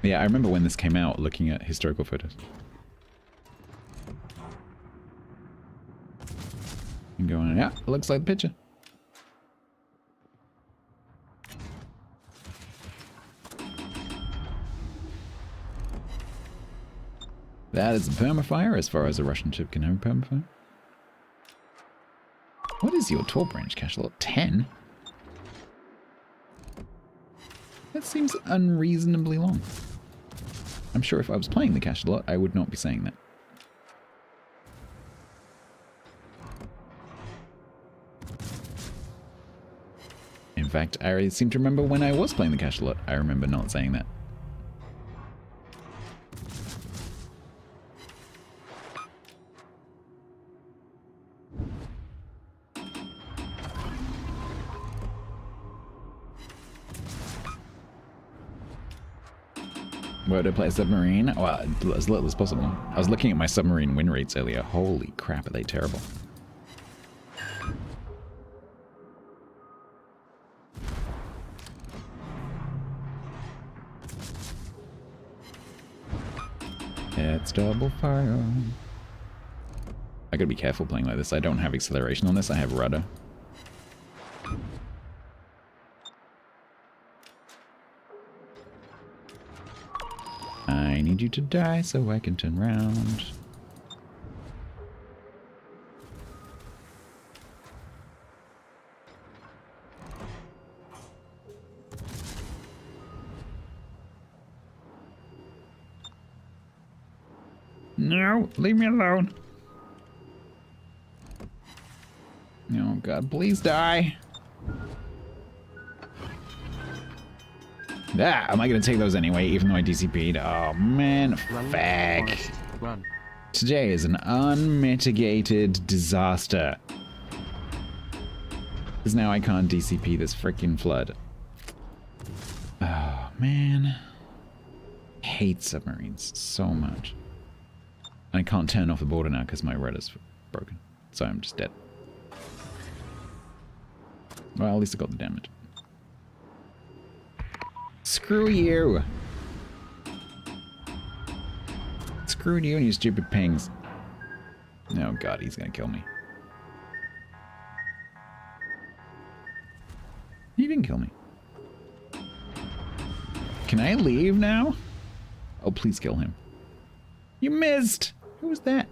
Yeah, I remember when this came out, looking at historical photos. And going, yeah, looks like the picture. That is a permafire, as far as a Russian ship can have a permafire. What is your torp range, Cashlot? 10? That seems unreasonably long. I'm sure if I was playing the Cashlot, I would not be saying that. In fact, I seem to remember when I was playing the Cashlot, I remember not saying that. Where to play a submarine? Well, as little as possible. I was looking at my submarine win rates earlier. Holy crap, are they terrible. It's double fire. I gotta be careful playing like this. I don't have acceleration on this, I have rudder. I need you to die so I can turn around. No, leave me alone. Oh god, please die. Ah, am I gonna take those anyway, even though I DCP'd? Oh man, fuck. Run. Today is an unmitigated disaster. Because now I can't DCP this freaking flood. Oh man. I hate submarines so much. And I can't turn off the border now because my rudder's broken. So I'm just dead. Well, at least I got the damage. Screw you! Screw you and your stupid pings. Oh god, he's gonna kill me. He didn't kill me. Can I leave now? Oh, please kill him. You missed! Who was that?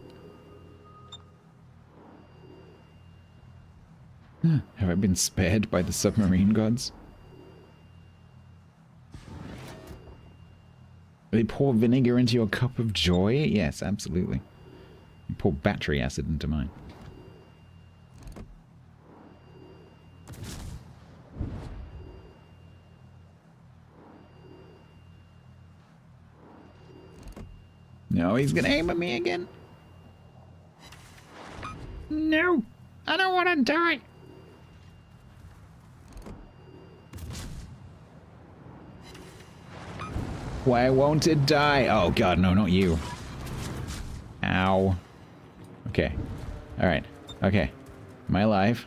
Have I been spared by the submarine gods? They pour vinegar into your cup of joy? Yes, absolutely. You pour battery acid into mine. No, he's gonna aim at me again. No, I don't want to die. Why won't it die? Oh god, no, not you. Ow. Okay. Alright. Okay. Am I alive?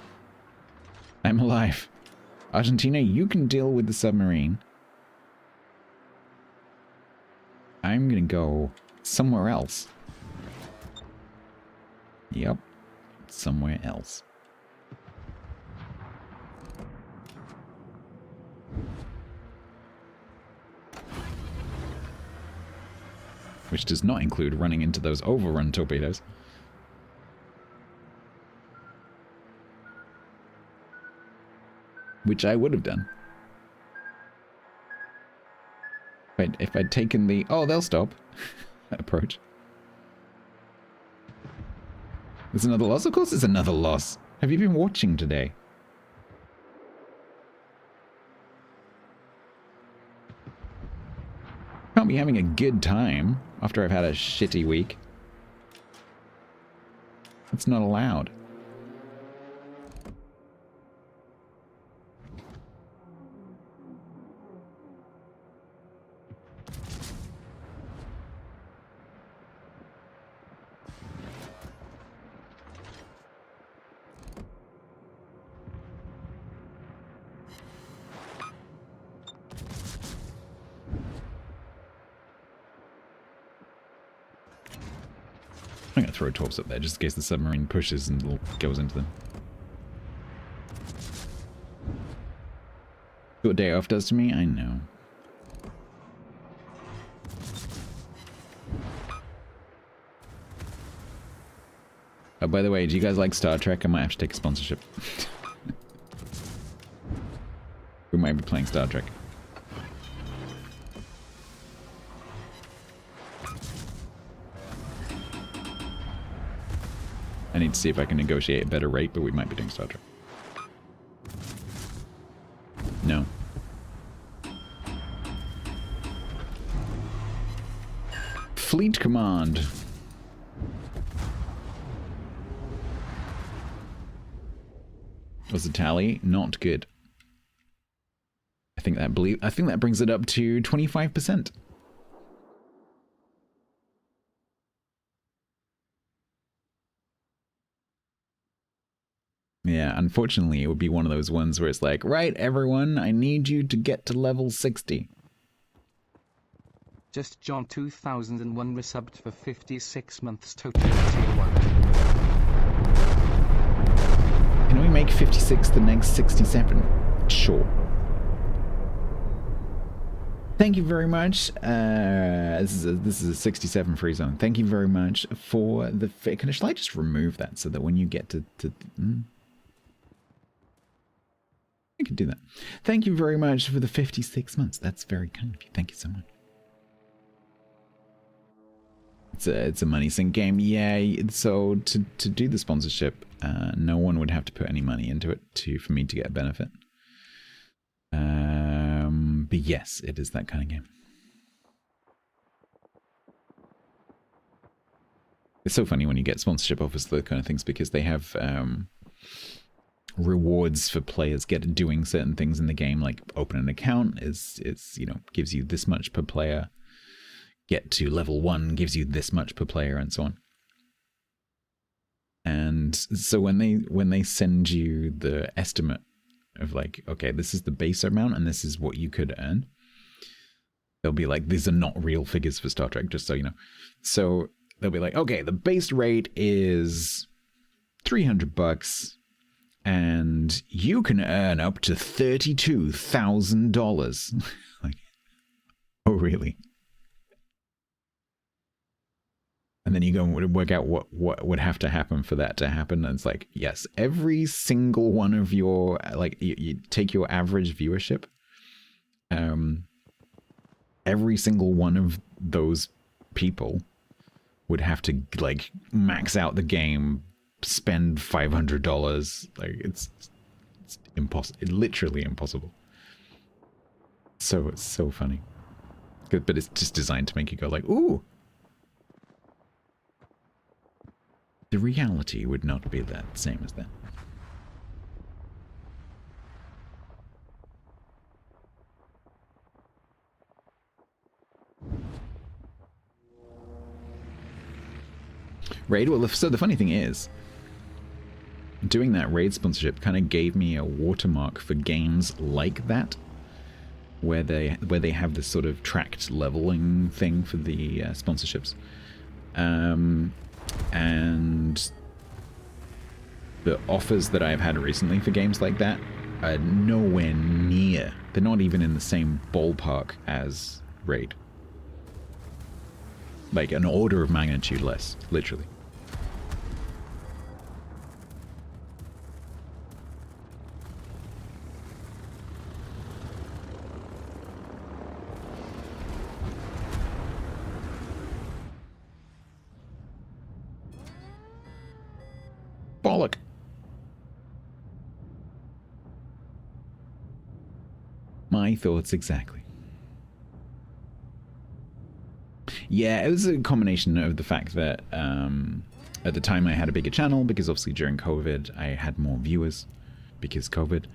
I'm alive. Argentina, you can deal with the submarine. I'm gonna go somewhere else. Yep. Somewhere else. Which does not include running into those overrun torpedoes. Which I would have done. If I'd taken the... Oh, they'll stop. approach. There's another loss? Of course there's another loss. Have you been watching today? Can't be having a good time after I've had a shitty week. That's not allowed. I'm gonna throw torps up there just in case the submarine pushes and goes into them. See what day off does to me? I know. Oh, by the way, do you guys like Star Trek? I might have to take a sponsorship. We might be playing Star Trek. I need to see if I can negotiate a better rate, but we might be doing Star Trek. No. Fleet Command. Was the tally not good? I think that brings it up to 25%. Yeah, unfortunately, it would be one of those ones where it's like, right, everyone, I need you to get to level 60. Just John 2001 resubbed for 56 months total tier 1. Can we make 56 the next 67? Sure. Thank you very much. This is a 67 free zone. Thank you very much for the... Shall I just remove that so that when you get to I can do that. Thank you very much for the 56 months. That's very kind of you. Thank you so much. It's a money sink game. Yeah, so to do the sponsorship, no one would have to put any money into it for me to get a benefit. But yes, it is that kind of game. It's so funny when you get sponsorship offers, those kind of things, because they have rewards for players doing certain things in the game, like open an account is gives you this much per player. Get to level 1 gives you this much per player, and so on. And so when they send you the estimate of like, okay, this is the base amount and this is what you could earn, they'll be like, these are not real figures for Star Trek, just so you know. So they'll be like, okay, the base rate is $300 and you can earn up to $32,000. Like, oh really? And then you go and work out what would have to happen for that to happen. And it's like, yes, every single one of your, like, you take your average viewership. Every single one of those people would have to, like, max out the game, spend $500. Like, it's impossible. Literally impossible. So it's so funny. But it's just designed to make you go like, ooh. The reality would not be that same as that. Raid? Well, so the funny thing is, doing that raid sponsorship kind of gave me a watermark for games like that, where they have this sort of tracked leveling thing for the sponsorships. And the offers that I've had recently for games like that are nowhere near. They're not even in the same ballpark as Raid. Like an order of magnitude less, literally. Bollock. My thoughts exactly. Yeah, it was a combination of the fact that at the time I had a bigger channel, because obviously during COVID I had more viewers because COVID.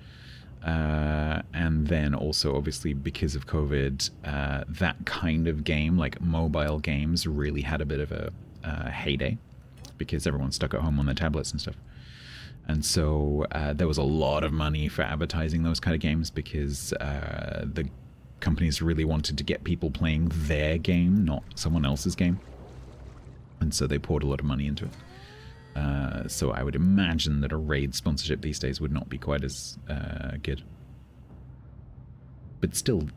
And then also obviously because of COVID, that kind of game, like mobile games, really had a bit of a heyday, because everyone's stuck at home on their tablets and stuff. And so there was a lot of money for advertising those kind of games, because the companies really wanted to get people playing their game, not someone else's game. And so they poured a lot of money into it. So I would imagine that a Raid sponsorship these days would not be quite as good. But still,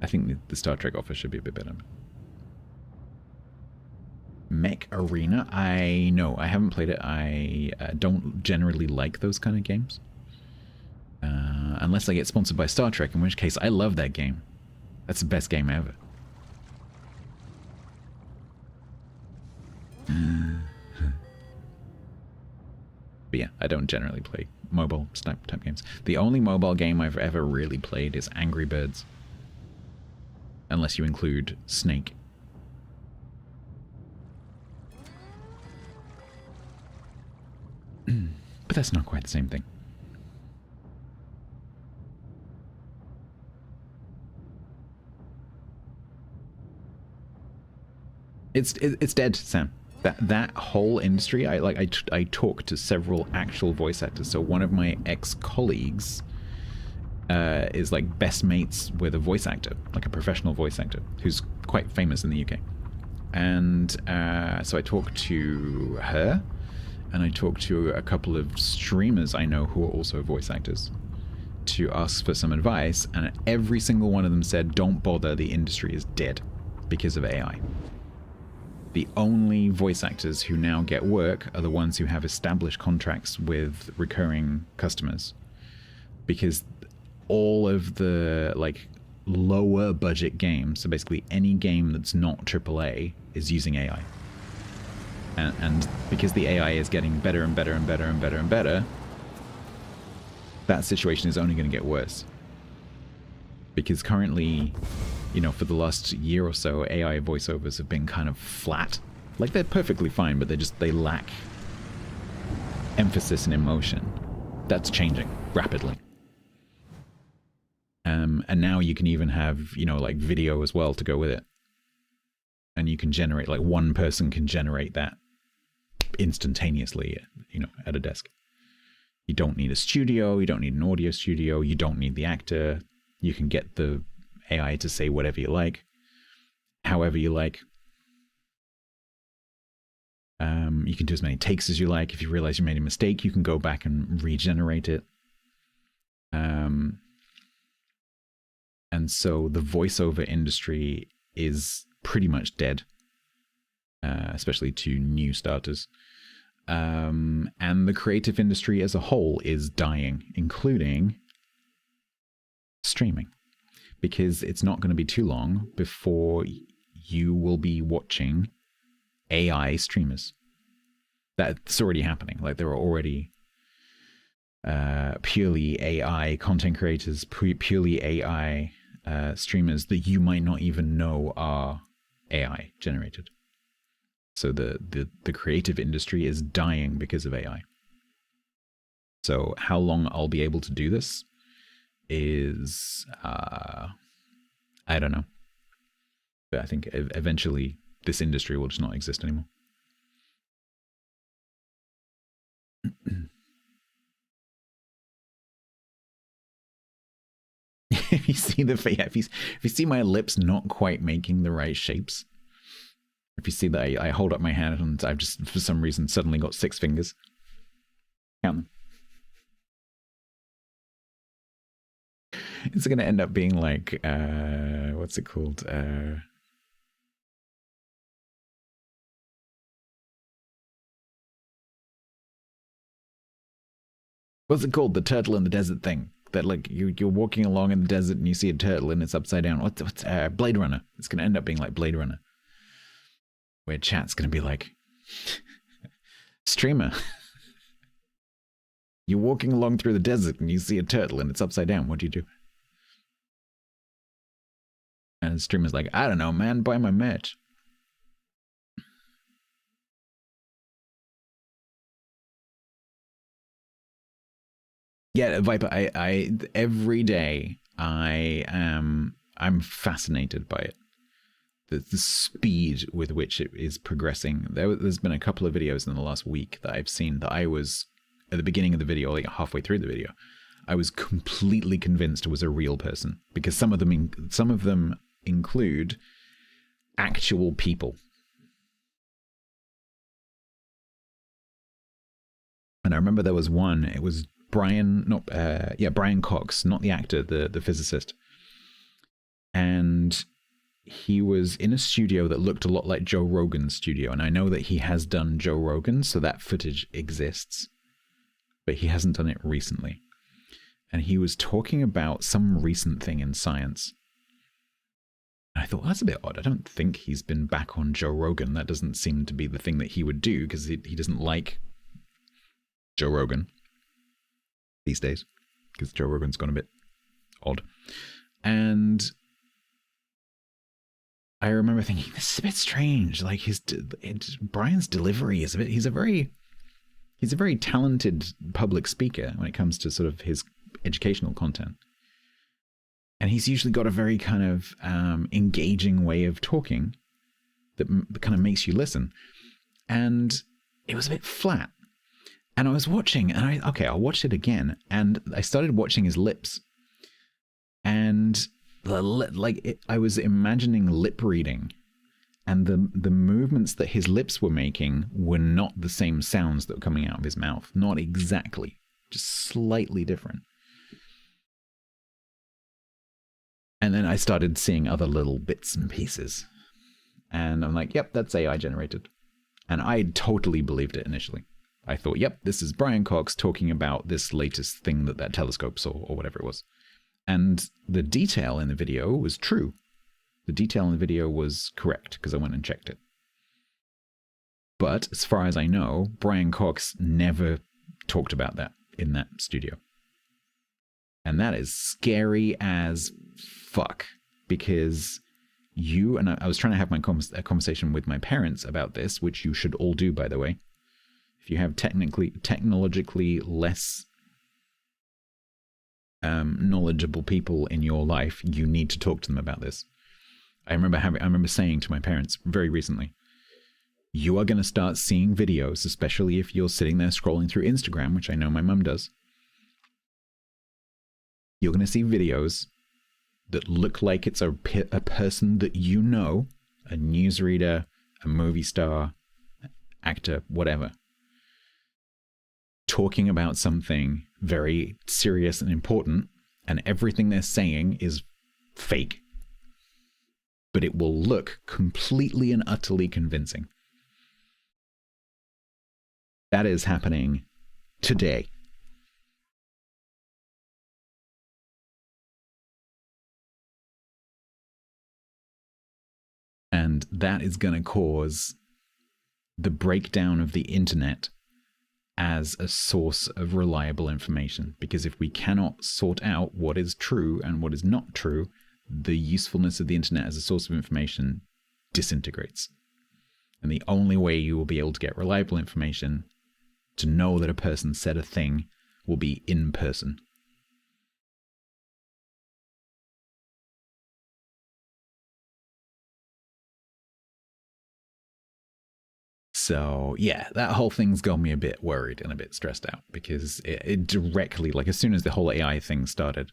I think the Star Trek offer should be a bit better. Mech Arena, I haven't played it. I don't generally like those kind of games. Unless I get sponsored by Star Trek, in which case I love that game. That's the best game ever. But yeah, I don't generally play mobile type games. The only mobile game I've ever really played is Angry Birds. Unless you include Snake. But that's not quite the same thing. It's dead, Sam. That whole industry. I talked to several actual voice actors. So one of my ex-colleagues is like best mates with a voice actor, like a professional voice actor who's quite famous in the UK. And so I talked to her. And I talked to a couple of streamers I know who are also voice actors to ask for some advice, and every single one of them said, don't bother, the industry is dead because of AI. The only voice actors who now get work are the ones who have established contracts with recurring customers, because all of the, like, lower budget games, so basically any game that's not AAA, is using AI. And because the AI is getting better and better and better and better and better, that situation is only going to get worse. Because currently, you know, for the last year or so, AI voiceovers have been kind of flat. Like, they're perfectly fine, but they lack emphasis and emotion. That's changing rapidly. And now you can even have, you know, like video as well to go with it. And you can generate, like one person can generate that instantaneously, you know, at a desk. You don't need a studio, you don't need an audio studio, you don't need the actor. You can get the AI to say whatever you like, however you like. You can do as many takes as you like. If you realize you made a mistake, you can go back and regenerate it. And so the voiceover industry is pretty much dead, especially to new starters. And the creative industry as a whole is dying, including streaming, because it's not going to be too long before you will be watching AI streamers. That's already happening. Like, there are already purely AI content creators, purely AI streamers that you might not even know are AI generated. So the creative industry is dying because of AI. So how long I'll be able to do this is I don't know. But I think eventually this industry will just not exist anymore. If you see if you see my lips not quite making the right shapes, if you see that I hold up my hand and I've just for some reason suddenly got 6 fingers, count them. It's going to end up being like what's it called? What's it called? The turtle in the desert thing. That, like, you're walking along in the desert and you see a turtle and it's upside down. What's Blade Runner? It's going to end up being like Blade Runner, where chat's going to be like, streamer, you're walking along through the desert and you see a turtle and it's upside down. What do you do? And the streamer's like, I don't know, man. Buy my merch. Yeah, Viper, I every day I'm fascinated by it. The speed with which it is progressing. There's been a couple of videos in the last week that I've seen that I was, at the beginning of the video, like halfway through the video, I was completely convinced it was a real person, because some of them include actual people. And I remember there was one, it was Brian Cox, not the actor, the physicist. And he was in a studio that looked a lot like Joe Rogan's studio. And I know that he has done Joe Rogan, so that footage exists. But he hasn't done it recently. And he was talking about some recent thing in science. And I thought, well, that's a bit odd. I don't think he's been back on Joe Rogan. That doesn't seem to be the thing that he would do, because he doesn't like Joe Rogan these days, because Joe Rogan's gone a bit odd. And I remember thinking, this is a bit strange. Like, Brian's delivery is he's a very talented public speaker when it comes to sort of his educational content. And he's usually got a very kind of engaging way of talking that kind of makes you listen. And it was a bit flat. And I was watching, and I'll watch it again. And I started watching his lips. And I was imagining lip reading. And the movements that his lips were making were not the same sounds that were coming out of his mouth. Not exactly. Just slightly different. And then I started seeing other little bits and pieces. And I'm like, yep, that's AI generated. And I totally believed it initially. I thought, yep, this is Brian Cox talking about this latest thing that telescope saw, or whatever it was. And the detail in the video was true. The detail in the video was correct because I went and checked it. But as far as I know, Brian Cox never talked about that in that studio. And that is scary as fuck, because you, and I was trying to have a conversation with my parents about this, which you should all do, by the way. If you have technologically less knowledgeable people in your life, you need to talk to them about this. I remember saying to my parents very recently, you are going to start seeing videos, especially if you're sitting there scrolling through Instagram, which I know my mum does. You're going to see videos that look like it's a person that you know, a newsreader, a movie star, actor, whatever, talking about something very serious and important, and everything they're saying is fake. But it will look completely and utterly convincing. That is happening today. And that is going to cause the breakdown of the internet as a source of reliable information. Because if we cannot sort out what is true and what is not true, the usefulness of the internet as a source of information disintegrates. And the only way you will be able to get reliable information, to know that a person said a thing, will be in person. So, yeah, that whole thing's got me a bit worried and a bit stressed out, because it directly, like, as soon as the whole AI thing started,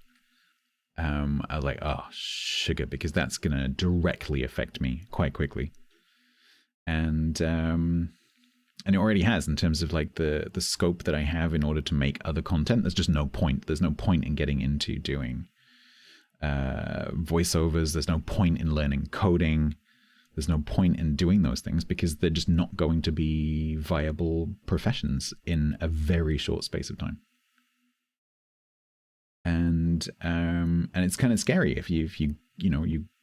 I was like, oh, sugar, because that's going to directly affect me quite quickly. And it already has, in terms of, like, the scope that I have in order to make other content. There's just no point. There's no point in getting into doing voiceovers. There's no point in learning coding. There's no point in doing those things, because they're just not going to be viable professions in a very short space of time. And it's kind of scary if you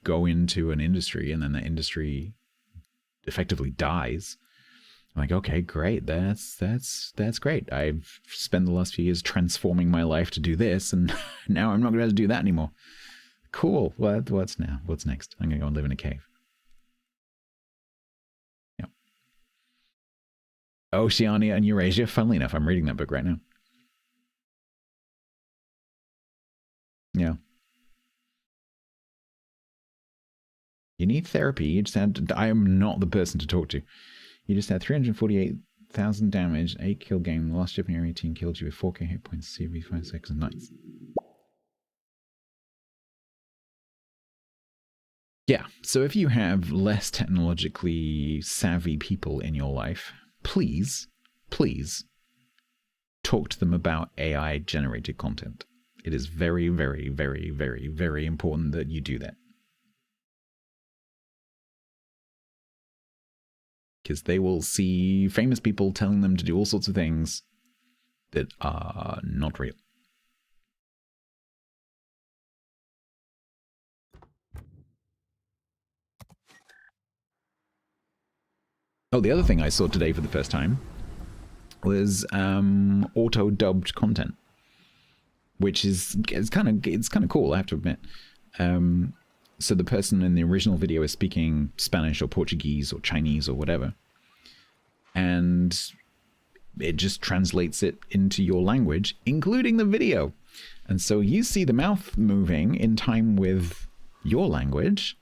go into an industry and then the industry effectively dies. I'm like, okay, great, that's great. I've spent the last few years transforming my life to do this, and now I'm not going to be able to do that anymore. Cool. What's now? What's next? I'm going to go and live in a cave. Oceania and Eurasia. Funnily enough, I'm reading that book right now. Yeah. You need therapy. You just had. I am not the person to talk to. You just had 348,000 damage, 8 kill game. The last ship in your 18 killed you with 4k hit points, CV 5 seconds. Nice. Yeah. So if you have less technologically savvy people in your life, please talk to them about AI generated content. It is very, very, very, very, very important that you do that. Because they will see famous people telling them to do all sorts of things that are not real. Oh, the other thing I saw today for the first time was auto-dubbed content, which is kind of cool, I have to admit. So the person in the original video is speaking Spanish or Portuguese or Chinese or whatever, and it just translates it into your language, including the video. And so you see the mouth moving in time with your language,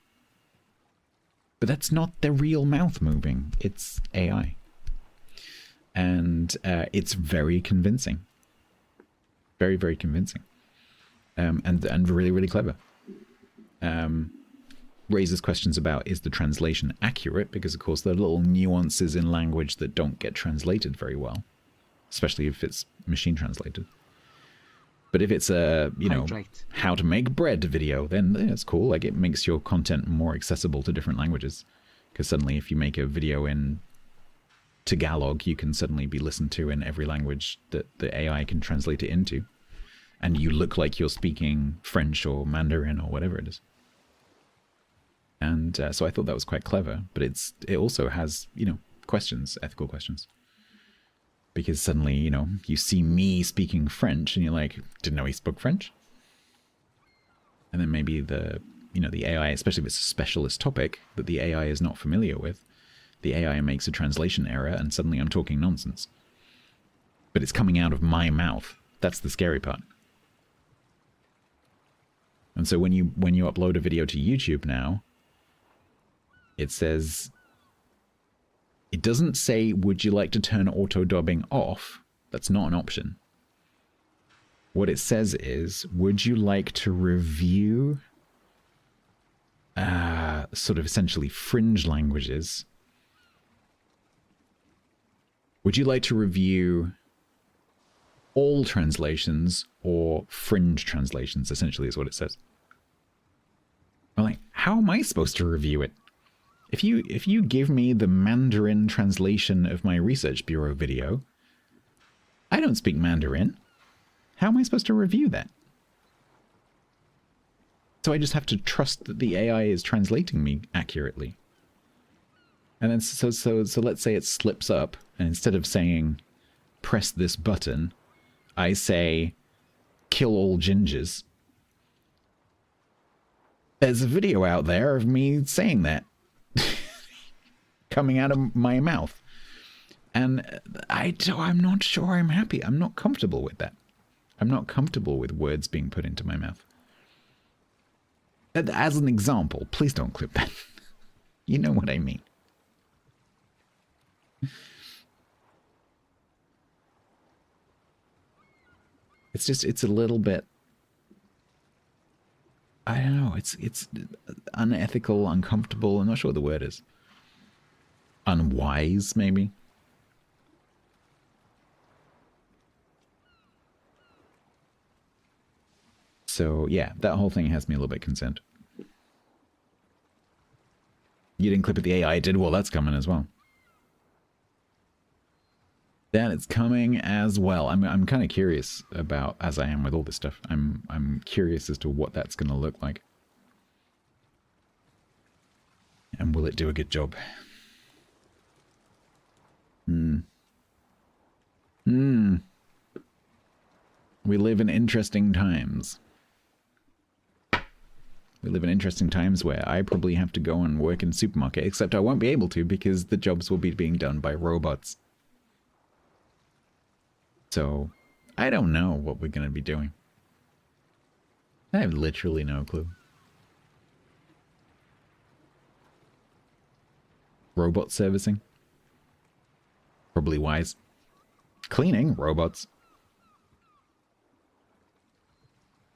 but that's not the real mouth moving. It's AI. And it's very convincing. Very, very convincing. And really, really clever. Raises questions about, is the translation accurate? Because, of course, there are little nuances in language that don't get translated very well. Especially if it's machine translated. But if it's a, how to make bread video, then it's cool. Like, it makes your content more accessible to different languages. Because suddenly if you make a video in Tagalog, you can suddenly be listened to in every language that the AI can translate it into. and you look like you're speaking French or Mandarin or whatever it is. And so I thought that was quite clever, but it also has, you know, questions, ethical questions. Because suddenly, you know, you see me speaking French and you're like, didn't know he spoke French. And then maybe the AI, especially if it's a specialist topic that the AI is not familiar with, the AI makes a translation error and suddenly I'm talking nonsense. But it's coming out of my mouth. That's the scary part. And so when you upload a video to YouTube now, it says, it doesn't say, would you like to turn auto dubbing off? That's not an option. What it says is, would you like to review sort of essentially fringe languages? Would you like to review all translations or fringe translations, essentially is what it says. I'm like, how am I supposed to review it? If you give me the Mandarin translation of my Research Bureau video, I don't speak Mandarin. How am I supposed to review that? So I just have to trust that the AI is translating me accurately. And then so let's say it slips up, and instead of saying press this button, I say kill all gingers. There's a video out there of me saying that. Coming out of my mouth. And I'm not sure I'm happy. I'm not comfortable with that. I'm not comfortable with words being put into my mouth. As an example, please don't clip that. You know what I mean. It's a little bit, I don't know, it's unethical, uncomfortable, I'm not sure what the word is. Unwise, maybe. So, yeah, that whole thing has me a little bit concerned. You didn't clip it, the AI did? Well, that's coming as well. That is coming as well. I'm kind of curious about, as I am with all this stuff, I'm curious as to what that's going to look like. And will it do a good job? We live in interesting times. We live in interesting times where I probably have to go and work in a supermarket, except I won't be able to because the jobs will be being done by robots. So, I don't know what we're going to be doing. I have literally no clue. Robot servicing? Probably wise. Cleaning? Robots.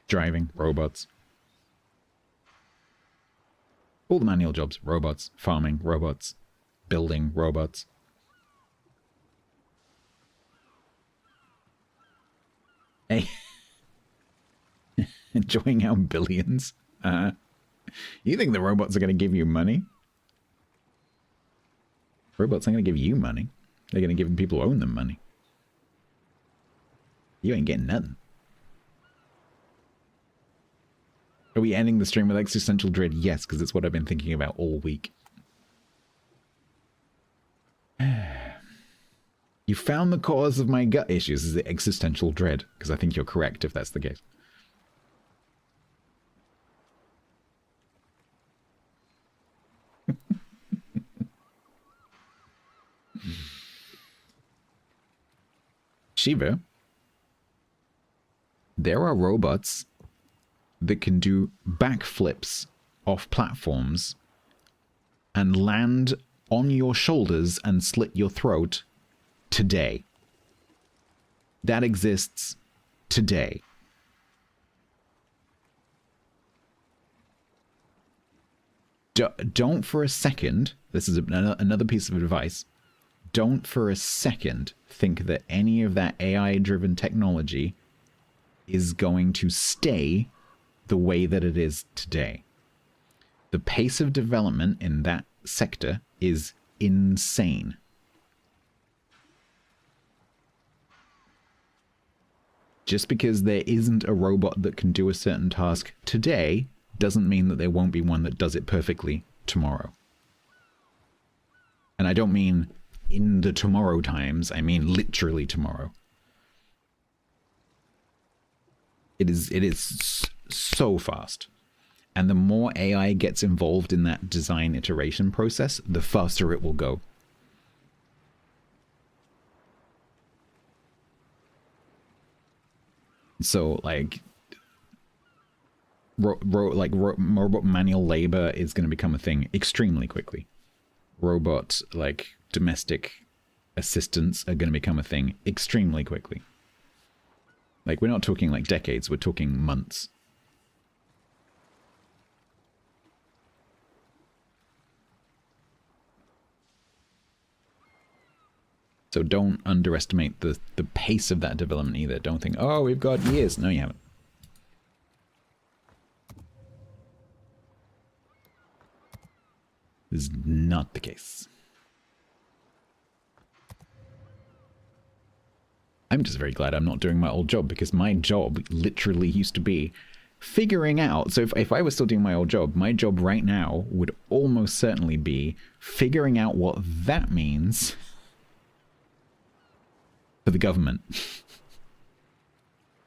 Driving? Robots. All the manual jobs? Robots. Farming? Robots. Building? Robots. Hey. Enjoying our billions? You think the robots are going to give you money? Robots aren't going to give you money. They're going to give people who own them money. You ain't getting nothing. Are we ending the stream with existential dread? Yes, because it's what I've been thinking about all week. You found the cause of my gut issues is the existential dread, because I think you're correct if that's the case. Shiva, there are robots that can do backflips off platforms and land on your shoulders and slit your throat today. That exists today. Don't for a second, this is another piece of advice, don't for a second think that any of that AI-driven technology is going to stay the way that it is today. The pace of development in that sector is insane. just because there isn't a robot that can do a certain task today doesn't mean that there won't be one that does it perfectly tomorrow. And I don't mean in the tomorrow times, I mean literally tomorrow. It is so fast. And the more AI gets involved in that design iteration process, the faster it will go. So, like, robot manual labor is going to become a thing extremely quickly. Robot, like, domestic assistants are going to become a thing extremely quickly. Like, we're not talking, like, decades, we're talking months. So don't underestimate the pace of that development either. Don't think, oh, we've got years. No, you haven't. This is not the case. I'm just very glad I'm not doing my old job, because my job literally used to be figuring out. So if I was still doing my old job, my job right now would almost certainly be figuring out what that means for the government.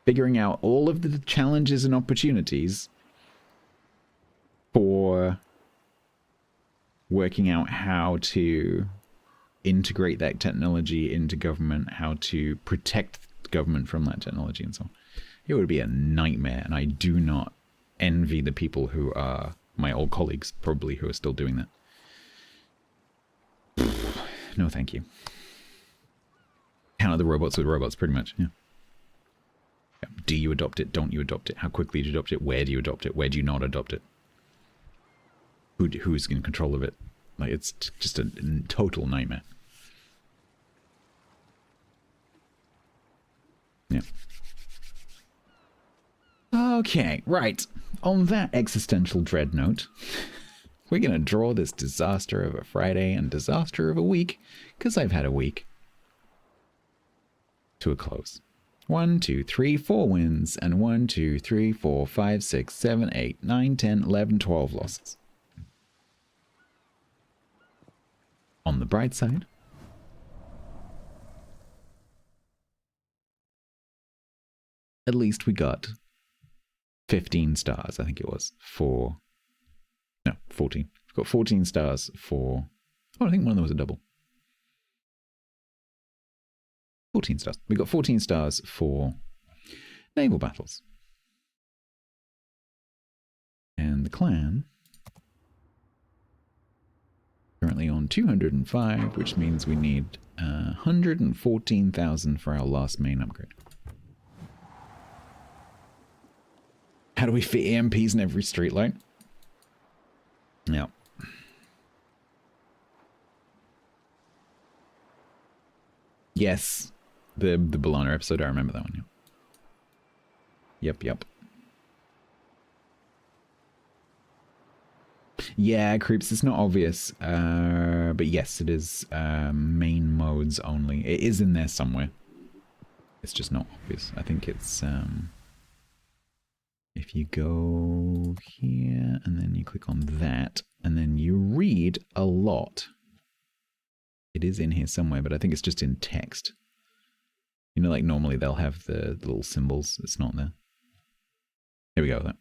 Figuring out all of the challenges and opportunities for working out how to integrate that technology into government, how to protect government from that technology and so on. It would be a nightmare, and I do not envy the people who are my old colleagues, probably, who are still doing that. No, thank you. Counter the robots with robots, pretty much, yeah. Do you adopt it? Don't you adopt it? How quickly do you adopt it? Where do you adopt it? Where do you not adopt it? Who's in control of it? Like, it's just a total nightmare. Yeah. Okay, right. On that existential dread note, we're going to draw this disaster of a Friday and disaster of a week, because I've had a week, to a close. 1, 2, 3, 4 wins, and 1, 2, 3, 4, 5, 6, 7, 8, 9, 10, 11, 12 losses. On the bright side, at least we got 15 stars, I think it was, for... No, 14. We've got 14 stars for... Oh, I think one of them was a double. 14 stars. We got 14 stars for naval battles. And the clan, currently on 205, which means we need 114,000 for our last main upgrade. How do we fit EMPs in every streetlight? Yeah. Yes. The Bologna episode, I remember that one. Yeah. Yep. Yeah, Creeps, it's not obvious. But yes, it is main modes only. It is in there somewhere. It's just not obvious. I think it's... if you go here, and then you click on that, and then you read a lot. It is in here somewhere, but I think it's just in text. You know, like normally they'll have the little symbols. It's not there. Here we go with that.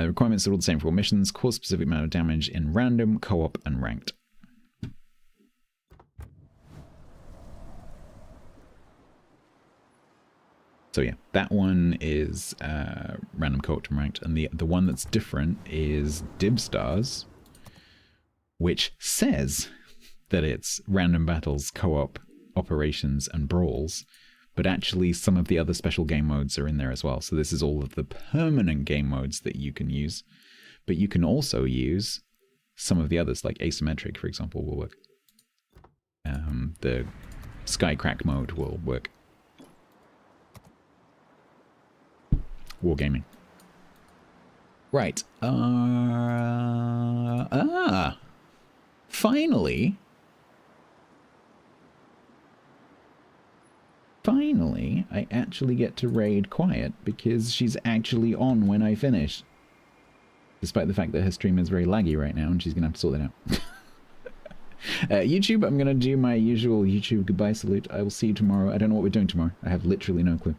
Requirements are all the same for all missions. Cause specific amount of damage in random, co-op, and ranked. So yeah, that one is random, co-op, and ranked. And the one that's different is Dib Stars, which says that it's random battles, co-op, operations, and brawls, but actually some of the other special game modes are in there as well. So this is all of the permanent game modes that you can use, but you can also use some of the others, like asymmetric, for example, will work. The Skycrack mode will work. Wargaming. Right. Finally, finally, I actually get to raid quiet because she's actually on when I finish. Despite the fact that her stream is very laggy right now and she's going to have to sort that out. YouTube, I'm going to do my usual YouTube goodbye salute. I will see you tomorrow. I don't know what we're doing tomorrow. I have literally no clue.